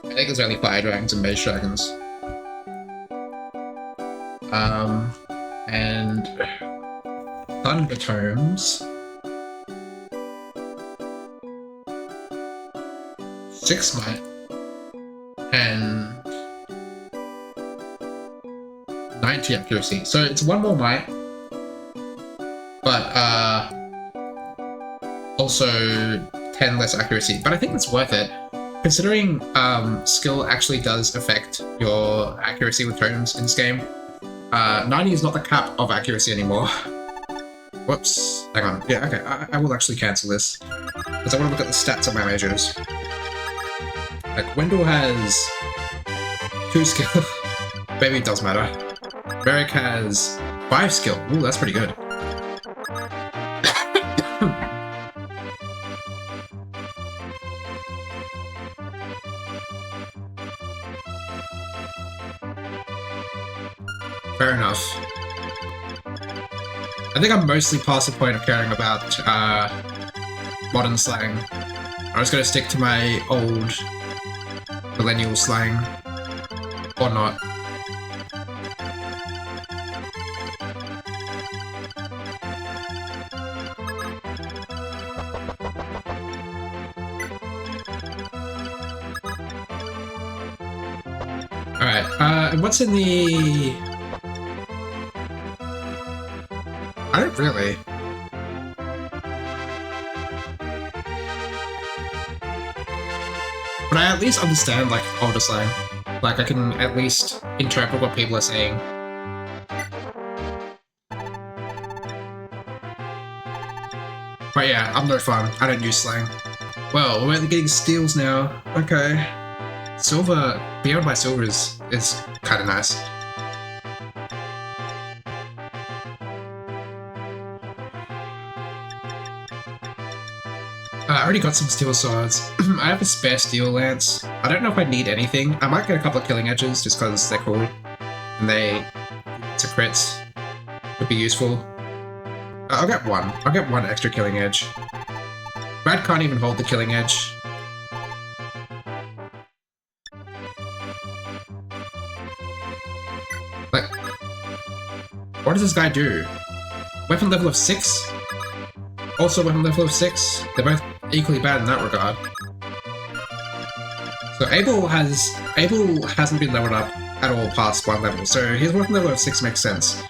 I think there's only Fire Dragons and Mage Dragons. And Thunder Tomes. 6 might and 90 accuracy. So it's 1 more might, but also 10 less accuracy. But I think it's worth it, considering skill actually does affect your accuracy with tomes in this game. 90 is not the cap of accuracy anymore. Whoops. Hang on. Yeah, okay, I will actually cancel this. Because I want to look at the stats of my majors. Like, Wendell has 2 skill. Maybe it does matter. Merrick has 5 skill. Ooh, that's pretty good. Fair enough. I think I'm mostly past the point of caring about modern slang. I'm just gonna stick to my old millennial slang. Or not. Alright, what's in the... I don't really. But I at least understand, like, older slang. Like, I can at least interpret what people are saying. But yeah, I'm no fun. I don't use slang. Well, we're only getting steals now. Okay. Silver, beyond my silver is kind of nice. I already got some steel swords. I have a spare steel lance. I don't know if I need anything. I might get a couple of killing edges just because they're cool. And it's a crits. Would be useful. I'll get one. I'll get one extra killing edge. Brad can't even hold the killing edge. Like, what does this guy do? Weapon level of 6? Also weapon level of 6? They're both equally bad in that regard. So Abel hasn't been leveled up at all past 1 level, so his weapon level of 6 makes sense.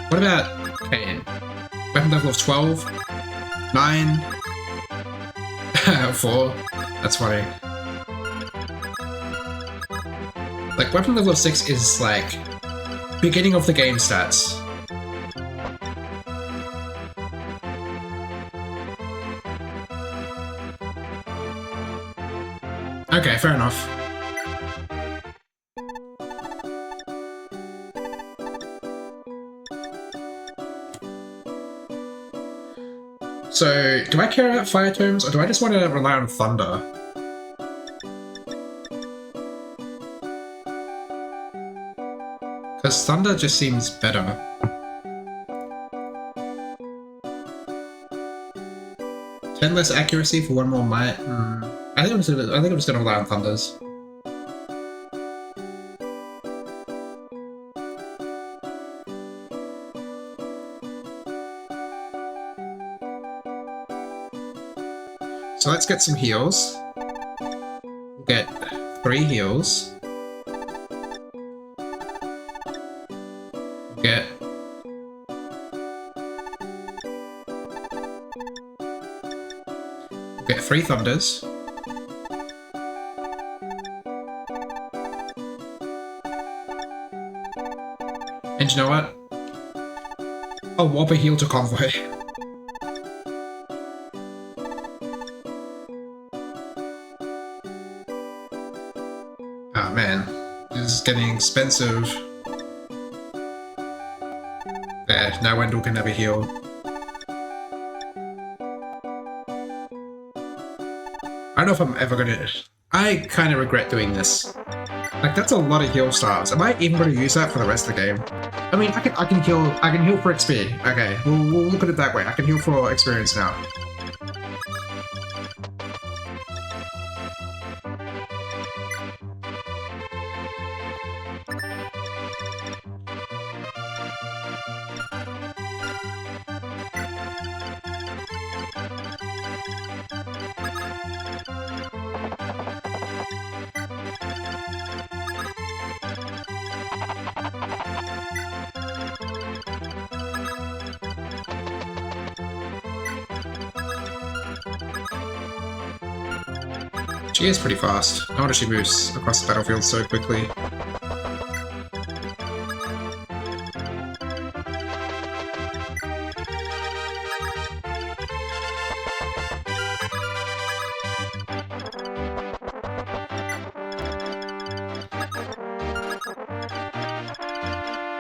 What about Kane? Weapon level of 12? 9? 4? That's funny. Like, weapon level of 6 is like beginning of the game stats. Okay, fair enough. So, do I care about fire tomes, or do I just want to rely on thunder? Because thunder just seems better. Ten less accuracy for 1 more might. I think I'm just gonna rely on thunders. So let's get some heals. We'll get 3 heals. We'll get... We'll get 3 thunders. And you know what? I'll whop a heal to Convoy. Oh man, this is getting expensive. There, now Wendell can have a heal. I don't know if I'm ever gonna... I kind of regret doing this. Like, that's a lot of heal stars. Am I even going to use that for the rest of the game? I mean, I can heal for XP. Okay, we'll look at it that way. I can heal for experience now. She is pretty fast. No wonder she moves across the battlefield so quickly.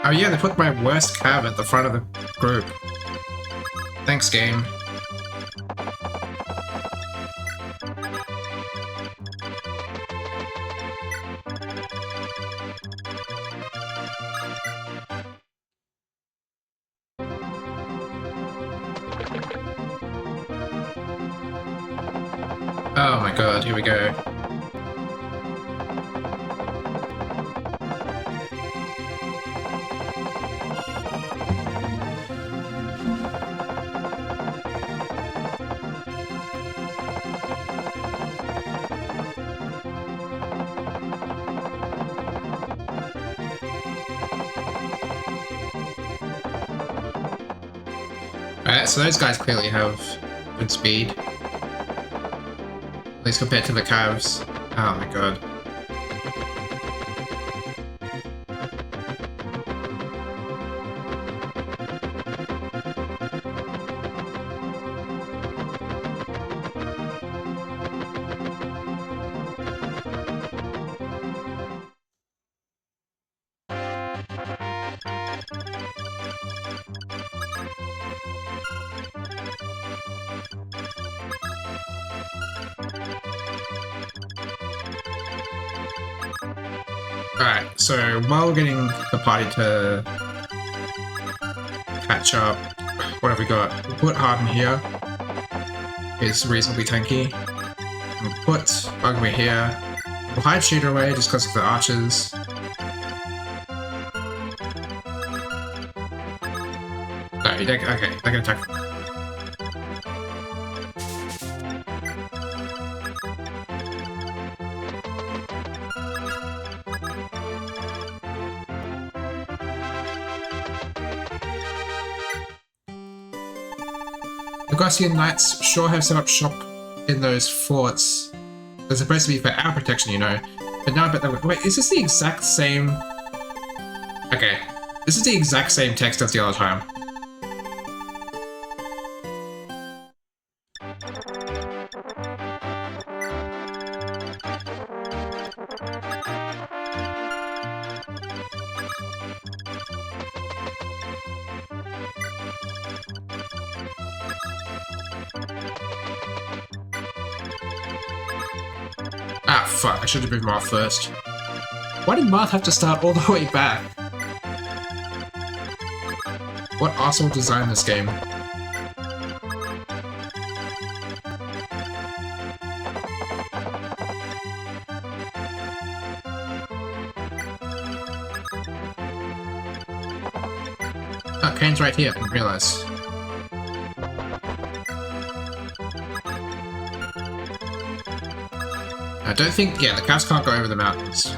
Oh yeah, they put my worst cab at the front of the group. Thanks, game. Oh my god, here we go. Alright, so those guys clearly have good speed. At least compared to the Cavs. Oh my god. Alright, so while we're getting the party to catch up, what have we got? We'll put Harden here. He's reasonably tanky. We'll put Bugware here. We'll hide Shooter away just because of the archers. No, okay, I can attack. The Gaussian Knights sure have set up shop in those forts. They're supposed to be for our protection, you know. But now I bet that... Wait, is this the exact same... Okay. This is the exact same text as the other time. Ah, fuck. I should have moved Marth first. Why did Marth have to start all the way back? What arsehole designed this game? Oh, Kane's right here. I didn't realize. I don't think... Yeah, the Cavs can't go over the mountains.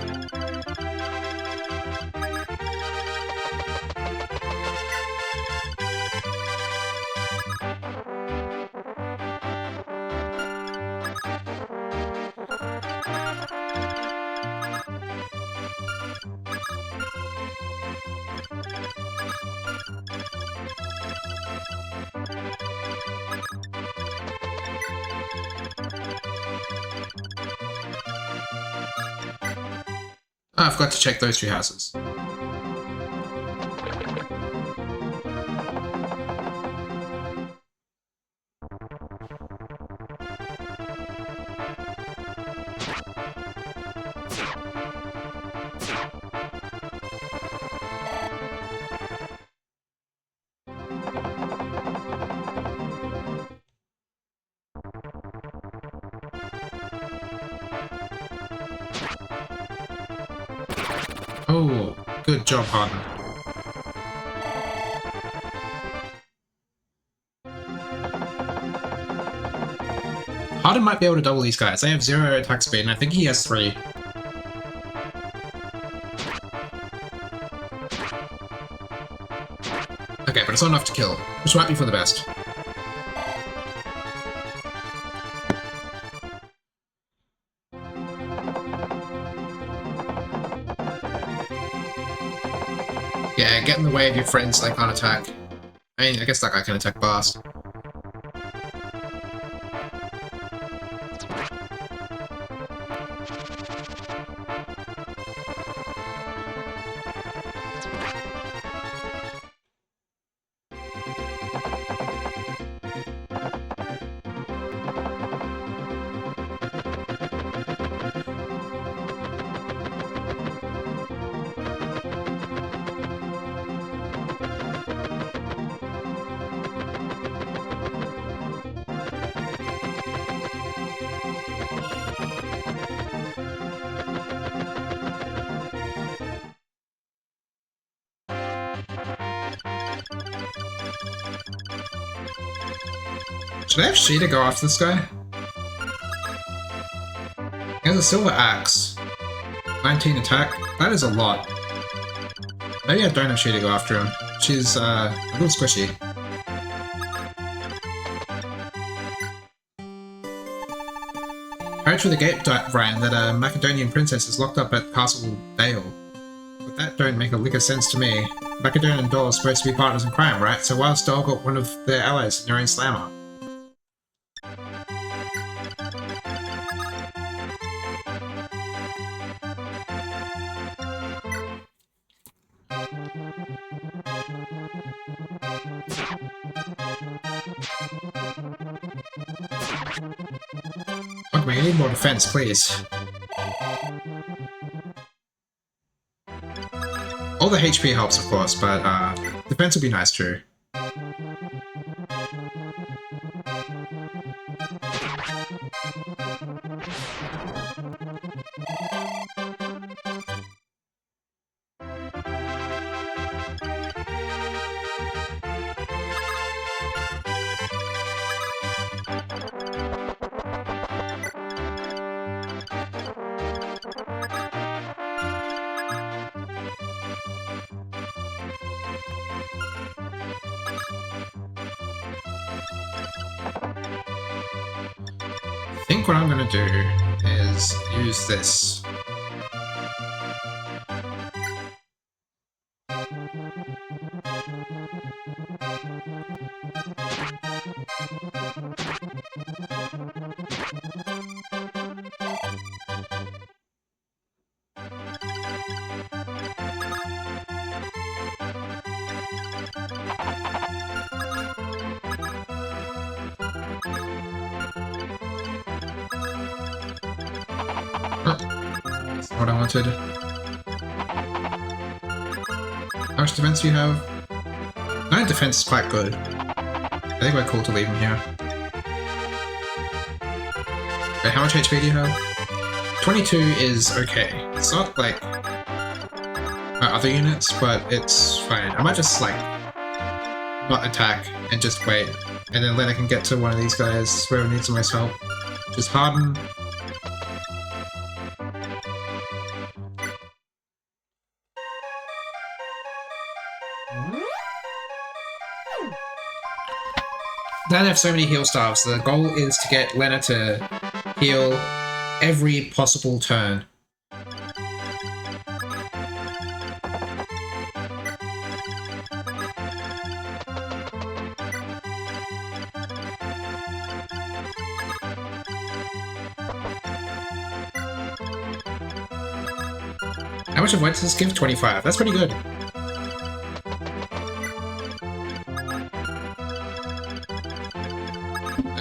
Oh, I forgot to check those two houses. Oh, good job, Harden. Harden might be able to double these guys. They have 0 attack speed, and I think he has 3. Okay, but it's not enough to kill, which might be for the best. Yeah, get in the way of your friends so they can't attack. I mean, I guess that guy can attack fast. Should I have She to go after this guy? He has a silver axe. 19 attack. That is a lot. Maybe I don't have She to go after him. She's a little squishy. I heard through the gate, Brian, that a Macedonian princess is locked up at Castle Vale. But that don't make a lick of sense to me. Macedonian and Dole are supposed to be partners in crime, right? So why's Dole got one of their allies in your own slammer? Okay, I need more defense, please. All the HP helps, of course, but defense would be nice too. I think what I'm gonna do is use this. That's not what I wanted. How much defense do you have? 9 defense is quite good. I think we're cool to leave him here. Wait, how much HP do you have? 22 is okay. It's not like my other units, but it's fine. I might just like not attack and just wait, and then I can get to one of these guys whoever needs the most help. Just harden. Now they have so many heal staffs, the goal is to get Lena to heal every possible turn. How much of what does this give? 25. That's pretty good.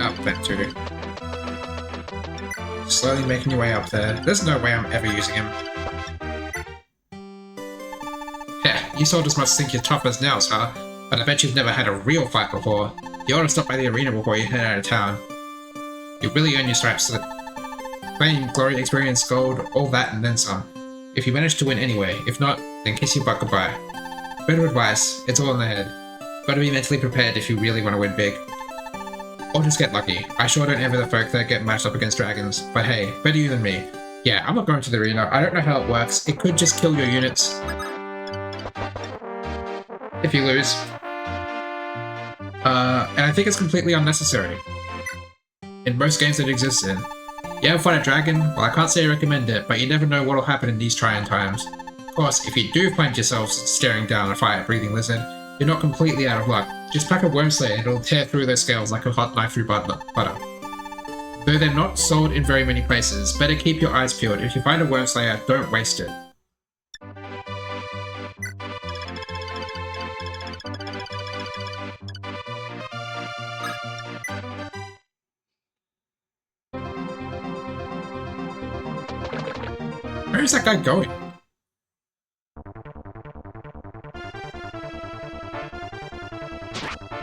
Oh, that too. Slowly making your way up there. There's no way I'm ever using him. Yeah, you soldiers must think you're tough as nails, huh? But I bet you've never had a real fight before. You ought to stop by the arena before you head out of town. You really earn your stripes. Fame, glory, experience, gold, all that and then some. If you manage to win anyway, if not, then kiss your butt goodbye. Better advice, it's all in the head. Gotta be mentally prepared if you really want to win big. Or just get lucky. I sure don't envy the folk that get matched up against dragons, but hey, better you than me. Yeah, I'm not going to the arena, I don't know how it works, it could just kill your units if you lose. And I think it's completely unnecessary. In most games that it exists in. You ever fight a dragon? Well, I can't say I recommend it, but you never know what'll happen in these trying times. Of course, if you do find yourself staring down a fire-breathing lizard, you're not completely out of luck. Just pack a worm slayer and it'll tear through those scales like a hot knife through butter. Though they're not sold in very many places, better keep your eyes peeled. If you find a worm slayer, don't waste it. Where is that guy going?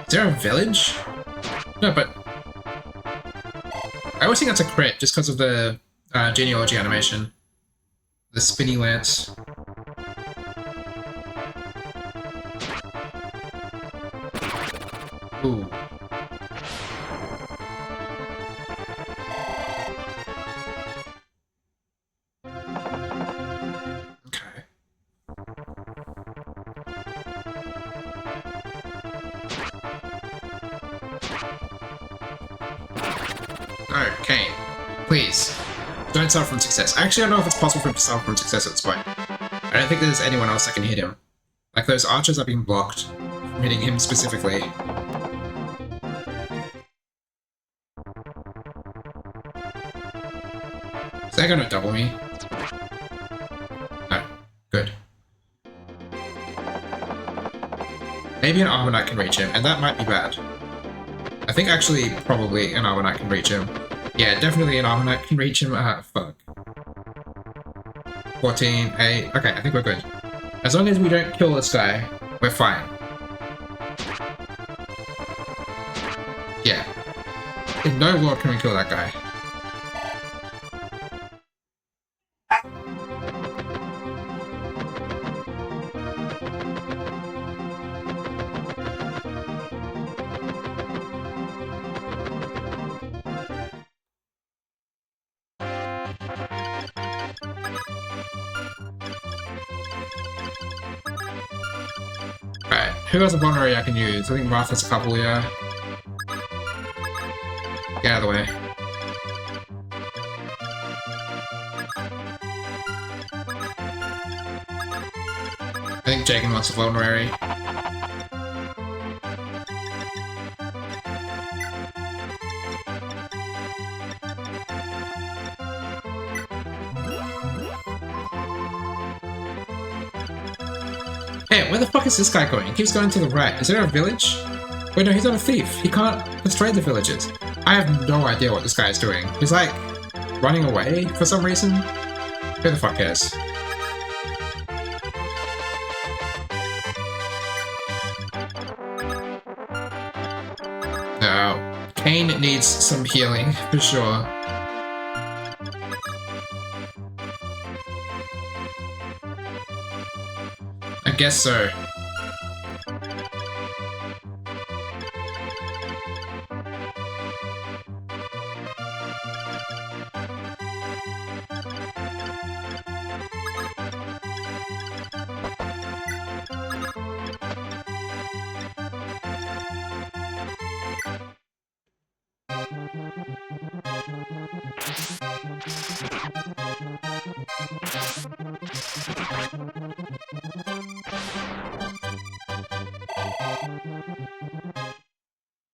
Is there a village? No, but I always think that's a crit just because of the genealogy animation. The spinny lance. Ooh. Kane, please, don't suffer from success. I actually don't know if it's possible for him to suffer from success at this point. I don't think there's anyone else that can hit him. Like, those archers are being blocked from hitting him specifically. Is that gonna double me? No. Good. Maybe an Armor Knight can reach him, and that might be bad. I think actually, probably an Armor Knight can reach him. Yeah, definitely an Armor Knight can reach him. Fuck. 14, 8. Okay, I think we're good. As long as we don't kill this guy, we're fine. Yeah. In no world can we kill that guy. Alright, who has a vulnerary I can use? I think Wrath has a couple, yeah. Get out of the way. I think Jagan wants a vulnerary. Hey, where the fuck is this guy going? He keeps going to the right. Is there a village? Wait, no, he's not a thief. He can't destroy the villages. I have no idea what this guy is doing. He's like running away for some reason. Who the fuck cares? No. Kane needs some healing, for sure. I guess so.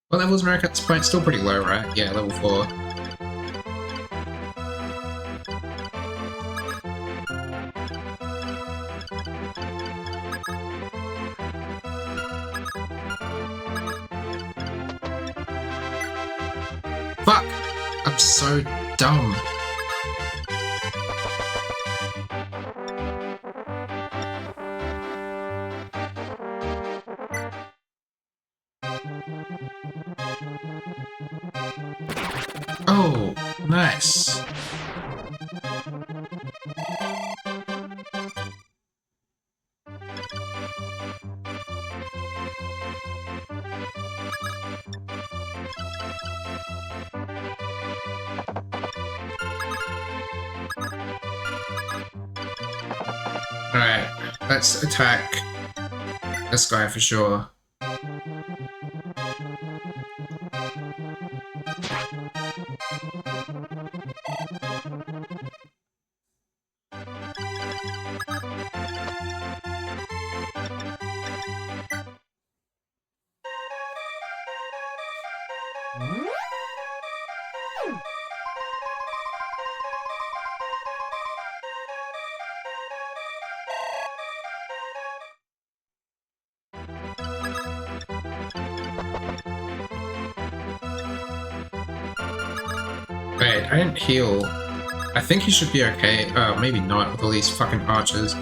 What level is America at this point? Still pretty low, right? Yeah, level 4. Fuck! I'm so dumb. Oh, nice. Alright, let's attack this guy for sure. Wait, I didn't heal. I think he should be okay. Maybe not with all these fucking archers.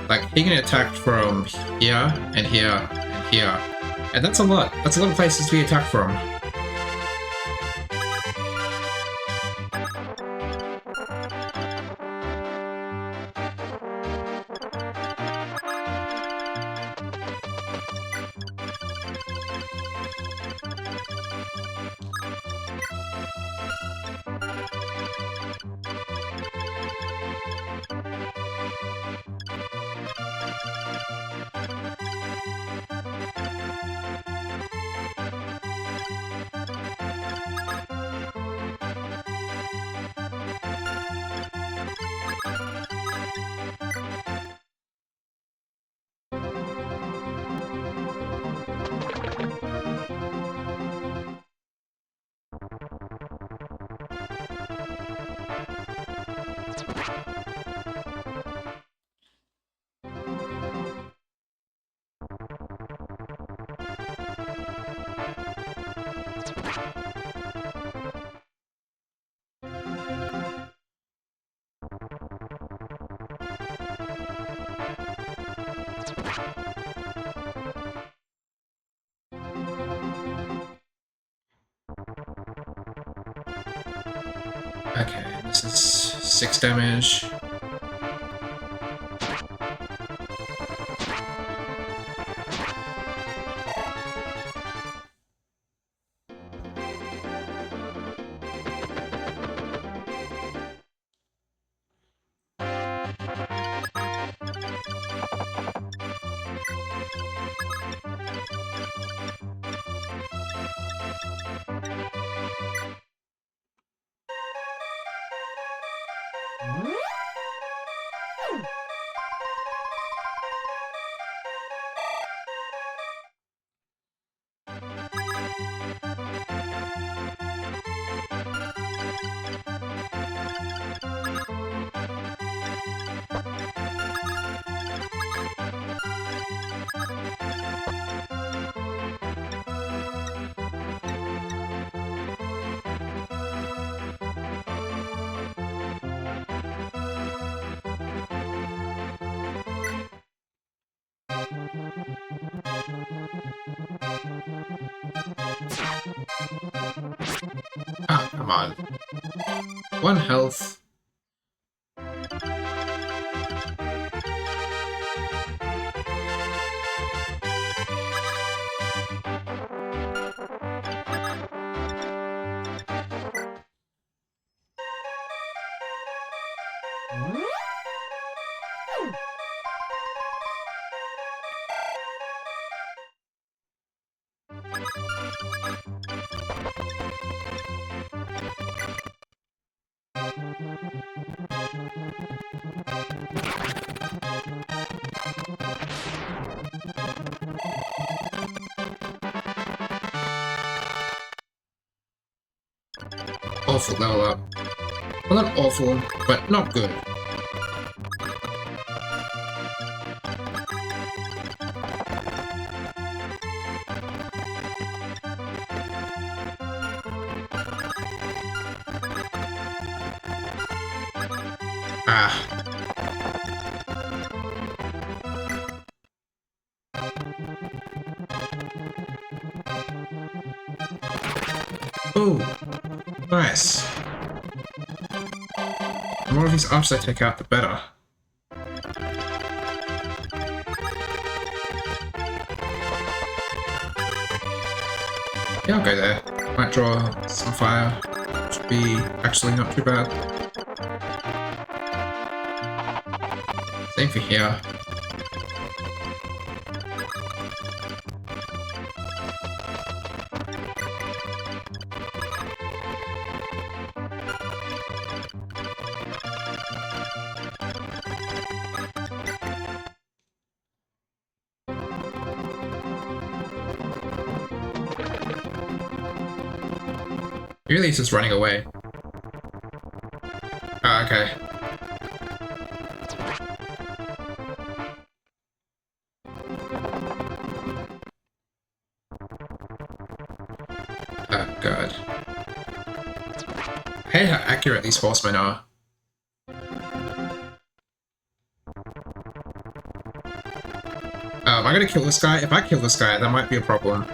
Like, he can attack from here, and here, and here. And that's a lot. That's a lot of places to be attacked from. 6 damage. Ah, come on. 1 health. Awful level up. Well, not awful, but not good. Ah. Oh, nice. The more of these ups I take out, the better. Yeah, I'll go there. Might draw some fire. Should be actually not too bad. Same for here. Really, he's just running away. Ah, okay. Oh, God. I hate how accurate these horsemen are. Am I gonna kill this guy? If I kill this guy, that might be a problem.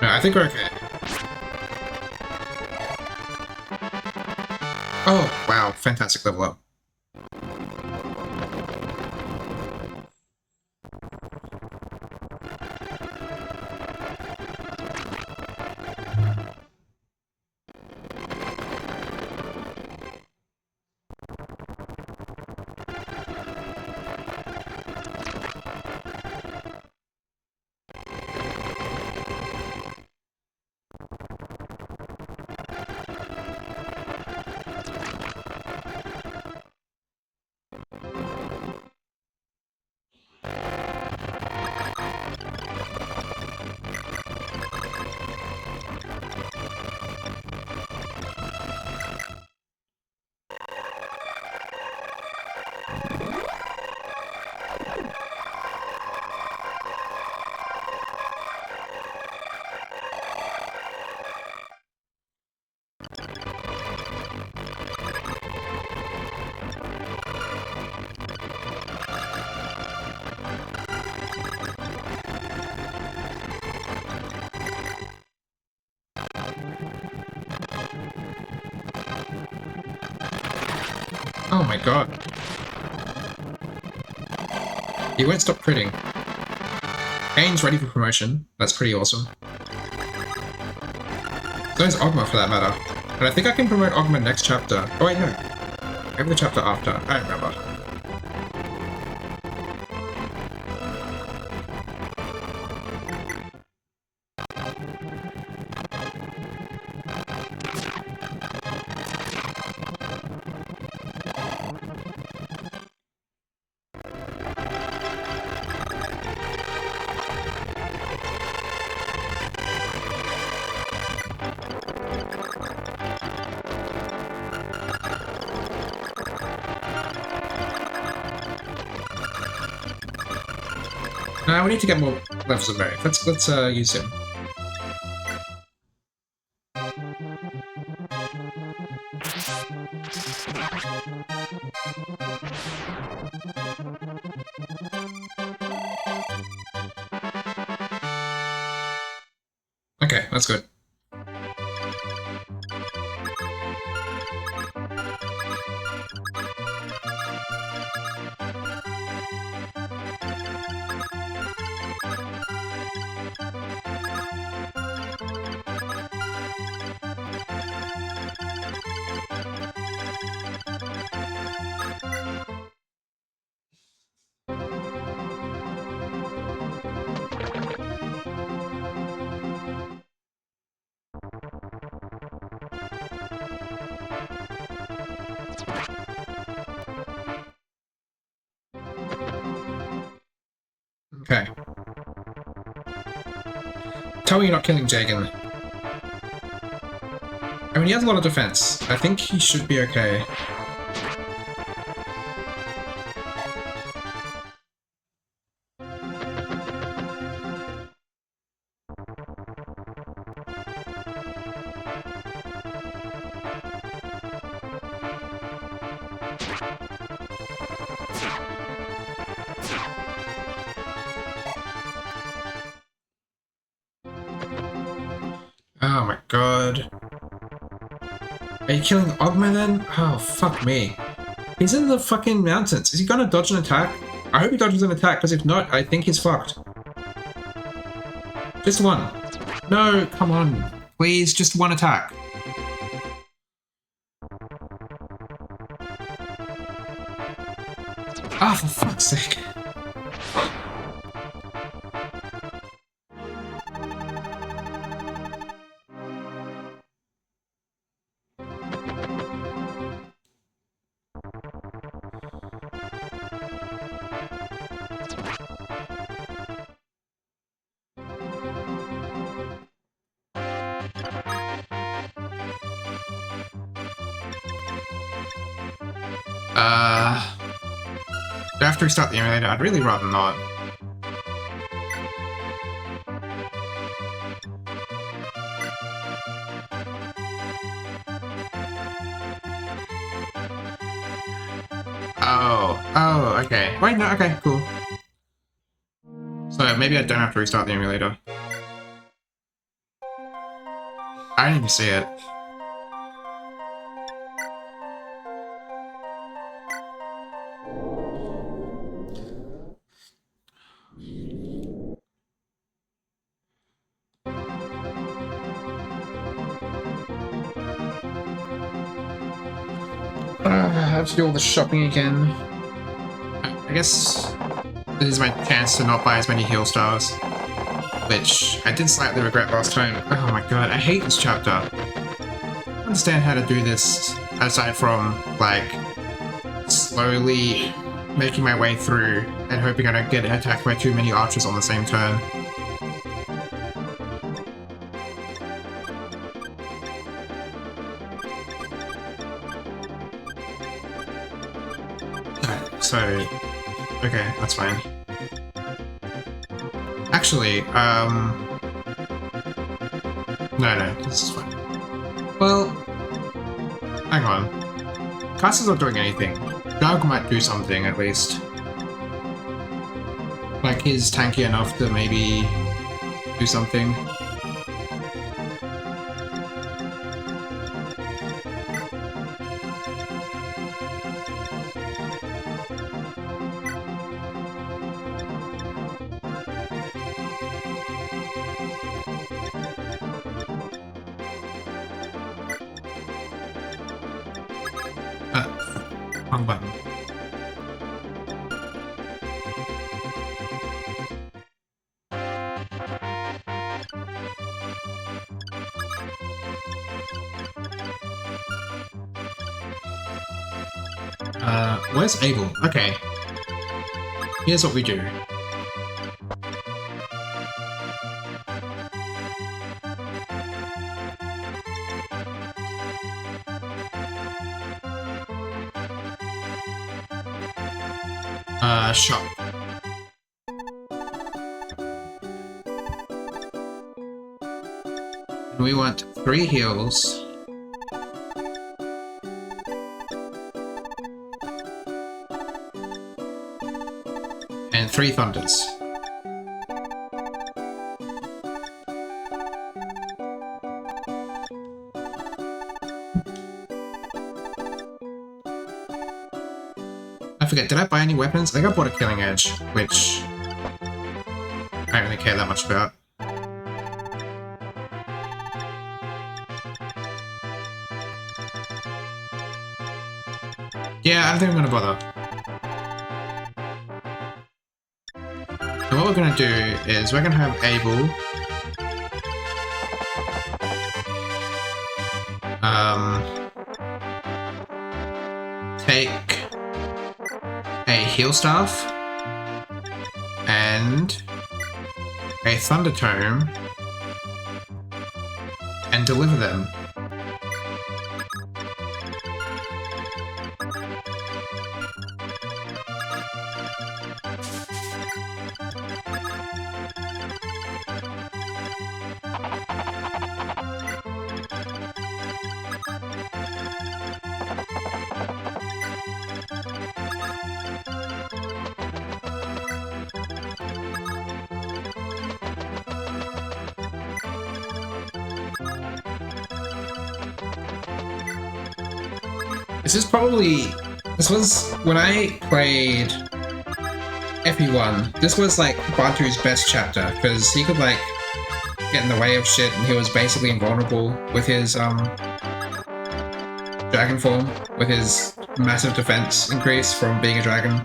No, I think we're okay. Oh, wow. Fantastic level up. Oh my god. He won't stop critting. Kane's ready for promotion. That's pretty awesome. So is Ogma for that matter. And I think I can promote Ogma next chapter. Oh wait, no. Maybe the chapter after. I don't remember. We need to get more levels of Merrick. Let's use him. Okay, that's good. Okay. Tell me you're not killing Jagan. I mean, he has a lot of defense. I think he should be okay. Oh my god. Are you killing Ogma then? Oh, fuck me. He's in the fucking mountains. Is he gonna dodge an attack? I hope he dodges an attack, because if not, I think he's fucked. Just one. No, come on. Please, just one attack. Ah, for fuck's sake. Do I have to restart the emulator? I'd really rather not. Oh, okay. Wait, no, okay, cool. So maybe I don't have to restart the emulator. I didn't even see it. I have to do all the shopping again. I guess this is my chance to not buy as many heal stars, which I did slightly regret last time. Oh my god, I hate this chapter. I don't understand how to do this aside from, like, slowly making my way through and hoping I don't get attacked by too many archers on the same turn. So, okay, that's fine. Actually, no, this is fine. Well, hang on. Castle's not doing anything. Dark might do something, at least. Like, he's tanky enough to maybe do something. Wrong button. Where's Abel? Okay. Here's what we do. Shop. We want 3 heals. And 3 thunders. I forget, did I buy any weapons? I think I bought a Killing Edge, which I don't really care that much about. Yeah, I don't think I'm gonna bother. And what we're gonna do is we're gonna have Abel take a heal staff and a thunder tome and deliver them. This was when I played FE1, this was like Bantu's best chapter, because he could like get in the way of shit and he was basically invulnerable with his dragon form, with his massive defense increase from being a dragon.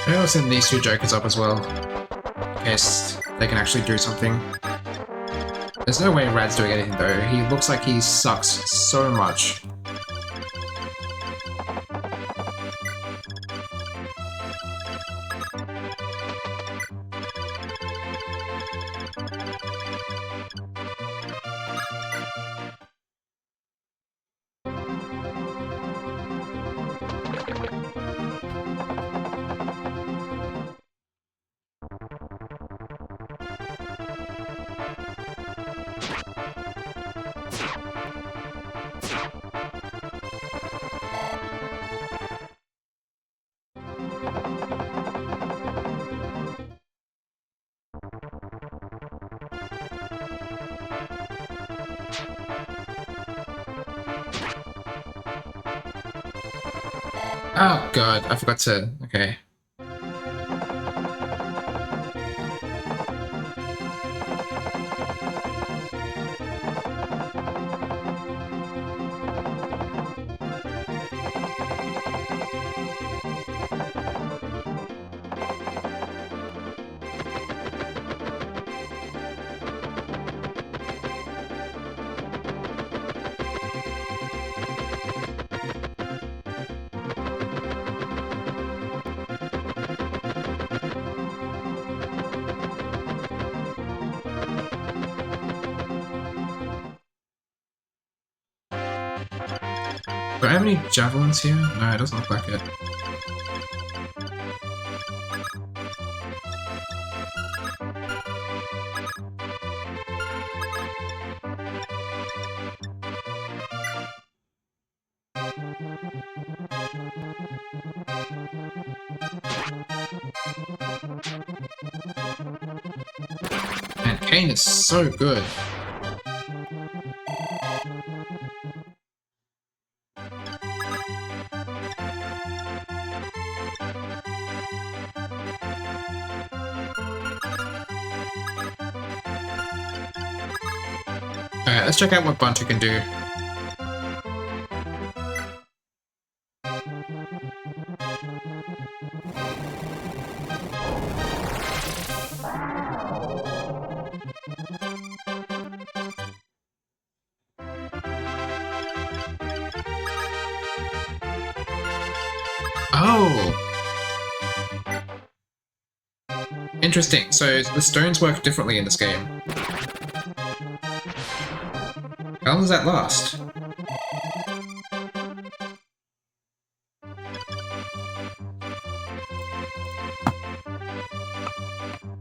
Maybe I'll send these 2 jokers up as well, in case they can actually do something. There's no way Rad's doing anything though, he looks like he sucks so much. Oh god, I forgot to... Okay. Do I have any javelins here? No, it doesn't look like it. Man, Kane is so good. Alright, let's check out what Bunter can do. Oh! Interesting, so the stones work differently in this game. How long does that last?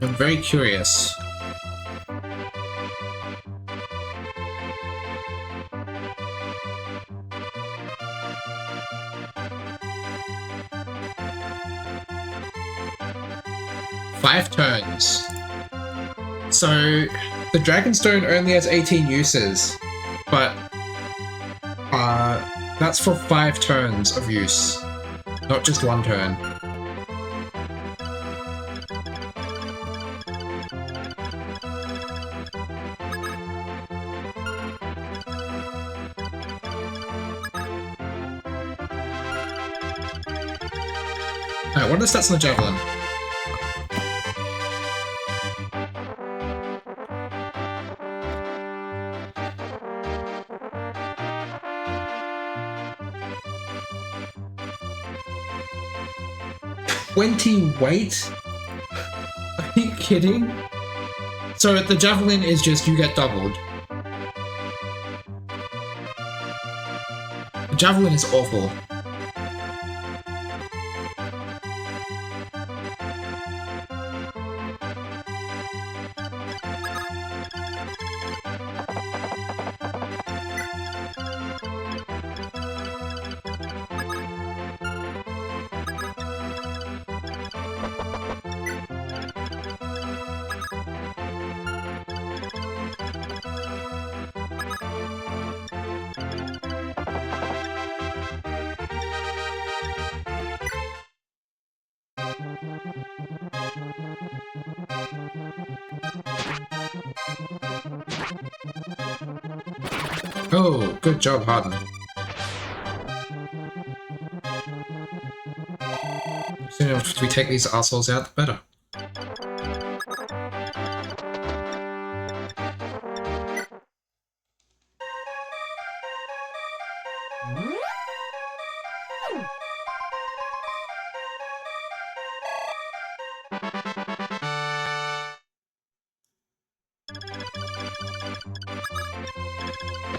I'm very curious. Five turns. So, the Dragonstone only has 18 uses, but that's for 5 turns of use, not just 1 turn. Alright, what are the stats on the Javelin? weight? Are you kidding? So the Javelin is just you get doubled. The Javelin is awful. Oh, good job, Harden. The sooner we take these assholes out, the better.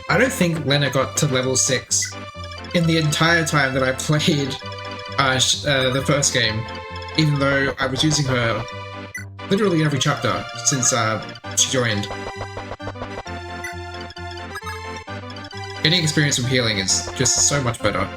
I don't think Lena got to level 6 in the entire time that I played the first game, even though I was using her literally every chapter since she joined. Getting experience from healing is just so much better.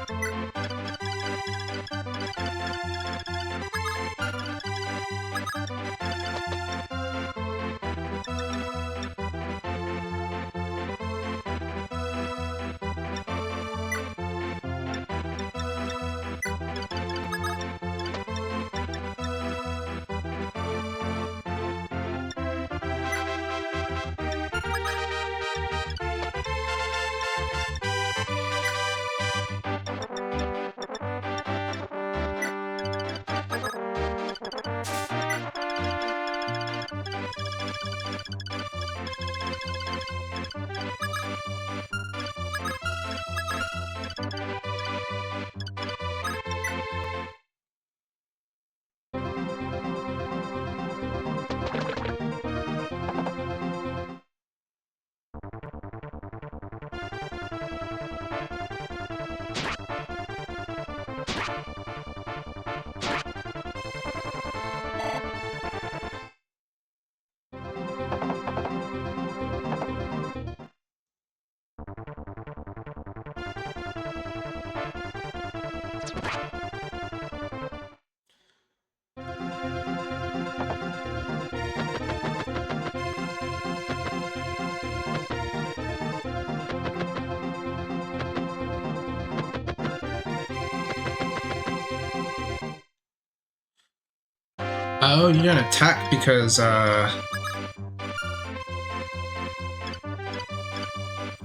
Oh, you don't attack because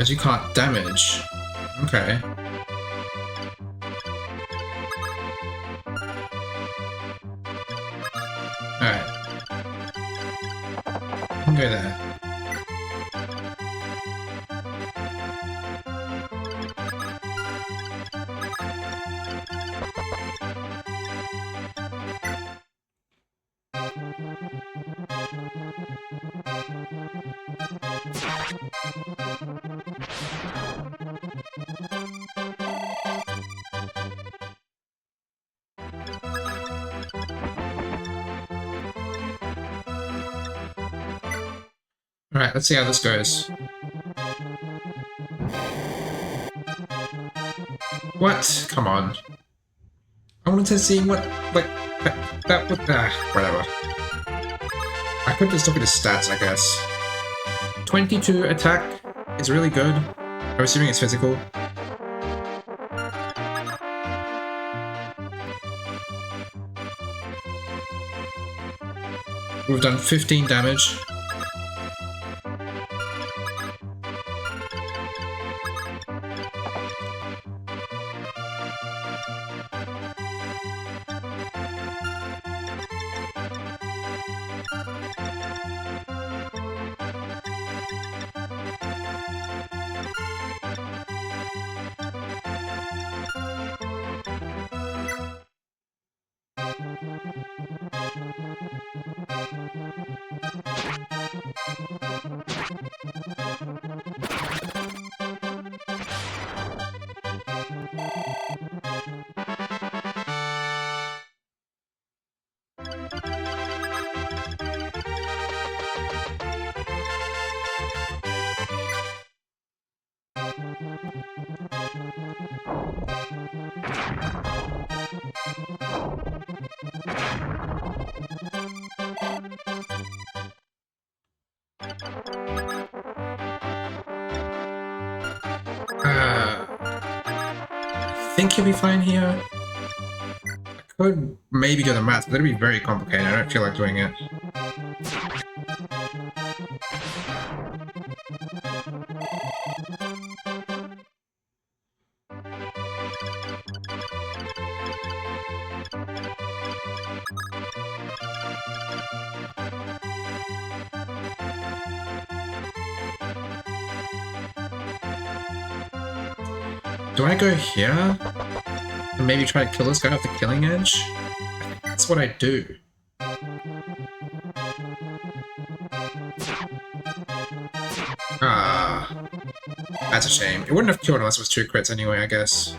you can't damage. Okay. Alright. You can go there. Alright, let's see how this goes. What? Come on. I wanted to see what, like, that would, whatever. I could just look at his stats, I guess. 22 attack is really good. I'm assuming it's physical. We've done 15 damage. I think he'll be fine here. I could maybe go to maths, but that'd be very complicated. I don't feel like doing it. Do I go here? And maybe try to kill this guy off the killing edge? I think that's what I do. Ah, that's a shame. It wouldn't have killed unless it was 2 crits anyway, I guess.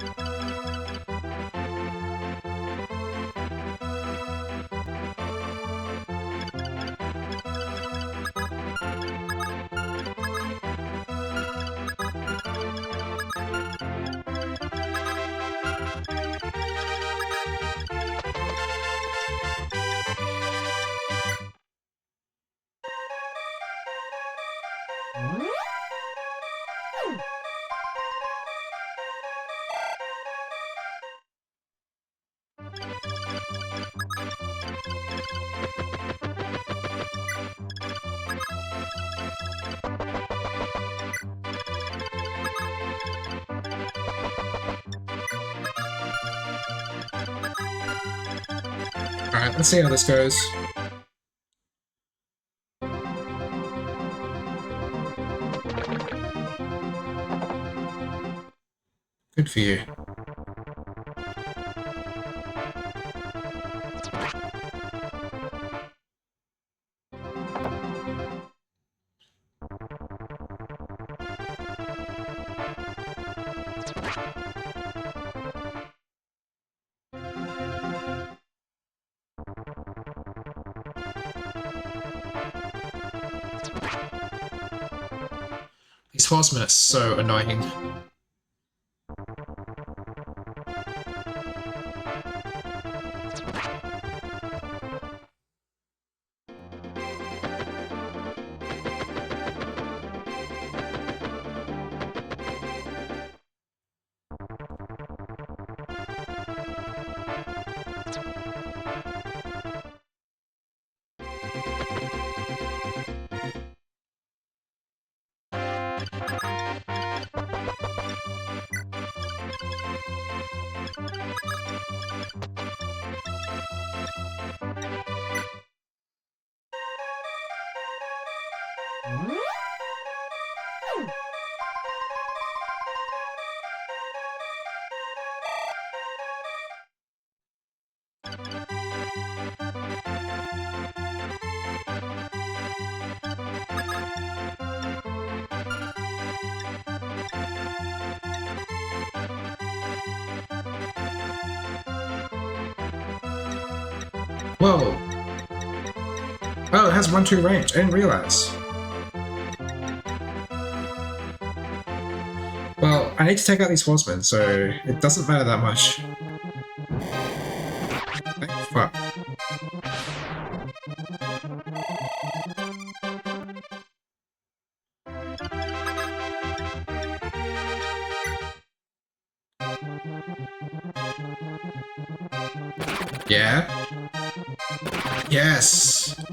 Alright, let's see how this goes. Good for you. These horsemen are so annoying. Whoa! Oh, it has 1-2 range. I didn't realize. Well, I need to take out these horsemen, so it doesn't matter that much. Thank fuck. Yeah? Yes! I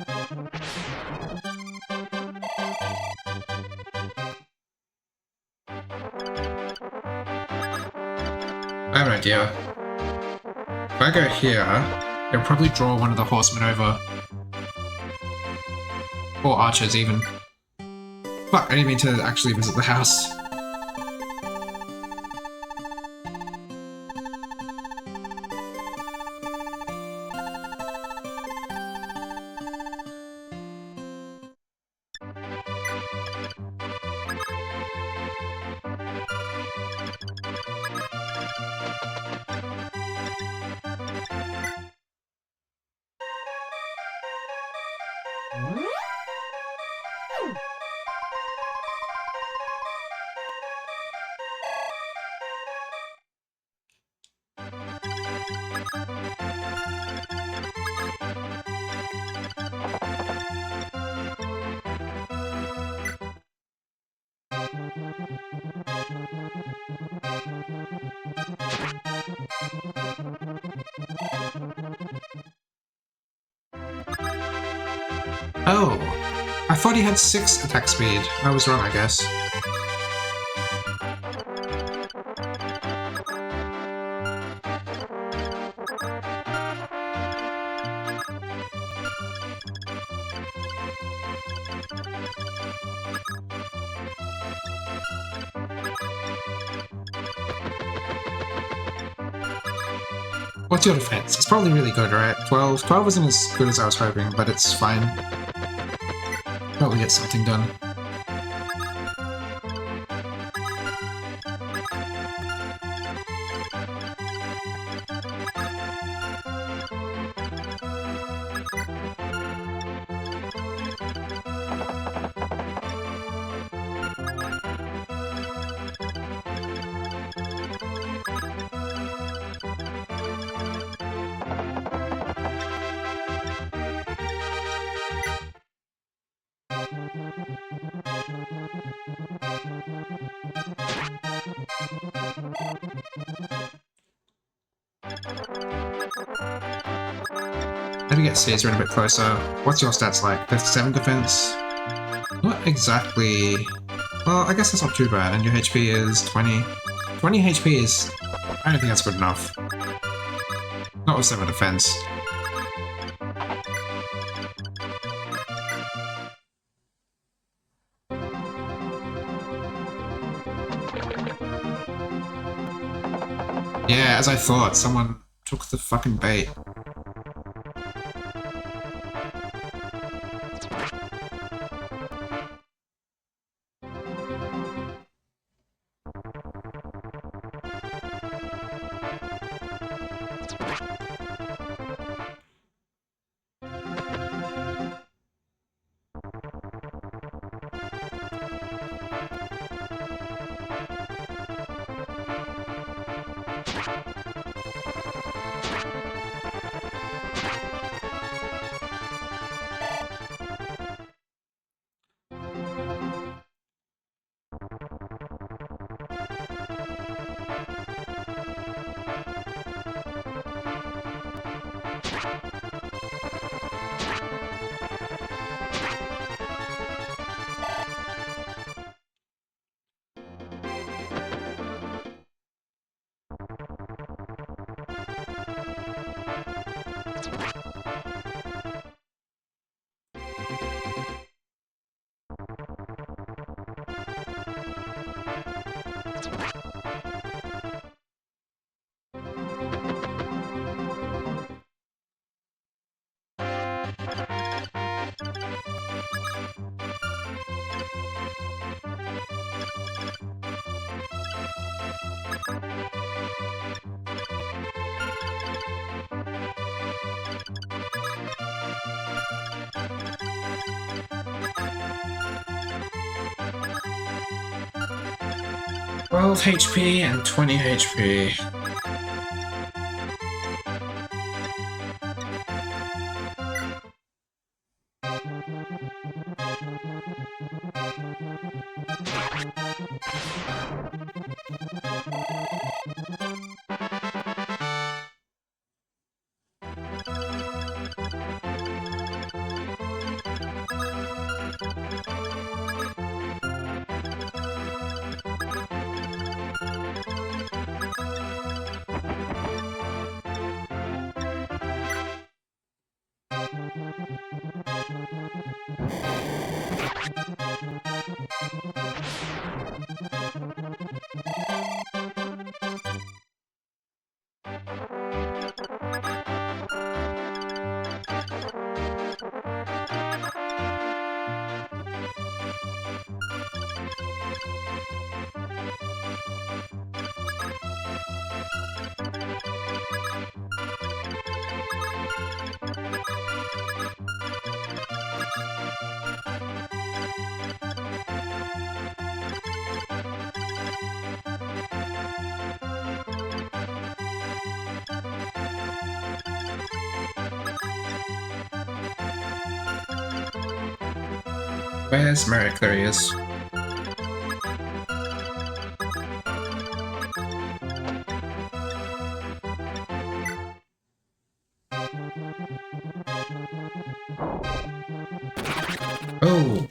have an idea. If I go here, it'll probably draw one of the horsemen over. Or archers, even. Fuck, I didn't mean to actually visit the house. Oh, I thought he had 6 attack speed. I was wrong, I guess. What's your defense? It's probably really good, right? 12? 12 isn't as good as I was hoping, but it's fine. Probably get something done. Let me get Caesar in a bit closer. What's your stats like? 57 defense? Not exactly... Well, I guess that's not too bad, and your HP is 20. 20 HP is... I don't think that's good enough. Not with 7 defense. Yeah, as I thought, someone took the fucking bait. 12 HP and 20 HP. Where's Merrick? There he is. Oh,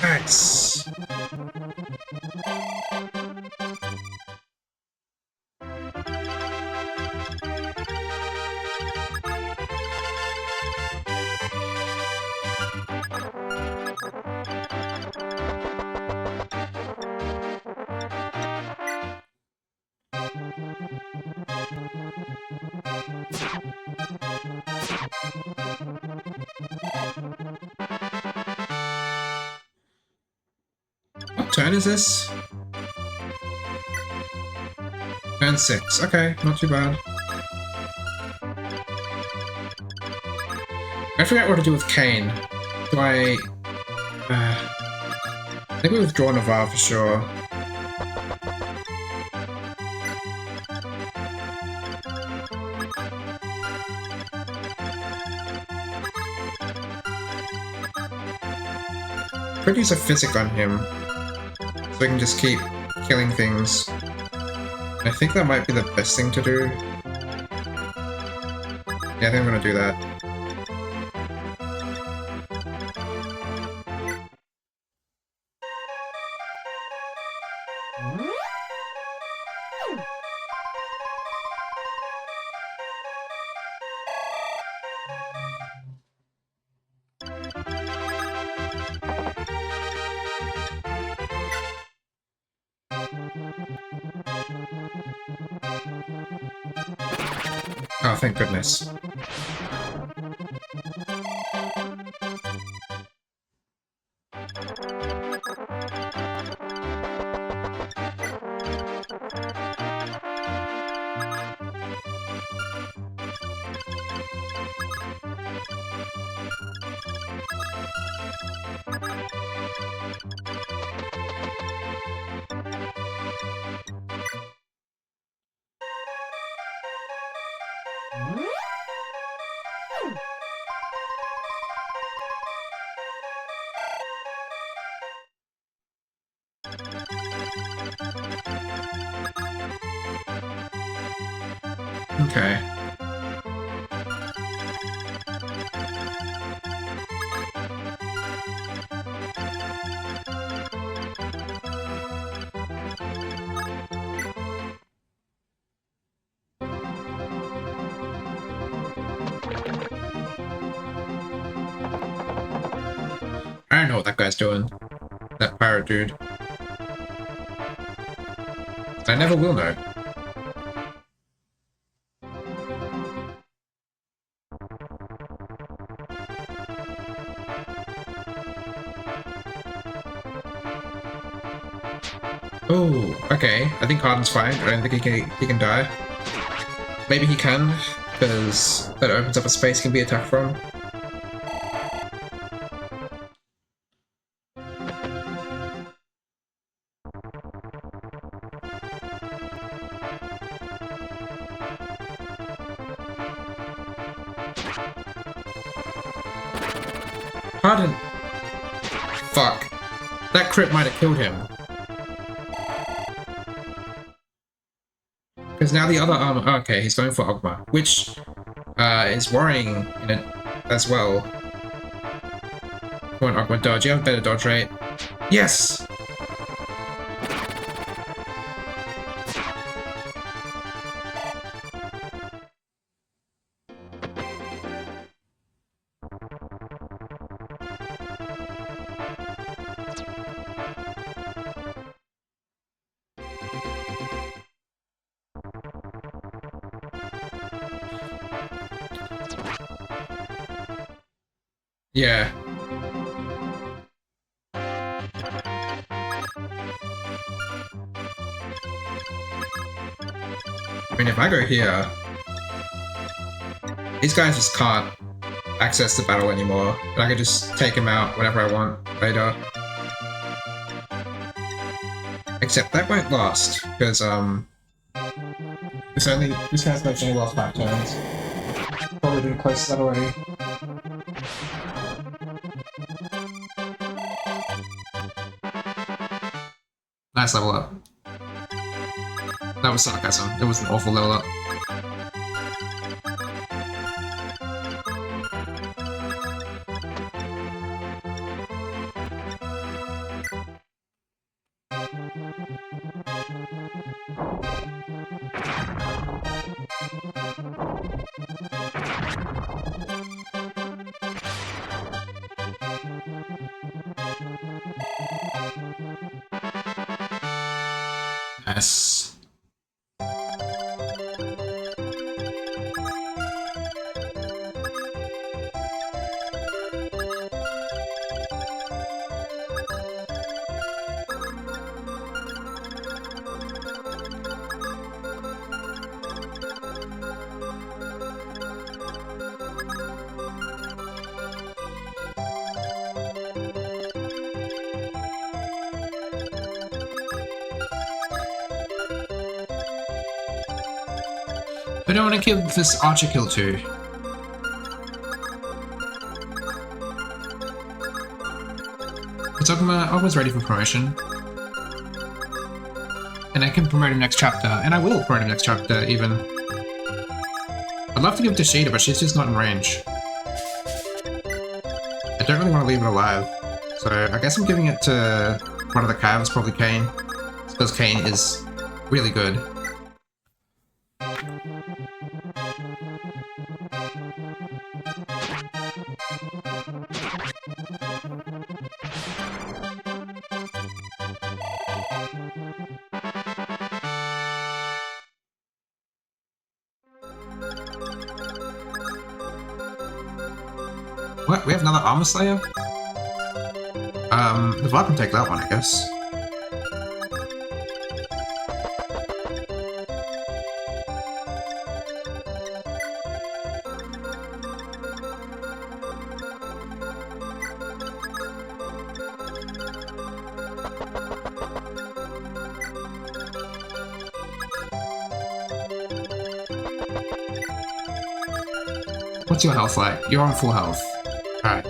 nice. What turn is this? Turn 6. Okay, not too bad. I forget what to do with Kane. Do I... I think we withdraw Navarre for sure. Could use a physic on him, so we can just keep killing things. I think that might be the best thing to do. Yeah, I think I'm gonna do that. Oh, thank goodness. Okay. I don't know what that guy's doing. That pirate dude. I never will know. Oh, okay. I think Harden's fine. I don't think he can die. Maybe he can, because that opens up a space he can be attacked from. Pardon. Fuck. That crit might have killed him. Because now the other armor... Oh, okay, he's going for Ogma, which is worrying in it as well. Come on, Ogma, dodge. You have a better dodge rate. Yes! Yeah. I mean, if I go here, these guys just can't access the battle anymore, and I can just take him out whenever I want later. Except that won't last, because this guy's only lost 5 turns. Probably been close to that already. Nice level up. That was sarcasm. It was an awful level up. Yes. I don't want to kill this archer kill too. I was ready for promotion. And I can promote him next chapter, and I will promote him next chapter even. I'd love to give it to Sheeta, but she's just not in range. I don't really want to leave it alive. So I guess I'm giving it to one of the calves, probably Kane. Because Kane is really good. What? We have another Armor Slayer? The Vlad can take that one, I guess. What's your health like? You're on full health. Alright.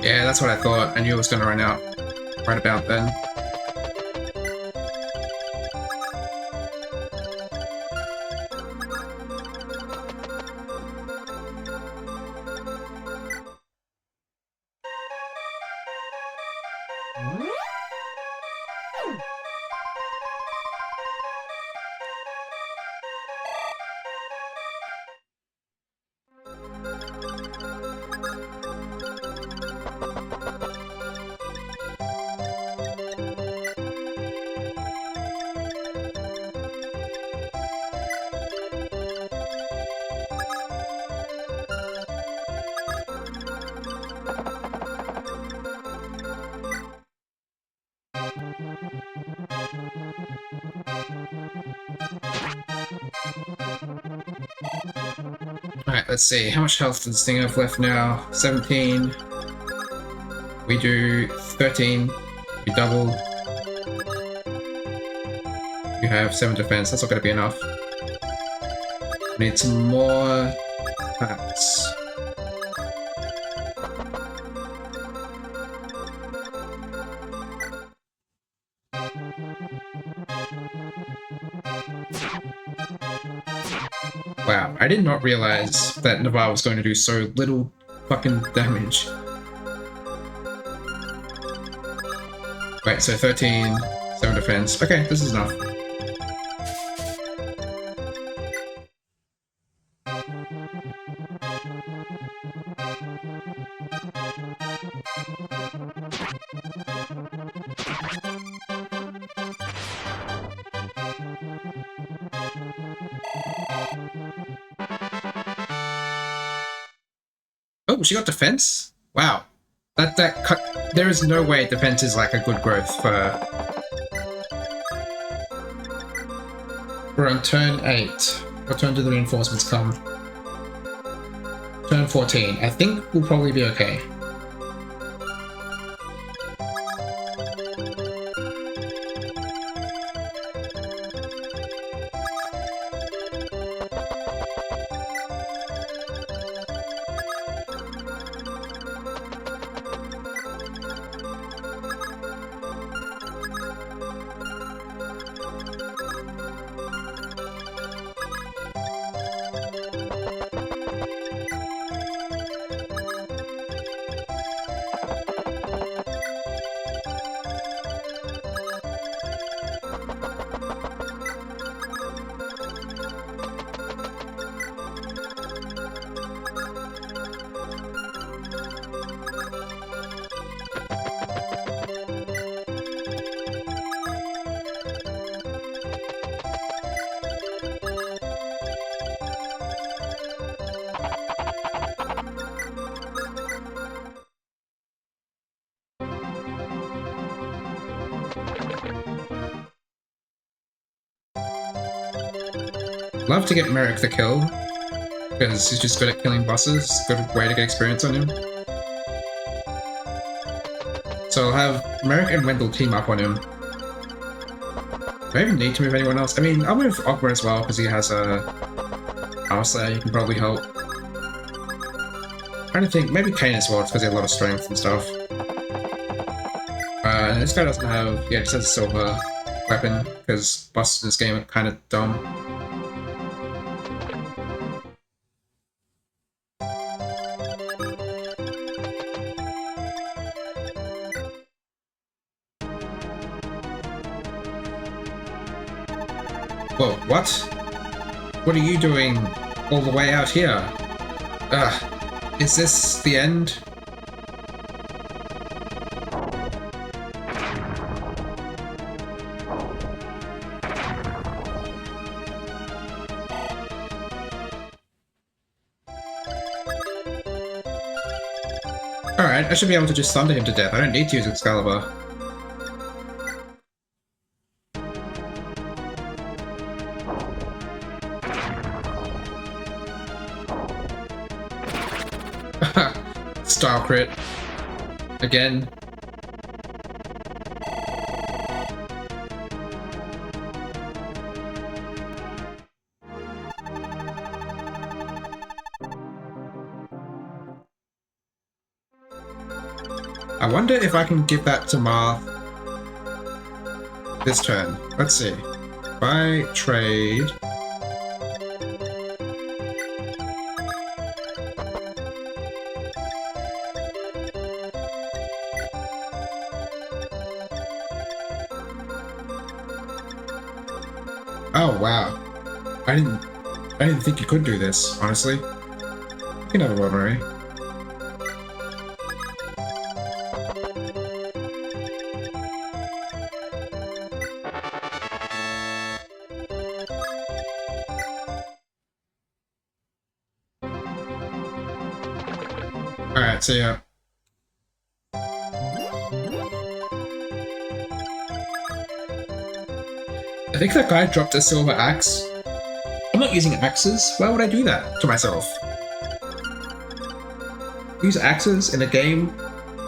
Yeah, that's what I thought. I knew it was going to run out right about then. Alright, let's see. How much health does this thing have left now? 17. We do 13. We double. You have 7 defense. That's not going to be enough. We need some more attacks. Wow, I did not realize that Navarre was going to do so little fucking damage. Right, so 13, 7 defense. Okay, this is enough. Oh, she got defense? Wow. There is no way defense is like a good growth for... We're on turn 8. What turn do the reinforcements come? Turn 14. I think we'll probably be okay. Love to get Merrick the kill, because he's just good at killing bosses. Good way to get experience on him. So I'll have Merrick and Wendell team up on him. Do I even need to move anyone else? I mean, I'll move Ogma as well, because he has a Power Slayer, he can probably help. I'm trying to think, maybe Kane as well, because he has a lot of strength and stuff. This guy doesn't have, yeah, just has a silver weapon, because bosses in this game are kind of dumb. Whoa, what? What are you doing all the way out here? Is this the end? Alright, I should be able to just thunder him to death. I don't need to use Excalibur. Style crit. Again. I wonder if I can give that to Marth this turn. Let's see. If I trade... Oh, wow. I didn't think you could do this, honestly. You can have a word, Marie. Alright, so yeah. I think that guy dropped a silver axe. I'm not using axes. Why would I do that to myself? Use axes in a game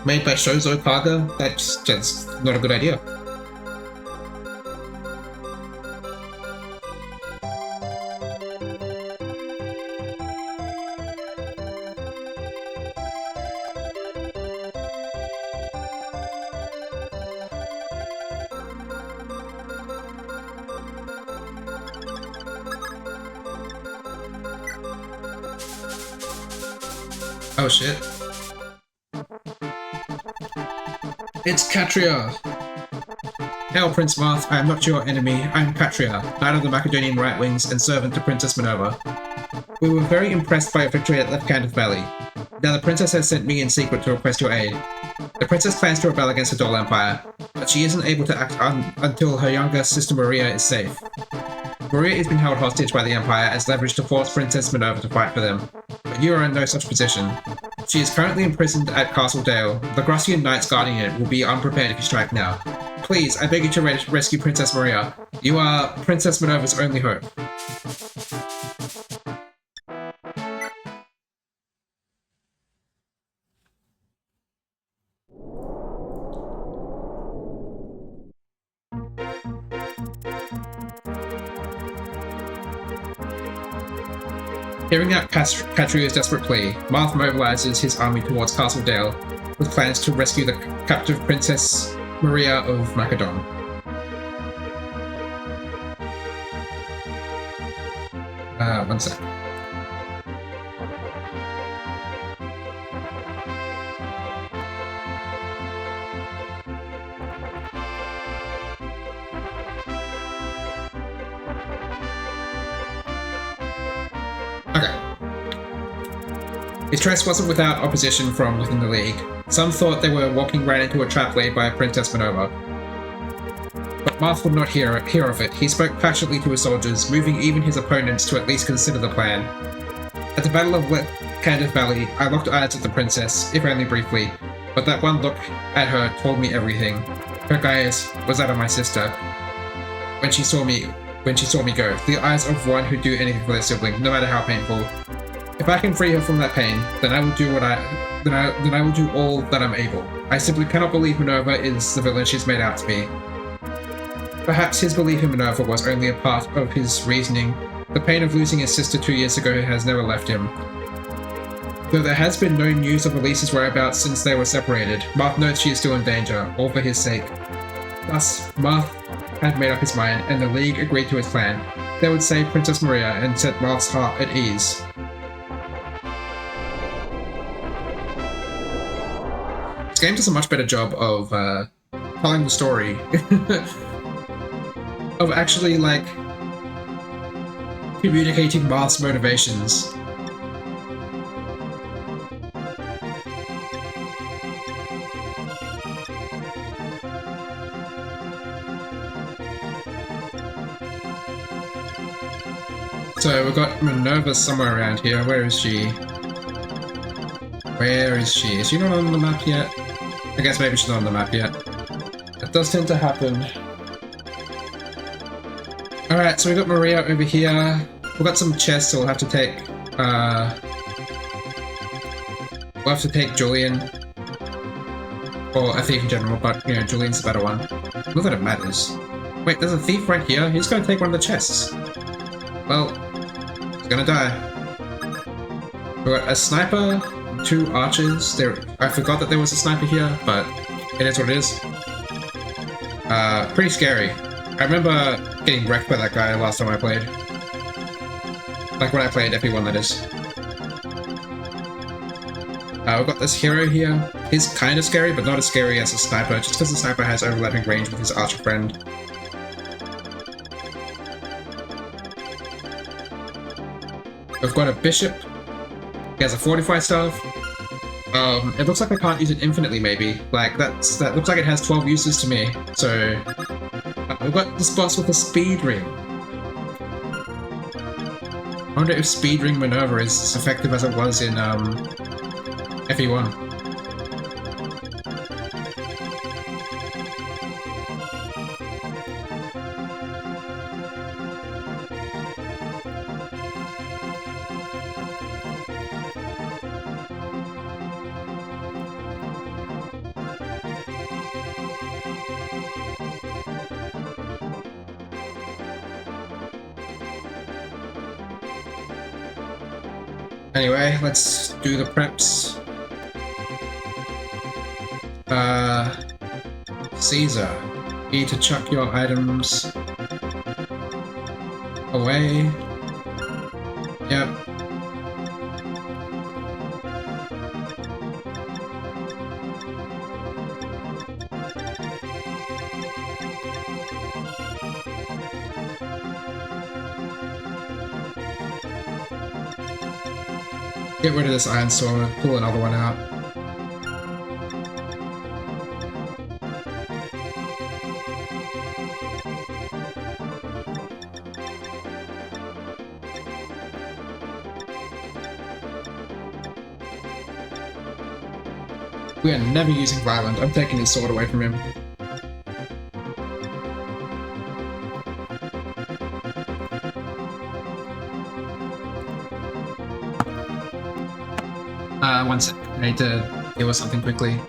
made by Shozo Kaga? That's just not a good idea. Oh shit. It's Katria! Hail, Prince Marth, I am not your enemy. I am Katria, knight of the Macedonian Right Wings and servant to Princess Minerva. We were very impressed by your victory at Left-Handed Valley. Now the princess has sent me in secret to request your aid. The princess plans to rebel against the Dole Empire, but she isn't able to act until her younger sister Maria is safe. Maria is being held hostage by the Empire as leverage to force Princess Minerva to fight for them, but you are in no such position. She is currently imprisoned at Castle Dale. The Grossian Knights guarding it will be unprepared if you strike now. Please, I beg you to rescue Princess Maria. You are Princess Minerva's only hope. Hearing out Katria's desperate plea, Marth mobilizes his army towards Castle Dale, with plans to rescue the captive Princess Maria of Macedon. One sec. His choice wasn't without opposition from within the League. Some thought they were walking right into a trap laid by Princess Minerva. But Marth would not hear of it. He spoke passionately to his soldiers, moving even his opponents to at least consider the plan. At the Battle of Left-Handed Valley, I locked eyes with the princess, if only briefly, but that one look at her told me everything. Her gaze was that of my sister. When she saw me go, the eyes of one who'd do anything for their sibling, no matter how painful. If I can free her from that pain, then I will do then I will do all that I'm able. I simply cannot believe Minerva is the villain she's made out to be. Perhaps his belief in Minerva was only a part of his reasoning. The pain of losing his sister 2 years ago has never left him. Though there has been no news of Elise's whereabouts since they were separated, Marth knows she is still in danger, all for his sake. Thus, Marth had made up his mind, and the League agreed to his plan. They would save Princess Maria and set Marth's heart at ease. This game does a much better job of telling the story. Of actually, like, communicating Marth's motivations. So we've got Minerva somewhere around here. Where is she? Where is she? Is she not on the map yet? I guess maybe she's not on the map yet. That does tend to happen. Alright, so we've got Maria over here. We've got some chests, so we'll have to take... we'll have to take Julian. Or a thief in general, but, you know, Julian's the better one. Not that it matters. Wait, there's a thief right here? He's gonna take one of the chests. Well, he's gonna die. We've got a sniper two archers. I forgot that there was a sniper here, but it is what it is. Pretty scary. I remember getting wrecked by that guy last time I played. Like when I played FP1, that is. We've got this hero here. He's kind of scary, but not as scary as a sniper, just because the sniper has overlapping range with his archer friend. We've got a bishop. He has a fortify staff. It looks like I can't use it infinitely, maybe. Like, that looks like it has 12 uses to me. So, we've got this boss with a speed ring. I wonder if speed ring Minerva is as effective as it was in, FE1. Anyway, let's do the preps. Caesar, you need to chuck your items away. Yep. Get rid of this iron sword, pull another one out. We are never using Violent. I'm taking his sword away from him. One sec. I need to deal with something quickly.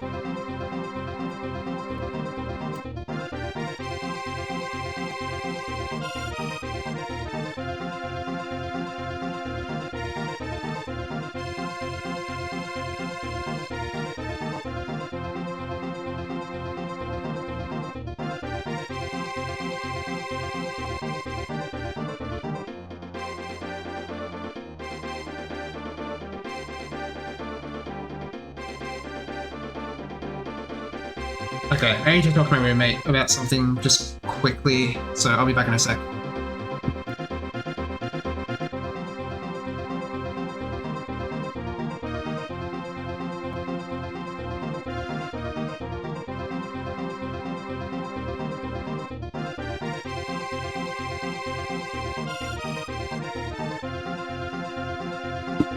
Okay, I need to talk to my roommate about something just quickly, so I'll be back in a sec.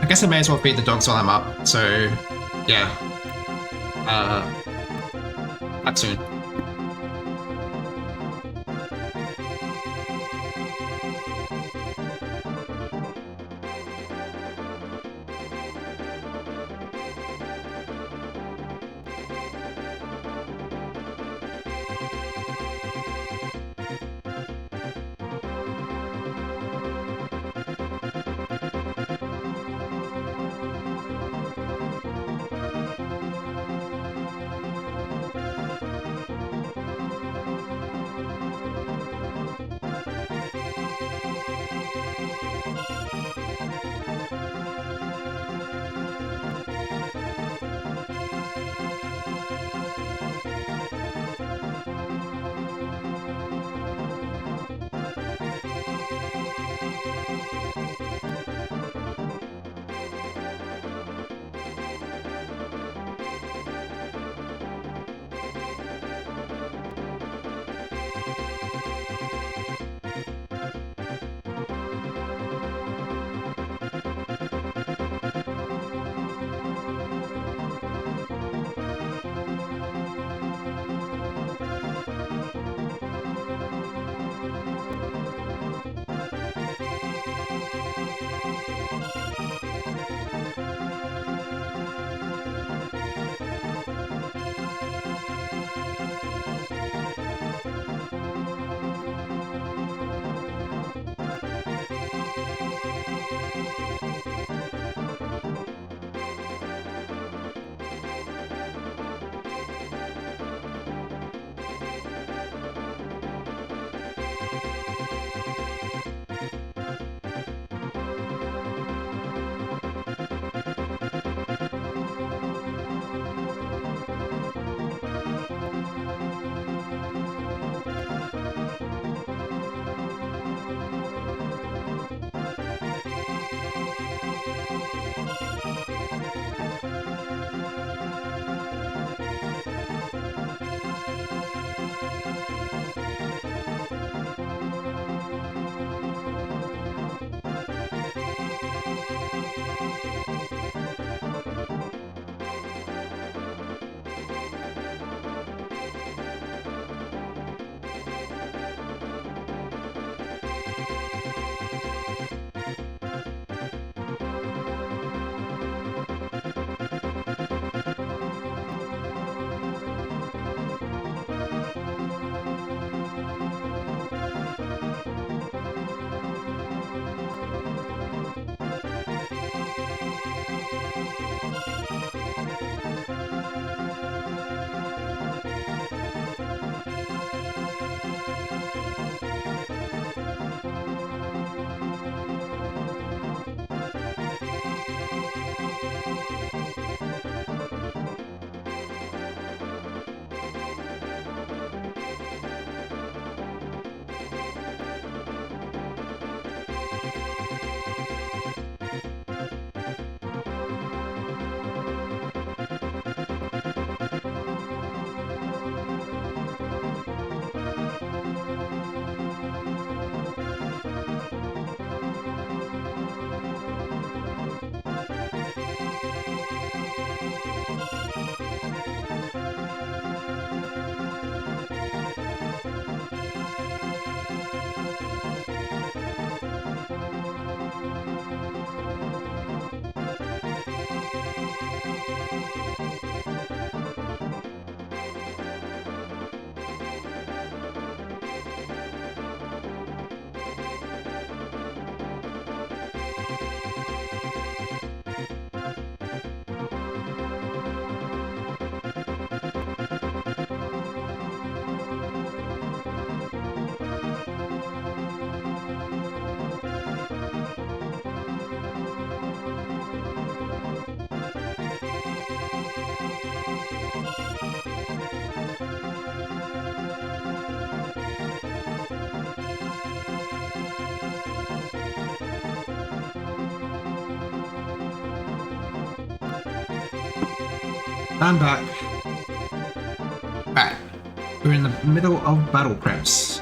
I guess I may as well feed the dogs while I'm up, so yeah. Back soon. I'm back. Alright, we're in the middle of battle preps.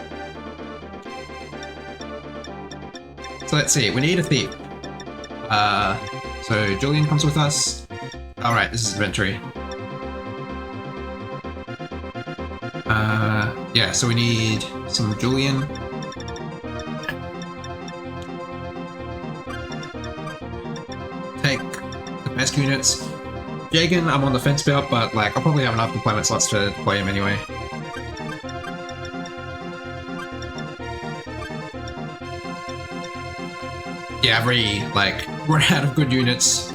So let's see, we need a thief. So Julian comes with us. Alright, this is inventory. Yeah, so we need some Julian. Take the best units. Jagan, I'm on the fence about, but like I'll probably have enough deployment slots to deploy him anyway. Yeah, I've already like run out of good units.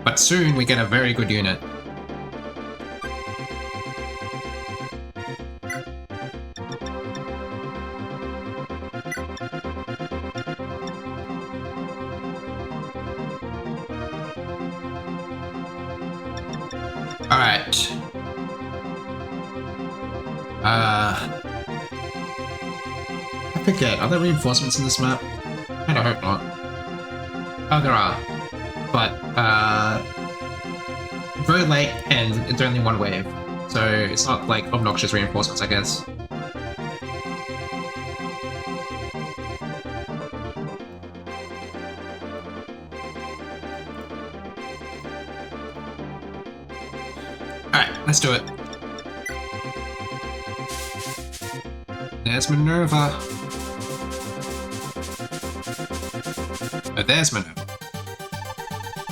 But soon we get a very good unit. Alright. I forget, are there reinforcements in this map? I don't hope not. Oh, there are. But, very late and it's only one wave. So it's not like obnoxious reinforcements, I guess. Alright, let's do it. There's Minerva. Oh, there's Minerva.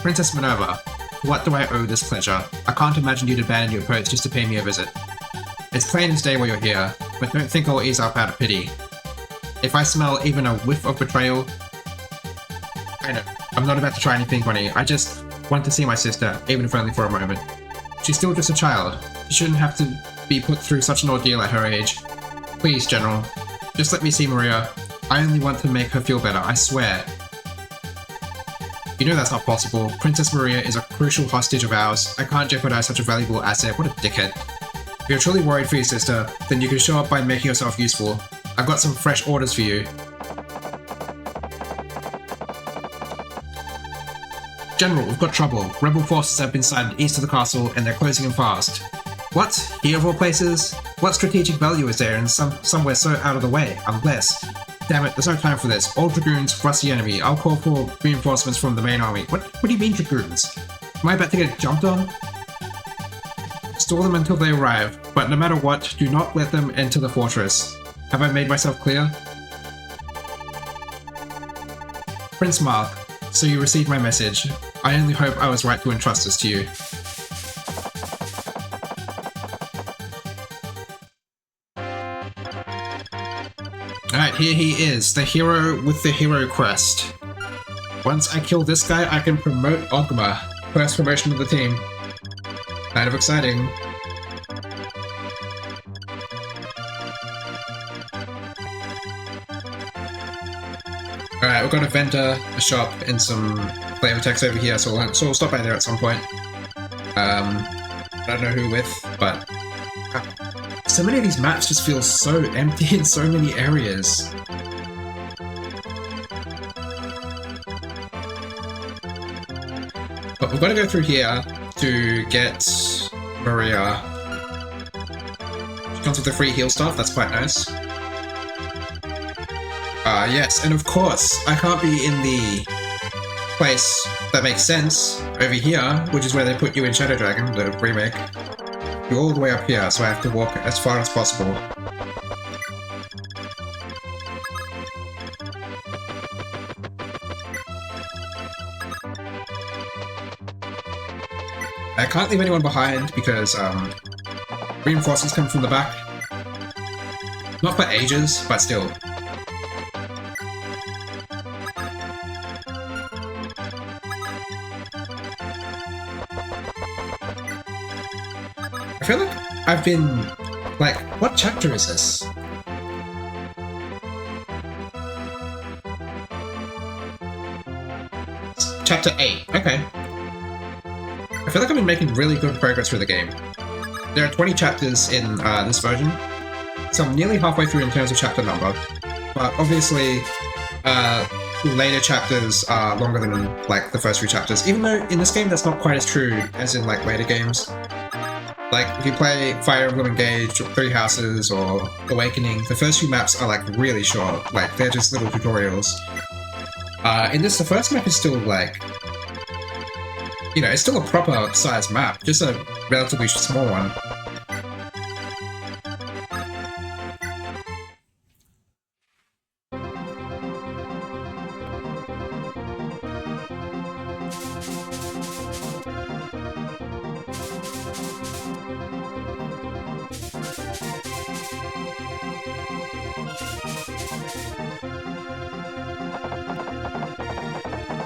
Princess Minerva, what do I owe this pleasure? I can't imagine you'd abandon your post just to pay me a visit. It's plain as day why you're here, but don't think I'll ease up out of pity. If I smell even a whiff of betrayal... I know, I'm not about to try anything funny, I just want to see my sister, even if only for a moment. She's still just a child. She shouldn't have to be put through such an ordeal at her age. Please, General, just let me see Maria. I only want to make her feel better, I swear. You know that's not possible. Princess Maria is a crucial hostage of ours. I can't jeopardize such a valuable asset. What a dickhead. If you're truly worried for your sister, then you can show up by making yourself useful. I've got some fresh orders for you. General, we've got trouble. Rebel forces have been sighted east of the castle and they're closing in fast. What? Here of all places? What strategic value is there in somewhere so out of the way? Unless... Damn it, there's no time for this. All dragoons, rusty enemy. I'll call for reinforcements from the main army. What do you mean dragoons? Am I about to get jumped on? Stall them until they arrive, but no matter what, do not let them enter the fortress. Have I made myself clear? Prince Mark, so you received my message. I only hope I was right to entrust this to you. Alright, here he is, the hero with the hero crest. Once I kill this guy, I can promote Ogma. First promotion of the team. Kind of exciting. Alright, we've got a vendor, a shop, and some flavor text over here, so we'll stop by there at some point. I don't know who with, but... So many of these maps just feel so empty in so many areas. But we've got to go through here to get Maria. She comes with the free heal stuff, that's quite nice. Yes, and of course, I can't be in the place that makes sense over here, which is where they put you in Shadow Dragon, the remake. You're all the way up here, so I have to walk as far as possible. I can't leave anyone behind because reinforcements come from the back. Not for ages, but still. I feel like I've been... like, what chapter is this? Chapter 8, okay. I feel like I've been making really good progress through the game. There are 20 chapters in this version, So I'm nearly halfway through in terms of chapter number, but obviously later chapters are longer than like the first few chapters, even though in this game that's not quite as true as in like later games. Like if you play Fire Emblem Engage, or Three Houses, or Awakening, the first few maps are like really short, like they're just little tutorials. In this, the first map is still like, you know, it's still a proper sized map, just a relatively small one.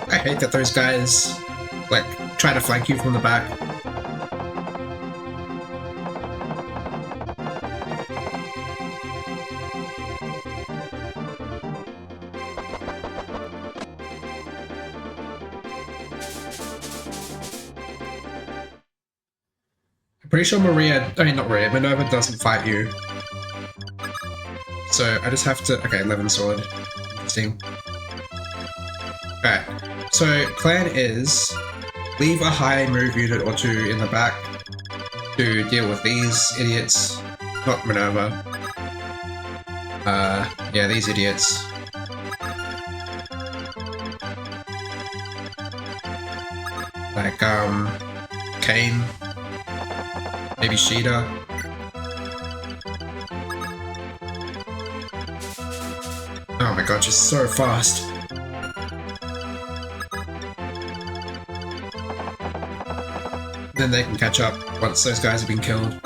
I hate that those guys, like, try to flank you from the back. I'm pretty sure not Maria, Minerva doesn't fight you. So I just have to, okay, 11 sword, interesting. Alright, so plan is leave a high move unit or two in the back to deal with these idiots. Not Minerva. Yeah, these idiots. Like, Kane. Maybe Sheeta. Oh my god, she's so fast. Then they can catch up once those guys have been killed.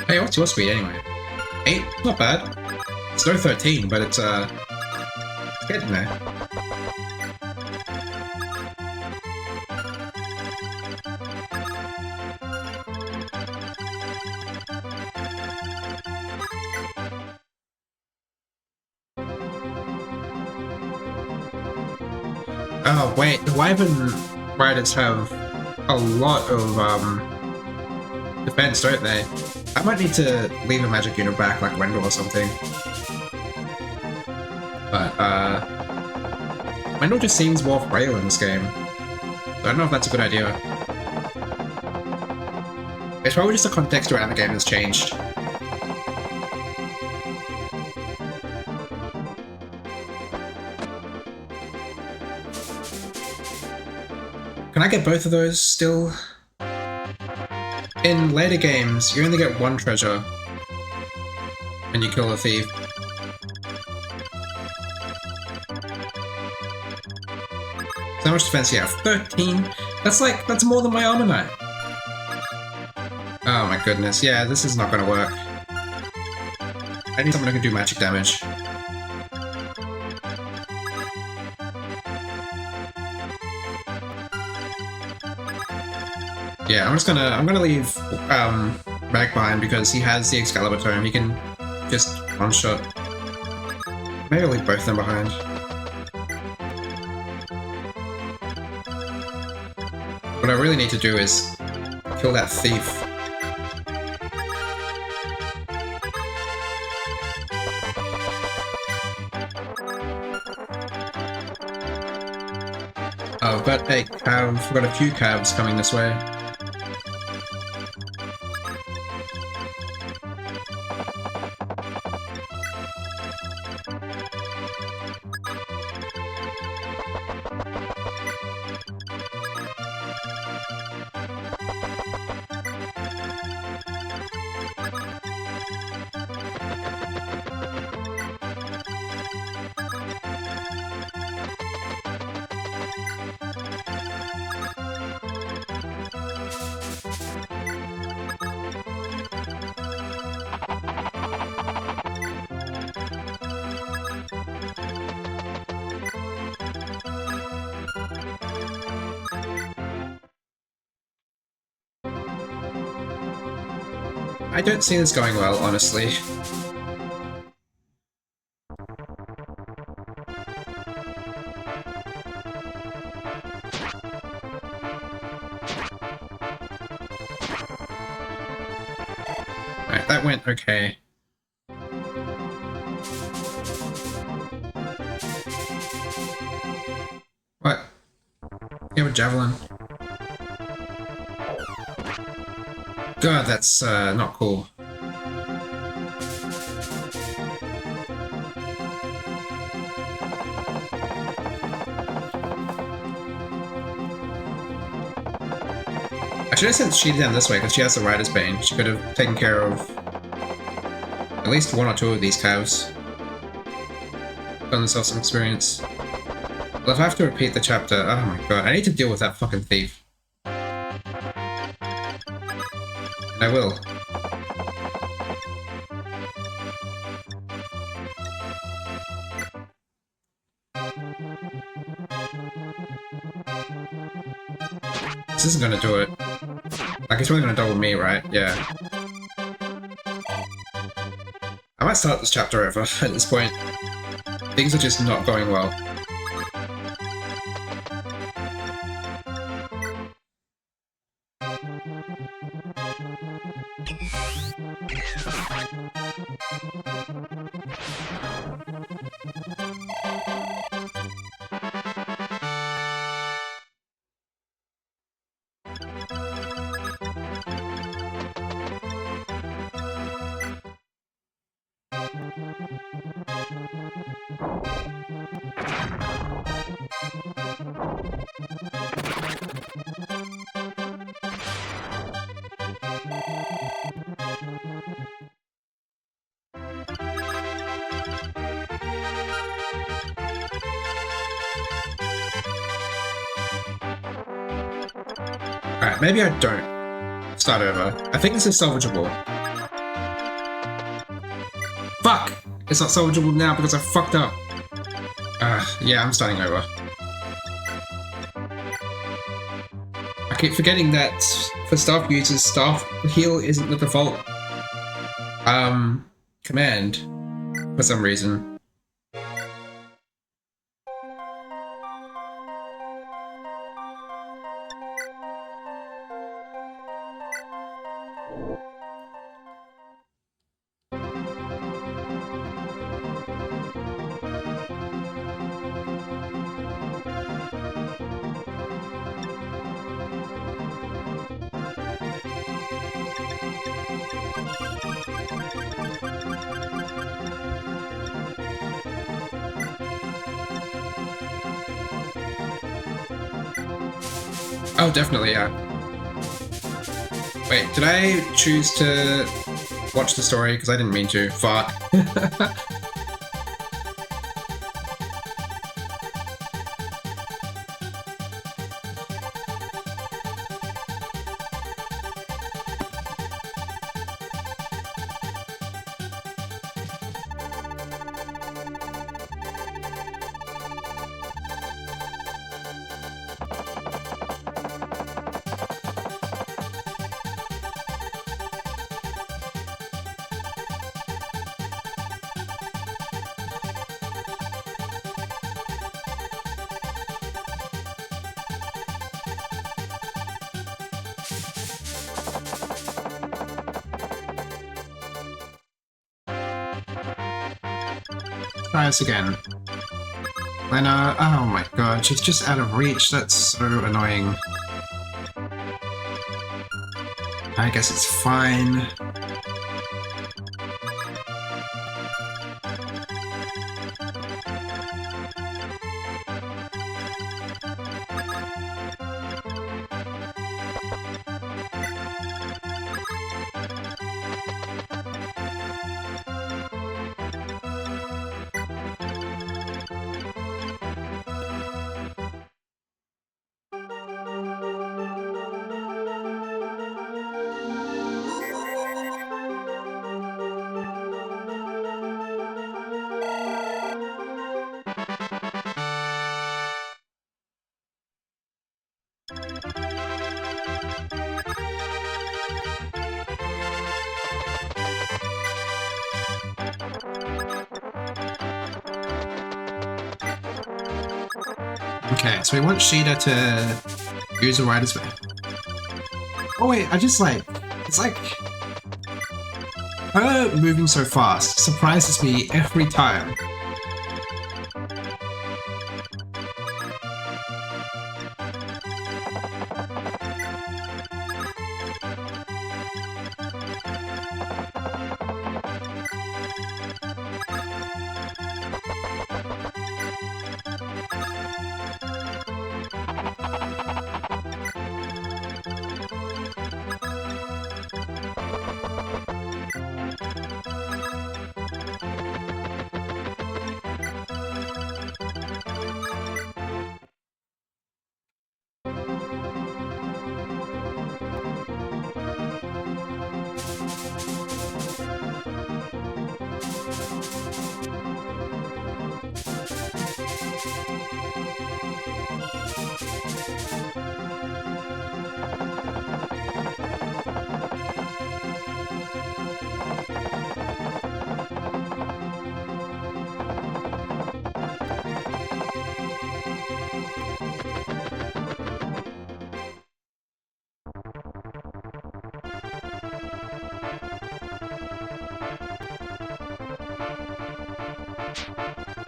Hey, what's your speed anyway? 8? Not bad. It's no 13, but it's getting there. Oh wait, the Wyvern Riders have a lot of defense, don't they? I might need to leave a magic unit back, like Wendell or something. But, Wendell just seems more frail in this game. So I don't know if that's a good idea. It's probably just the context around the game has changed. Can I get both of those still? In later games, you only get one treasure when you kill a thief. So how much defense do you have? 13? That's more than my Armor Knight. Oh my goodness, yeah, this is not gonna work. I need someone who can do magic damage. Yeah, I'm gonna leave Rag behind because he has the Excalibur Tome. He can just one-shot. Maybe I'll leave both of them behind. What I really need to do is kill that thief. Oh, I've got I've got a few calves coming this way. I don't see this going well, honestly. Alright, that went okay. What? You have a javelin. God, that's not cool. I should have sent she down this way because she has the Rider's Bane. She could have taken care of at least one or two of these cows. Done themselves some experience. Well, if I have to repeat the chapter, oh my god, I need to deal with that fucking thief. And I will. This isn't gonna do it. Like, it's really gonna double me, right? Yeah. I might start this chapter over at this point. Things are just not going well. Alright, maybe I don't start over. I think this is salvageable. Fuck! It's not salvageable now because I fucked up. Yeah, I'm starting over. I keep forgetting that for staff users, staff heal isn't the default command for some reason. Oh, definitely, yeah. Wait, did I choose to watch the story? Because I didn't mean to. Fuck. Try this again. Lena, oh my god, she's just out of reach. That's so annoying. I guess it's fine. Okay, so we want Sheeta to use a rider's way. Oh wait, I just like... It's like... Her moving so fast surprises me every time.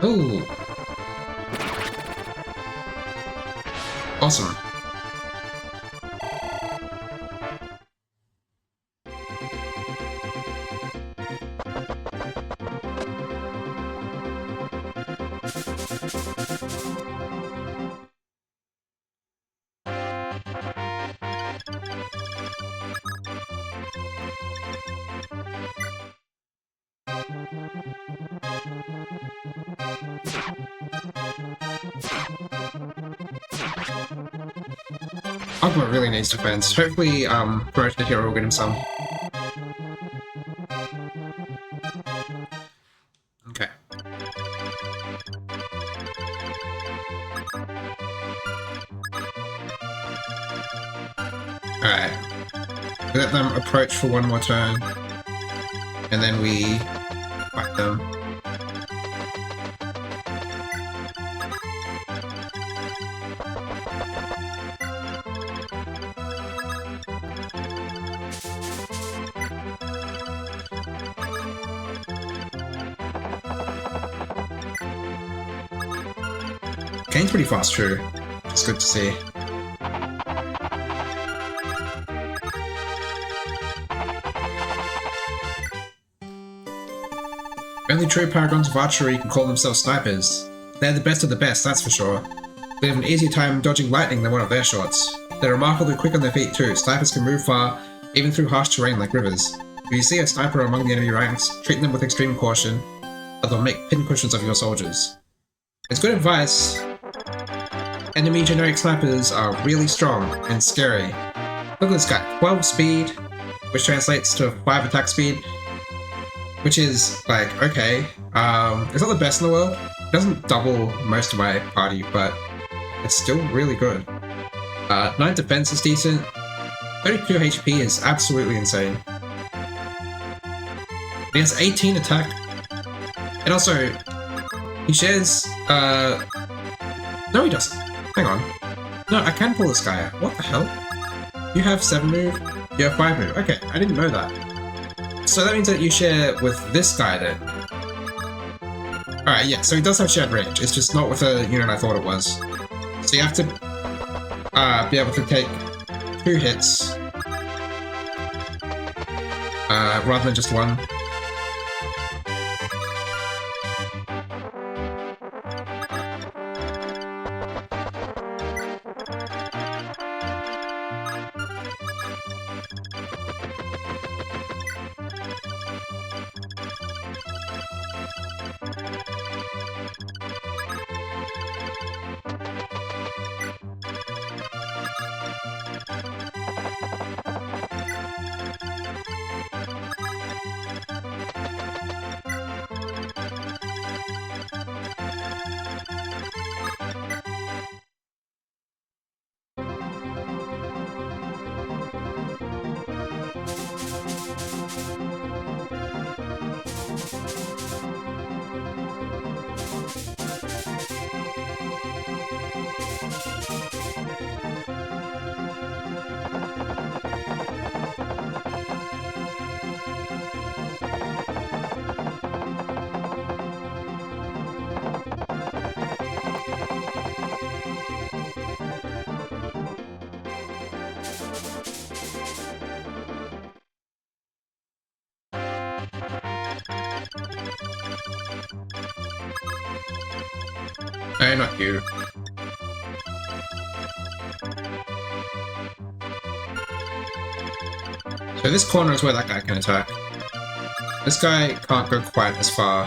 Ooh. Awesome. Aqua really needs defense. Hopefully, Roasted Hero will get him some. Okay. Alright. Let them approach for one more turn. And then we fight them. Kane's pretty fast, true. It's good to see. Only true paragons of archery can call themselves snipers. They're the best of the best, that's for sure. They have an easier time dodging lightning than one of their shots. They're remarkably quick on their feet too. Snipers can move far, even through harsh terrain like rivers. If you see a sniper among the enemy ranks, treat them with extreme caution, or they'll make pincushions of your soldiers. It's good advice. Enemy generic snipers are really strong and scary. Look at this guy, 12 speed, which translates to 5 attack speed, which is like, okay, it's not the best in the world. It doesn't double most of my party, but it's still really good. 9 defense is decent, 32 HP is absolutely insane. He has 18 attack, and also, he shares, no he doesn't. Hang on. No, I can pull this guy out. What the hell? You have 7 move, you have 5 move. Okay, I didn't know that. So that means that you share with this guy then. Alright, yeah, so he does have shared range. It's just not with the unit I thought it was. So you have to be able to take 2 hits rather than just 1. No, not you. So this corner is where that guy can attack. This guy can't go quite as far.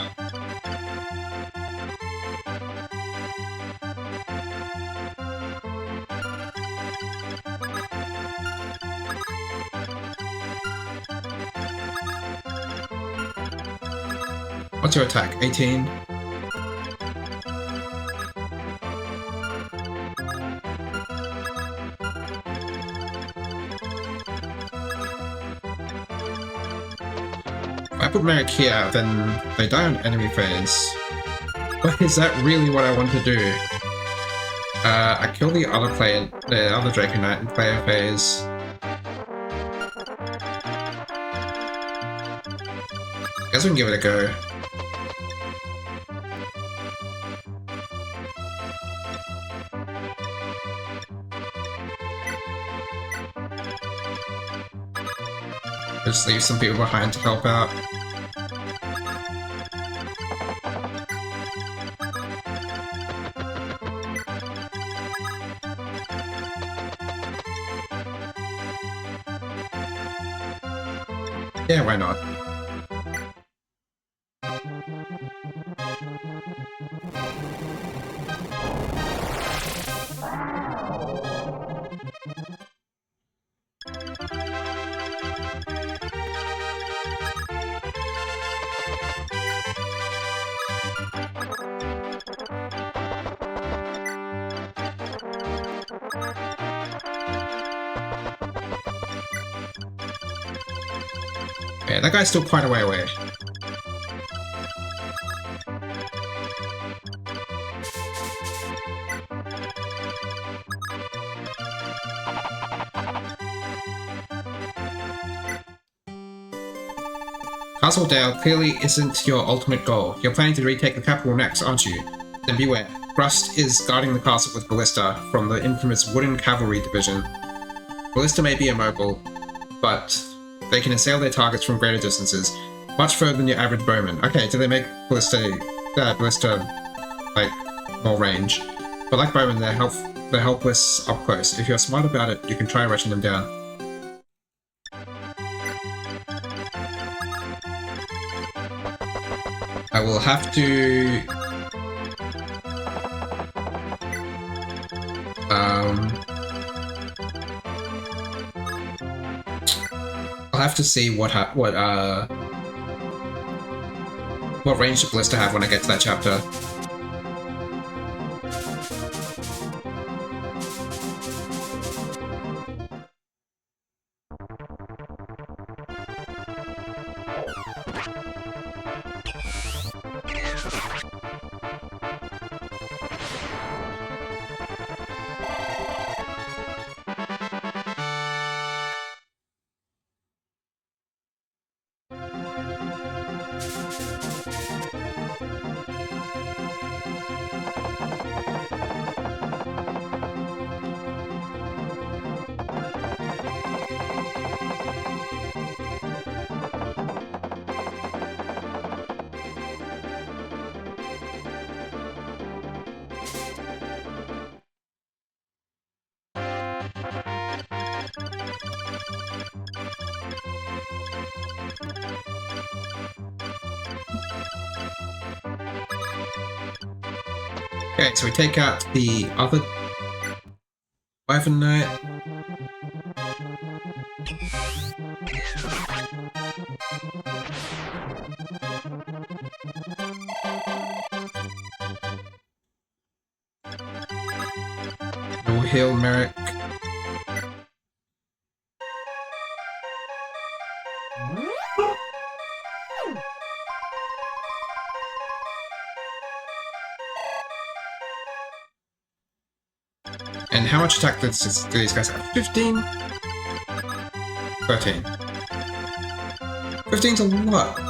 What's your attack? 18? If I put Merrick here, then they die on enemy phase. But is that really what I want to do? I kill the other Draco Knight in player phase. Guess we can give it a go. Just leave some people behind to help out. Yeah, why not? Yeah, that guy's still quite a way away. Castle Dale clearly isn't your ultimate goal. You're planning to retake the capital next, aren't you? Then beware. Rust is guarding the castle with Ballista from the infamous Wooden Cavalry Division. Ballista may be immobile, but they can assail their targets from greater distances, much further than your average bowman. Okay, do they make Ballista like more range? But like bowmen, they're helpless up close. If you're smart about it, you can try rushing them down. I will have to I'll have to see what range the Ballista have when I get to that chapter. Okay, so we take out the other Wyvern Knight. We'll heal Merrick. And how much attack do these guys have? 15? 13. 15's a lot.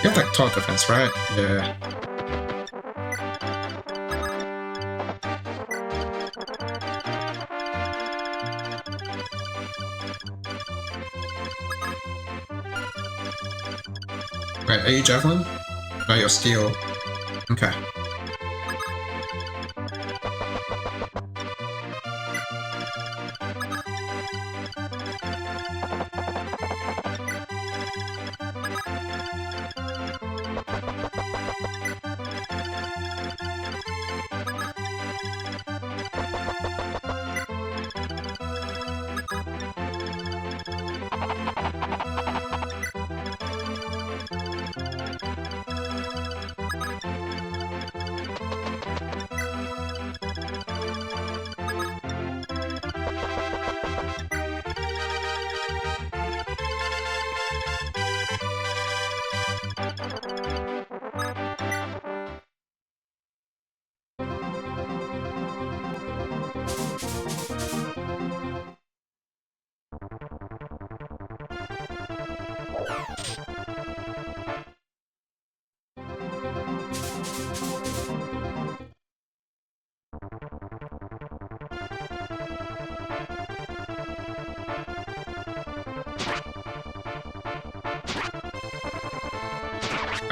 You have like top defense, right? Yeah. Right, are you javelin? No, you're steel. Okay.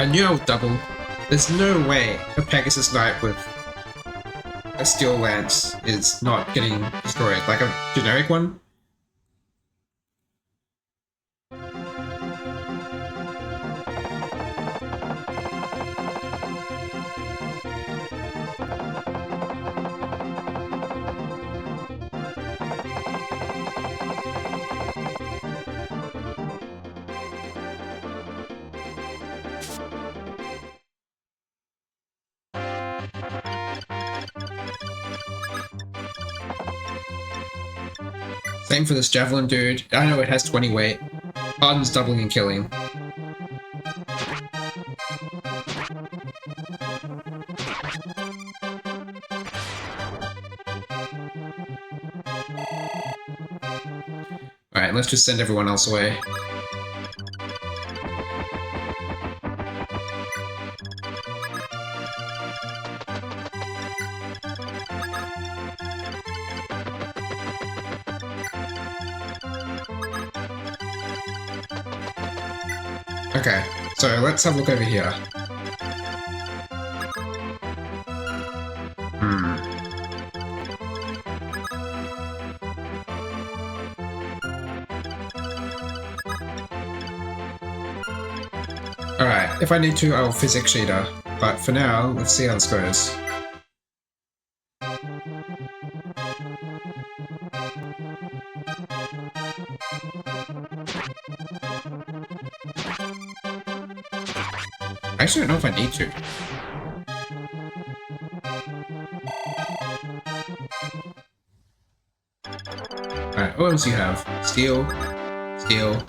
I knew I would double. There's no way a Pegasus Knight with a steel lance is not getting destroyed. Like a generic one? Same for this javelin dude. I know it has 20 weight. Harden's doubling and killing. Alright, let's just send everyone else away. Okay, so let's have a look over here. Alright, if I need to, I'll physics sheeter. But for now, let's see how this goes. I actually don't know if I need to. Alright, what else do you have? Steel, steel,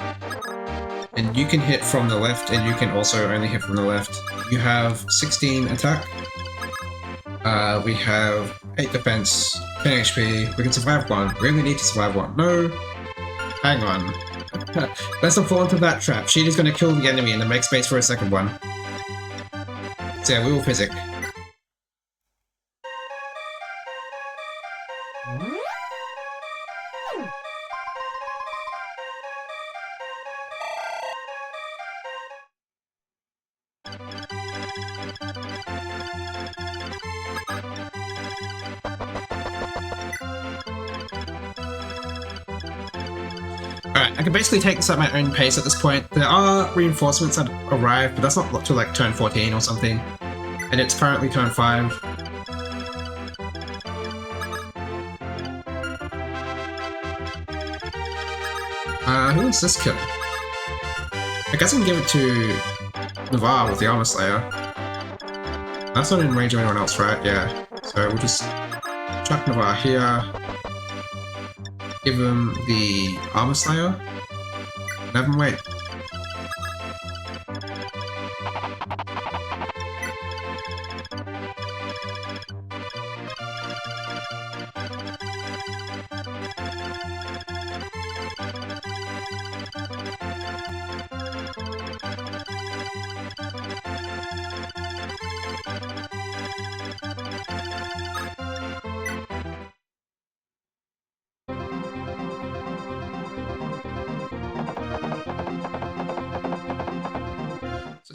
and you can hit from the left, and you can also only hit from the left. You have 16 attack. We have 8 defense, 10 HP. We can survive one. We only need to survive one. No! Hang on. Let's not fall into that trap. Sheet is going to kill the enemy and then make space for a second one. So yeah, we will physic. Alright, I can basically take this at my own pace at this point. There are reinforcements that arrive, but that's not till like turn 14 or something. And it's currently turn 5. Who wants this kill? I guess I can give it to Navarre with the Armor Slayer. That's not in range of anyone else, right? Yeah. So we'll just chuck Navarre here. Give him the Armor Slayer. And have him wait.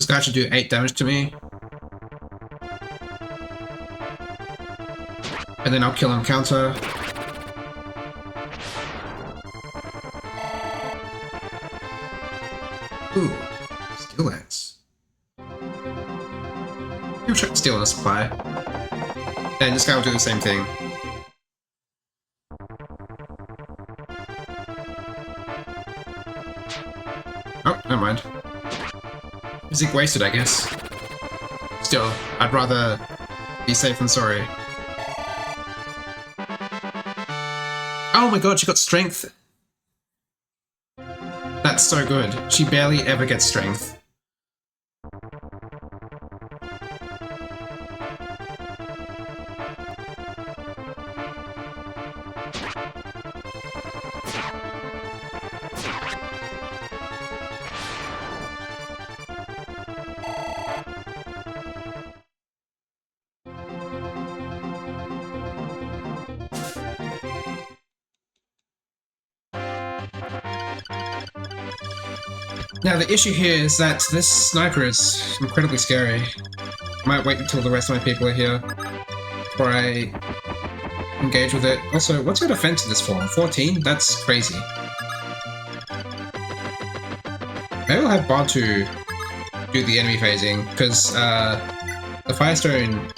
This guy should do 8 damage to me. And then I'll kill him counter. Ooh, Steel Lance. He'll try to steal a supply. And this guy will do the same thing. Oh, never mind. Physique wasted, I guess. Still, I'd rather be safe than sorry. Oh my god, she got strength! That's so good. She barely ever gets strength. Now the issue here is that this sniper is incredibly scary. I might wait until the rest of my people are here before I engage with it. Also, what's your defense in this form? 14? That's crazy. Maybe I'll have Bantu do the enemy phasing, because the Firestone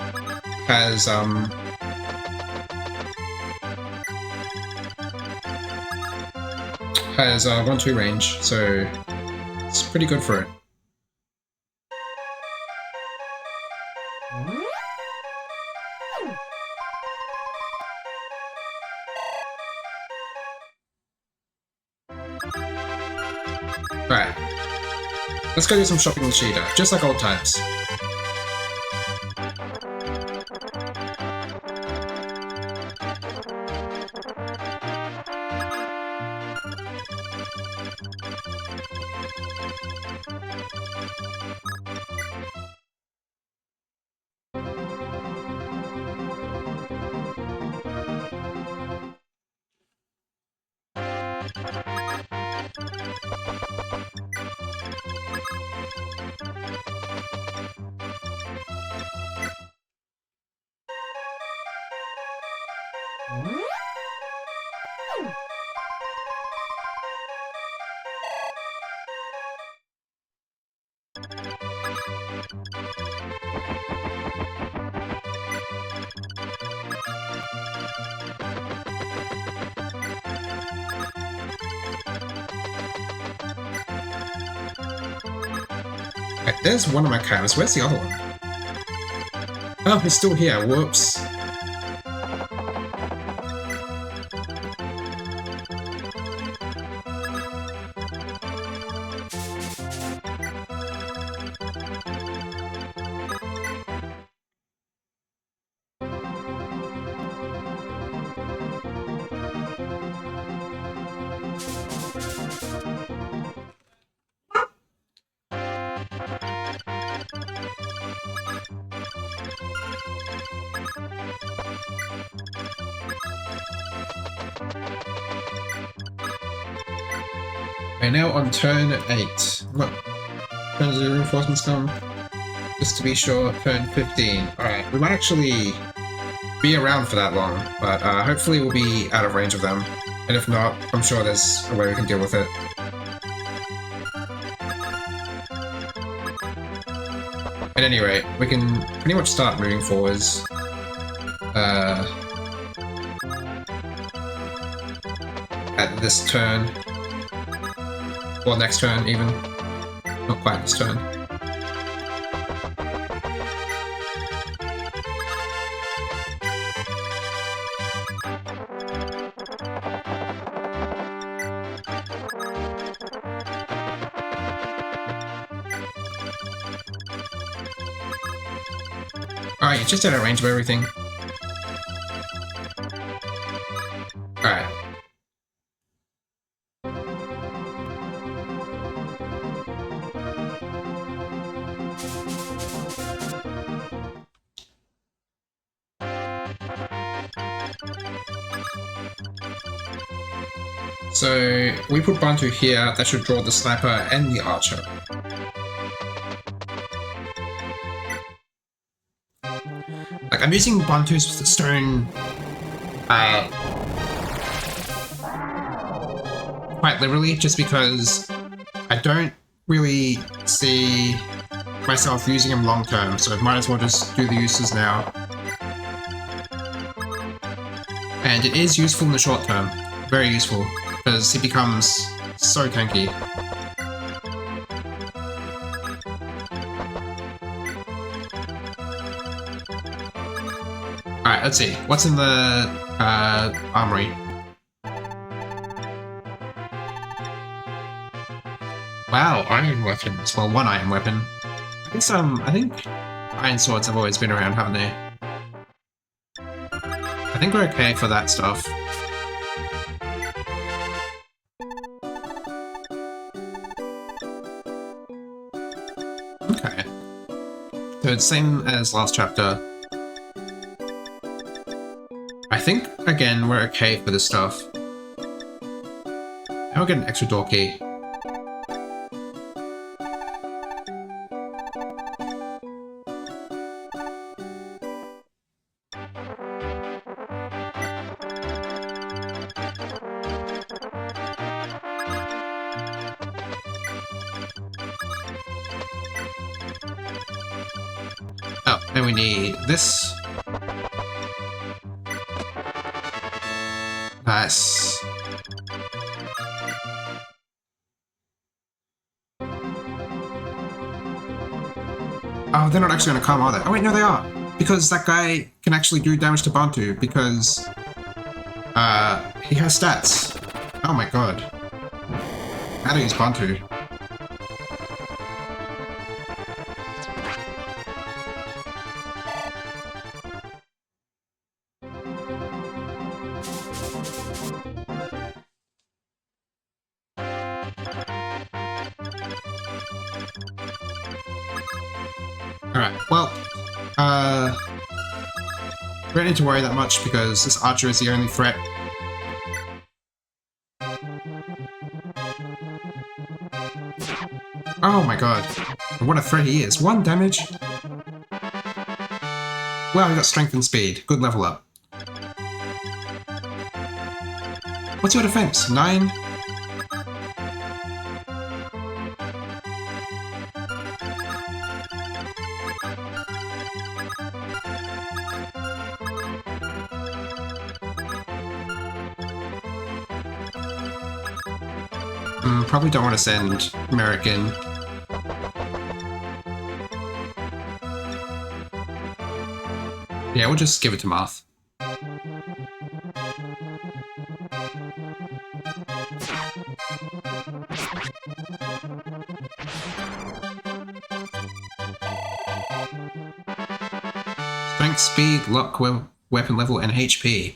has 1-2 range, so it's pretty good for it. Right. Let's go do some shopping with Sheeta, just like old times. Right, there's one of my cows. Where's the other one? Oh, he's still here. Whoops. We're now on turn 8. What? Turn 0 reinforcements come? Just to be sure, turn 15. Alright, we might actually be around for that long, but hopefully we'll be out of range of them. And if not, I'm sure there's a way we can deal with it. At any rate, we can pretty much start moving forwards. At this turn. Or next turn, even. Not quite this turn. Alright, you're just out of range of everything. Alright. So, we put Bantu here, that should draw the sniper and the archer. I'm using Bantu's stone quite literally, just because I don't really see myself using him long term, so I might as well just do the uses now. And it is useful in the short term, very useful, because he becomes so tanky. Alright, let's see. What's in the armory? Wow, iron weapons. Well, one iron weapon. I guess, I think iron swords have always been around, haven't they? I think we're okay for that stuff. Okay. So it's same as last chapter. I think, again, we're okay for this stuff. And we'll get an extra door key. Oh, and we need this. Nice. Oh, they're not actually going to come, are they? Oh wait, no they are! Because that guy can actually do damage to Bantu, because he has stats. Oh my god. How to use Bantu. Alright, well, we don't need to worry that much because this archer is the only threat. Oh my god, what a threat he is. 1 damage? Wow, he got strength and speed. Good level up. What's your defense? 9? Probably don't want to send Merrick in. Yeah, we'll just give it to Marth. Strength, speed, luck, weapon level, and HP.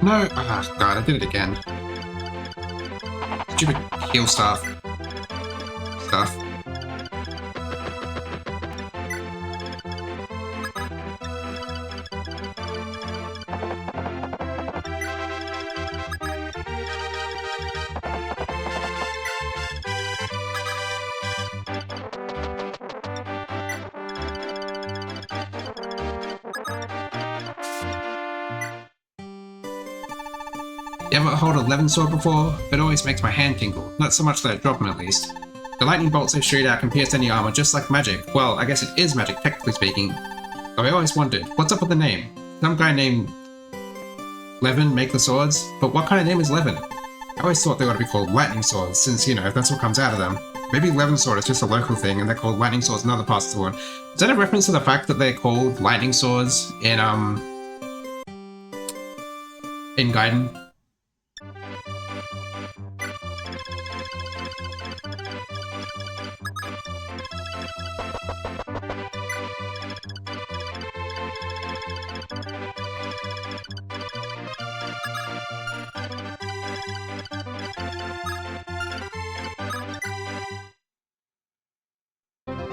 No! Ah, god, I did it again. Stupid heal stuff. You ever hold a 11 sword before? It always makes my hand tingle. Not so much that I drop them, at least. The lightning bolts they shoot out can pierce any armor just like magic. Well, I guess it is magic, technically speaking. Though I always wondered, what's up with the name? Some guy named Levin make the swords, but what kind of name is Levin? I always thought they ought to be called lightning swords, since, you know, if that's what comes out of them. Maybe Levin sword is just a local thing, and they're called lightning swords in other parts of the world. Is that a reference to the fact that they're called lightning swords in Gaiden?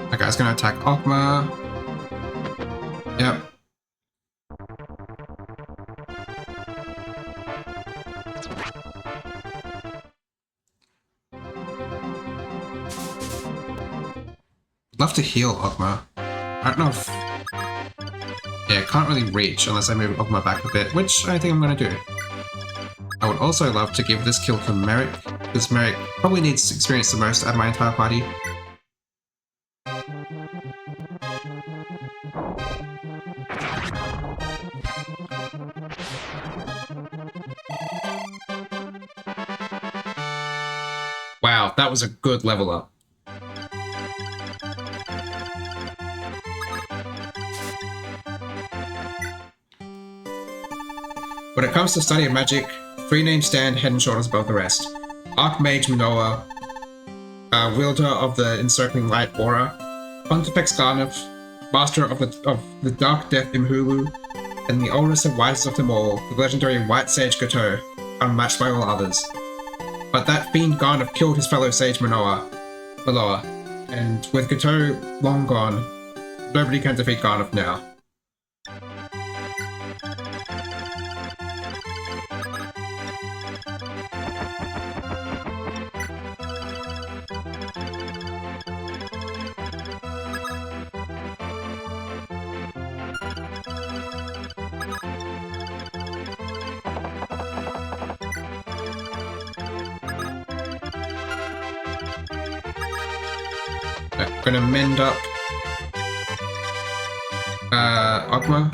That guy's gonna attack Okma. Yep. Love to heal Okma. I don't know if... Yeah, can't really reach unless I move Okma back a bit, which I think I'm gonna do. I would also love to give this kill to Merrick, because Merrick probably needs to experience the most out of my entire party. Wow, that was a good level up. When it comes to study of magic, 3 names stand head and shoulders above the rest. Archmage Manoa, wielder of the encircling light aura, Pontifex Garneth, master of the dark death Imhulu, and the oldest and wisest of them all, the legendary White Sage Gateau, unmatched by all others. But that fiend Garneth killed his fellow sage Maloa, and with Gateau long gone, nobody can defeat Garneth now. I'm gonna mend up Ogma.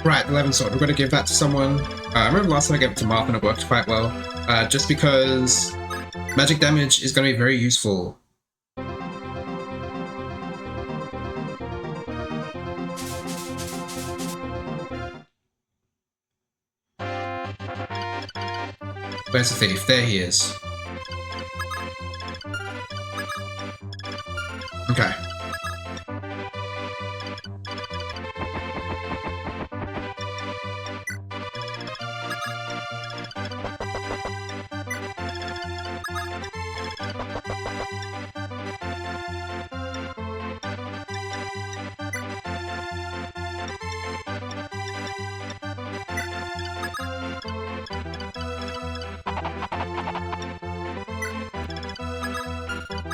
Right, 11 sword. We're going to give that to someone. I remember last time I gave it to Marth and it worked quite well. Just because magic damage is going to be very useful. Where's the thief? There he is. Okay.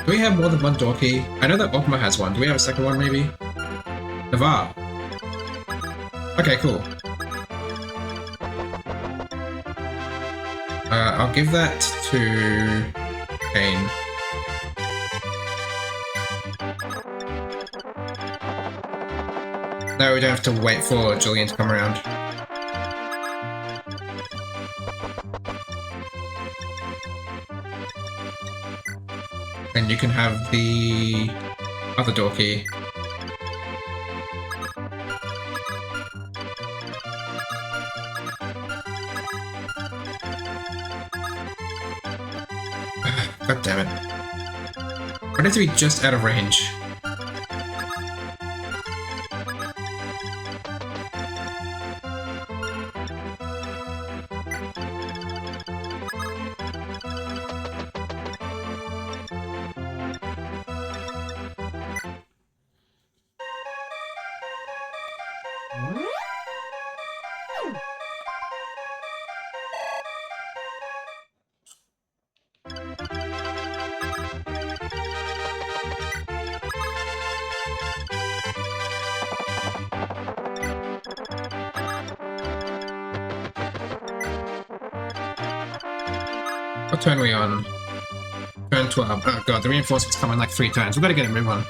Do we have more than one door key? I know that Okma has one. Do we have a second one, maybe? Navarre. Okay, cool. I'll give that to Kane. No, we don't have to wait for Julian to come around. And you can have the other door key. God damn it. I need to be just out of range. What turn are we on? Turn 12. Oh god, the reinforcements come in like 3 turns. We've got to get a move on.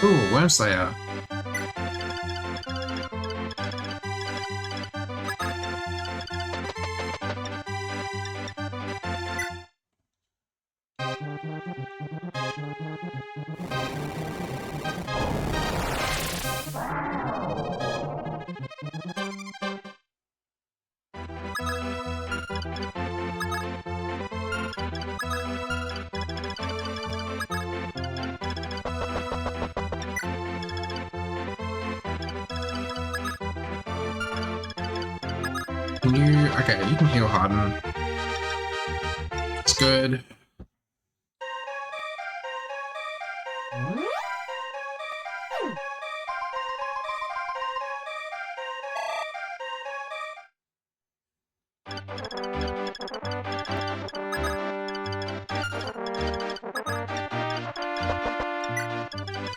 Ooh, Wormslayer. Can you... Okay, you can heal Harden. It's good.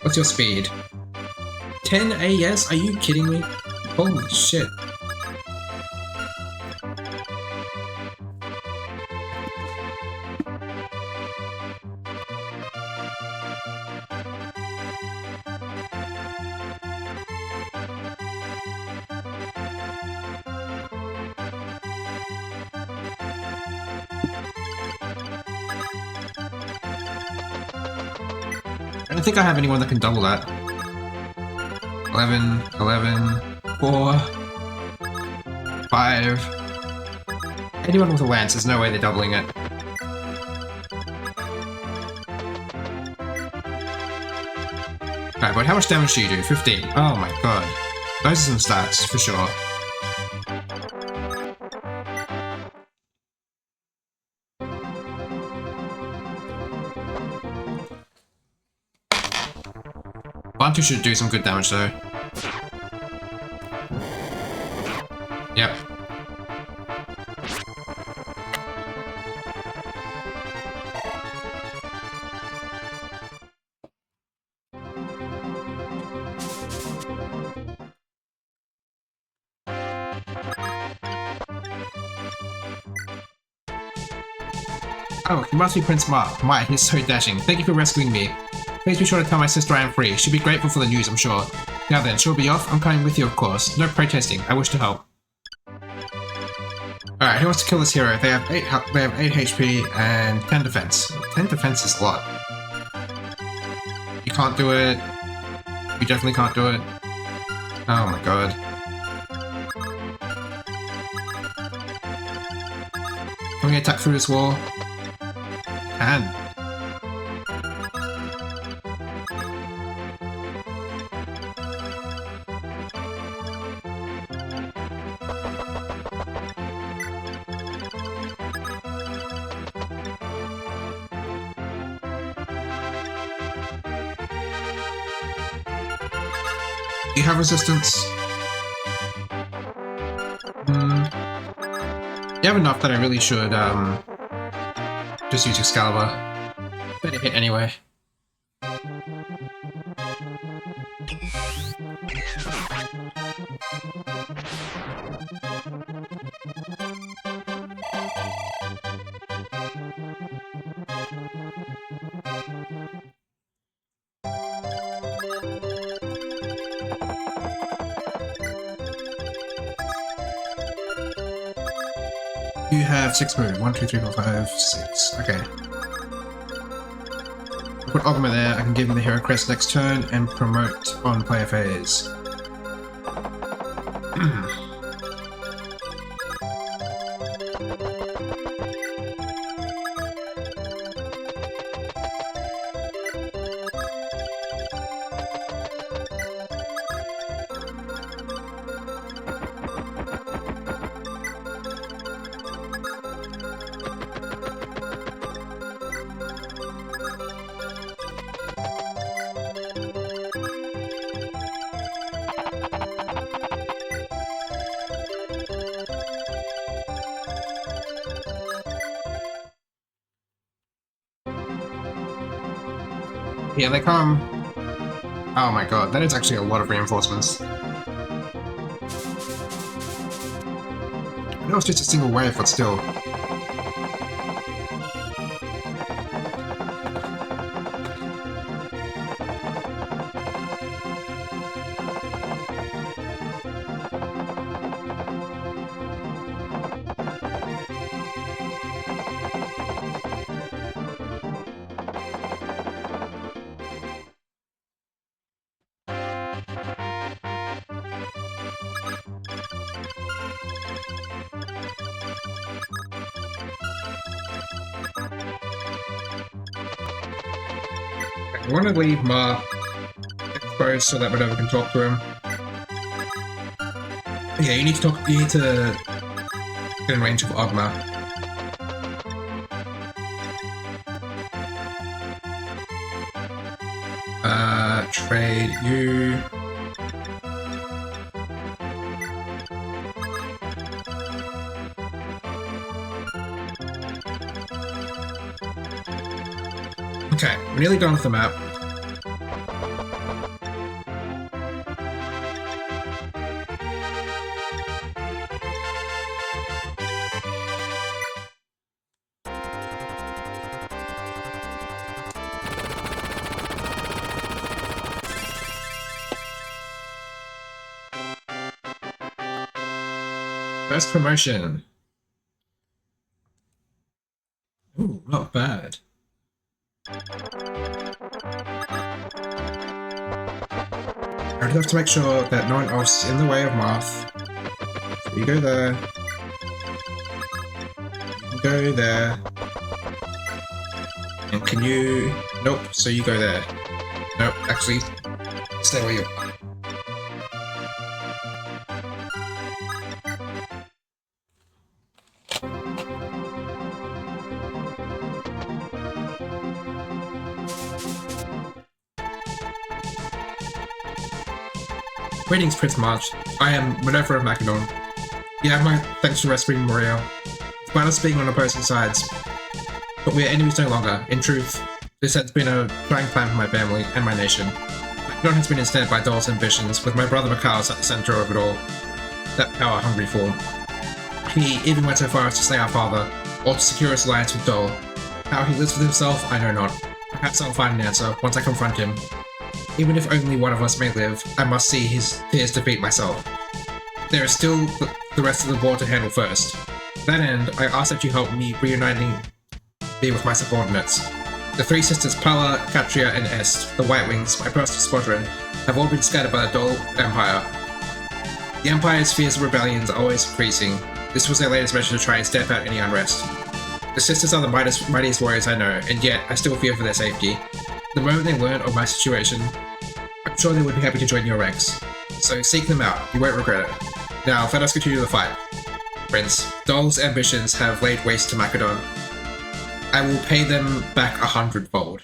What's your speed? 10 AS? Are you kidding me? Holy shit. I don't think I have anyone that can double that. 11, 4, 5. Anyone with a lance, there's no way they're doubling it. Alright, but how much damage do you do? 15. Oh my god. Those are some stats, for sure. Bantu should do some good damage though. Yep. Oh, he must be Prince Mark. My, he's so dashing. Thank you for rescuing me. Please be sure to tell my sister I am free. She'll be grateful for the news, I'm sure. Now then, she'll be off. I'm coming with you, of course. No protesting. I wish to help. Alright, who wants to kill this hero? They have 8 HP and 10 defense. 10 defense is a lot. You can't do it. You definitely can't do it. Oh my god. Can we attack through this wall? Can. Do you have resistance? You have enough that I really should just use Excalibur. Better hit anyway. You have 6 moves. 1, 2, 3, 4, 5, 6. Okay. I'll put Ogma there. I can give him the hero crest next turn and promote on player phase. Here they come! Oh my god, that is actually a lot of reinforcements. I know it's just a single wave, but still. I want to leave Ma exposed so that Minerva can talk to him. Yeah, you need to talk. You need to get in range of Ogma. Trade you. Okay, we're nearly done with the map. First promotion. Ooh, not bad. I would have to make sure that no one else is in the way of Marth. So you go there. You can go there. And can you... Nope, so you go there. Nope, actually, stay where you are. Greetings, Prince March. I am Minerva of Macedon. You have my thanks for rescuing Moria. Despite us being on opposing sides, but we are enemies no longer. In truth, this has been a trying time for my family and my nation. Macedon has been ensnared by Dol's ambitions, with my brother Mikhail's at the center of it all. That power-hungry fool. He even went so far as to slay our father, or to secure his alliance with Dol. How he lives with himself, I know not. Perhaps I'll find an answer once I confront him. Even if only one of us may live, I must see his fears defeat myself. There is still the rest of the board to handle first. To that end, I ask that you help me reuniting me with my subordinates. The three sisters Pala, Katria, and Est, the White Wings, my personal squadron, have all been scattered by the Dole Empire. The Empire's fears of rebellions are always increasing. This was their latest measure to try and stamp out any unrest. The sisters are the mightiest warriors I know, and yet I still fear for their safety. The moment they learn of my situation, I'm sure they would be happy to join your ranks. So seek them out, you won't regret it. Now, let us continue the fight. Prince, Dole's ambitions have laid waste to Macedon. I will pay them back 100-fold.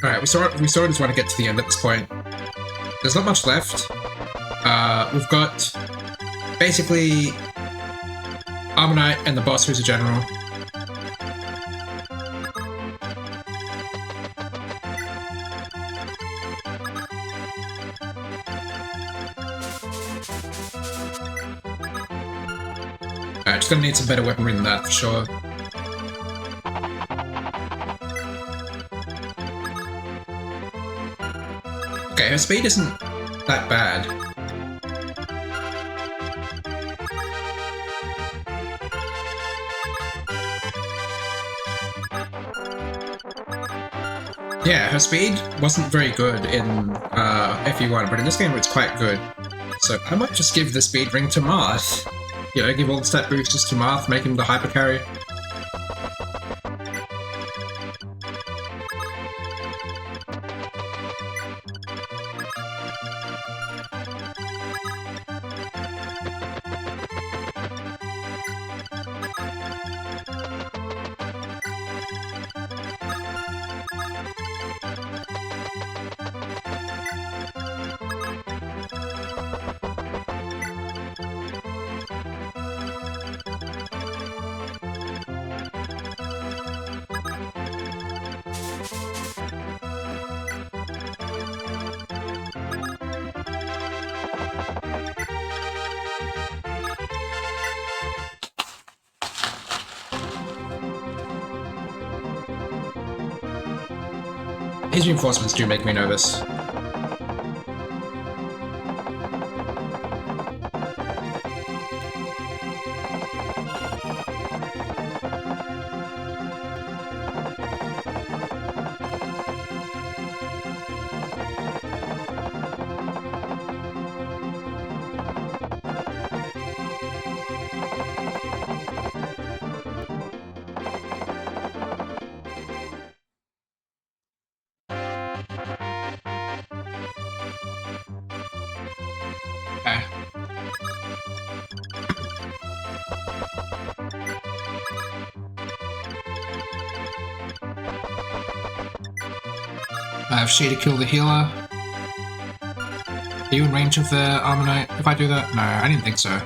Alright, we sort of just want to get to the end at this point. There's not much left. We've got basically Armonite and the boss, who's a general. Alright, just gonna need some better weaponry than that for sure. Okay, her speed isn't that bad. Yeah, her speed wasn't very good in FE1, but in this game it's quite good. So I might just give the speed ring to Marth. You know, give all the stat boosters to Marth, make him the hyper carry. His reinforcements do make me nervous. I have She to kill the healer. Are you in range of the Armonite if I do that? No, I didn't think so.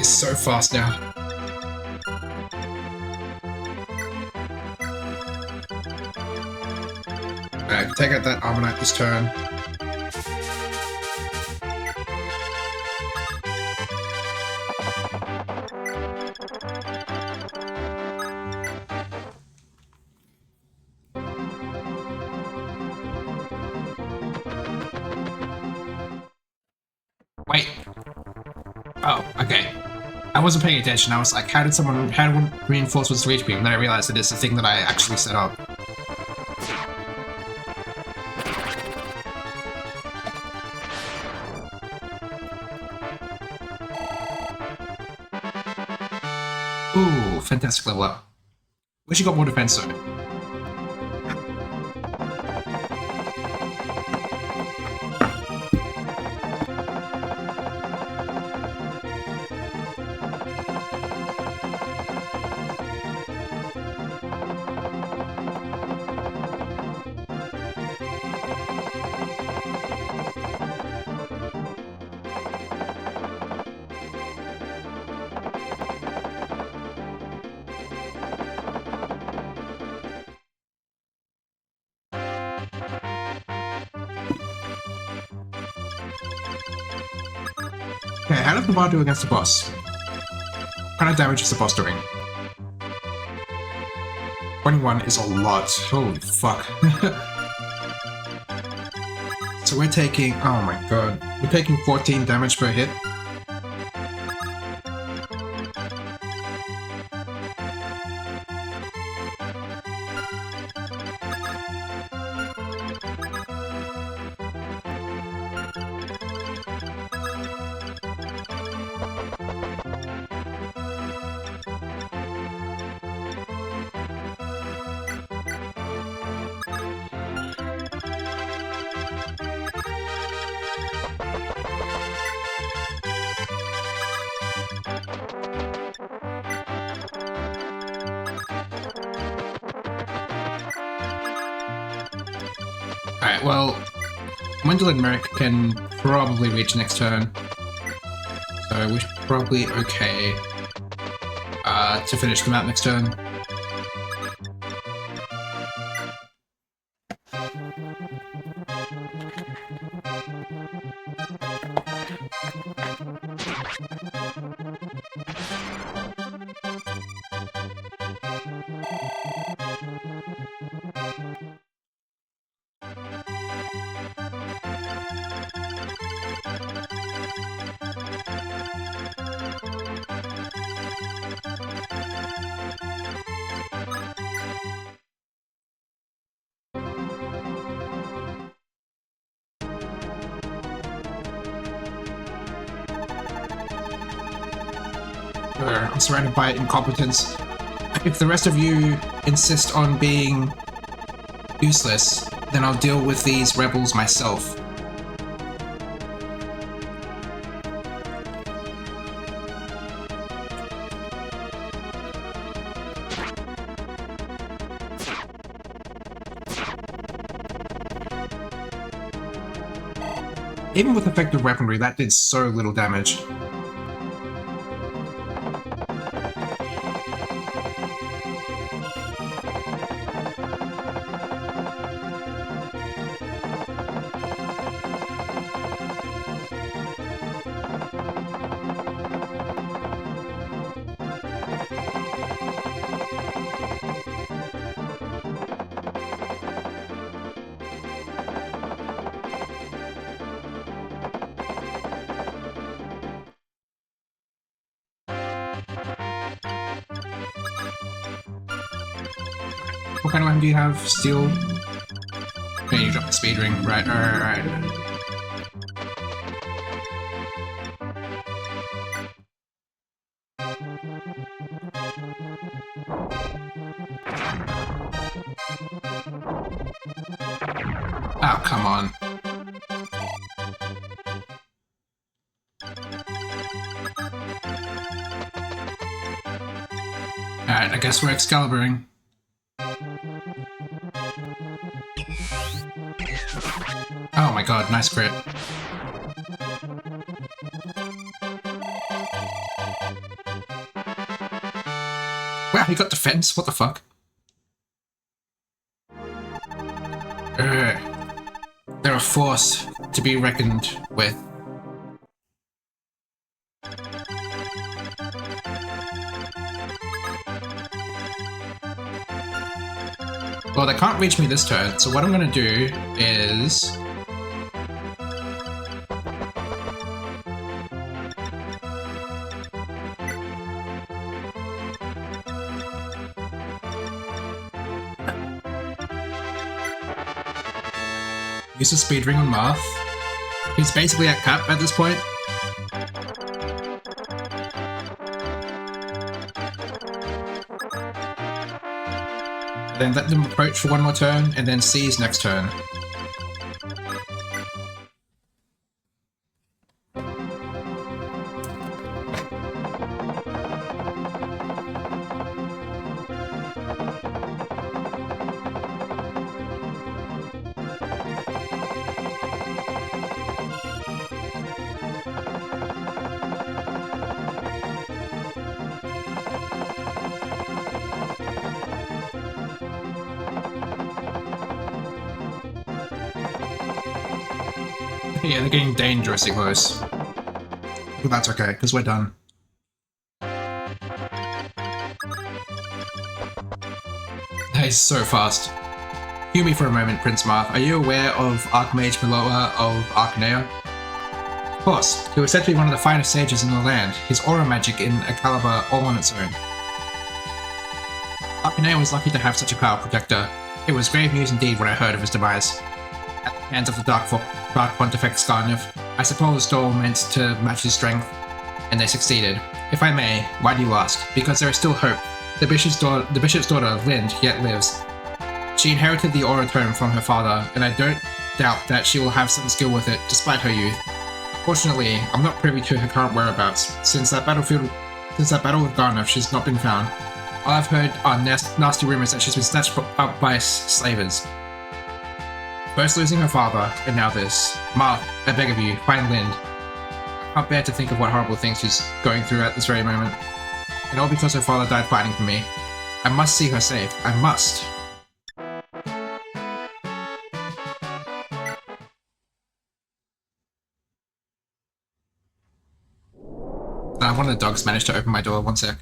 He's so fast now. Alright, take out that Armor Knight this turn. Wait. Oh, okay. I wasn't paying attention. I was like, how did reinforcements reach me? And then I realized that it's a thing that I actually set up. Ooh, fantastic level up. Wish you got more defense though. Okay, how did the bar do against the boss? What kind of damage is the boss doing? 21 is a lot. Holy fuck. So we're taking... oh my god. We're taking 14 damage per hit. Alright, well, Wendell and Merrick can probably reach next turn. So we're probably okay to finish them out next turn. I'm surrounded by incompetence. If the rest of you insist on being useless, then I'll deal with these rebels myself. Even with effective weaponry, that did so little damage. What kind of weapon do you have? Steel? Okay, you dropped the speed ring. Right, alright. Oh, come on. Alright, I guess we're Excaliburing. Oh my god, nice crit. Wow, he got defense? What the fuck? They're a force to be reckoned with. Well, they can't reach me this turn, so what I'm gonna do is... use a speed ring on Marth. He's basically at cap at this point. And then let them approach for one more turn, and then seize next turn. Yeah, they're getting dangerously close. But that's okay, because we're done. That is so fast. Hear me for a moment, Prince Marth. Are you aware of Archmage Miloa of Arcanea? Of course. He was said to be one of the finest sages in the land, his aura magic in a caliber all on its own. Arcanea was lucky to have such a power protector. It was grave news indeed when I heard of his demise. At the hands of the Dark Pontifex Skarnev, I suppose Dole meant to match his strength, and they succeeded. If I may, why do you ask? Because there is still hope. The bishop's daughter, Lind, yet lives. She inherited the aura tome from her father, and I don't doubt that she will have some skill with it, despite her youth. Fortunately, I'm not privy to her current whereabouts. Since that battle with Garneth, she's not been found. All I've heard are nasty rumors that she's been snatched up by slavers. First losing her father, and now this. Marth, I beg of you, find Lind. I can't bear to think of what horrible things she's going through at this very moment. And all because her father died fighting for me. I must see her safe. I must. One of the dogs managed to open my door, one sec.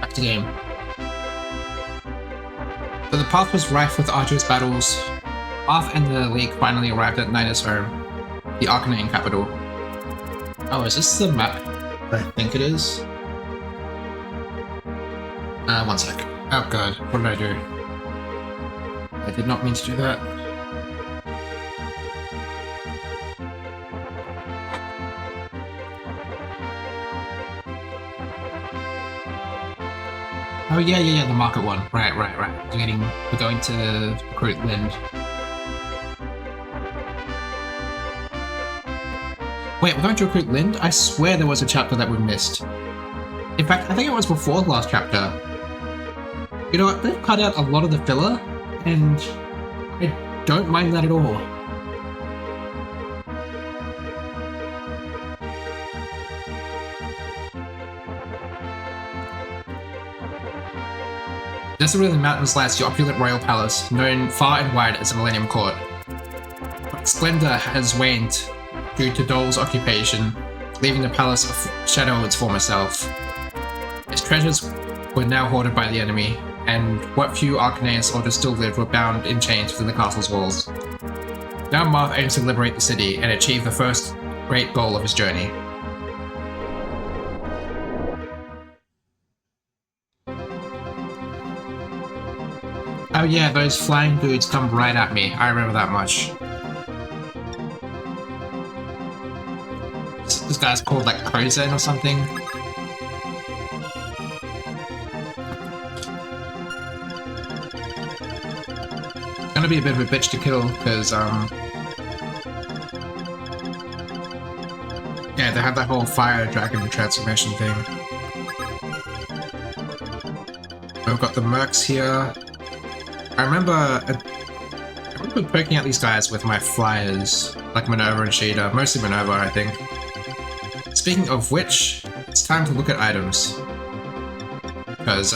Back to game. Though the path was rife with arduous battles, Marth and the League finally arrived at Nina's home, the Arcanine capital. Oh, is this the map? I think it is. One sec. Oh god, what did I do? I did not mean to do that. Oh yeah, the market one. Right. We're going to recruit Lind. Wait, we're going to recruit Lind? I swear there was a chapter that we missed. In fact, I think it was before the last chapter. You know what, they've cut out a lot of the filler, and I don't mind that at all. Desiree Mountains lies the opulent royal palace, known far and wide as the Millennium Court. But splendor has waned due to Dole's occupation, leaving the palace a shadow of its former self. Its treasures were now hoarded by the enemy, and what few Arcanean soldiers still lived were bound in chains within the castle's walls. Now Marth aims to liberate the city and achieve the first great goal of his journey. Oh yeah, those flying dudes come right at me. I remember that much. This guy's called like Kozen or something. gonna be a bit of a bitch to kill, because, yeah, they have that whole fire dragon transformation thing. We've got the mercs here. I remember poking out these guys with my flyers, like Minerva and Sheeta, mostly Minerva, I think. Speaking of which, it's time to look at items. Because,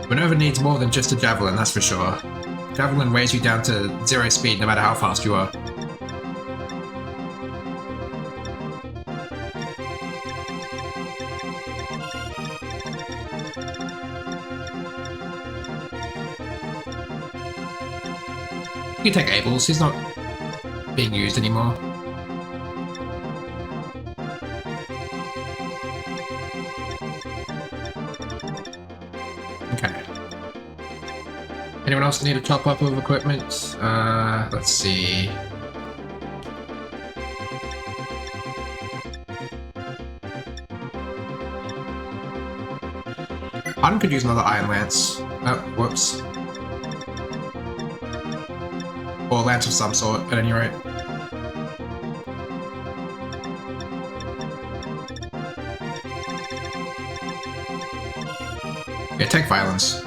Minerva needs more than just a javelin, that's for sure. Javelin weighs you down to 0 speed no matter how fast you are. You can take Abel's, he's not being used anymore. Okay. Anyone else need a top up of equipment? Let's see. Arden could use another Iron Lance. Oh, whoops. Or a lance of some sort, at any rate. Yeah, take violence.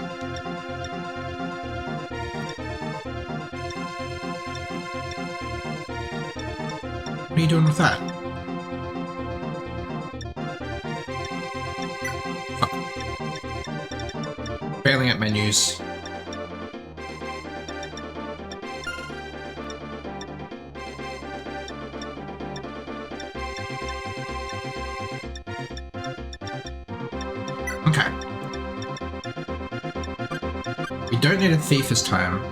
What are you doing with that? Fuck. Failing at menus. Okay. We don't need a thief this time.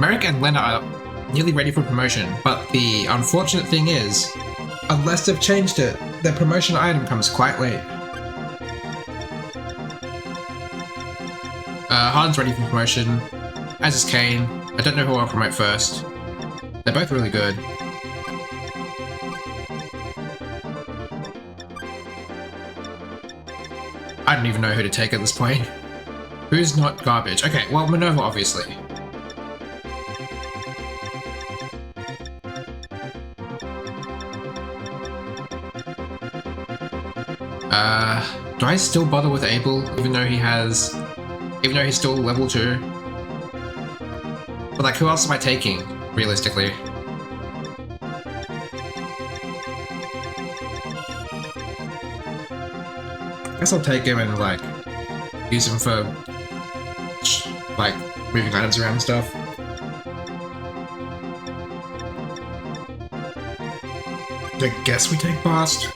Merrick and Lena are nearly ready for promotion, but the unfortunate thing is, unless they've changed it, their promotion item comes quite late. Harden's ready for promotion, as is Kane. I don't know who I'll promote first. They're both really good. I don't even know who to take at this point. Who's not garbage? Okay, well, Minerva, obviously. Do I still bother with Abel, even though he's still level 2? But like, who else am I taking, realistically? I guess I'll take him and, like, use him for, like, moving items around and stuff. I guess we take Bast.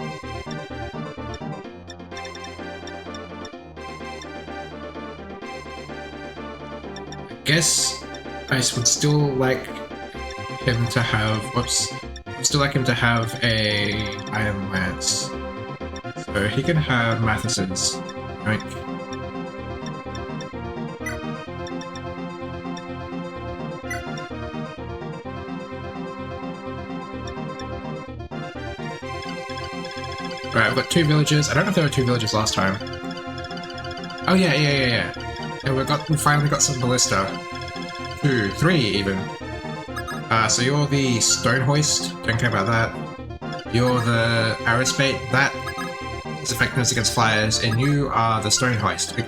I guess I would still like him to have, a Iron Lance. So he can have Matheson's, right? Right, I've got 2 villagers. I don't know if there were 2 villagers last time. Oh yeah. And we finally got some ballista. 2, 3 even. So you're the Stone Hoist, don't care about that. You're the Aerospate, that is effectiveness against flyers, and you are the Stone Hoist.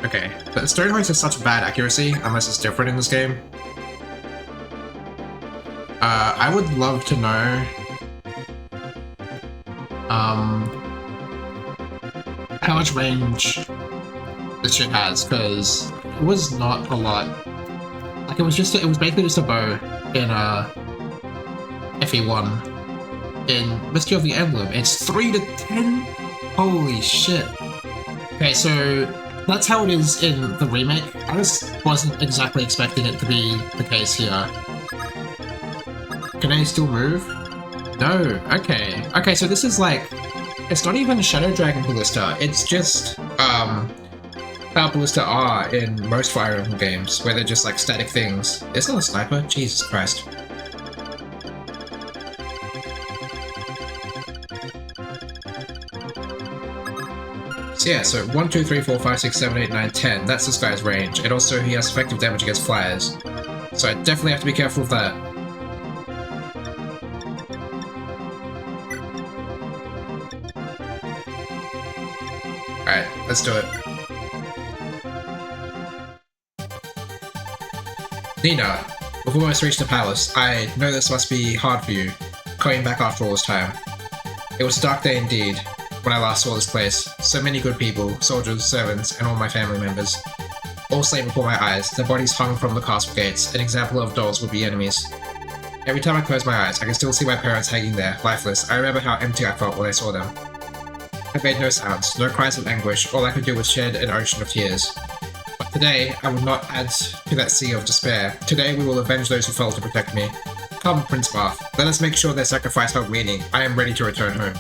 Okay, but the Stone Hoist has such bad accuracy, unless it's different in this game. I would love to know how much range this shit has, because it was not a lot. Like, it was basically just a bow in FE1. In Mystery of the Emblem, it's 3 to 10? Holy shit. Okay, so that's how it is in the remake. I just wasn't exactly expecting it to be the case here. Can I still move? No, okay. Okay, so this is like, it's not even Shadow Dragon Ballista, it's just, how Ballista are in most Fire Emblem games, where they're just like static things. It's not a sniper, Jesus Christ. yeah, so 1, 2, 3, 4, 5, 6, 7, 8, 9, 10. That's this guy's range. And also he has effective damage against flyers. So I definitely have to be careful of that. Alright, let's do it. Nina, we've almost reached the palace. I know this must be hard for you, coming back after all this time. It was a dark day indeed, when I last saw this place. So many good people, soldiers, servants, and all my family members. All slain before my eyes, their bodies hung from the castle gates, an example of dolls would be enemies. Every time I close my eyes, I can still see my parents hanging there, lifeless. I remember how empty I felt when I saw them. I made no sounds, no cries of anguish, all I could do was shed an ocean of tears. But today, I will not add to that sea of despair. Today we will avenge those who fell to protect me. Come, Prince Marth, let us make sure their sacrifice held meaning. I am ready to return home.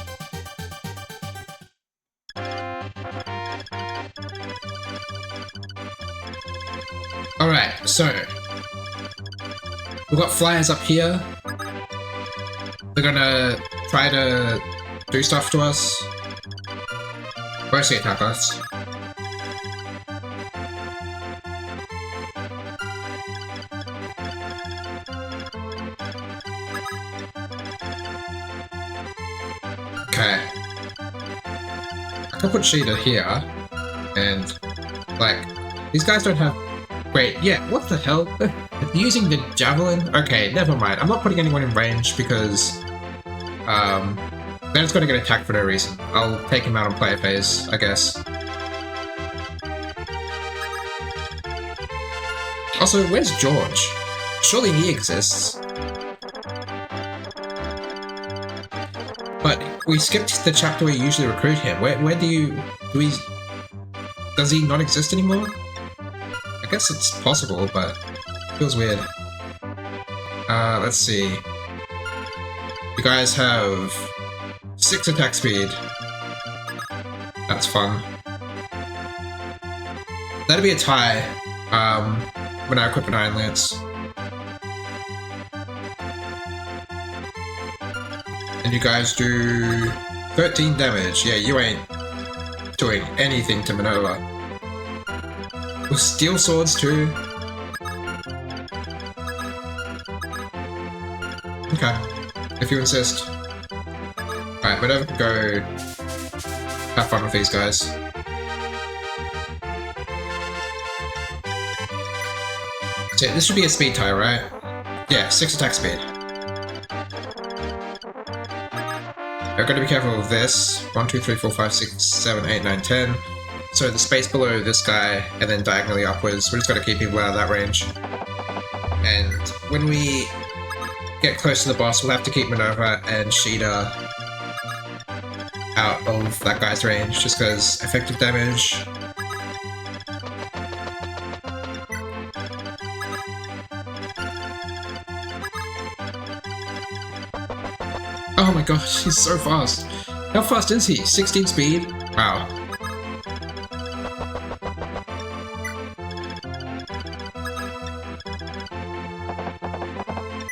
Alright, so we've got flyers up here. They're gonna try to do stuff to us. Mostly attack us. Okay. I can put Sheeta here, and like these guys don't have. Wait, yeah, what the hell? Using the javelin? Okay, never mind. I'm not putting anyone in range because then it's gonna get attacked for no reason. I'll take him out on player phase, I guess. Also, where's George? Surely he exists. But we skipped the chapter where you usually recruit him. Where does he not exist anymore? I guess it's possible, but it feels weird. Let's see. You guys have 6 attack speed. That's fun. That'd be a tie, when I equip an Iron Lance. And you guys do 13 damage. Yeah, you ain't doing anything to Minerva. With steel swords too. Okay, if you insist. Alright, Minerva can go have fun with these guys. So this should be a speed tie, right? Yeah, 6 attack speed. I've got to be careful of this. 1, 2, 3, 4, 5, 6, 7, 8, 9, 10. So the space below this guy, and then diagonally upwards. We're just got to keep people out of that range. And when we get close to the boss, we'll have to keep Minerva and Sheeta out of that guy's range, just because effective damage. Oh my gosh, he's so fast. How fast is he? 16 speed? Wow.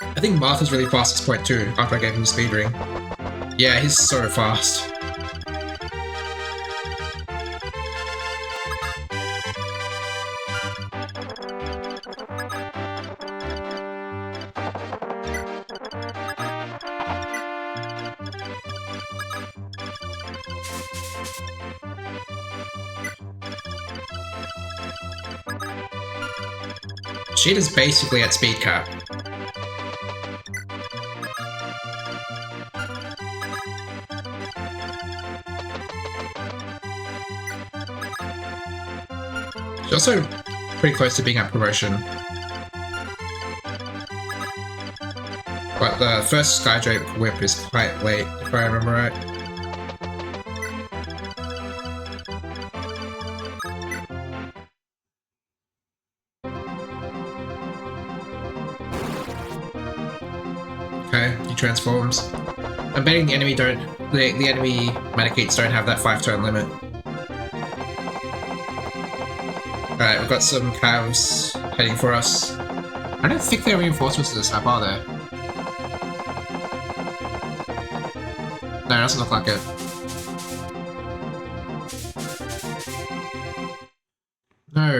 I think Martha's really fast at this point too, after I gave him the speed ring. Yeah, he's so fast. Sheeta's basically at speed cap. She's also pretty close to being at promotion. But the first Skydrake whip is quite late, if I remember right. Okay, he transforms. I'm betting the enemy the enemy Medicates don't have that 5-turn limit. Alright, we've got some calves heading for us. I don't think there are reinforcements to this map, are there? No, it doesn't look like it.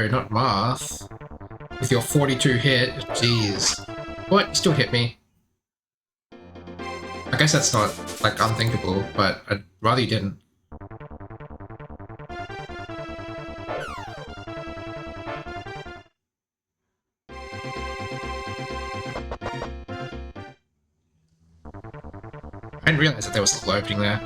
No, not Marth. With your 42 hit, jeez. What? You still hit me. I guess that's not, like, unthinkable, but I'd rather you didn't. I didn't realize that there was a little opening there.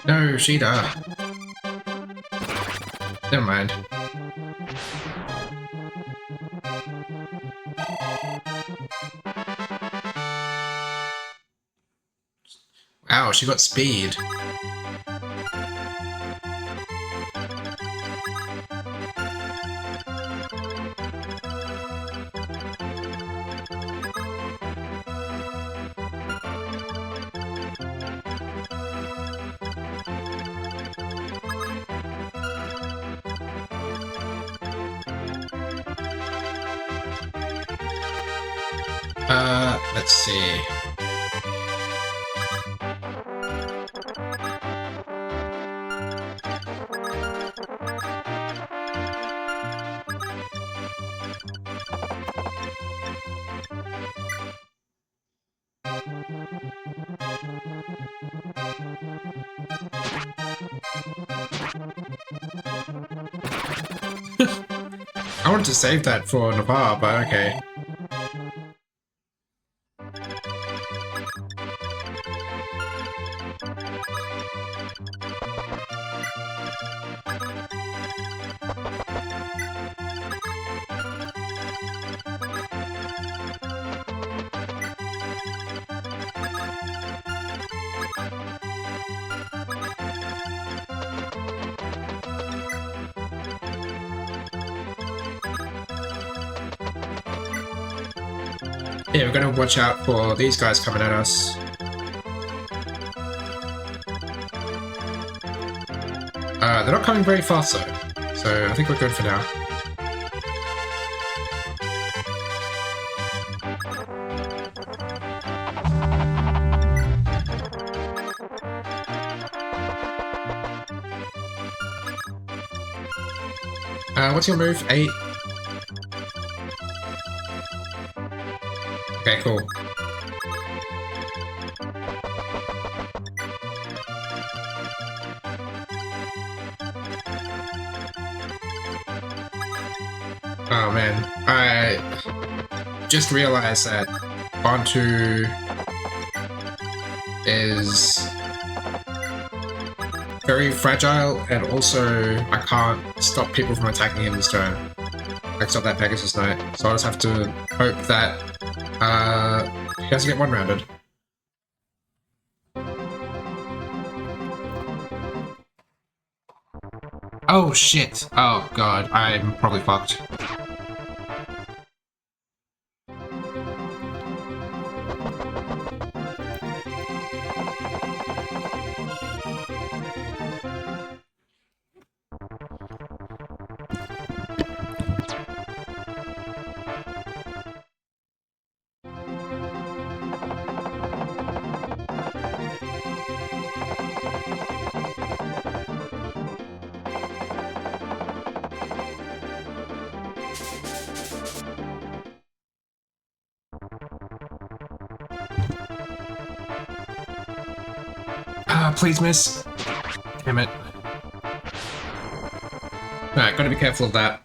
No, Sheeta. Never mind. Wow, she got speed. Let's see. I wanted to save that for Navarre, but okay. Yeah, we're gonna watch out for these guys coming at us. They're not coming very fast though, so I think we're good for now. What's your move? 8? Okay, cool. Oh man, I just realized that Bantu is very fragile, and also I can't stop people from attacking him this turn. Like stop that Pegasus Knight, so I'll just have to hope that he doesn't get one-rounded. Oh shit! Oh god, I'm probably fucked. Please miss. Damn it. Alright, gotta be careful of that.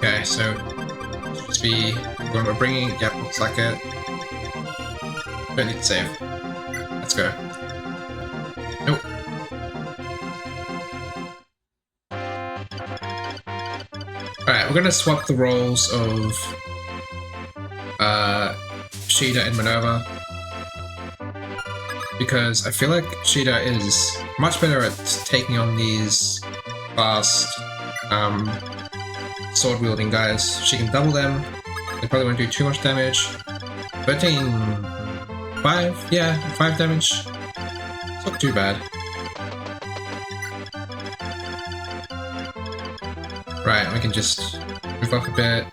Okay, so just be when we're bringing. Yep, looks like it. Don't need to save. Let's go. Nope. Alright, we're gonna swap the roles of Sheeta and Minerva, because I feel like Sheeta is much better at taking on these fast sword wielding guys. She can double them, they probably won't do too much damage. 13... 5? Yeah, 5 damage. It's not too bad. Right, we can just move up a bit.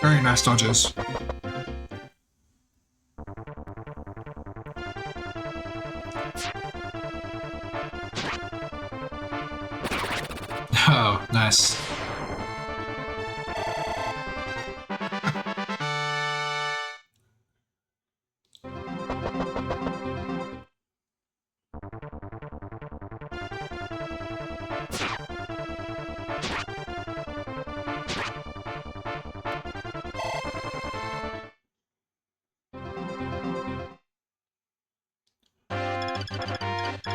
Very nice dodges. Oh, nice.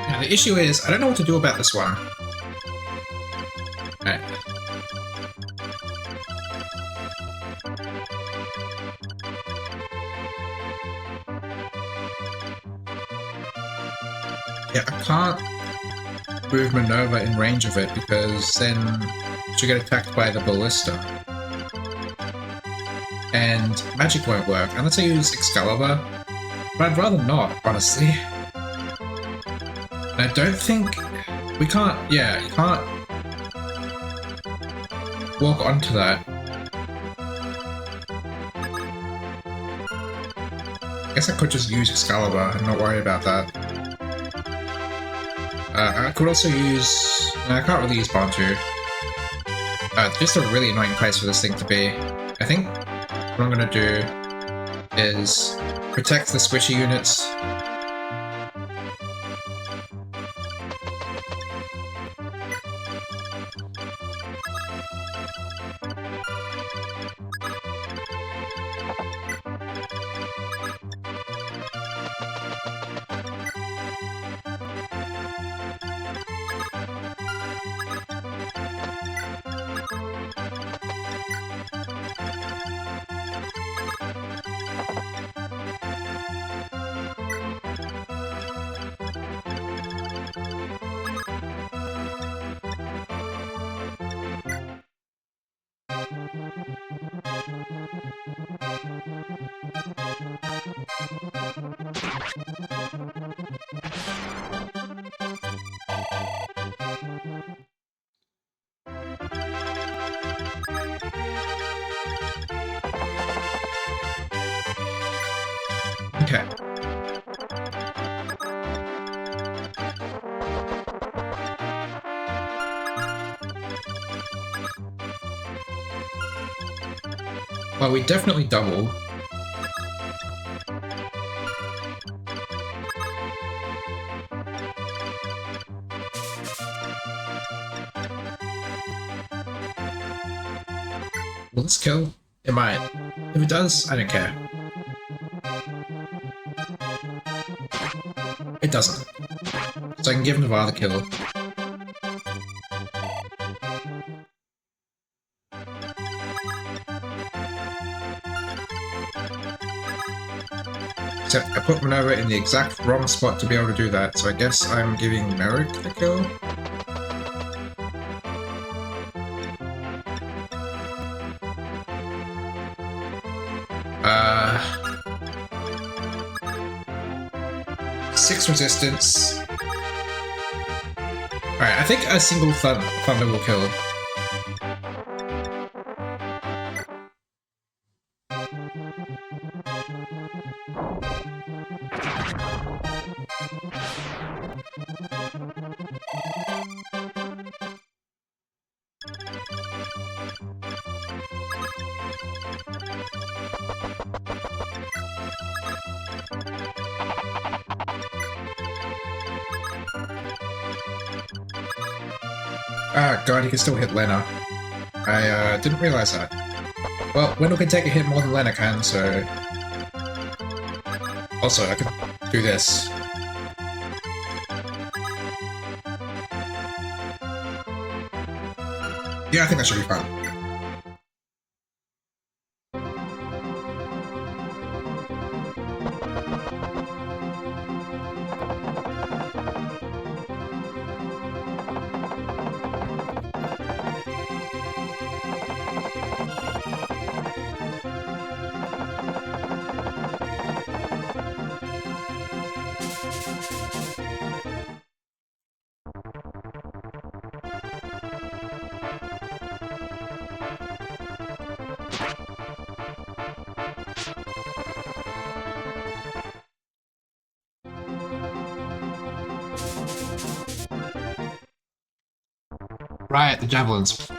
Now, the issue is, I don't know what to do about this one. Right. Yeah, I can't move Minerva in range of it because then she'll get attacked by the ballista. And magic won't work unless I use Excalibur. But I'd rather not, honestly. I don't think... We can't... Yeah, you can't walk onto that. I guess I could just use Excalibur and not worry about that. I could also use... No, I can't really use Bantu. Just a really annoying place for this thing to be. I think what I'm gonna do is protect the squishy units. Okay. Well, we definitely double. Will this kill? It might. If it does, I don't care. It doesn't. So I can give Navarre the kill. Except I put Minerva in the exact wrong spot to be able to do that, so I guess I'm giving Merrick the kill? Uh... 6 resistance. Alright, I think a single Thunder will kill. Ah, god, he can still hit Lena. I didn't realize that. Well, Wendell can take a hit more than Lena can, so... Also, I could do this. Yeah, I think that should be fun. Right, the javelins.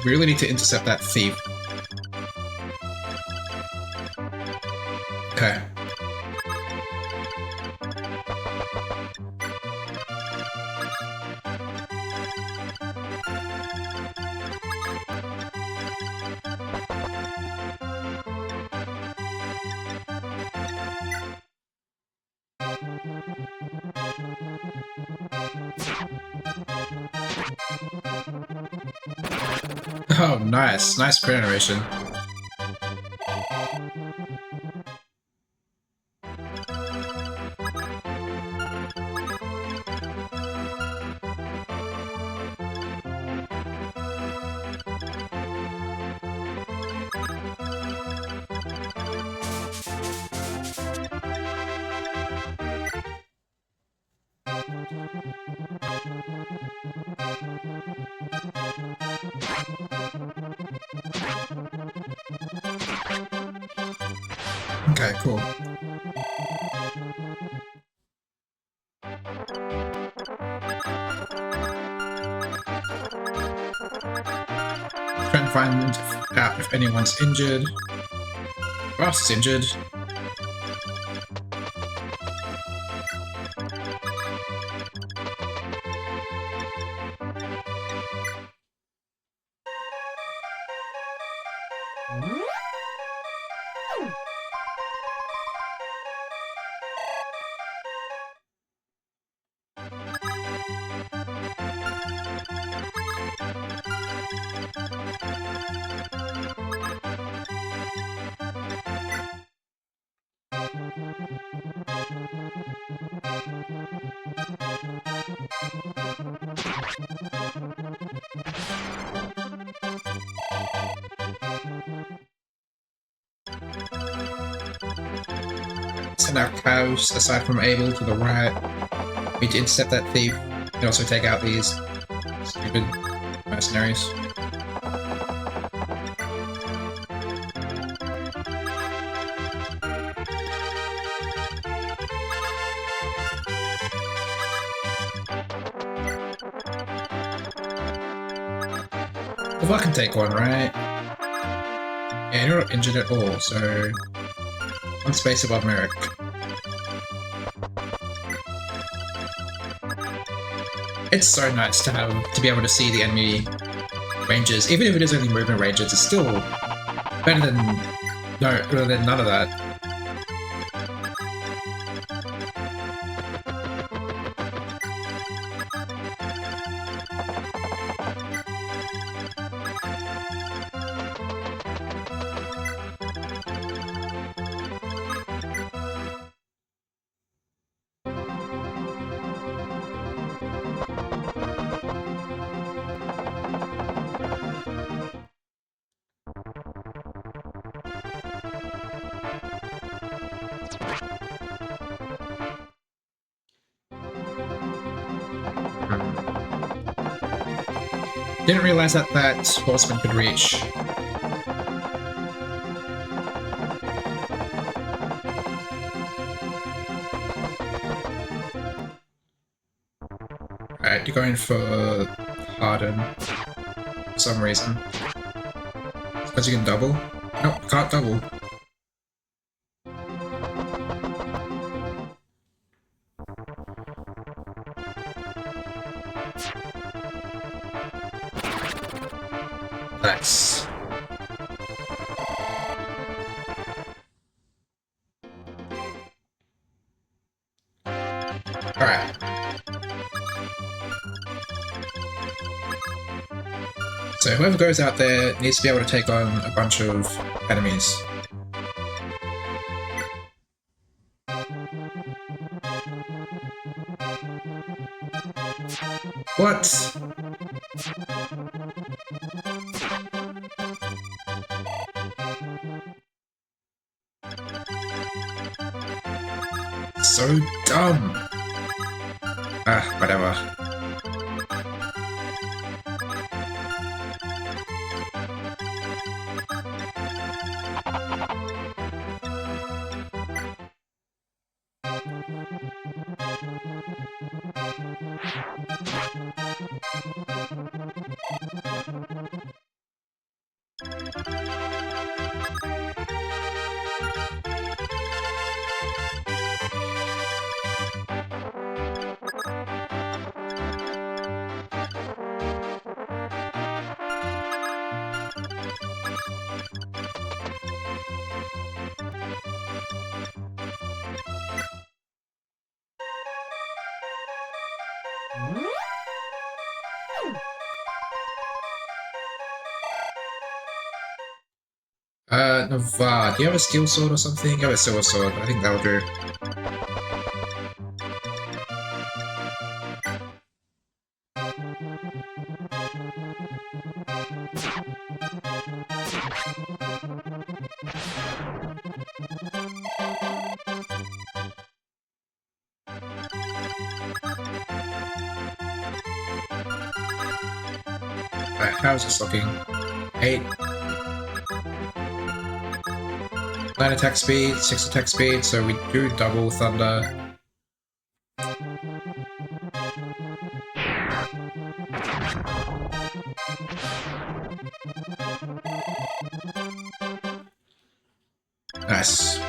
We really need to intercept that thief. Okay. Oh, nice. Nice prayer narration. Okay, cool. Trying to find out if anyone's injured. Ross is injured. send out cows aside from Abel to the right. We need to intercept that thief and also take out these stupid mercenaries. If I can take one, right? Yeah, you're not injured at all, so one space above Merrick. It's so nice to be able to see the enemy ranges, even if it is only movement ranges. It's still better than none of that. Didn't realize that horseman could reach. Alright, you're going for Harden for some reason. Because you can double? Nope, you can't double. Nice. Alright. So whoever goes out there needs to be able to take on a bunch of enemies. What? So dumb. Ah, whatever. Nava, do you have a steel sword or something? You have a silver sword, I think that'll do. Alright, how's this looking? 8. 9 attack speed, 6 attack speed, so we do double Thunder. Nice.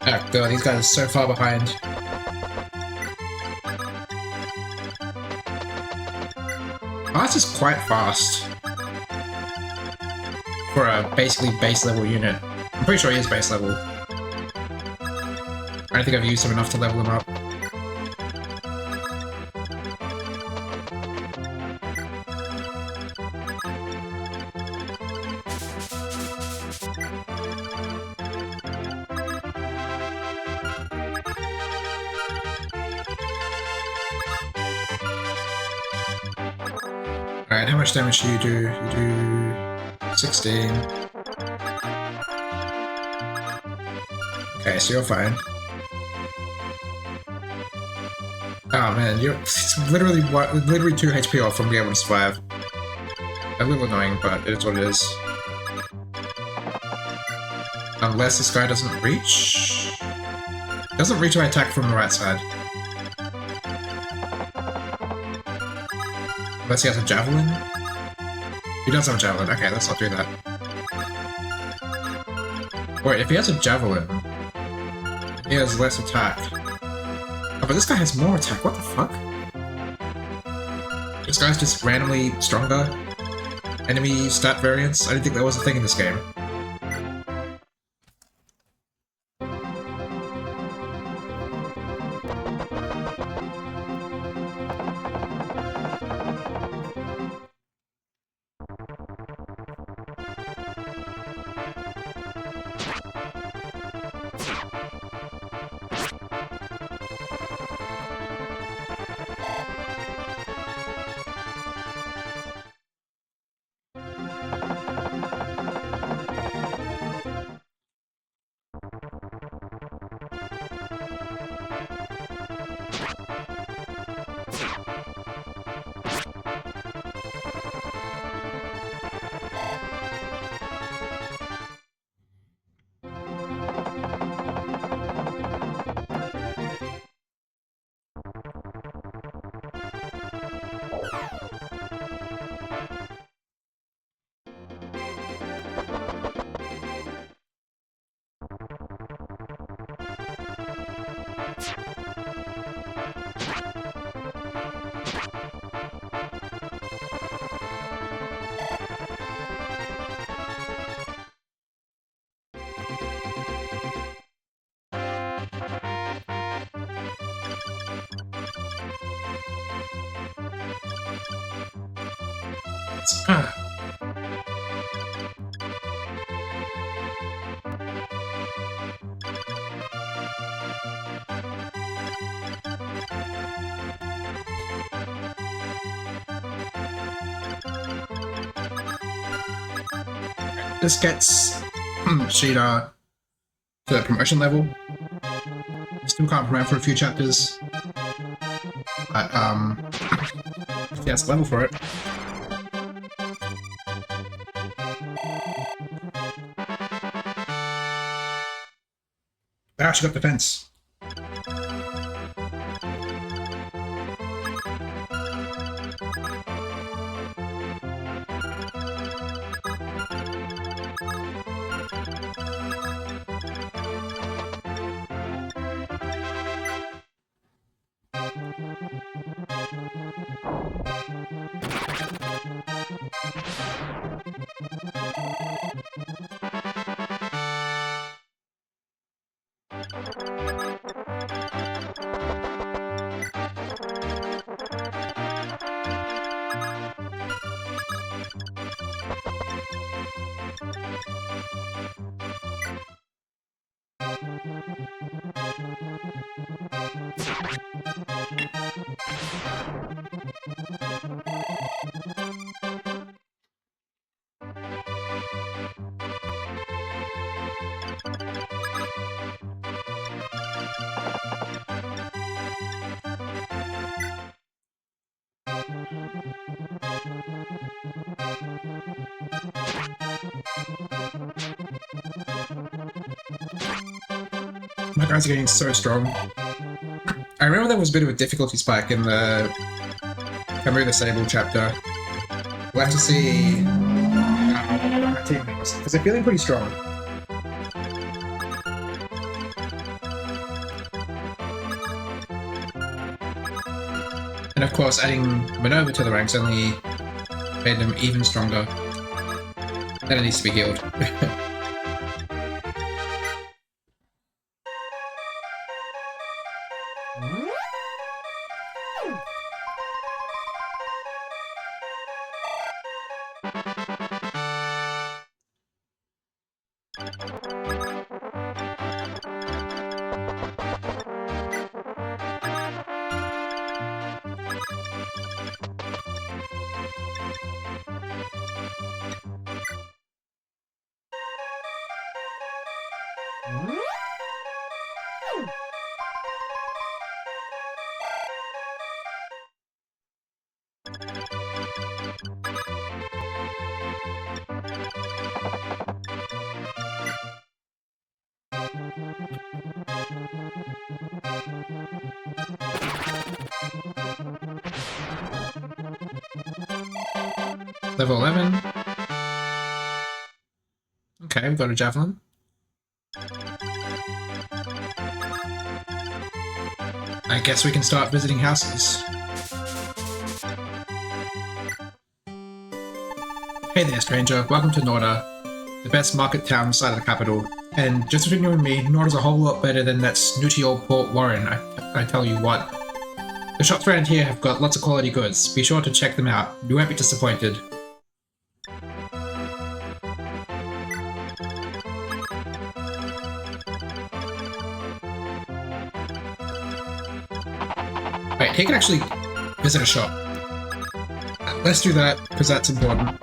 Oh god, these guys are so far behind. Ours is quite fast for a basically base level unit. I'm pretty sure he is base level. I don't think I've used him enough to level him up. Alright, how much damage do you do? You do 16. Okay, so you're fine. Oh man, you're literally 2 HP off from being able to survive. A little annoying, but it is what it is. Unless this guy doesn't reach? Doesn't reach my attack from the right side. Unless he has a javelin? He does have a javelin. Okay, let's not do that. Wait, if he has a javelin, he has less attack. Oh, but this guy has more attack. What the fuck? This guy's just randomly stronger? Enemy stat variance? I didn't think that was a thing in this game. This gets Sheeta to the promotion level. Still can't promote for a few chapters. But, yeah, it's level for it. I actually got defense. My guys are getting so strong. I remember there was a bit of a difficulty spike in the Camus the Sable chapter. We'll have to see how my team is, because they're feeling pretty strong. And of course, adding Minerva to the ranks only made them even stronger. Then it needs to be healed. Level 11. Okay, we've got a javelin. I guess we can start visiting houses. Hey there, stranger. Welcome to Norda, the best market town inside of the capital. And just between you and me, Norda's a whole lot better than that snooty old Port Warren, I tell you what. The shops around here have got lots of quality goods. Be sure to check them out. You won't be disappointed. Wait, he can actually visit a shop. Let's do that, because that's important.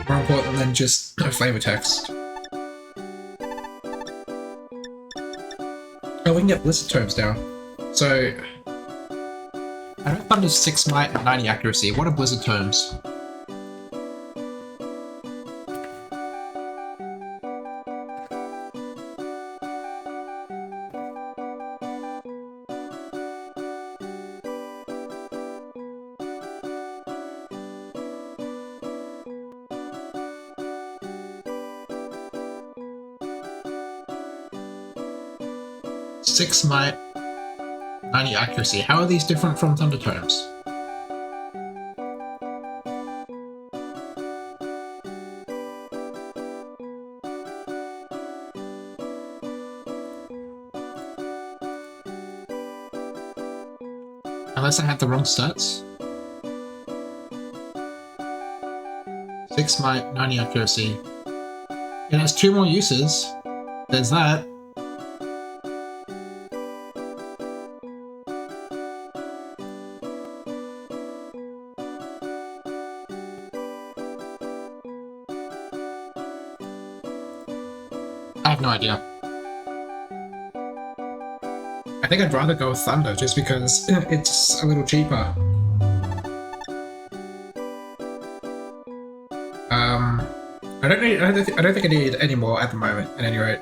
More important than just flavor text. Oh, we can get blizzard terms now. So, I don't thunder 6 might and 90 accuracy. What are blizzard terms? Six might, 90 accuracy. How are these different from thunder terms? Unless I have the wrong stats. 6 might, 90 accuracy. It has 2 more uses. There's that. I have no idea. I think I'd rather go with Thunder just because it's a little cheaper. I don't think I need any more at the moment, at any rate.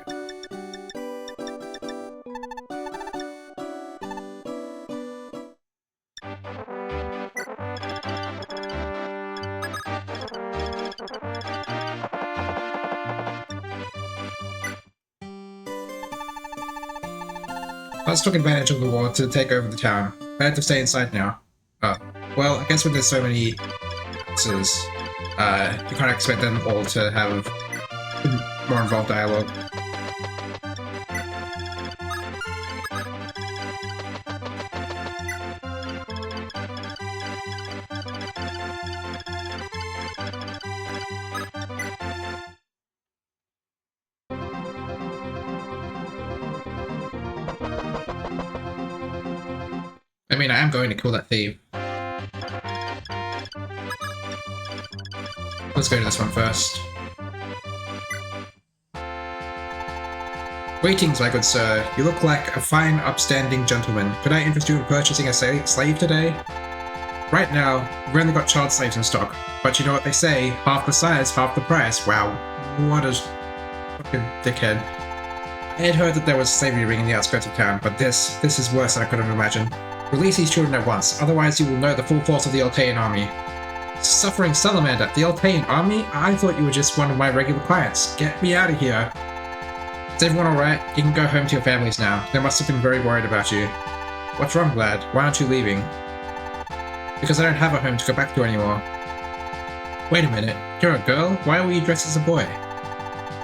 Let's took advantage of the war to take over the town. I had to stay inside now. Well, I guess when there's so many houses, you can't expect them all to have more involved dialogue. I mean, I am going to kill that thief. Let's go to this one first. Greetings, my good sir. You look like a fine, upstanding gentleman. Could I interest you in purchasing a slave today? Right now, we've only got child slaves in stock, but you know what they say, half the size, half the price. Wow, what a fucking dickhead. I had heard that there was slavery ring in the outskirts of town, but this is worse than I could have imagined. Release these children at once, otherwise you will know the full force of the Altean army. Suffering Salamander, the Altean army? I thought you were just one of my regular clients. Get me out of here. Is everyone alright? You can go home to your families now. They must have been very worried about you. What's wrong, lad? Why aren't you leaving? Because I don't have a home to go back to anymore. Wait a minute. You're a girl? Why were you dressed as a boy?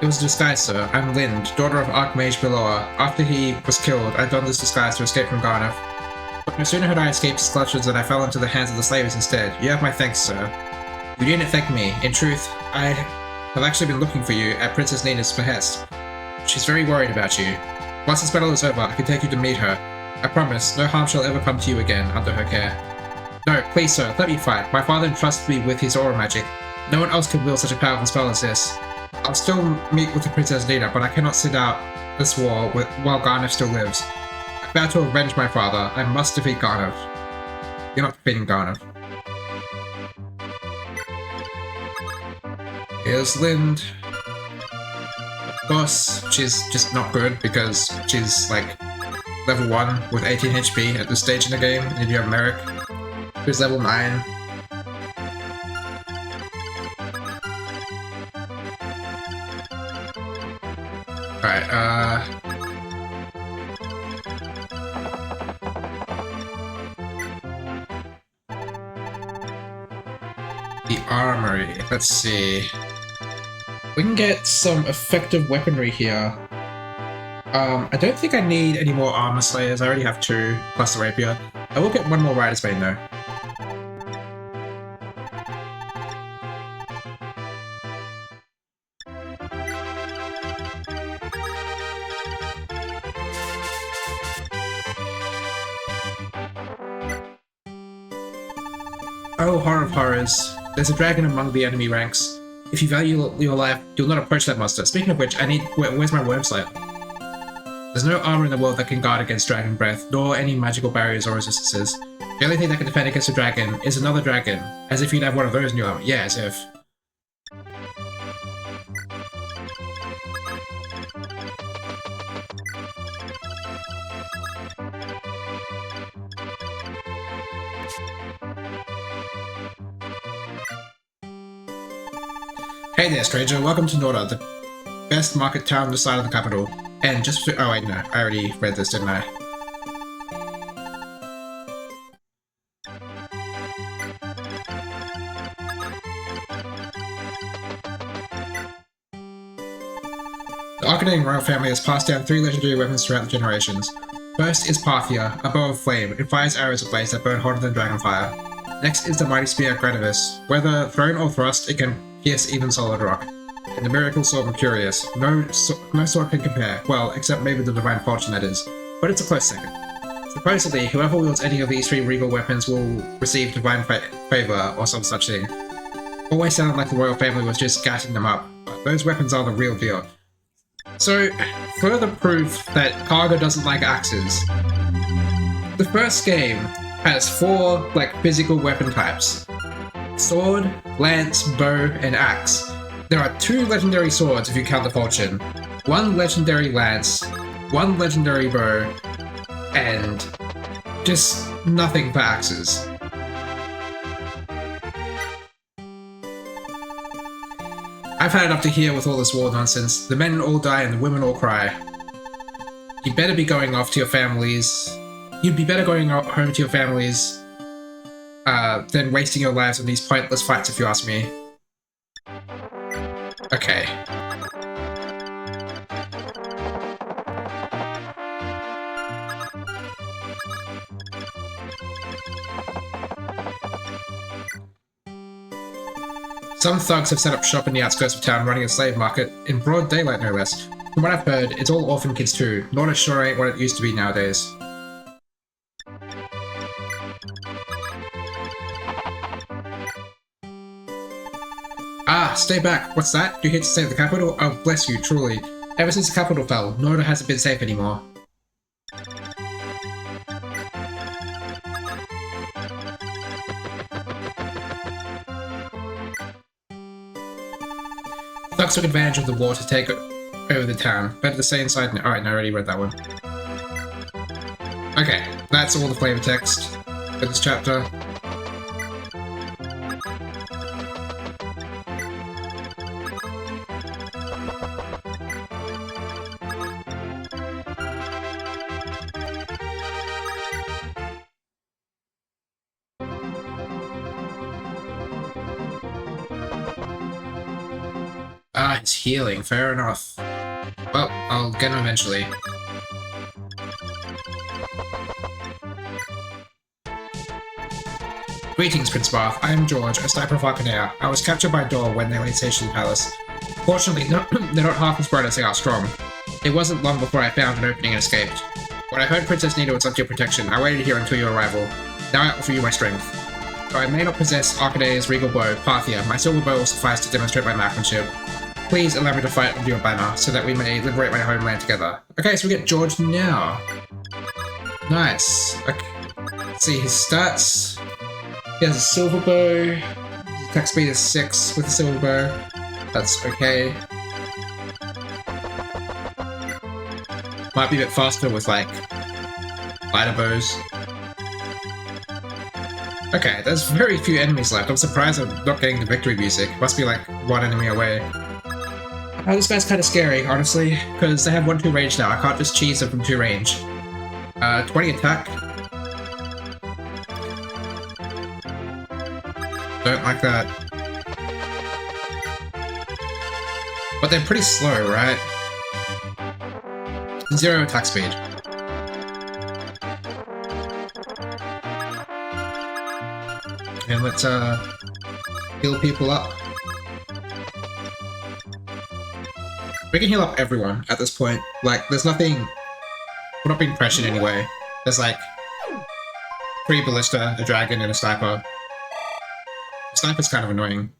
It was a disguise, sir. I'm Lind, daughter of Archmage Beloa. After he was killed, I donned this disguise to escape from Garneth. But no sooner had I escaped his clutches than I fell into the hands of the slavers instead. You have my thanks, sir. You didn't thank me. In truth, I have actually been looking for you at Princess Nina's behest. She's very worried about you. Once this battle is over, I can take you to meet her. I promise, no harm shall ever come to you again under her care. No, please, sir, let me fight. My father entrusts me with his aura magic. No one else can wield such a powerful spell as this. I'll still meet with the Princess Nina, but I cannot sit out this war while Garneth still lives. I vow to avenge my father. I must defeat Garneth. You're not defeating Garneth. Here's Lind. Of course, she's just not good because she's like level 1 with 18 HP at this stage in the game, and you have Merrick, who's level 9. Alright, the armory, let's see. We can get some effective weaponry here. I don't think I need any more armor slayers, I already have 2, plus the rapier. I will get one more rider's bane though. Oh, horror of horrors. There's a dragon among the enemy ranks. If you value your life, you'll not approach that monster. Speaking of which, where's my worm slab? There's no armor in the world that can guard against dragon breath, nor any magical barriers or resistances. The only thing that can defend against a dragon is another dragon. As if you'd have one of those in your armor. Yeah, as if. Hey there, stranger. Welcome to Norda, the best market town this side of the capital. And just for— oh wait, no. I already read this, didn't I? The Arcanine royal family has passed down 3 legendary weapons throughout the generations. First is Parthia, a bow of flame. It fires arrows of blaze that burn hotter than dragonfire. Next is the mighty spear Gradivis. Whether thrown or thrust, it can pierce even solid rock. And the miracle sword Mercurius. No sword can compare. Well, except maybe the divine fortune, that is. But it's a close second. Supposedly, whoever wields any of these 3 regal weapons will receive divine favor or some such thing. Always sounded like the royal family was just gassing them up, but those weapons are the real deal. So, further proof that Karga doesn't like axes. The first game has 4, like, physical weapon types. Sword, lance, bow, and axe. There are 2 legendary swords if you count the falchion, 1 legendary lance, 1 legendary bow, and just nothing for axes. I've had it up to here with all this war nonsense. The men all die and the women all cry. You better be going off to your families. You'd be better going home to your families than wasting your lives on these pointless fights, if you ask me. Okay. Some thugs have set up shop in the outskirts of town running a slave market, in broad daylight no less. From what I've heard, it's all orphan kids too. Norda sure ain't what it used to be nowadays. Ah, stay back. What's that? You're here to save the capital? Oh, bless you, truly. Ever since the capital fell, Norda hasn't been safe anymore. Thugs took advantage of the war to take over the town. Better to stay inside. Alright, no, I already read that one. Okay, that's all the flavor text for this chapter. Ah, it's healing. Fair enough. Well, I'll get him eventually. Greetings, Prince Barth. I am George, a sniper of Arcanea. I was captured by Dor when they laid siege to the palace. Fortunately, they're not half as bright as they are strong. It wasn't long before I found an opening and escaped. When I heard Princess Nita was under your protection, I waited here until your arrival. Now I offer you my strength. Though I may not possess Arcanea's regal bow, Parthia, my silver bow will suffice to demonstrate my marksmanship. Please allow me to fight under your banner, so that we may liberate my homeland together. Okay, so we get George now. Nice. Okay. Let's see his stats. He has a silver bow. His attack speed is 6 with a silver bow. That's okay. Might be a bit faster with like lighter bows. Okay, there's very few enemies left. I'm surprised I'm not getting the victory music. Must be like one enemy away. Oh, this guy's kind of scary, honestly, because they have 1-2 range now. I can't just cheese them from 2 range. 20 attack. Don't like that. But they're pretty slow, right? 0 attack speed. And let's heal people up. We can heal up everyone at this point. Like, there's nothing... We're not being pressured anyway. There's like 3 ballista, a dragon, and a sniper. The sniper's kind of annoying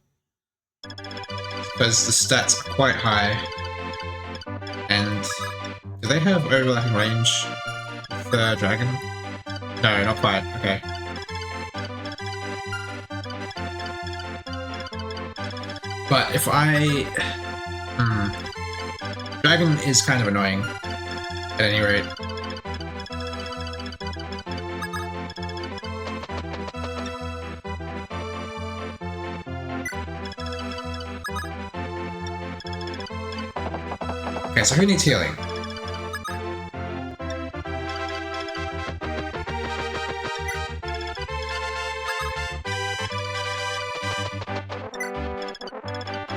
because the stats are quite high. And do they have overlapping range with the dragon? No, not quite. Okay. But if I... Dragon is kind of annoying, at any rate. Okay, so who needs healing?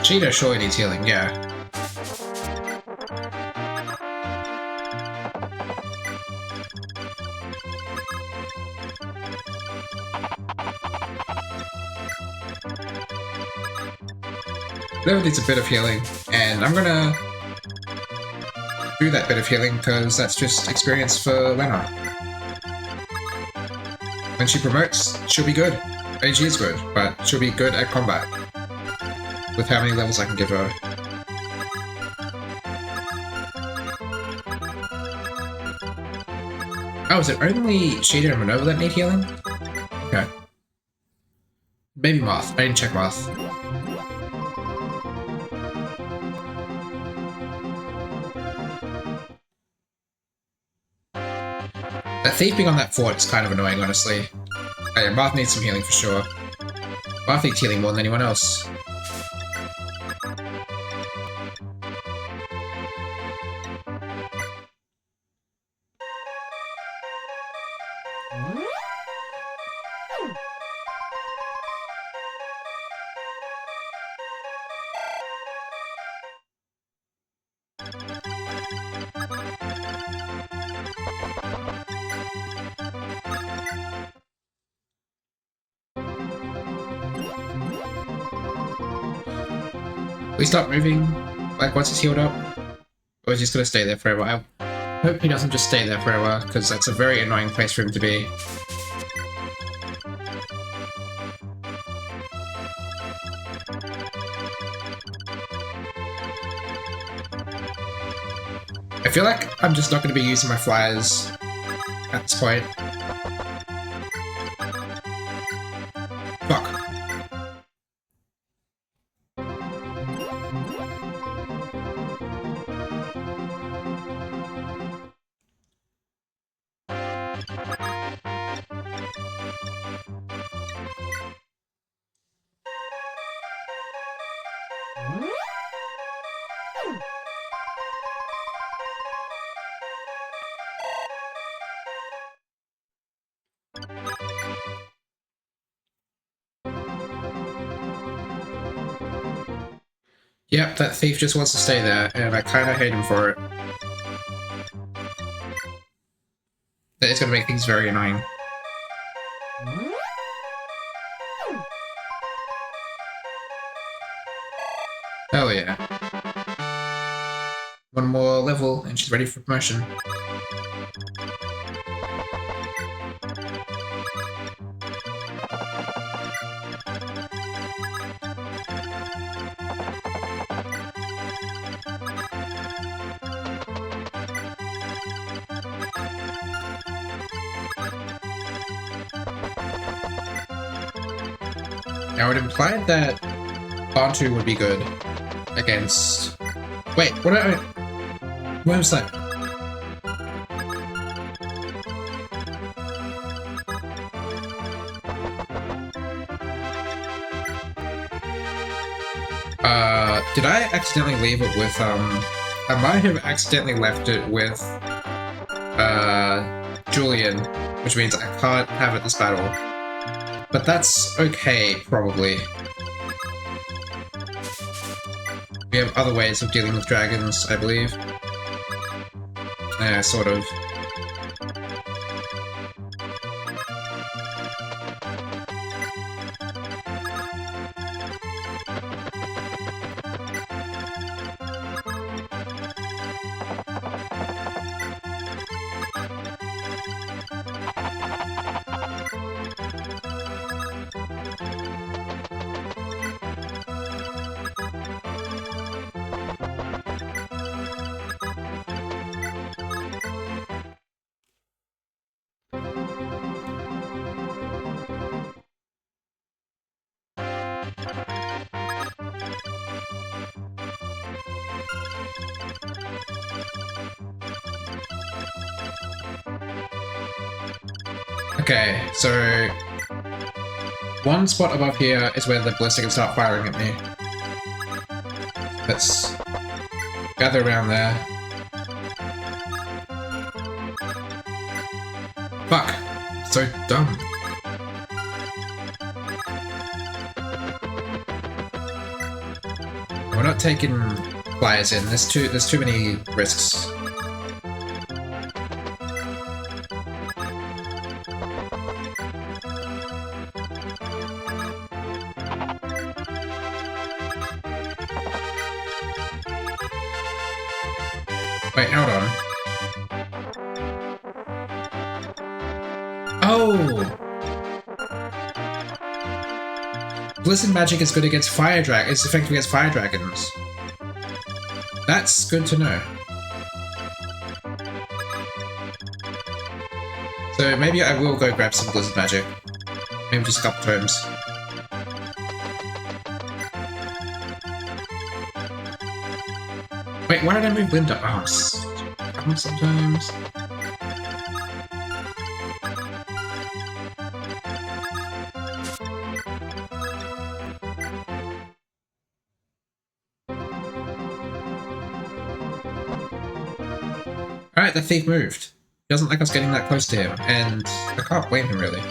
Cheetah surely needs healing, yeah. Level needs a bit of healing, and I'm gonna do that bit of healing because that's just experience for Lena. When she promotes, she'll be good. I mean, she is good, but she'll be good at combat with how many levels I can give her. Oh, is it only Cheetah and Manova that need healing? Okay. Maybe Moth. I didn't check Moth. That thief being on that fort is kind of annoying, honestly. Oh yeah, Moth needs some healing for sure. Moth needs healing more than anyone else. Will he stop moving, like, once he's healed up? Or is he just gonna stay there forever? I hope he doesn't just stay there forever, because that's a very annoying place for him to be. I feel like I'm just not going to be using my flyers at this point. Fuck. Yep, that thief just wants to stay there, and I kinda hate him for it. That is gonna make things very annoying. Hell yeah. One more level, and she's ready for promotion. Now it implied that Bantu would be good against... Wait, what did I... Where was that? Did I accidentally leave it with, I might have accidentally left it with, Julian, which means I can't have it this battle. But that's okay, probably. We have other ways of dealing with dragons, I believe. Sort of. Okay, so one spot above here is where the ballista can start firing at me. Let's gather around there. Fuck! So dumb. We're not taking flyers in. There's too many risks. Wait, hold on. Oh! Blizzard magic is good against fire drag. It's effective against fire dragons. That's good to know. So maybe I will go grab some blizzard magic. Maybe just a couple times. Wait, why did I move Linda? Oh, sometimes. Alright, the thief moved. He doesn't like us getting that close to him, and I can't blame him really.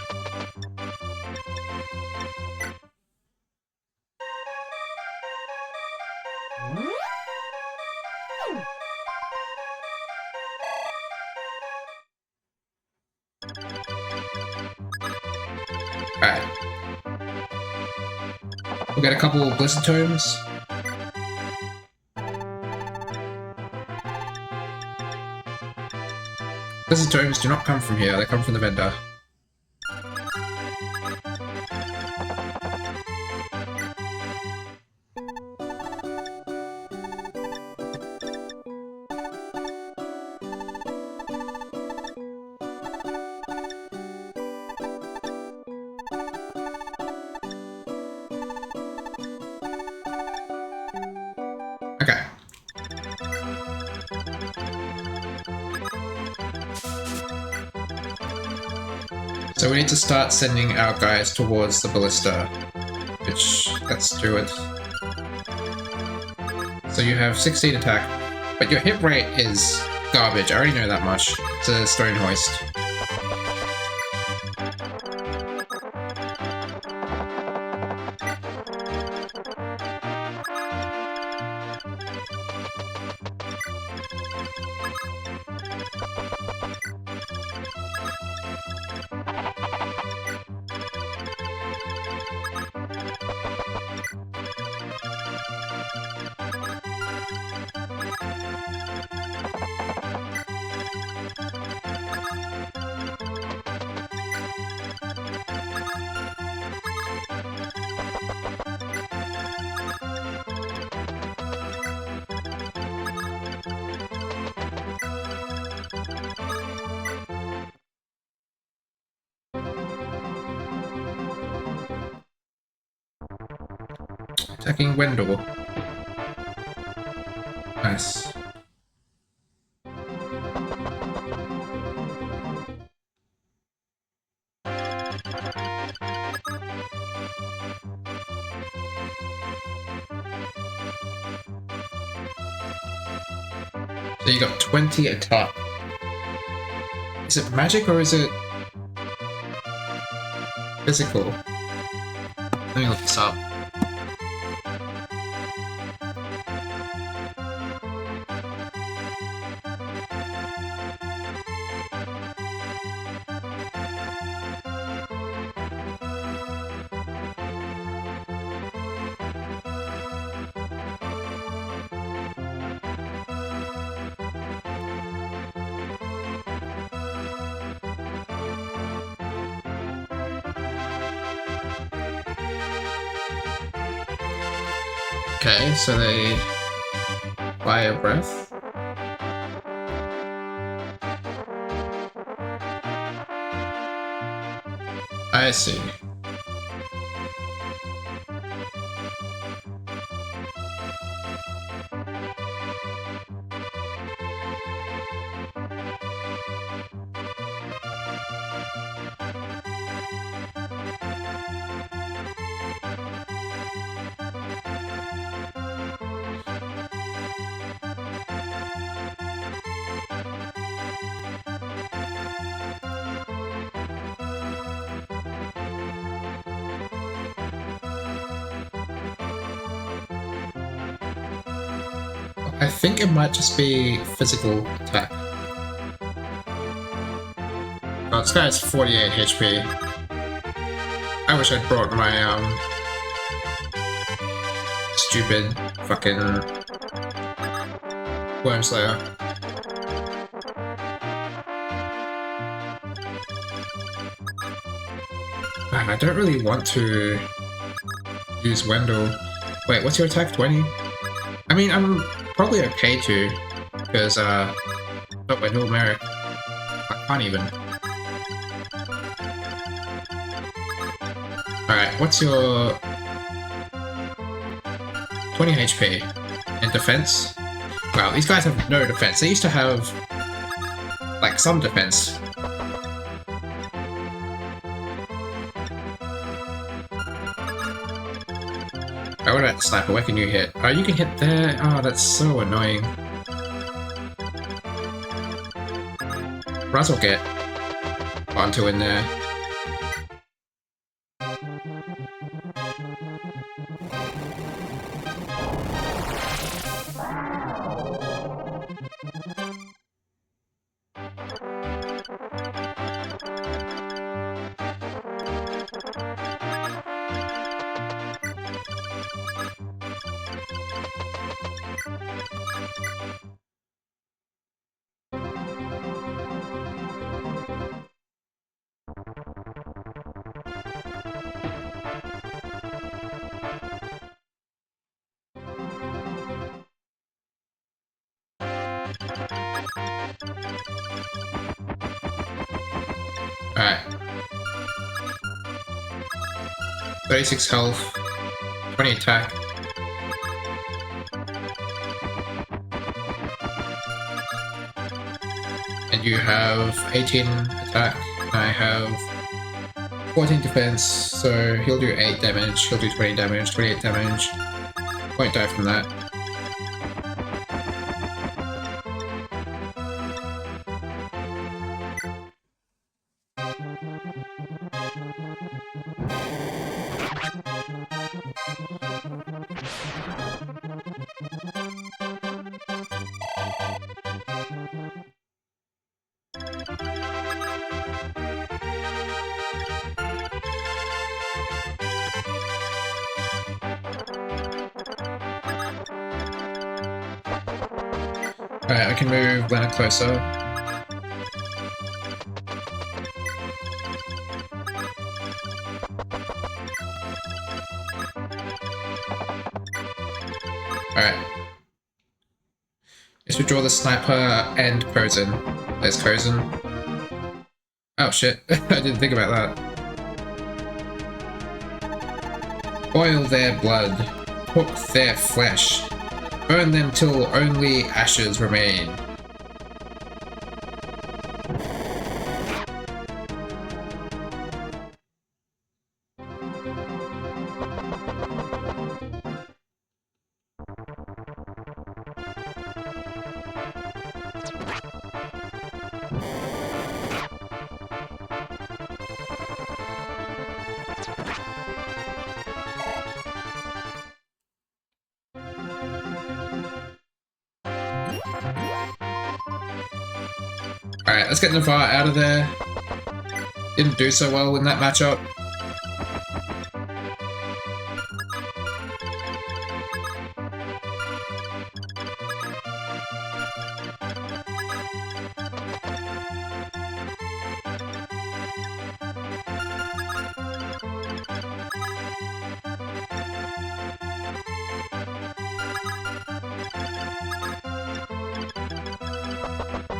Alright. We'll get a couple of Blizzard Tomes. Blizzard Tomes do not come from here, they come from the vendor. Okay. So we need to start sending our guys towards the ballista, which, let's do it. So you have 16 attack, but your hit rate is garbage, I already know that much. It's a stone hoist. Attacking Wendell. Nice. So you got 20 attack. Is it magic or is it physical? Let me look this up. Okay, so they fire breath. I see. I think it might just be physical attack. Oh, this guy has 48 HP. I wish I'd brought my stupid fucking Worm Slayer. Man, I don't really want to use Wendell. Wait, what's your attack? 20? I mean, I'm probably okay to, because, not Wendell, Merrick. I can't even. Alright, what's your 20 HP and defense? Wow, these guys have no defense. They used to have like some defense. Oh, what about the sniper? Where can you hit? Oh, you can hit there. Oh, that's so annoying. Might as well get onto in there. Alright. 36 health, 20 attack. And you have 18 attack, and I have 14 defense, so he'll do 8 damage, he'll do 20 damage, 28 damage. Won't die from that. Alright, I can move Lena closer. Alright. Let's withdraw the sniper and Cozen. There's Cozen. Oh shit, I didn't think about that. Boil their blood. Cook their flesh. Burn them till only ashes remain. Alright, let's get Navarre out of there. Didn't do so well in that matchup.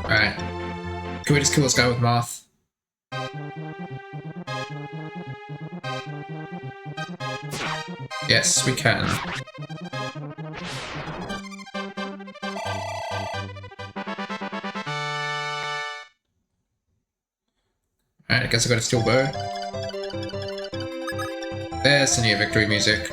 Alright. Can we just kill this guy with Moth? Yes, we can. Alright, I guess I got a steel bow. There's the new victory music.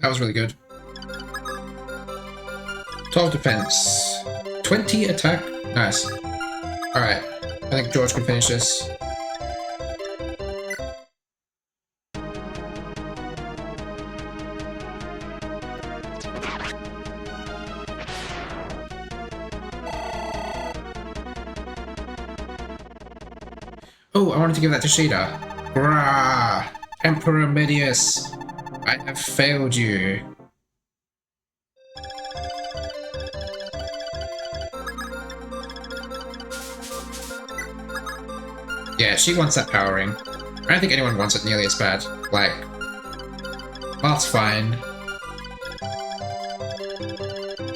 That was really good. 12 defense. 20 attack. Nice. Alright. I think George can finish this. Oh, I wanted to give that to Sheeta. Grah! Emperor Medius! I have failed you. Yeah, she wants that power ring. I don't think anyone wants it nearly as bad. Like, Marth's fine.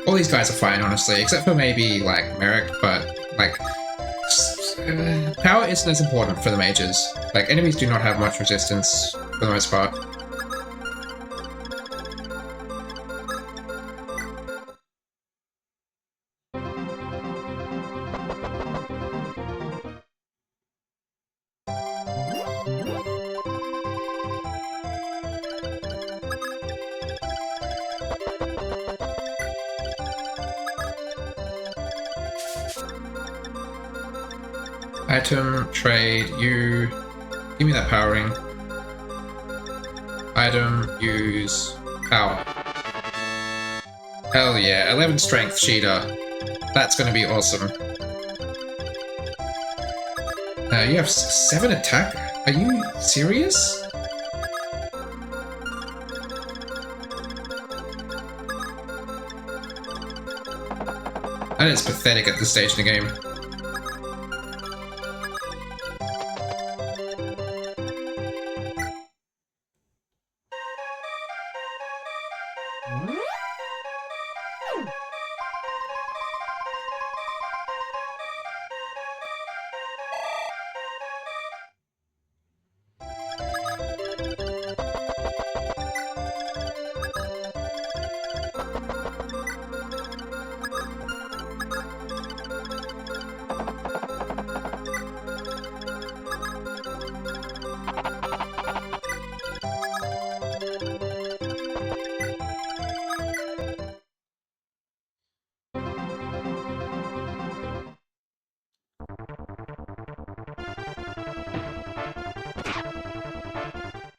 All these guys are fine, honestly, except for maybe, like, Merrick, but, like, power isn't as important for the mages. Like, enemies do not have much resistance, for the most part. Item, trade, you... Give me that power ring. Item, use... Power. Hell yeah, 11 strength, Sheeta. That's gonna be awesome. You have 7 attack? Are you serious? That is pathetic at this stage in the game.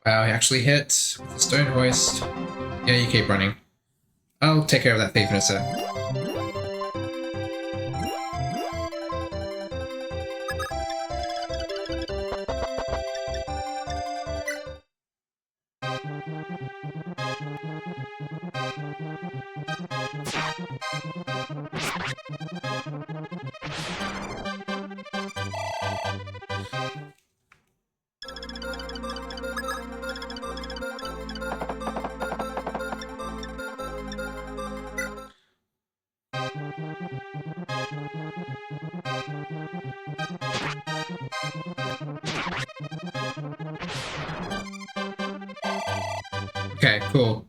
Wow, he actually hit with the stone hoist. Yeah, you keep running. I'll take care of that thief in a sec. Okay, cool.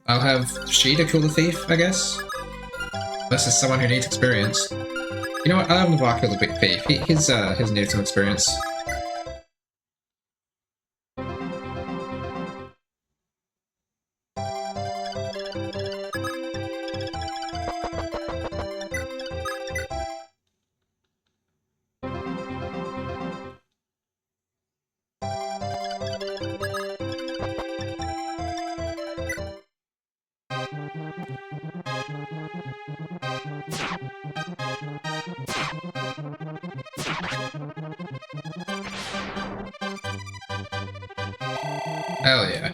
I'll have Sheeta kill the thief, I guess? Unless there's someone who needs experience. You know what? I'll have Navar kill the big thief. His needs some experience. Hell yeah.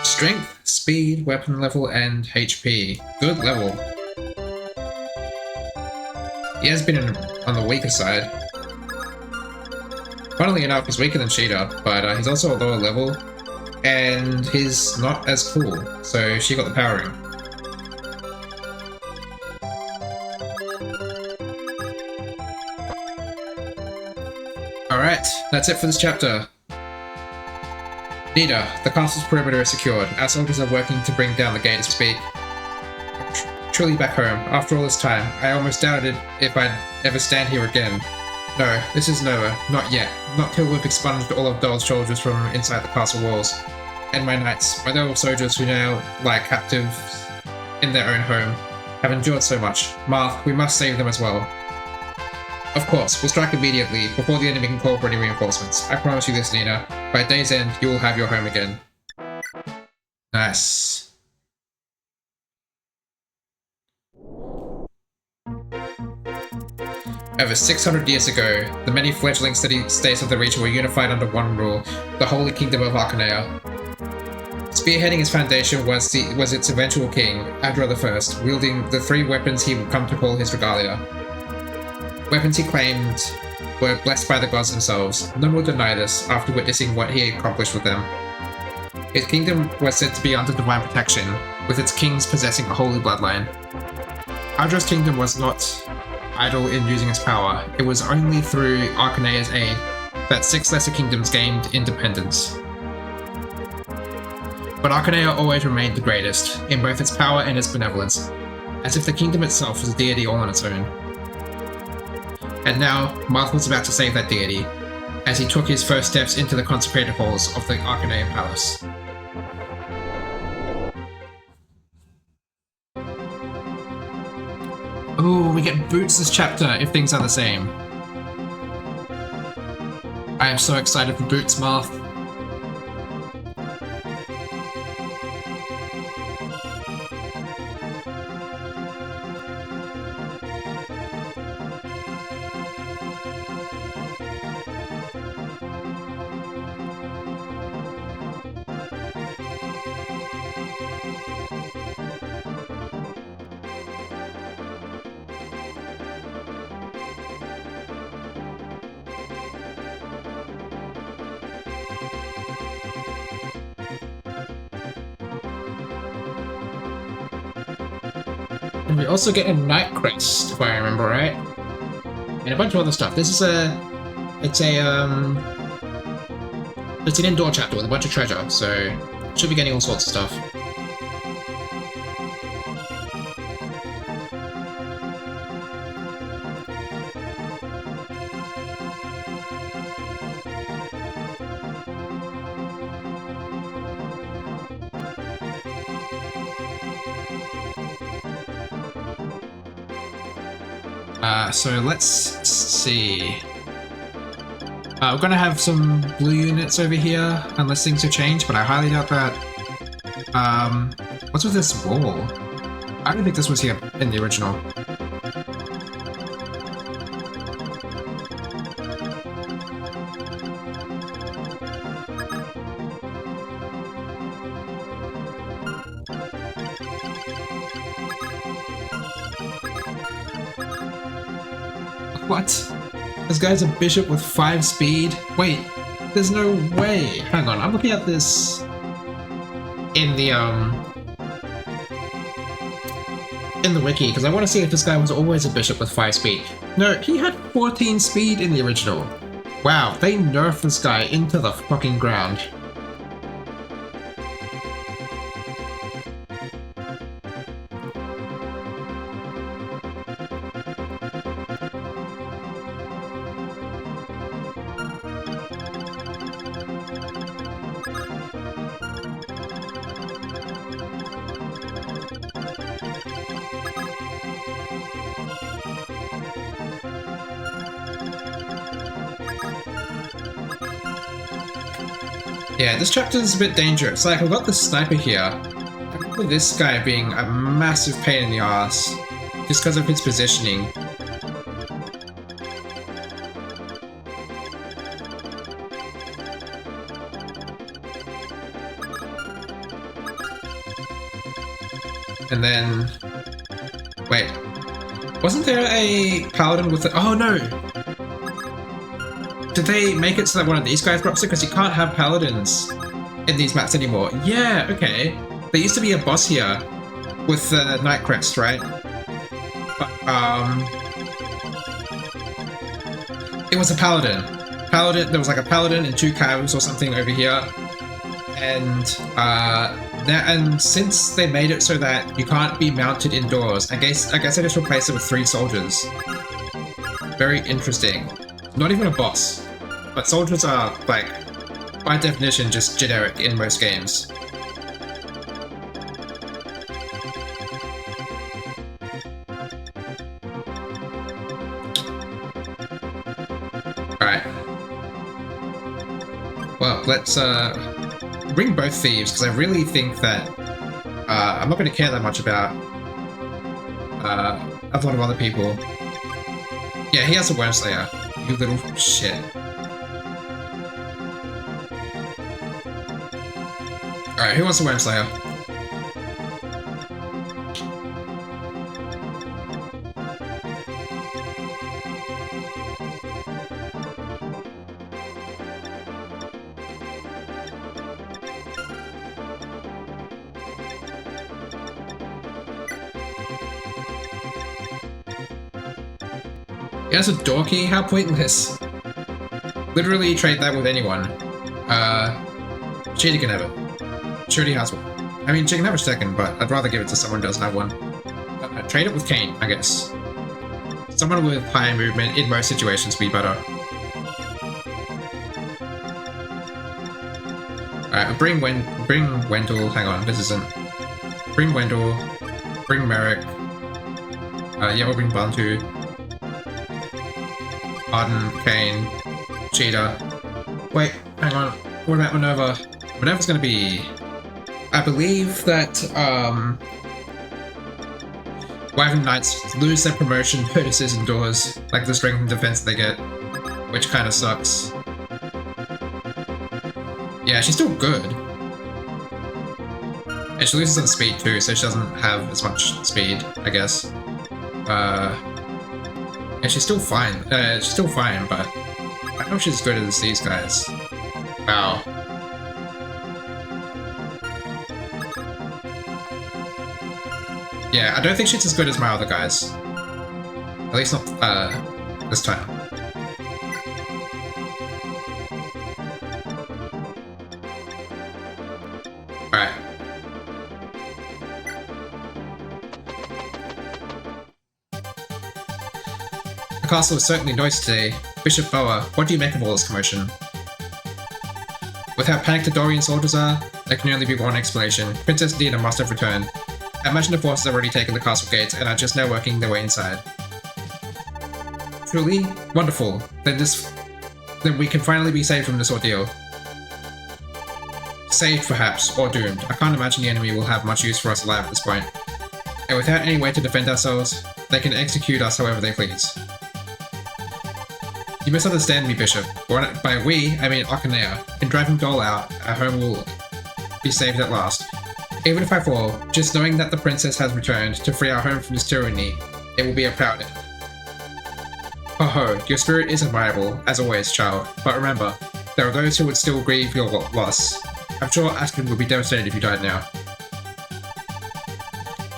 Strength, speed, weapon level, and HP. Good level. He has been on the weaker side. Funnily enough, he's weaker than Sheeta, but he's also a lower level, and he's not as cool, so she got the powering. Alright, that's it for this chapter. Nita, the castle's perimeter is secured. Our soldiers are working to bring down the gate as we speak. Truly back home. After all this time, I almost doubted if I'd ever stand here again. No, this isn't over. Not yet. Not till we've expunged all of Dole's soldiers from inside the castle walls. And my knights, my loyal soldiers who now lie captives in their own home, have endured so much. Marth, we must save them as well. Of course, we'll strike immediately, before the enemy can call for any reinforcements. I promise you this, Nina. By day's end, you will have your home again. Nice. Over 600 years ago, the many fledgling states of the region were unified under one rule, the Holy Kingdom of Arcanea. Spearheading its foundation was its eventual king, Adra I, wielding the three weapons he would come to call his regalia. Weapons he claimed were blessed by the gods themselves. None will deny this after witnessing what he accomplished with them. His kingdom was said to be under divine protection, with its kings possessing a holy bloodline. Adra's kingdom was not idle in using its power. It was only through Arcanea's aid that 6 lesser kingdoms gained independence. But Arcanea always remained the greatest, in both its power and its benevolence, as if the kingdom itself was a deity all on its own. And now, Marth was about to save that deity, as he took his first steps into the consecrated halls of the Arcanean Palace. Ooh, we get boots this chapter if things are the same. I am so excited for boots, Marth. And we also get a Night Crest, if I remember right. And a bunch of other stuff. This is it's an indoor chapter with a bunch of treasure, so should be getting all sorts of stuff. So let's see. We're gonna have some blue units over here, unless things have changed, but I highly doubt that. What's with this wall? I don't think this was here in the original. What? This guy's a bishop with 5 speed? Wait, there's no way. Hang on, I'm looking at this in the wiki, because I want to see if this guy was always a bishop with 5 speed. No, he had 14 speed in the original. Wow, they nerfed this guy into the fucking ground. Yeah, this chapter is a bit dangerous. Like, I've got the sniper here. I remember this guy being a massive pain in the ass just because of his positioning. And then... Wait. Wasn't there a paladin with a... Oh, no! Did they make it so that one of these guys drops it? Because you can't have paladins in these maps anymore. Yeah, okay. There used to be a boss here with the Night Crest, right? But, it was a paladin. There was like a paladin and 2 cavs or something over here. And since they made it so that you can't be mounted indoors, I guess I just replaced it with 3 soldiers. Very interesting. Not even a boss. But soldiers are, like, by definition, just generic in most games. Alright. Well, let's, bring both thieves, because I really think that I'm not going to care that much about a lot of other people. Yeah, he has a Wormslayer, you little shit. Alright, who wants a Wormslayer? He has a door key? How pointless. Literally trade that with anyone. Cheetah can have it. She already has one. I mean, she can have a second, but I'd rather give it to someone who doesn't have one. Trade it with Kane, I guess. Someone with higher movement in most situations would be better. Alright, bring Wendell. Hang on, this isn't. Bring Wendell. Bring Merrick. Yeah, we'll bring Bantu. Arden, Kane, Cheetah. Wait, hang on. What about Minerva? Minerva's gonna be... I believe that, Wyvern Knights lose their promotion bonuses indoors, like the strength and defense they get, which kinda sucks. Yeah, she's still good. And she loses on speed too, so she doesn't have as much speed, I guess. And she's still fine. She's still fine, but I don't know if she's as good as these guys. Wow. Yeah, I don't think she's as good as my other guys. At least not, this time. Alright. The castle is certainly noisy today. Bishop Boa, what do you make of all this commotion? With how panicked the Dorian soldiers are, there can only be one explanation. Princess Dina must have returned. I imagine the forces have already taken the castle gates and are just now working their way inside. Truly? Wonderful. Then we can finally be saved from this ordeal. Saved, perhaps, or doomed. I can't imagine the enemy will have much use for us alive at this point. And without any way to defend ourselves, they can execute us however they please. You misunderstand me, Bishop. By we, I mean Akanea. In driving Dol out, our home will be saved at last. Even if I fall, just knowing that the princess has returned to free our home from this tyranny, it will be a proud end. Ho ho, your spirit is admirable, as always, child. But remember, there are those who would still grieve your loss. I'm sure Ashton would be devastated if you died now.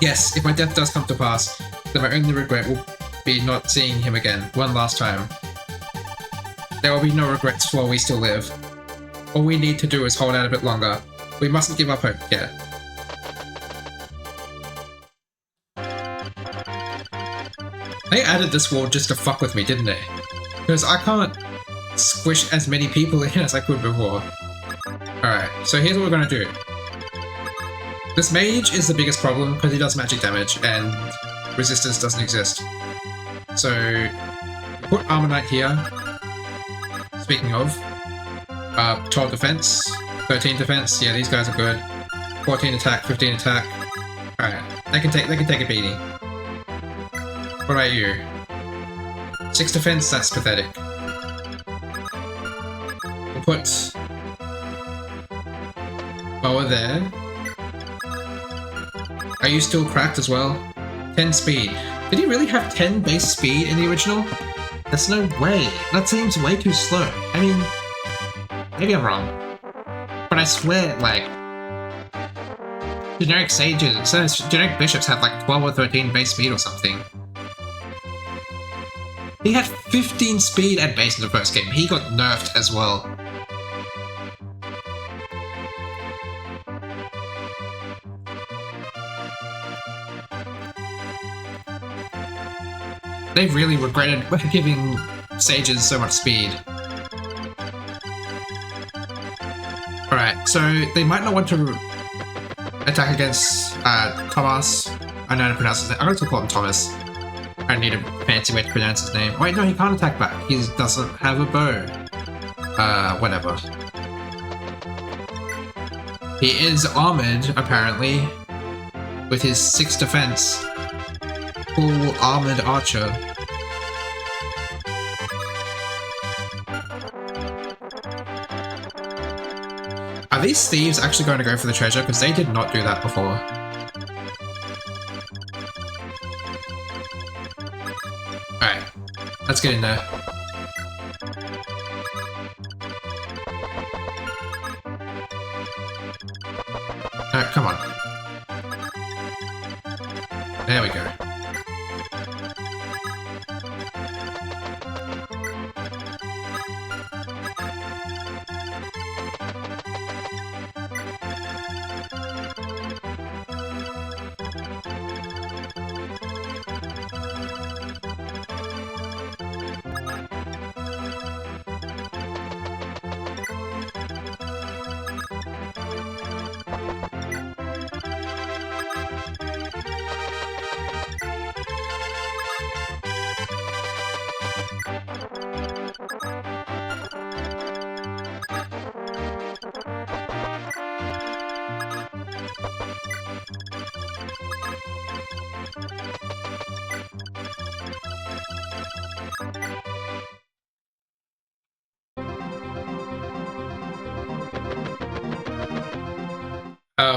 Yes, if my death does come to pass, then my only regret will be not seeing him again, one last time. There will be no regrets while we still live. All we need to do is hold out a bit longer. We mustn't give up hope yet. They added this wall just to fuck with me, didn't they? Because I can't squish as many people in as I could before. Alright, so here's what we're gonna do. This mage is the biggest problem because he does magic damage and resistance doesn't exist. So, put Armor Knight here. Speaking of, 12 defense, 13 defense. Yeah, these guys are good. 14 attack, 15 attack. Alright. They can take a beating. What about you? 6 defense, that's pathetic. We'll put Boa there. Are you still cracked as well? 10 speed. Did he really have 10 base speed in the original? There's no way. That seems way too slow. I mean, maybe I'm wrong. But I swear, like, generic sages, generic bishops have like 12 or 13 base speed or something. He had 15 speed at base in the first game. He got nerfed as well. They really regretted giving sages so much speed. Alright, so they might not want to attack against Thomas. I know how to pronounce his name. I'm going to call him Thomas. I need a fancy way to pronounce his name. Wait, no, he can't attack back. He doesn't have a bow. Whatever. He is armored, apparently, with his 6 defense. Full armored archer. Are these thieves actually going to go for the treasure? Because they did not do that before. Alright, let's get in there. Alright, come on. There we go.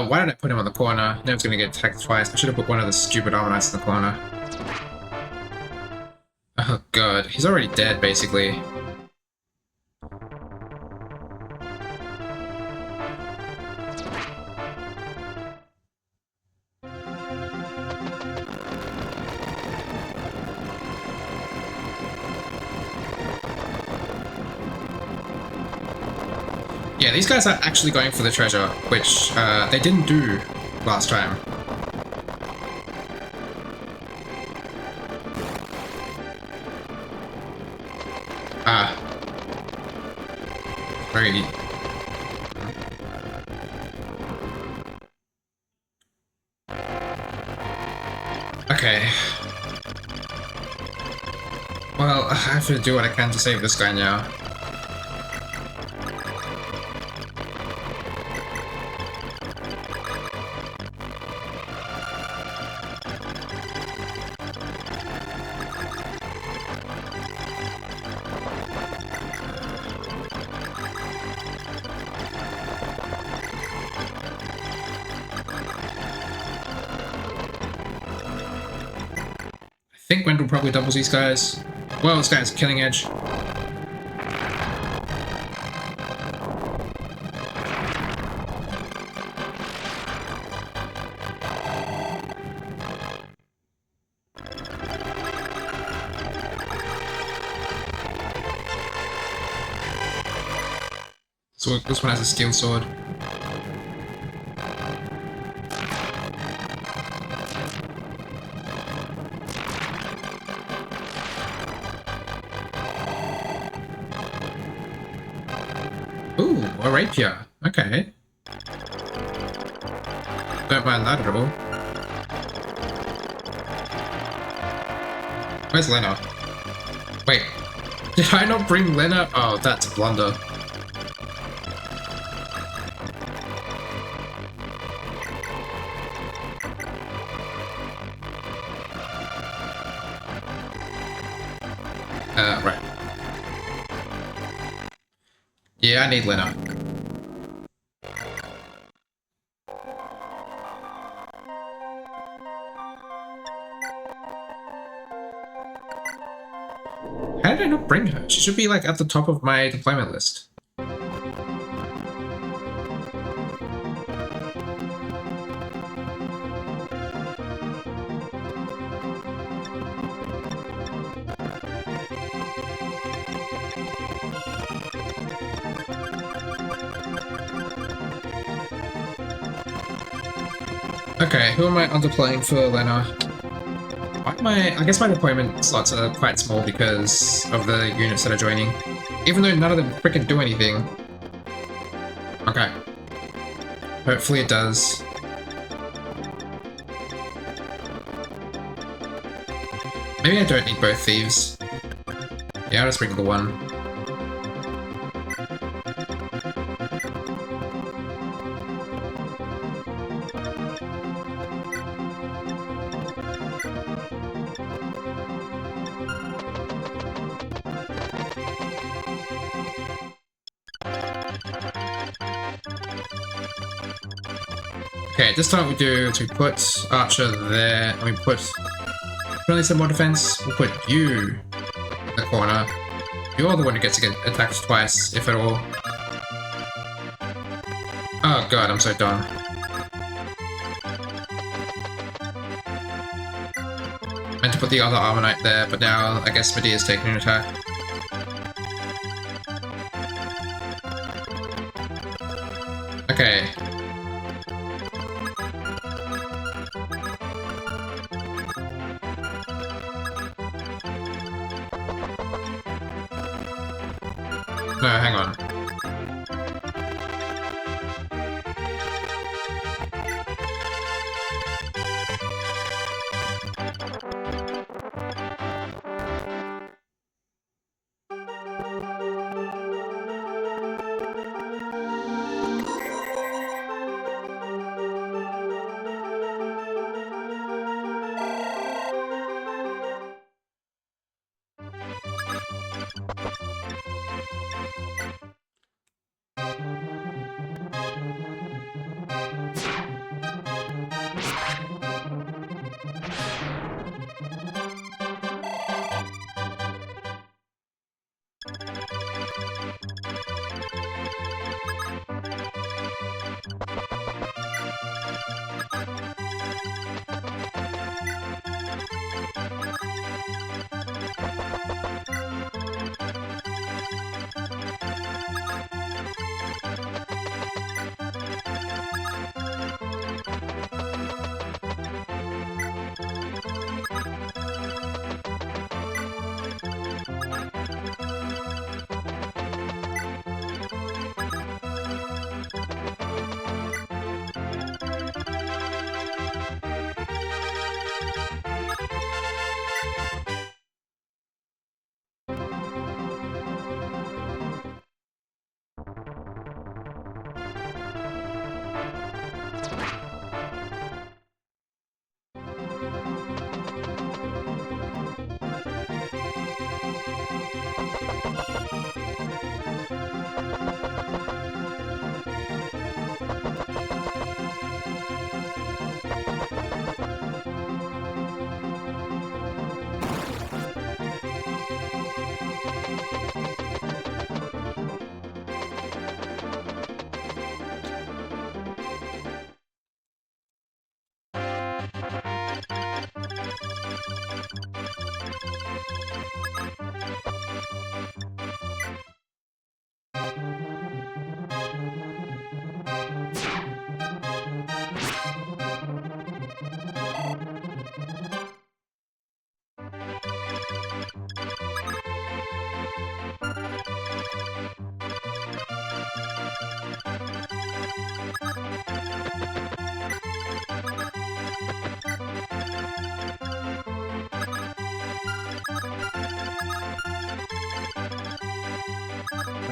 Why did I put him on the corner? Now he's gonna get attacked twice. I should have put one of the stupid armor knights in the corner. Oh god, he's already dead, basically. Yeah, these guys are actually going for the treasure, which they didn't do last time. Very... Okay. Well, I have to do what I can to save this guy now. I think Wendell probably doubles these guys. Well, this guy's killing edge. So this one has a steel sword. Ooh, a rapier. Okay. Don't mind that at all. Where's Lena? Wait, did I not bring Lena? Oh, that's a blunder. Yeah, I need Lena. How did I not bring her? She should be like at the top of my deployment list. Okay, who am I on deploying for Lena? I guess my deployment slots are quite small because of the units that are joining. Even though none of them freaking do anything. Okay. Hopefully it does. Maybe I don't need both thieves. Yeah, I'll just bring the one. Okay, this time what we do is we put Archer there, and we put only some more defense. We'll put you in the corner. You're the one who gets to get attacked twice, if at all. Oh god, I'm so dumb. Meant to put the other Armor Knight there, but now I guess Medea's taking an attack. Okay. No, hang on.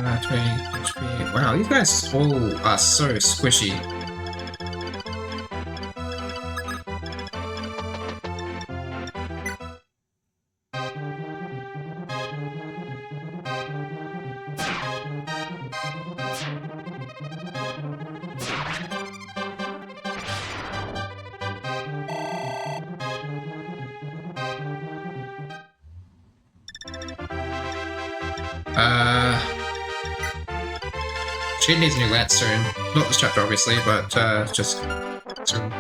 Uh, 20 HP. Wow, these guys all are so squishy. Uh, she needs a new lance soon. Not this chapter, obviously, but just soon.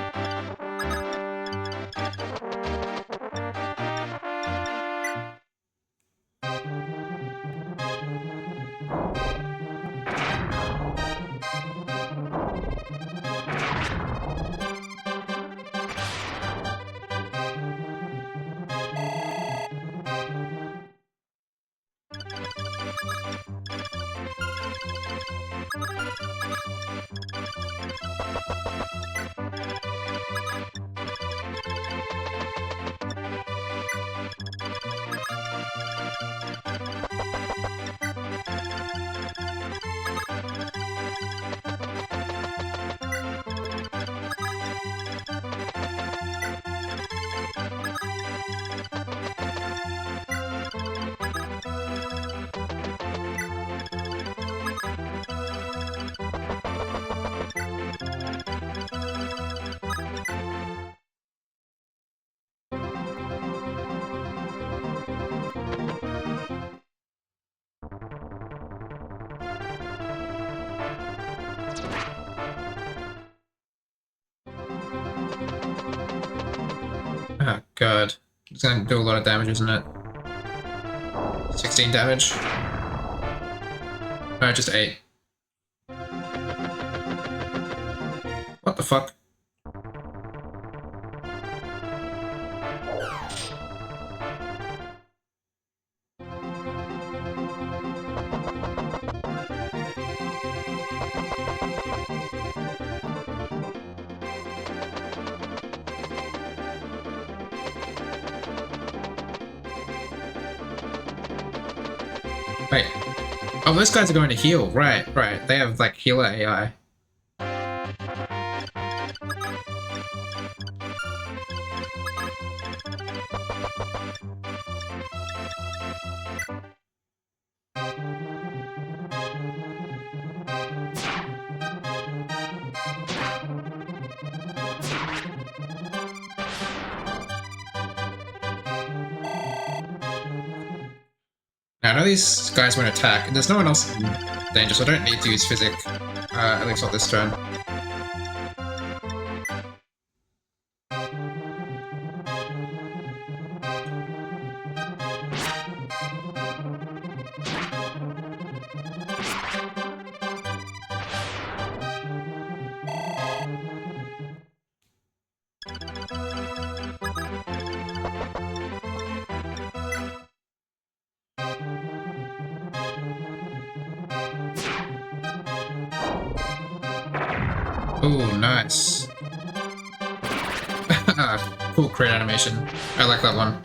Oh god. It's gonna do a lot of damage, isn't it? 16 damage? No, just 8. What the fuck? Wait. Oh, those guys are going to heal. Right, right. They have, like, healer AI. Now, I know these guys won't attack, and there's no one else in danger, so I don't need to use Physic. At least not this turn. Ooh, nice. Cool crit animation. I like that one.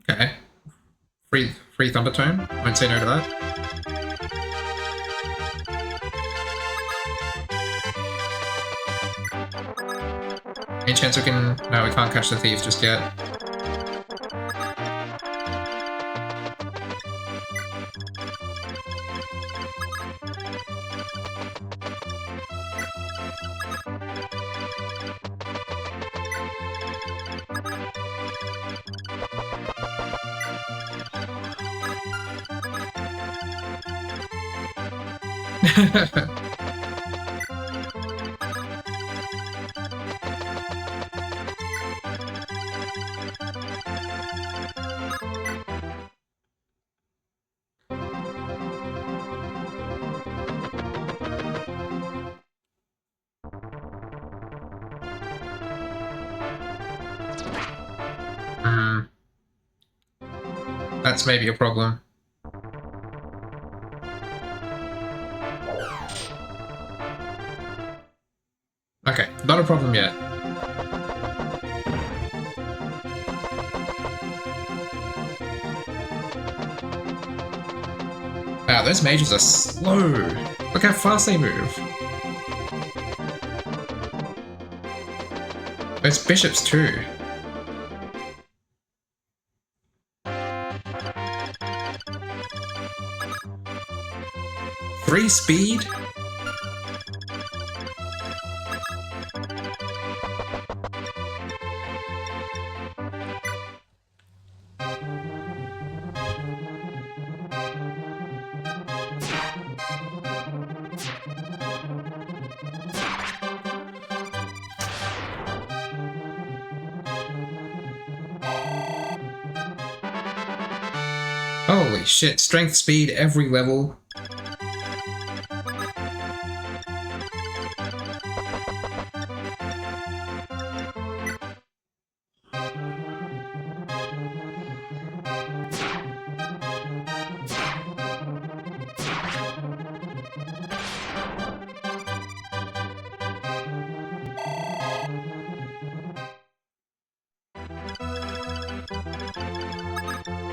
Okay. Free Thundertone. Won't say no to that. Any chance we can... No, we can't catch the thief just yet. That's maybe a problem. Okay, not a problem yet. Wow, those mages are slow. Look how fast they move. Those bishops too. Three speed? Holy shit, strength, speed, every level.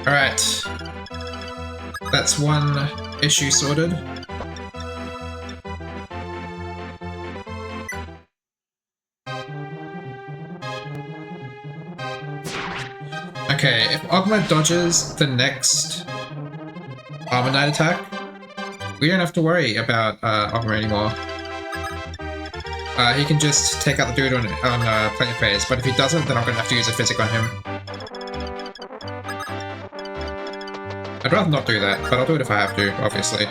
Alright. That's one issue sorted. Okay, if Ogma dodges the next Armor Knight attack, we don't have to worry about Ogma anymore. He can just take out the dude on Planet Phase, but if he doesn't, then I'm gonna have to use a Physic on him. I'd rather not do that, but I'll do it if I have to, obviously.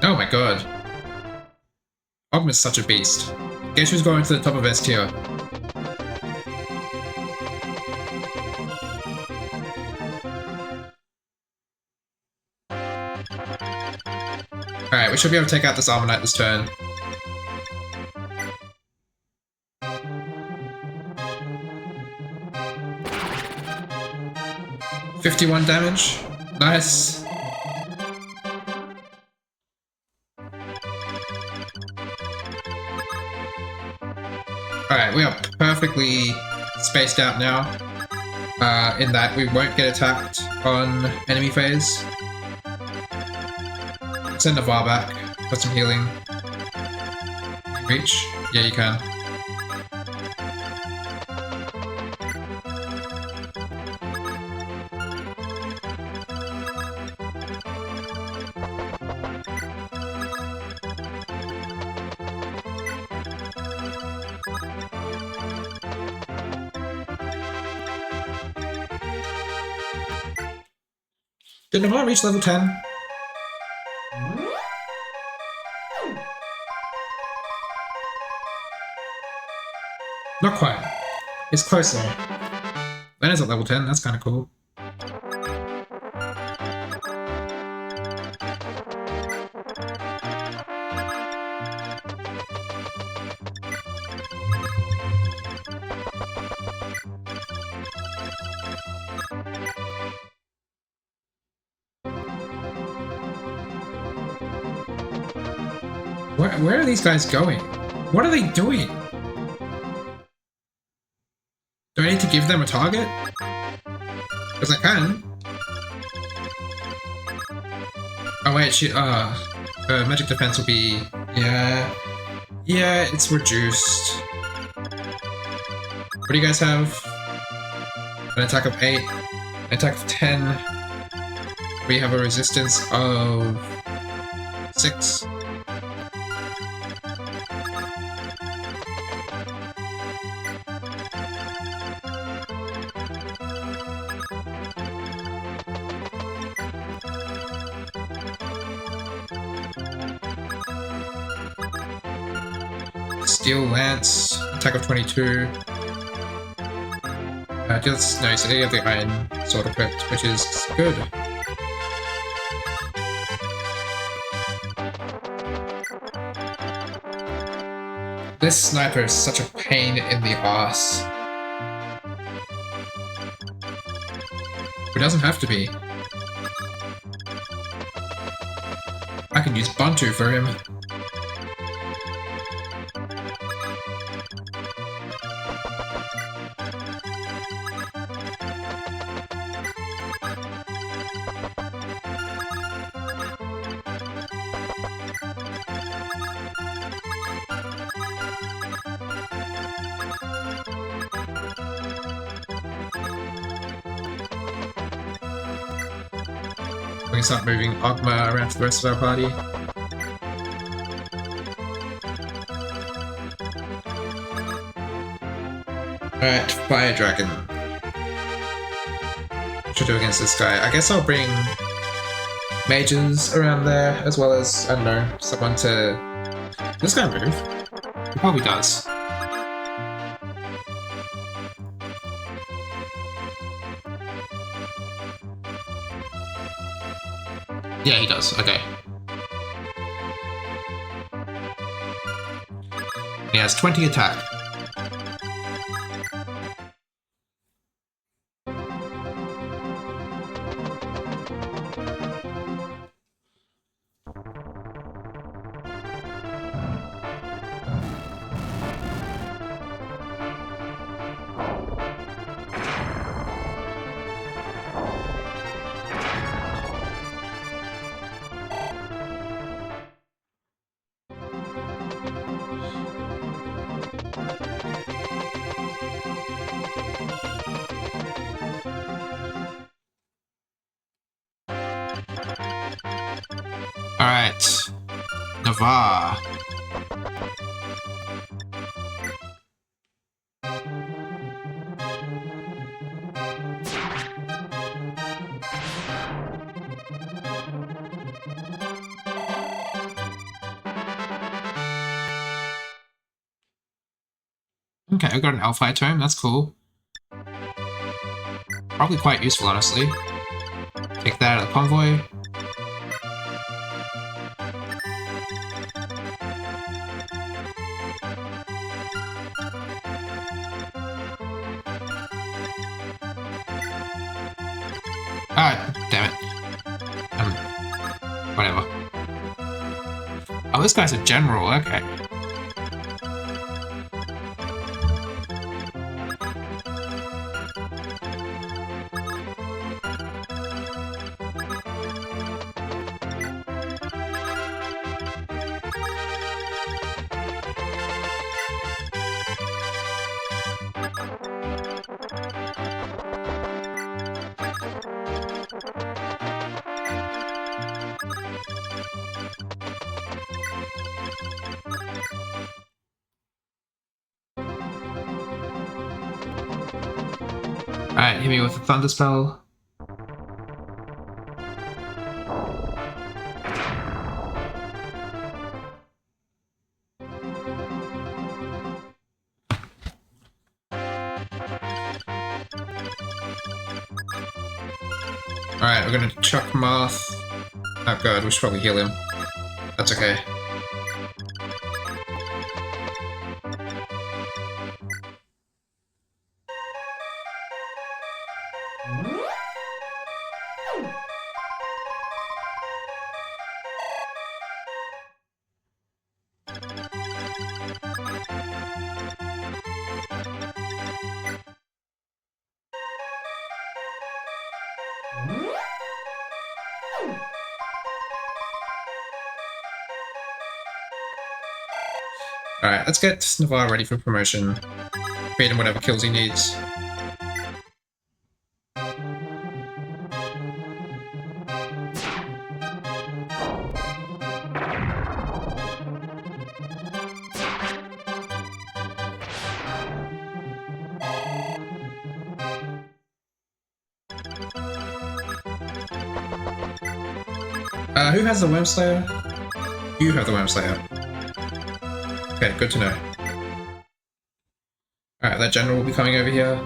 Oh my god. Ogma's such a beast. Guess who's going to the top of S tier? Alright, we should be able to take out this Armor Knight this turn. $51 damage. Nice. Alright, we are perfectly spaced out now, in that we won't get attacked on enemy phase. Send a VAR back for some healing. Reach? Yeah, you can. Did Navarre reach level 10? Not quite. It's close though. Leonard's at level 10, that's kind of cool. Where are these guys going? What are they doing? Do I need to give them a target? Because I can. Oh wait, magic defense will be... Yeah, it's reduced. What do you guys have? An attack of 8, an attack of 10. We have a resistance of 6. Steel Lance, attack of 22. Just no, so they have the Iron Sword equipped, which is good. This sniper is such a pain in the ass. It doesn't have to be. I can use Bantu for him. We can start moving Ogma around to the rest of our party. Alright, Fire Dragon. What should I do against this guy? I guess I'll bring mages around there, as well as, I don't know, someone to... Does this guy move? He probably does. Yeah, he does. Okay. He has 20 attack. Alright. Navarre. Okay, I got an Alphi tome, that's cool. Probably quite useful, honestly. Take that out of the convoy. Ah, damn it. Whatever. Oh, this guy's a general, okay. Alright, hit me with a Thunder Spell. Alright, we're gonna chuck Marth. Oh god, we should probably heal him. That's okay. Alright, let's get Navarre ready for promotion. Feed him whatever kills he needs. Who has the Wormslayer? You have the Wormslayer. Okay, good to know. Alright, that general will be coming over here.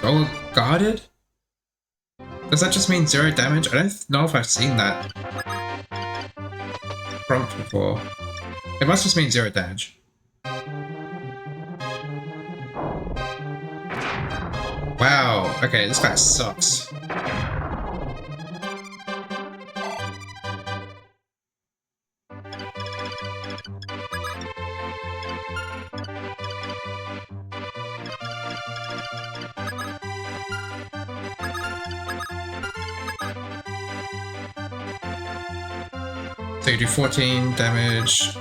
Oh, guarded? Does that just mean 0 damage? I don't know if I've seen that prompt before. It must just mean 0 damage. Wow, okay, this guy sucks. So you do 14 damage.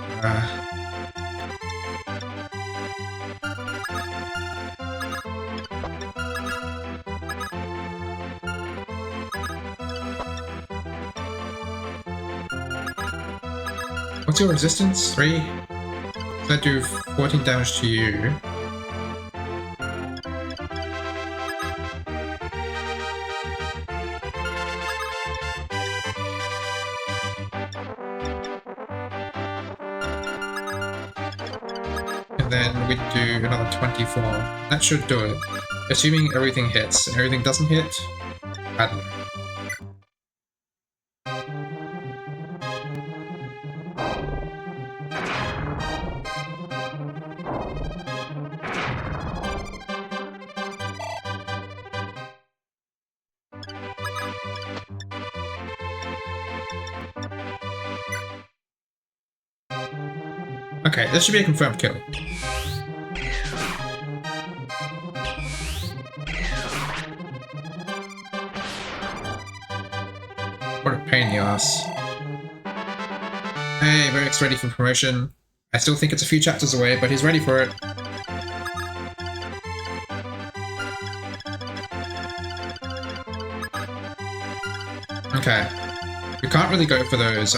What's your resistance? 3? So I do 14 damage to you. And then we do another 24. That should do it. Assuming everything hits. And everything doesn't hit, I don't know. Okay, this should be a confirmed kill. What a pain in the ass. Hey, Merrick's ready for promotion. I still think it's a few chapters away, but he's ready for it. Okay. We can't really go for those,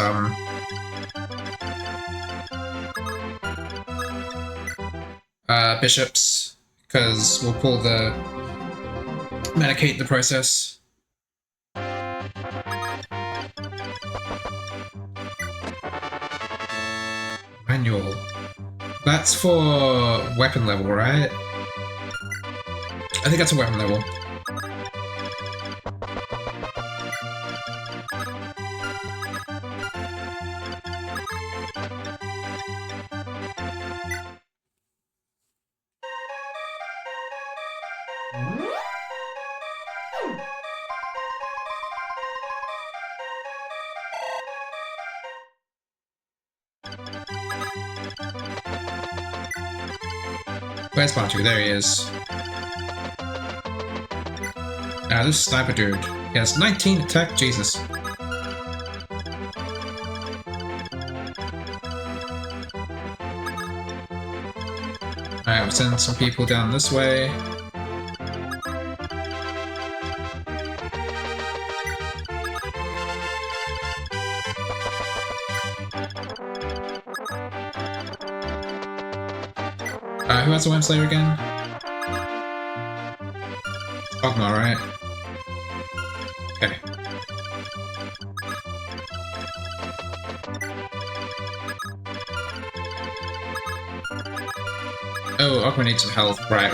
bishops, because we'll pull the medicate in the process. Manual. That's for weapon level, right? I think that's a weapon level. Where's Bantu? There he is. Ah, this sniper dude. He has 19 attack, Jesus. Alright, we'll send some people down this way. Who has the Worm Slayer again? Ogma, right? Okay. Oh, Ogma needs some health. Right.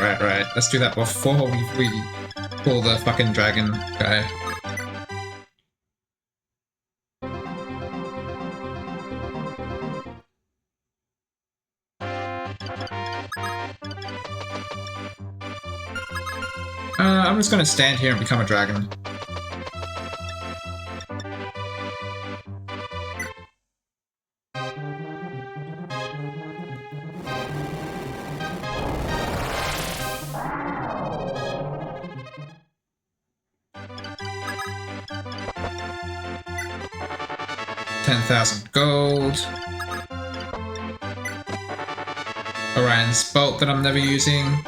Let's do that before we pull the fucking dragon guy. I'm just gonna stand here and become a dragon. $10,000 gold. Orion's bolt that I'm never using.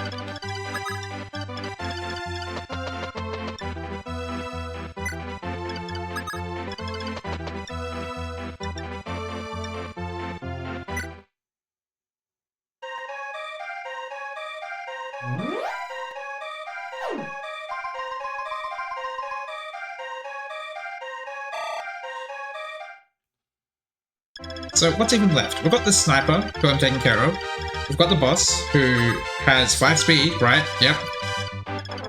So what's even left? We've got the sniper, who I'm taking care of. We've got the boss, who has 5 speed, right? Yep.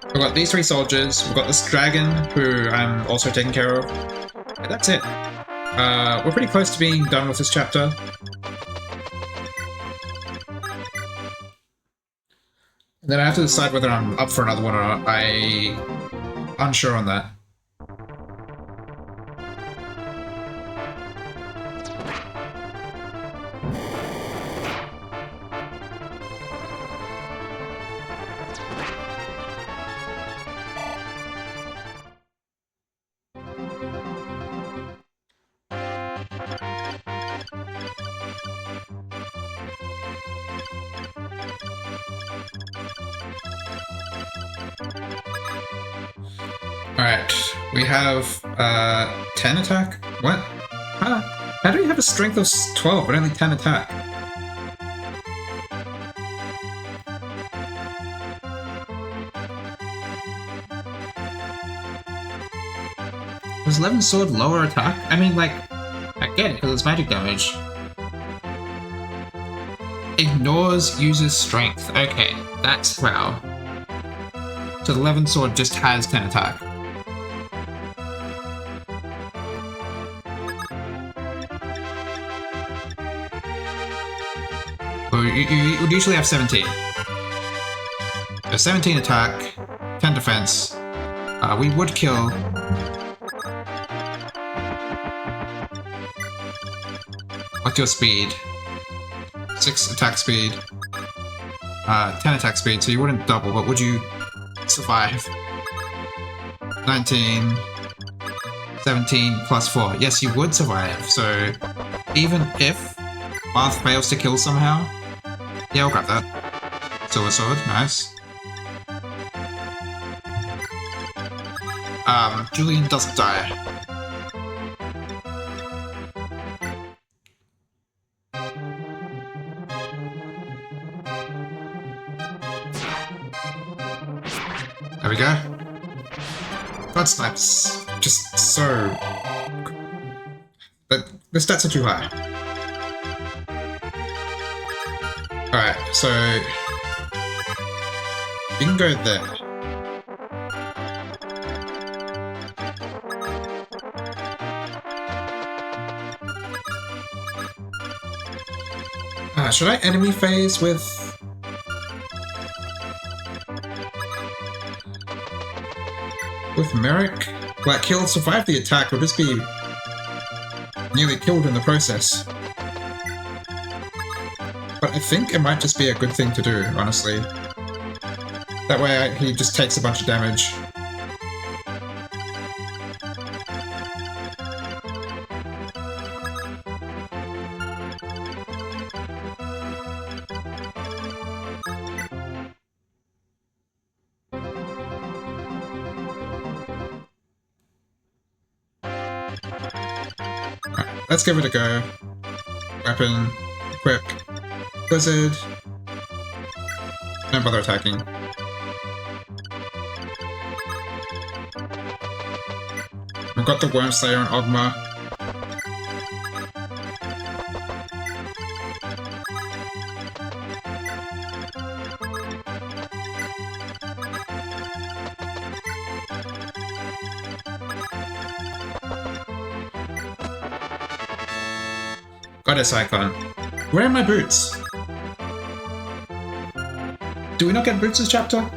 We've got these 3 soldiers. We've got this dragon, who I'm also taking care of. Yeah, that's it. We're pretty close to being done with this chapter. And then I have to decide whether I'm up for another one or not. I'm unsure on that. We have 10 attack? What? Huh? How do we have a strength of 12 but only 10 attack? Was 11 sword lower attack? I mean, like, I get it because it's magic damage. Ignores user's strength. Okay, that's wow. So the 11 sword just has 10 attack. Well, you would usually have 17. So 17 attack, 10 defense. We would kill. What's your speed? 6 attack speed. 10 attack speed, so you wouldn't double, but would you survive? 19, 17 plus 4. Yes, you would survive, so even if Bath fails to kill somehow, yeah, I'll grab that. Silver sword, nice. Julian doesn't die. There we go. God Snipe's just so... But the stats are too high. Alright, so... You can go there. Should I enemy phase with... Merrick? Like, he'll survive the attack, he'll just be nearly killed in the process. But I think it might just be a good thing to do, honestly. That way he just takes a bunch of damage. Let's give it a go. Weapon, equip, blizzard. Don't bother attacking. We've got the Worm Slayer and Ogma. Goddess icon. Where are my boots? Do we not get boots this chapter?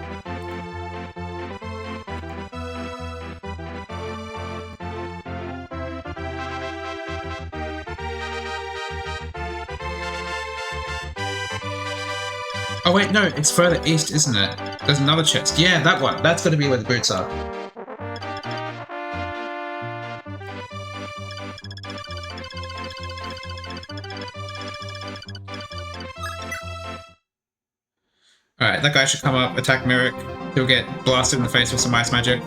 Oh wait, no, it's further east, isn't it? There's another chest. Yeah, that one. That's gonna be where the boots are. Alright, that guy should come up, attack Merrick. He'll get blasted in the face with some ice magic.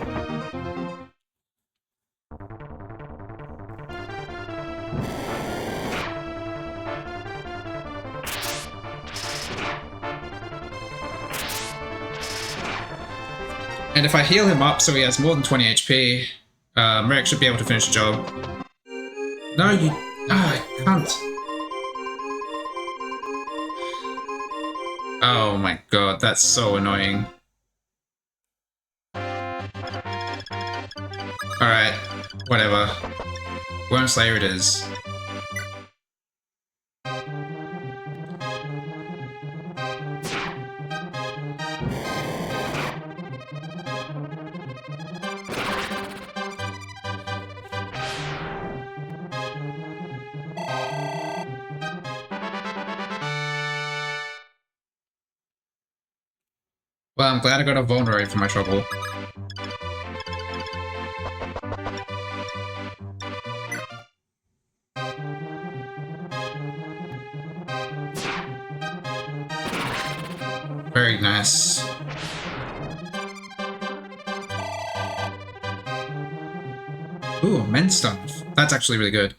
And if I heal him up so he has more than 20 HP, Merrick should be able to finish the job. No, you... Ah, I can't. Oh my god, that's so annoying. Alright, whatever. Worm Slayer it is. Well, I'm glad I got a vulnerate for my trouble. Very nice. Ooh, men's stuff. That's actually really good.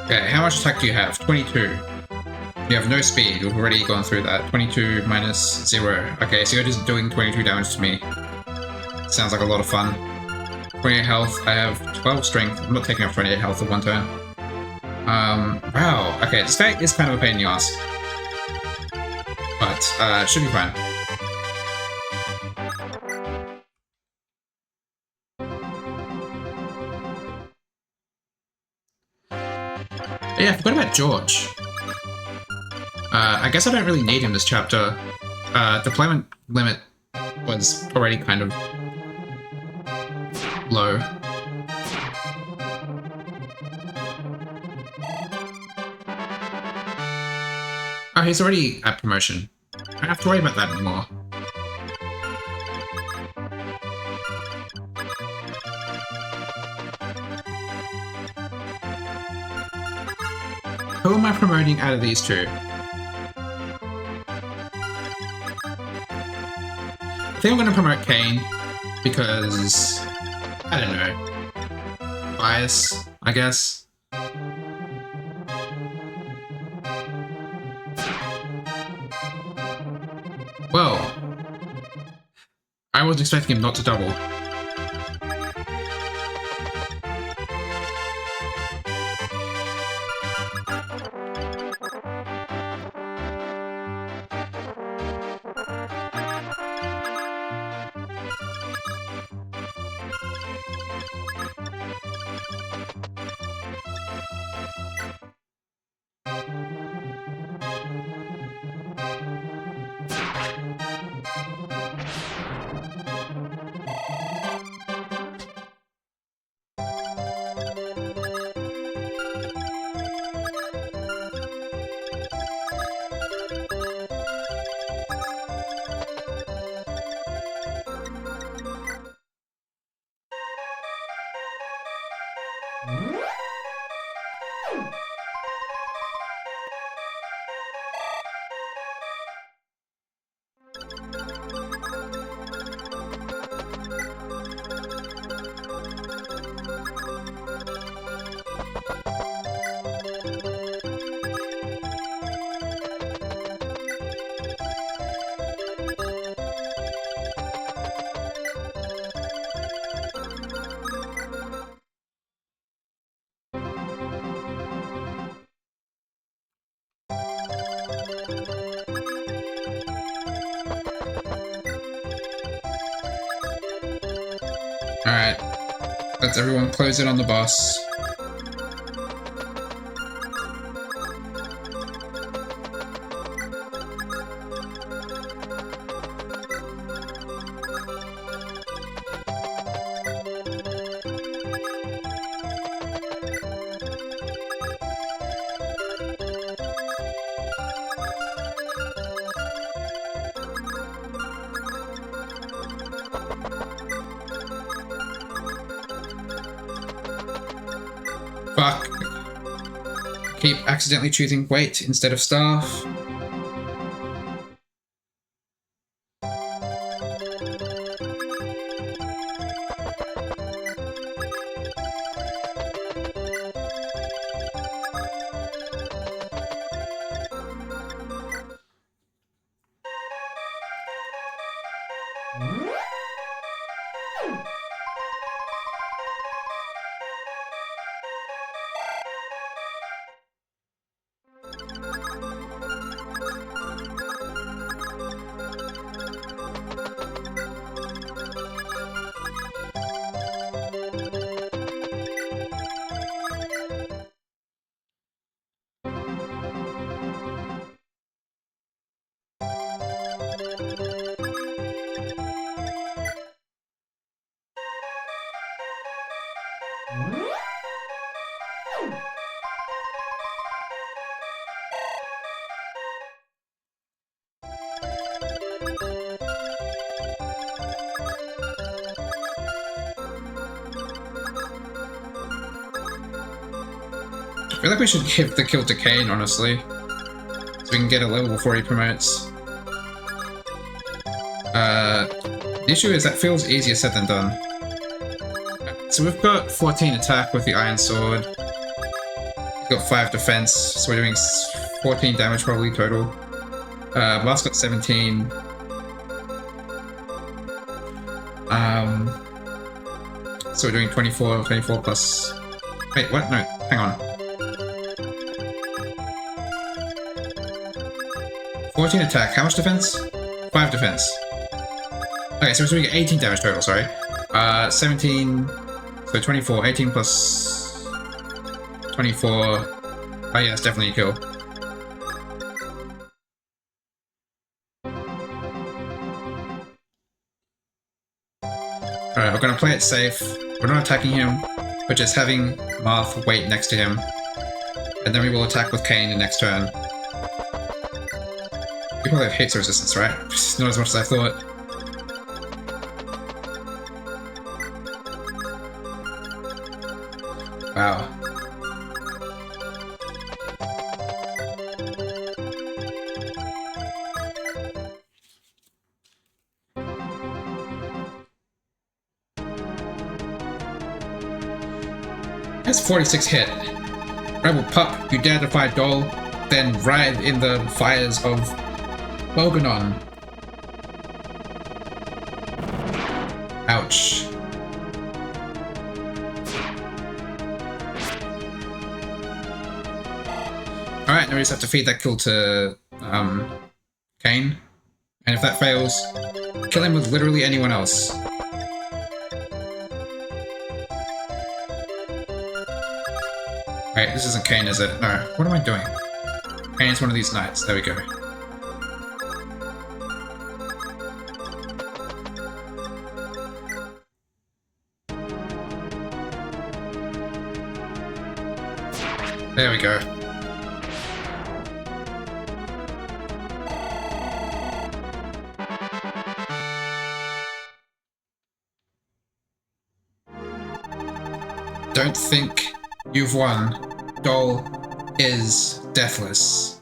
Okay, how much attack do you have? 22. You have no speed, we've already gone through that. 22 minus 0. Okay, so you're just doing 22 damage to me. Sounds like a lot of fun. 28 health, I have 12 strength. I'm not taking off 28 health at one turn. Wow. Okay, this guy is kind of a pain in the ass. But, should be fine. Yeah, I forgot about George. I guess I don't really need him this chapter. Deployment limit was already kind of low. Oh, he's already at promotion. I don't have to worry about that anymore. Who am I promoting out of these two? I think I'm going to promote Kane because, I don't know, bias, I guess. Well, I was expecting him not to double. Alright, let's everyone close in on the boss. Fuck. Keep accidentally choosing weight instead of staff. I feel like we should give the kill to Kane, honestly. So we can get a level before he promotes. The issue is that feels easier said than done. So we've got 14 attack with the Iron Sword. He's got 5 defense, so we're doing 14 damage probably total. Mark's got 17. So we're doing 24 plus... Wait, what? No, hang on. 14 attack, how much defense? 5 defense. Okay, so we're doing 18 damage total, sorry. 17, so 24, 18 plus 24. Oh yeah, it's definitely a kill. Alright, we're gonna play it safe. We're not attacking him, but just having Marth wait next to him. And then we will attack with Kane the next turn. We probably have hits resistance, right? Not as much as I thought. Wow. That's 46 hit. Rebel pup, you dare defy Dol, then ride in the fires of Boganon. Ouch. Alright, now we just have to feed that kill to Kane. And if that fails, kill him with literally anyone else. Wait, this isn't Kane, is it? No. What am I doing? Kane's one of these knights. There we go. There we go. Don't think you've won. Dol is deathless.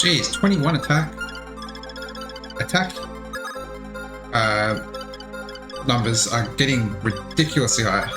Jeez, 21 attack. Numbers are getting ridiculously high.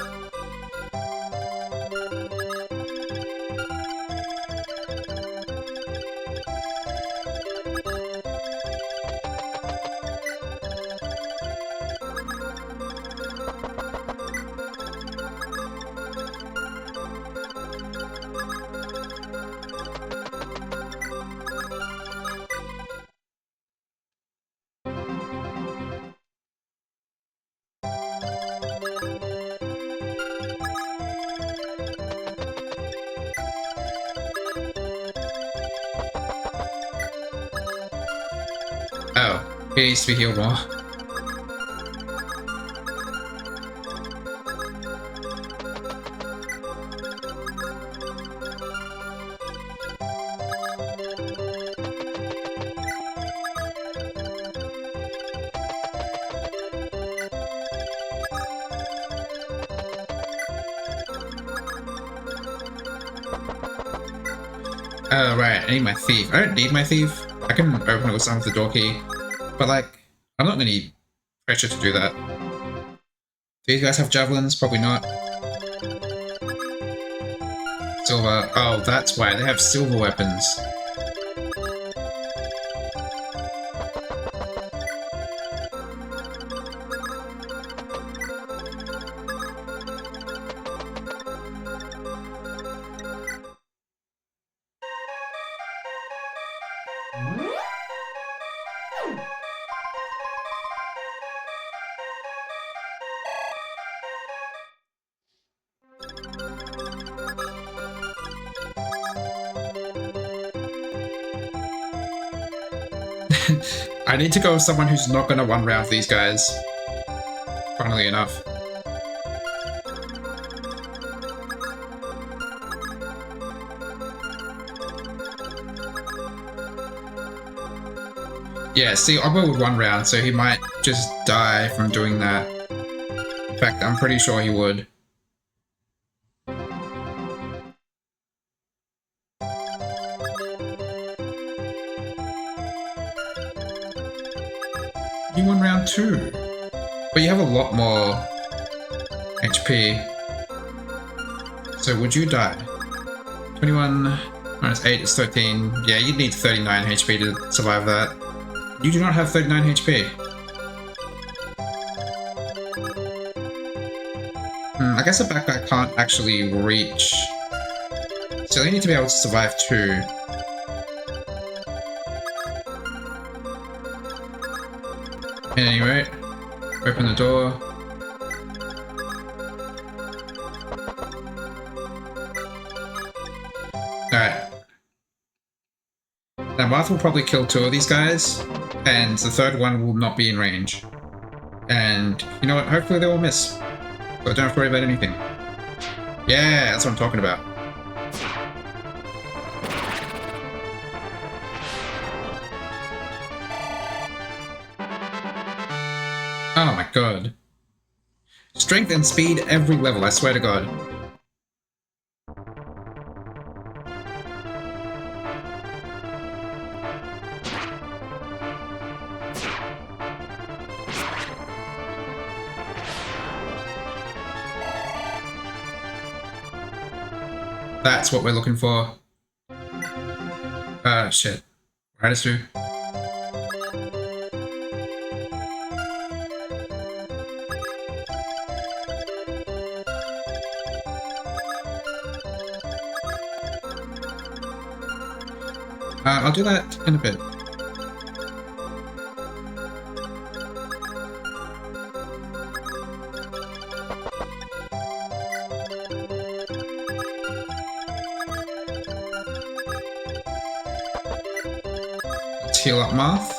Oh, he needs to be healed more. Oh, right, I need my thief. I don't need my thief. I can open it with some of the door key. But, like, I'm not in any pressure to do that. Do these guys have javelins? Probably not. Silver. Oh, that's why. They have silver weapons. I need to go with someone who's not gonna one round these guys. Funnily enough. Yeah, see, I'll go with one round, so he might just die from doing that. In fact, I'm pretty sure he would. You won round 2. But you have a lot more HP. So would you die? 21 minus 8 is 13. Yeah, you'd need 39 HP to survive that. You do not have 39 HP. I guess a backpack can't actually reach. So you need to be able to survive 2. Anyway, open the door. Alright. Now Marth will probably kill 2 of these guys, and the 3rd one will not be in range. And you know what? Hopefully they will miss. So don't have to worry about anything. Yeah, that's what I'm talking about. Oh my god. Strength and speed every level, I swear to god. That's what we're looking for. Ah, shit. Right as through. I'll do that in a bit. Let's heal up Marth.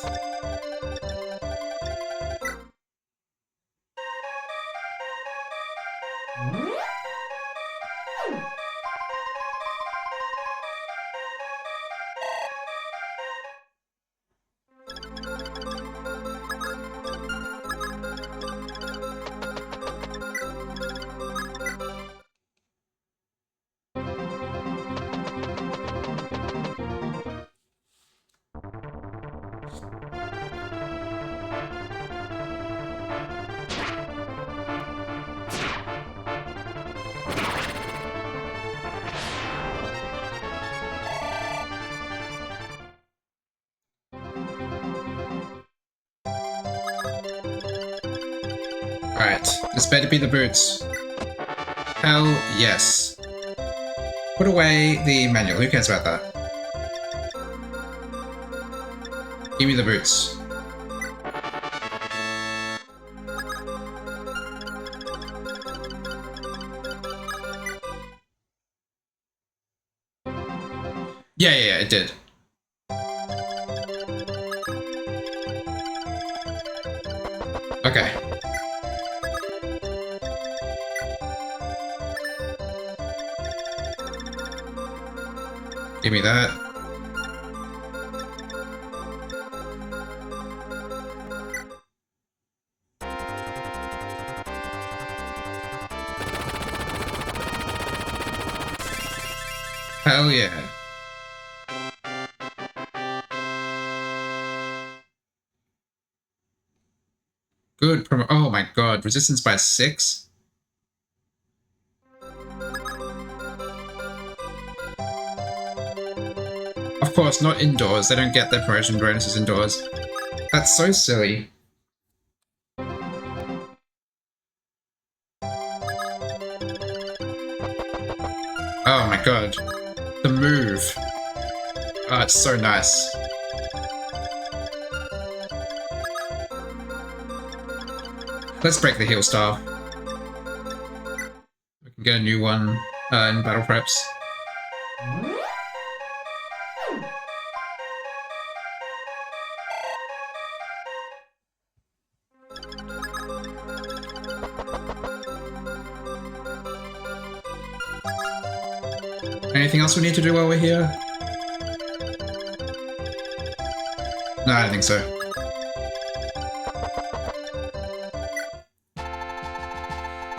Alright, this better be the boots. Hell yes. Put away the manual, who cares about that? Give me the boots. Yeah, it did. Okay. Give me that. Hell yeah. Good promo- oh my god, resistance by 6? Of course, not indoors. They don't get their promotion bonuses indoors. That's so silly. Oh my god. The move. Oh, it's so nice. Let's break the heal staff. We can get a new one in battle preps. Anything else we need to do while we're here? No, I don't think so.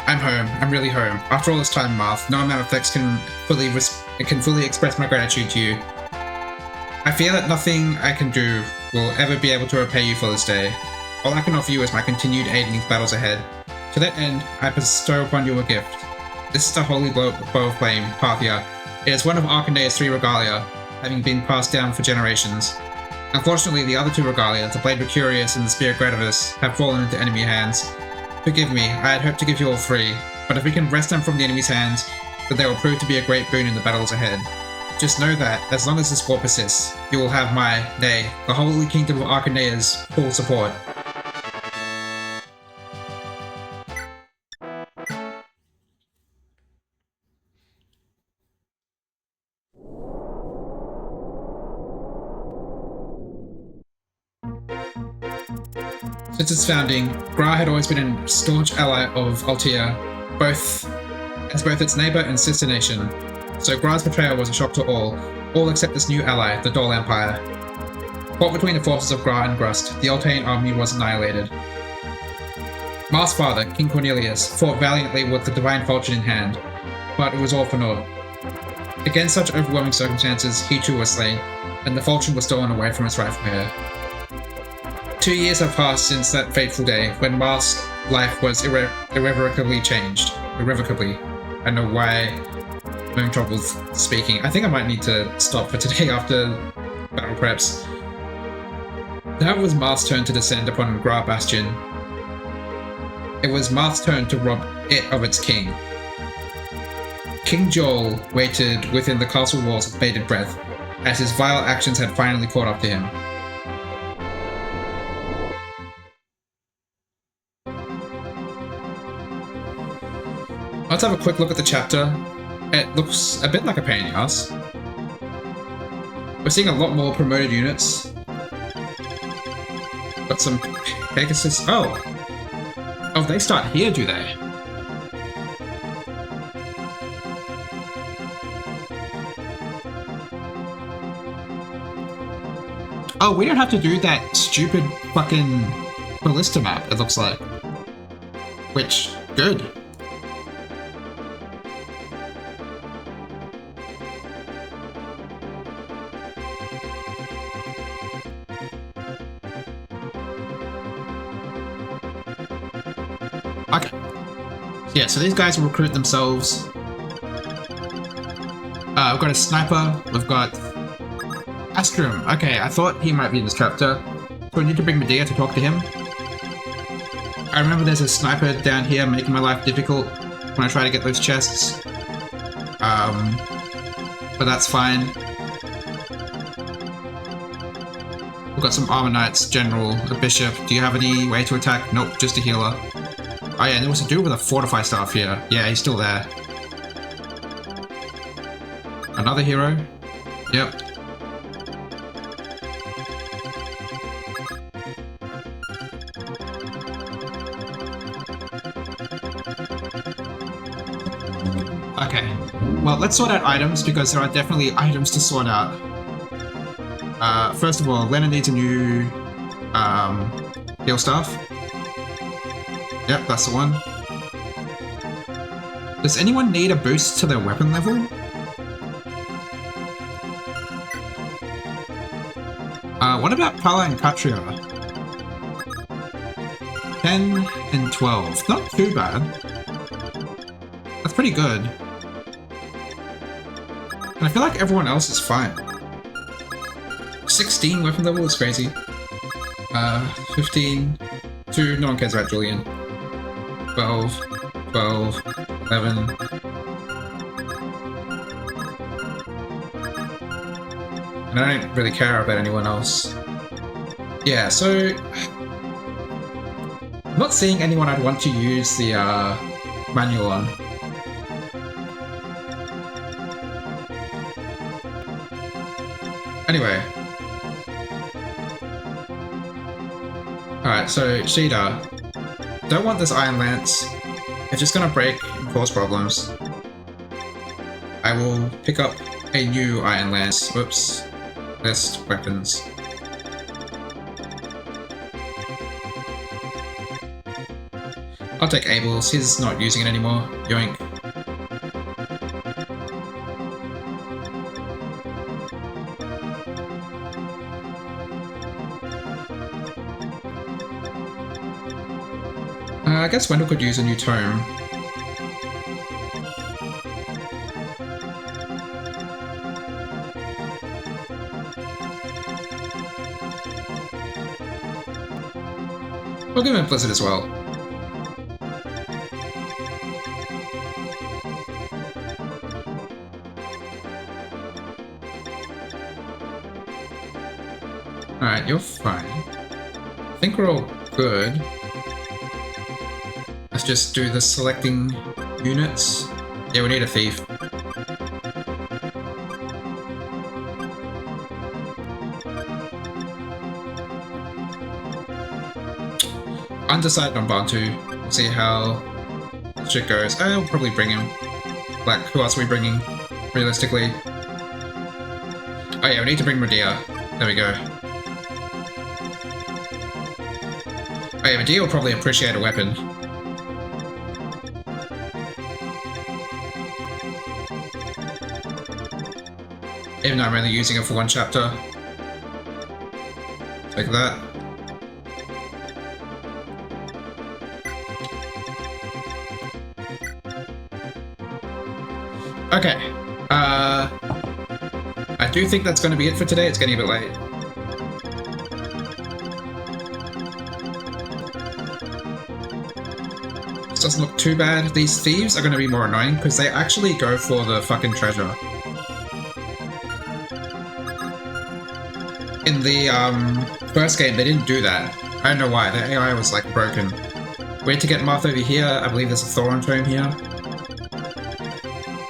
I'm home. I'm really home. After all this time, Marth, no amount of thanks can fully express my gratitude to you. I fear that nothing I can do will ever be able to repay you for this day. All I can offer you is my continued aid in these battles ahead. To that end, I bestow upon you a gift. This is the holy bow of flame, Parthia. It is one of Arcandea's 3 regalia, having been passed down for generations. Unfortunately, the other 2 regalia, the blade Mercurius and the spear Gradivus, have fallen into enemy hands. Forgive me, I had hoped to give you all 3, but if we can wrest them from the enemy's hands, then they will prove to be a great boon in the battles ahead. Just know that, as long as this war persists, you will have my, nay, the holy kingdom of Arcandea's full support. Since its founding, Gra had always been a staunch ally of Altea, both its neighbour and sister nation. So Gra's betrayal was a shock to all except this new ally, the Dol Empire. Caught between the forces of Gra and Grust, the Altean army was annihilated. Marth's father, King Cornelius, fought valiantly with the divine falchion in hand, but it was all for naught. Against such overwhelming circumstances, he too was slain, and the falchion was stolen away from its rightful heir. 2 years have passed since that fateful day, when Marth's life was irrevocably changed. Irrevocably. I don't know why I'm having trouble speaking. I think I might need to stop for today after battle preps. Now it was Marth's turn to descend upon Gra Bastion. It was Marth's turn to rob it of its king. King Joel waited within the castle walls with bated breath, as his vile actions had finally caught up to him. Let's have a quick look at the chapter. It looks a bit like a pain in the ass. We're seeing a lot more promoted units. Got some Pegasus. Oh, they start here, do they? Oh, we don't have to do that stupid fucking ballista map, it looks like. Which, good. Okay. Yeah, so these guys will recruit themselves. We've got a sniper, we've got Astrum. Okay, I thought he might be in this chapter. So we need to bring Medea to talk to him. I remember there's a sniper down here making my life difficult when I try to get those chests. But that's fine. We've got some armor knights, general, a bishop. Do you have any way to attack? Nope, just a healer. Oh yeah, and there was a dude with a fortify staff here. Yeah, he's still there. Another hero? Yep. Okay. Well, let's sort out items, because there are definitely items to sort out. First of all, Lena needs a new heal staff. Yep, that's the one. Does anyone need a boost to their weapon level? What about Pala and Katria? 10 and 12. Not too bad. That's pretty good. And I feel like everyone else is fine. 16 weapon level is crazy. 15, 2, no one cares about Julian. 12, 12, 11. And I don't really care about anyone else. Yeah, so I'm not seeing anyone I'd want to use the manual on. Anyway. Alright, so Sheeta. Don't want this Iron Lance. It's just gonna break and cause problems. I will pick up a new Iron Lance. Whoops. List weapons. I'll take Abel's. He's not using it anymore. Yoink. I guess Wendell could use a new tome. We'll give him a Blizzard as well. Alright, you're fine. I think we're all good. Let's just do the selecting units. Yeah, we need a thief. Undecided on Bantu. We'll see how shit goes. I'll probably bring him. Like, who else are we bringing, realistically? Oh yeah, we need to bring Medea. There we go. Oh yeah, Medea will probably appreciate a weapon. Even though I'm only using it for one chapter. Like that. Okay. I do think that's going to be it for today. It's getting a bit late. This doesn't look too bad. These thieves are going to be more annoying because they actually go for the fucking treasure. In the first game, they didn't do that. I don't know why. The AI was like broken. We had to get Marth over here. I believe there's a Thoron tome here.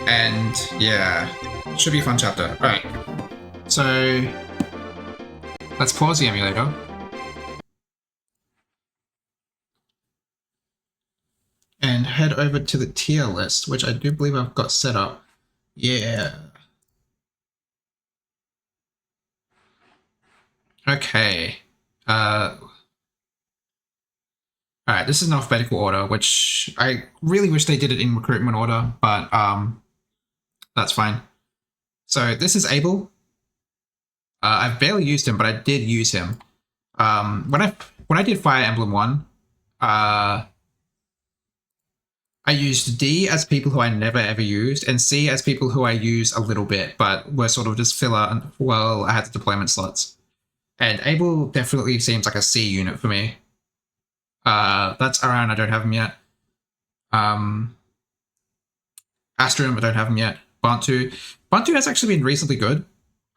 And yeah, should be a fun chapter. Alright, so let's pause the emulator. And head over to the tier list, which I do believe I've got set up. Yeah. Okay. Alright, this is in alphabetical order, which I really wish they did it in recruitment order, but that's fine. So this is Abel. I've barely used him, but I did use him. When I did Fire Emblem 1, I used D as people who I never ever used, and C as people who I use a little bit, but were sort of just filler while I had the deployment slots. And Abel definitely seems like a C unit for me. That's Aran, I don't have him yet. Astrum, I don't have him yet. Bantu has actually been reasonably good.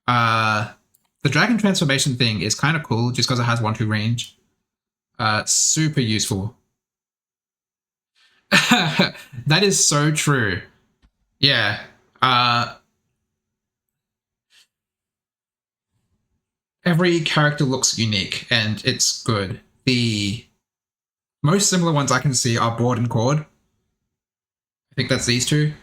The dragon transformation thing is kind of cool just because it has 1-2 range. Super useful. That is so true. Yeah. Every character looks unique and it's good. The most similar ones I can see are Board and Cord. I think that's these two.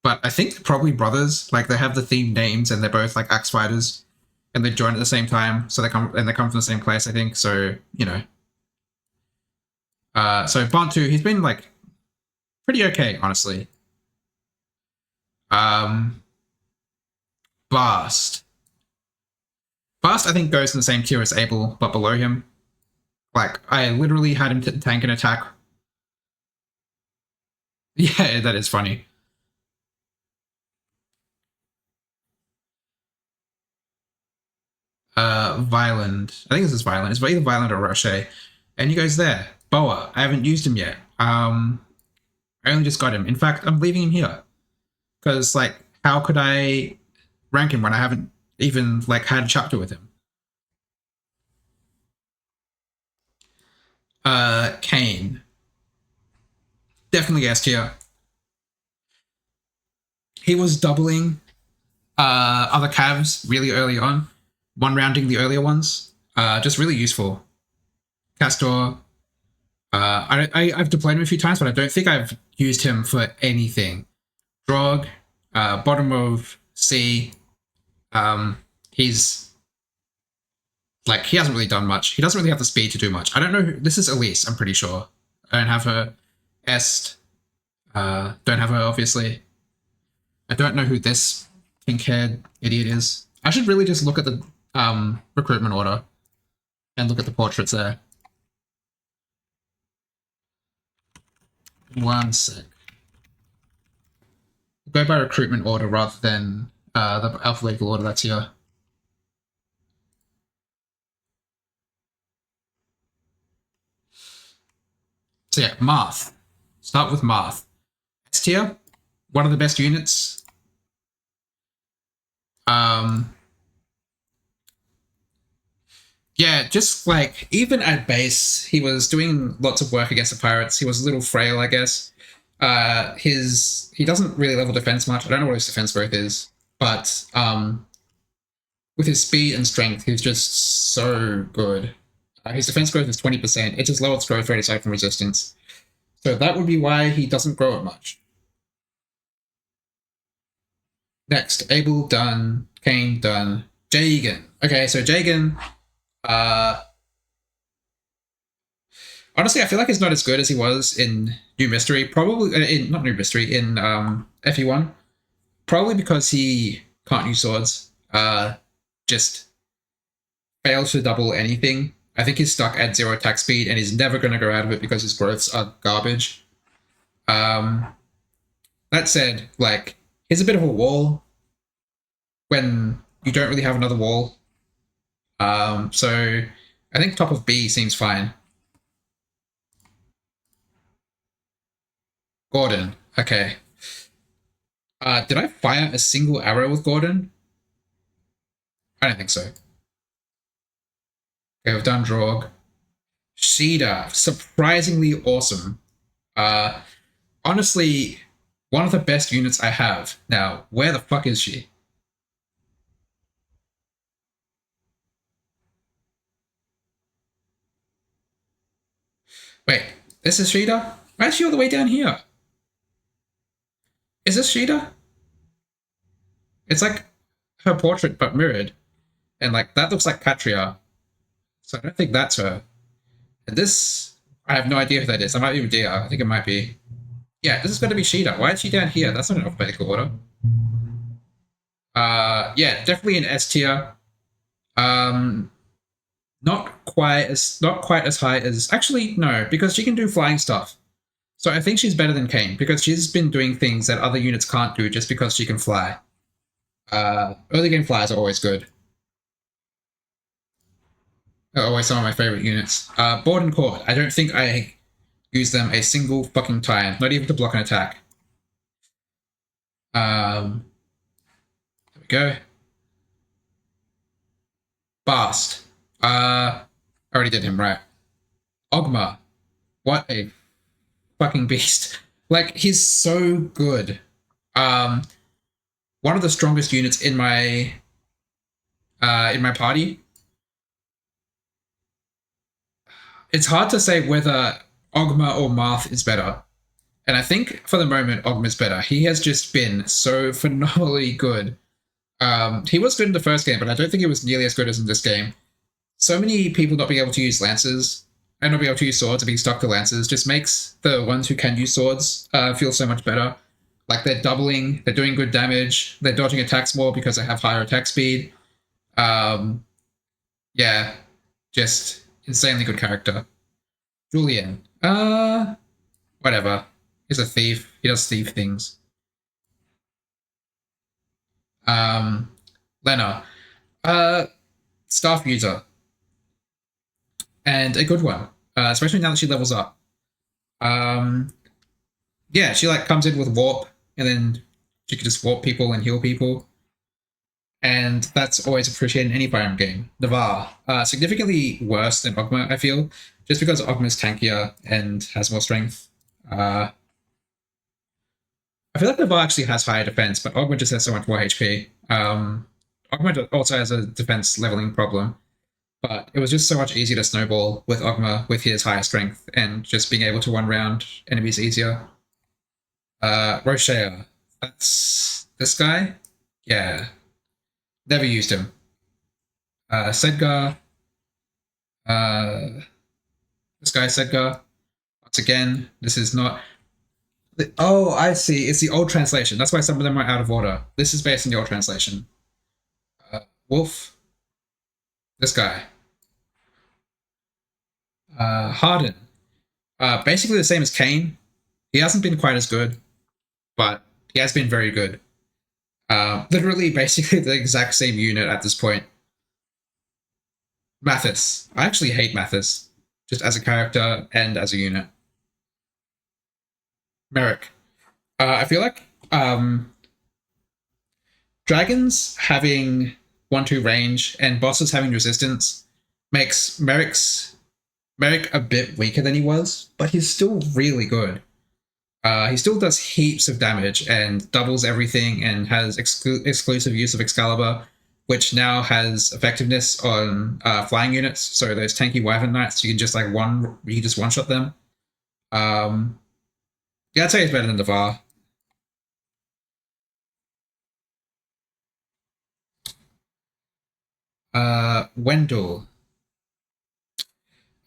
But I think they're probably brothers. Like, they have the themed names and they're both like axe fighters. And they join at the same time, so they come from the same place, I think. So, you know. So Bantu, he's been like pretty okay, honestly. Bast, I think, goes in the same tier as Abel, but below him. Like, I literally had him tank an attack. Yeah, that is funny. Violent. I think this is Violent. It's either Violent or Rocher. And he goes there. Boa. I haven't used him yet. I only just got him. In fact, I'm leaving him here. Because, like, how could I rank him when I haven't even, like, had a chapter with him? Kane. Definitely S tier. He was doubling other calves really early on. One-rounding the earlier ones. Just really useful. Castor. I've deployed him a few times, but I don't think I've used him for anything. Drog. Bottom of C. He's like he hasn't really done much. He doesn't really have the speed to do much. I don't know. This is Elise. I'm pretty sure. I don't have her. Est. Don't have her obviously. I don't know who this pink-haired idiot is. I should really just look at the recruitment order and look at the portraits there. One sec. Go by recruitment order rather than the alphabetical order that's here. So yeah, Math. Start with Math. S tier, one of the best units. Yeah, just like even at base, he was doing lots of work against the pirates. He was a little frail, I guess. He doesn't really level defense much. I don't know what his defense growth is, but with his speed and strength, he's just so good. His defense growth is 20%. It just lowers growth rate aside from resistance. So that would be why he doesn't grow it much. Next, Abel done, Kane done, Jagan. Okay, so Jagan. Honestly, I feel like he's not as good as he was in New Mystery. Probably in not New Mystery in FE1. Probably because he can't use swords. Just fails to double anything. I think he's stuck at 0 attack speed and he's never going to go out of it because his growths are garbage. That said, like, here's a bit of a wall when you don't really have another wall. So I think top of B seems fine. Gordon. Okay. Did I fire a single arrow with Gordon? I don't think so. Okay, we've done Drog. Sheeta. Surprisingly awesome. Honestly, one of the best units I have. Now, where the fuck is she? Wait, this is Sheeta? Why is she all the way down here? Is this Sheeta? It's like her portrait but mirrored. And like that looks like Patria. So I don't think that's her. And this, I have no idea who that is. That might be Medea. I think it might be. Yeah, this is going to be Sheeta. Why is she down here? That's not an alphabetical order. Yeah, definitely an S tier. Not quite as high as actually no, because she can do flying stuff. So I think she's better than Kane because she's been doing things that other units can't do just because she can fly. Early game flyers are always good. They're always some of my favorite units. Board and Cord. I don't think I use them a single fucking time, not even to block an attack. There we go. Bast. I already did him, right? Ogma. What a fucking beast. Like, he's so good. One of the strongest units in my party. It's hard to say whether Ogma or Marth is better. And I think for the moment, Ogma's better. He has just been so phenomenally good. He was good in the first game, but I don't think he was nearly as good as in this game. So many people not being able to use lances and not being able to use swords and being stuck to lances just makes the ones who can use swords feel so much better. Like they're doubling, they're doing good damage, they're dodging attacks more because they have higher attack speed. Yeah, just insanely good character. Julian. Whatever. He's a thief. He does thief things. Lena. Staff user. And a good one. Especially now that she levels up. Yeah, she like comes in with warp, and then she can just warp people and heal people. And that's always appreciated in any Fire Emblem game. Navarre. Significantly worse than Ogma, I feel. Just because Ogma's tankier and has more strength. I feel like Navarre actually has higher defense, but Ogma just has so much more HP. Ogma also has a defense leveling problem. But it was just so much easier to snowball with Ogma with his higher strength and just being able to one round enemies easier. Rochea. This guy, yeah, never used him. Sedgar, uh, this guy Sedgar. Once again, this is not. Oh, I see. It's the old translation. That's why some of them are out of order. This is based on the old translation. Wolf, this guy. Harden, basically the same as Kane. He hasn't been quite as good, but he has been very good. Literally, basically the exact same unit at this point. Mathis. I actually hate Mathis, just as a character and as a unit. Merrick. I feel like dragons having 1-2 range and bosses having resistance makes Merrick a bit weaker than he was, but he's still really good. He still does heaps of damage and doubles everything and has exclusive use of Excalibur, which now has effectiveness on flying units. So those tanky Wyvern Knights, you can just one shot them. Yeah, I'd say it's better than the VAR. Wendell.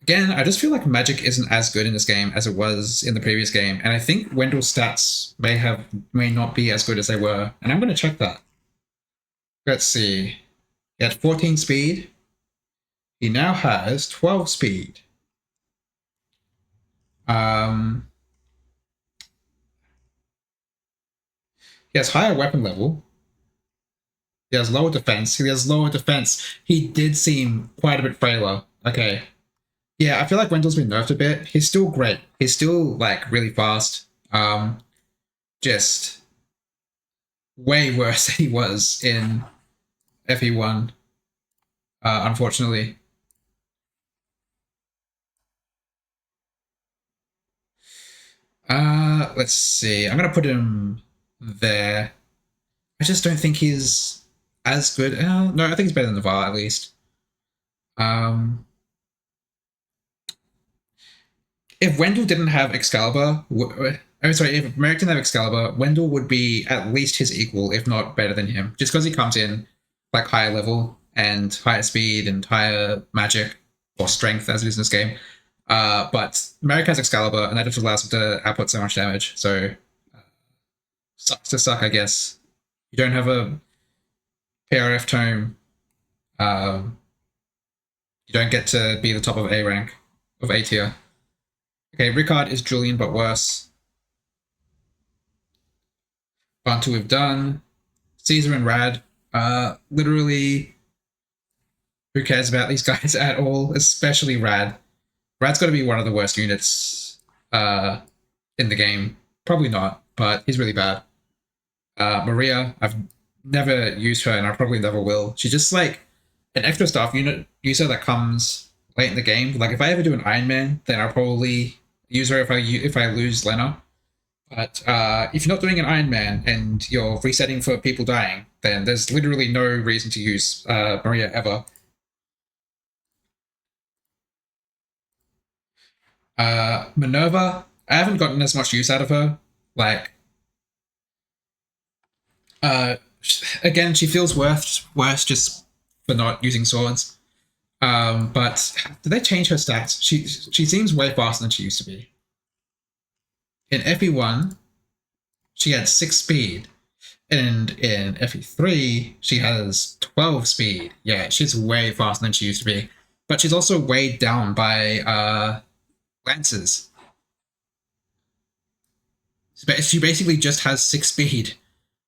Again, I just feel like magic isn't as good in this game as it was in the previous game, and I think Wendell's stats may not be as good as they were, and I'm going to check that. Let's see. He had 14 speed. He now has 12 speed. He has higher weapon level. He has lower defense. He has lower defense. He did seem quite a bit frailer. Okay. Yeah, I feel like Wendell's been nerfed a bit. He's still great. He's still like really fast. Just way worse than he was in FE1. Unfortunately. Let's see. I'm gonna put him there. I just don't think he's as good. No, I think he's better than the VAR at least. Um, if Wendell didn't have Excalibur, I'm sorry, if Merrick didn't have Excalibur, Wendell would be at least his equal, if not better than him, just because he comes in like higher level and higher speed and higher magic or strength as it is in this game. But Merrick has Excalibur, and that just allows him to output so much damage. So sucks to suck, I guess. You don't have a PRF tome. You don't get to be the top of A rank, of A tier. Okay, Ricard is Julian, but worse. Bantu we've done. Caesar and Rad. Literally, who cares about these guys at all? Especially Rad. Rad's got to be one of the worst units in the game. Probably not, but he's really bad. Maria, I've never used her and I probably never will. She's just like an extra staff unit user that comes late in the game. Like if I ever do an Iron Man, then I'll probably use her if I lose Lena. But if you're not doing an Iron Man and you're resetting for people dying, then there's literally no reason to use Maria ever. Minerva, I haven't gotten as much use out of her. Like, uh, again, she feels worse just for not using swords. But did they change her stats? She seems way faster than she used to be. In FE1, she had 6 speed. And in FE3, she has 12 speed. Yeah, she's way faster than she used to be. But she's also weighed down by lances. She basically just has 6 speed.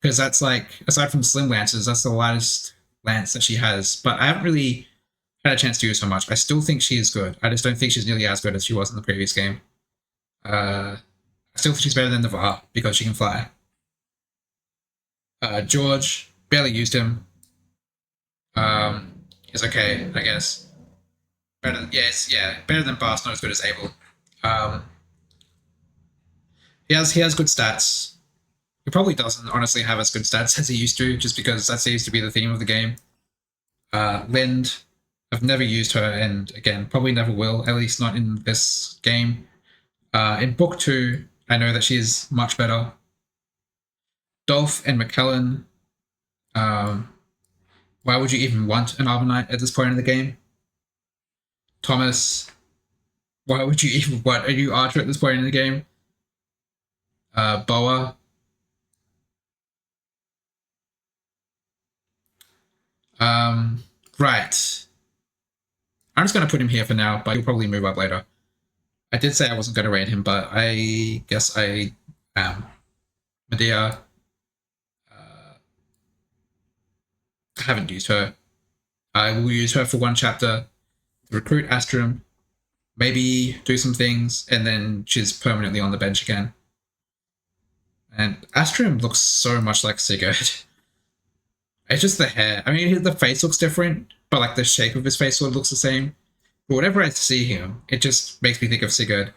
Because that's like, aside from slim lances, that's the lightest lance that she has. But I haven't really had a chance to use her much. I still think she is good. I just don't think she's nearly as good as she was in the previous game. I still think she's better than the VAR because she can fly. George, barely used him. Is okay, I guess. Better, yeah, better than Bast, not as good as Abel. Um, he has good stats. He probably doesn't honestly have as good stats as he used to, just because that seems to be the theme of the game. Lind, I've never used her, and again, probably never will, at least not in this game. In Book 2, I know that she's much better. Dolph and McKellen. Um, why would you even want an Arbor Knight at this point in the game? Thomas, why would you even want a new Archer at this point in the game? Boa. Right. I'm just going to put him here for now, but he'll probably move up later. I did say I wasn't going to rate him, but I guess I am. Medea. I haven't used her. I will use her for one chapter to recruit Astrum, maybe do some things, and then she's permanently on the bench again. And Astrum looks so much like Sigurd. It's just the hair. I mean, the face looks different, but like the shape of his face sort of looks the same. But whenever I see him, it just makes me think of Sigurd.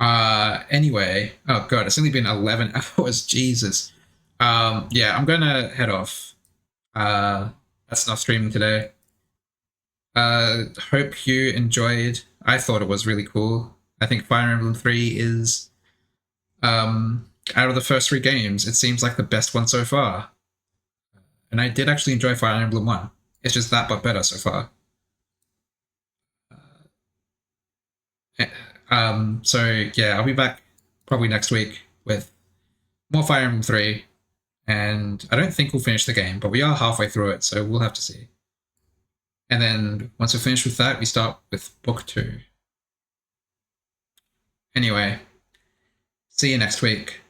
Anyway, oh god, it's only been 11 hours. Jesus. Yeah, I'm gonna head off. That's enough streaming today. Hope you enjoyed. I thought it was really cool. I think Fire Emblem 3 is, out of the first 3 games, it seems like the best one so far. And I did actually enjoy Fire Emblem 1. It's just that but better so far. So yeah, I'll be back probably next week with more Fire Emblem 3. And I don't think we'll finish the game, but we are halfway through it, so we'll have to see. And then once we're finished with that, we start with book 2. Anyway, see you next week.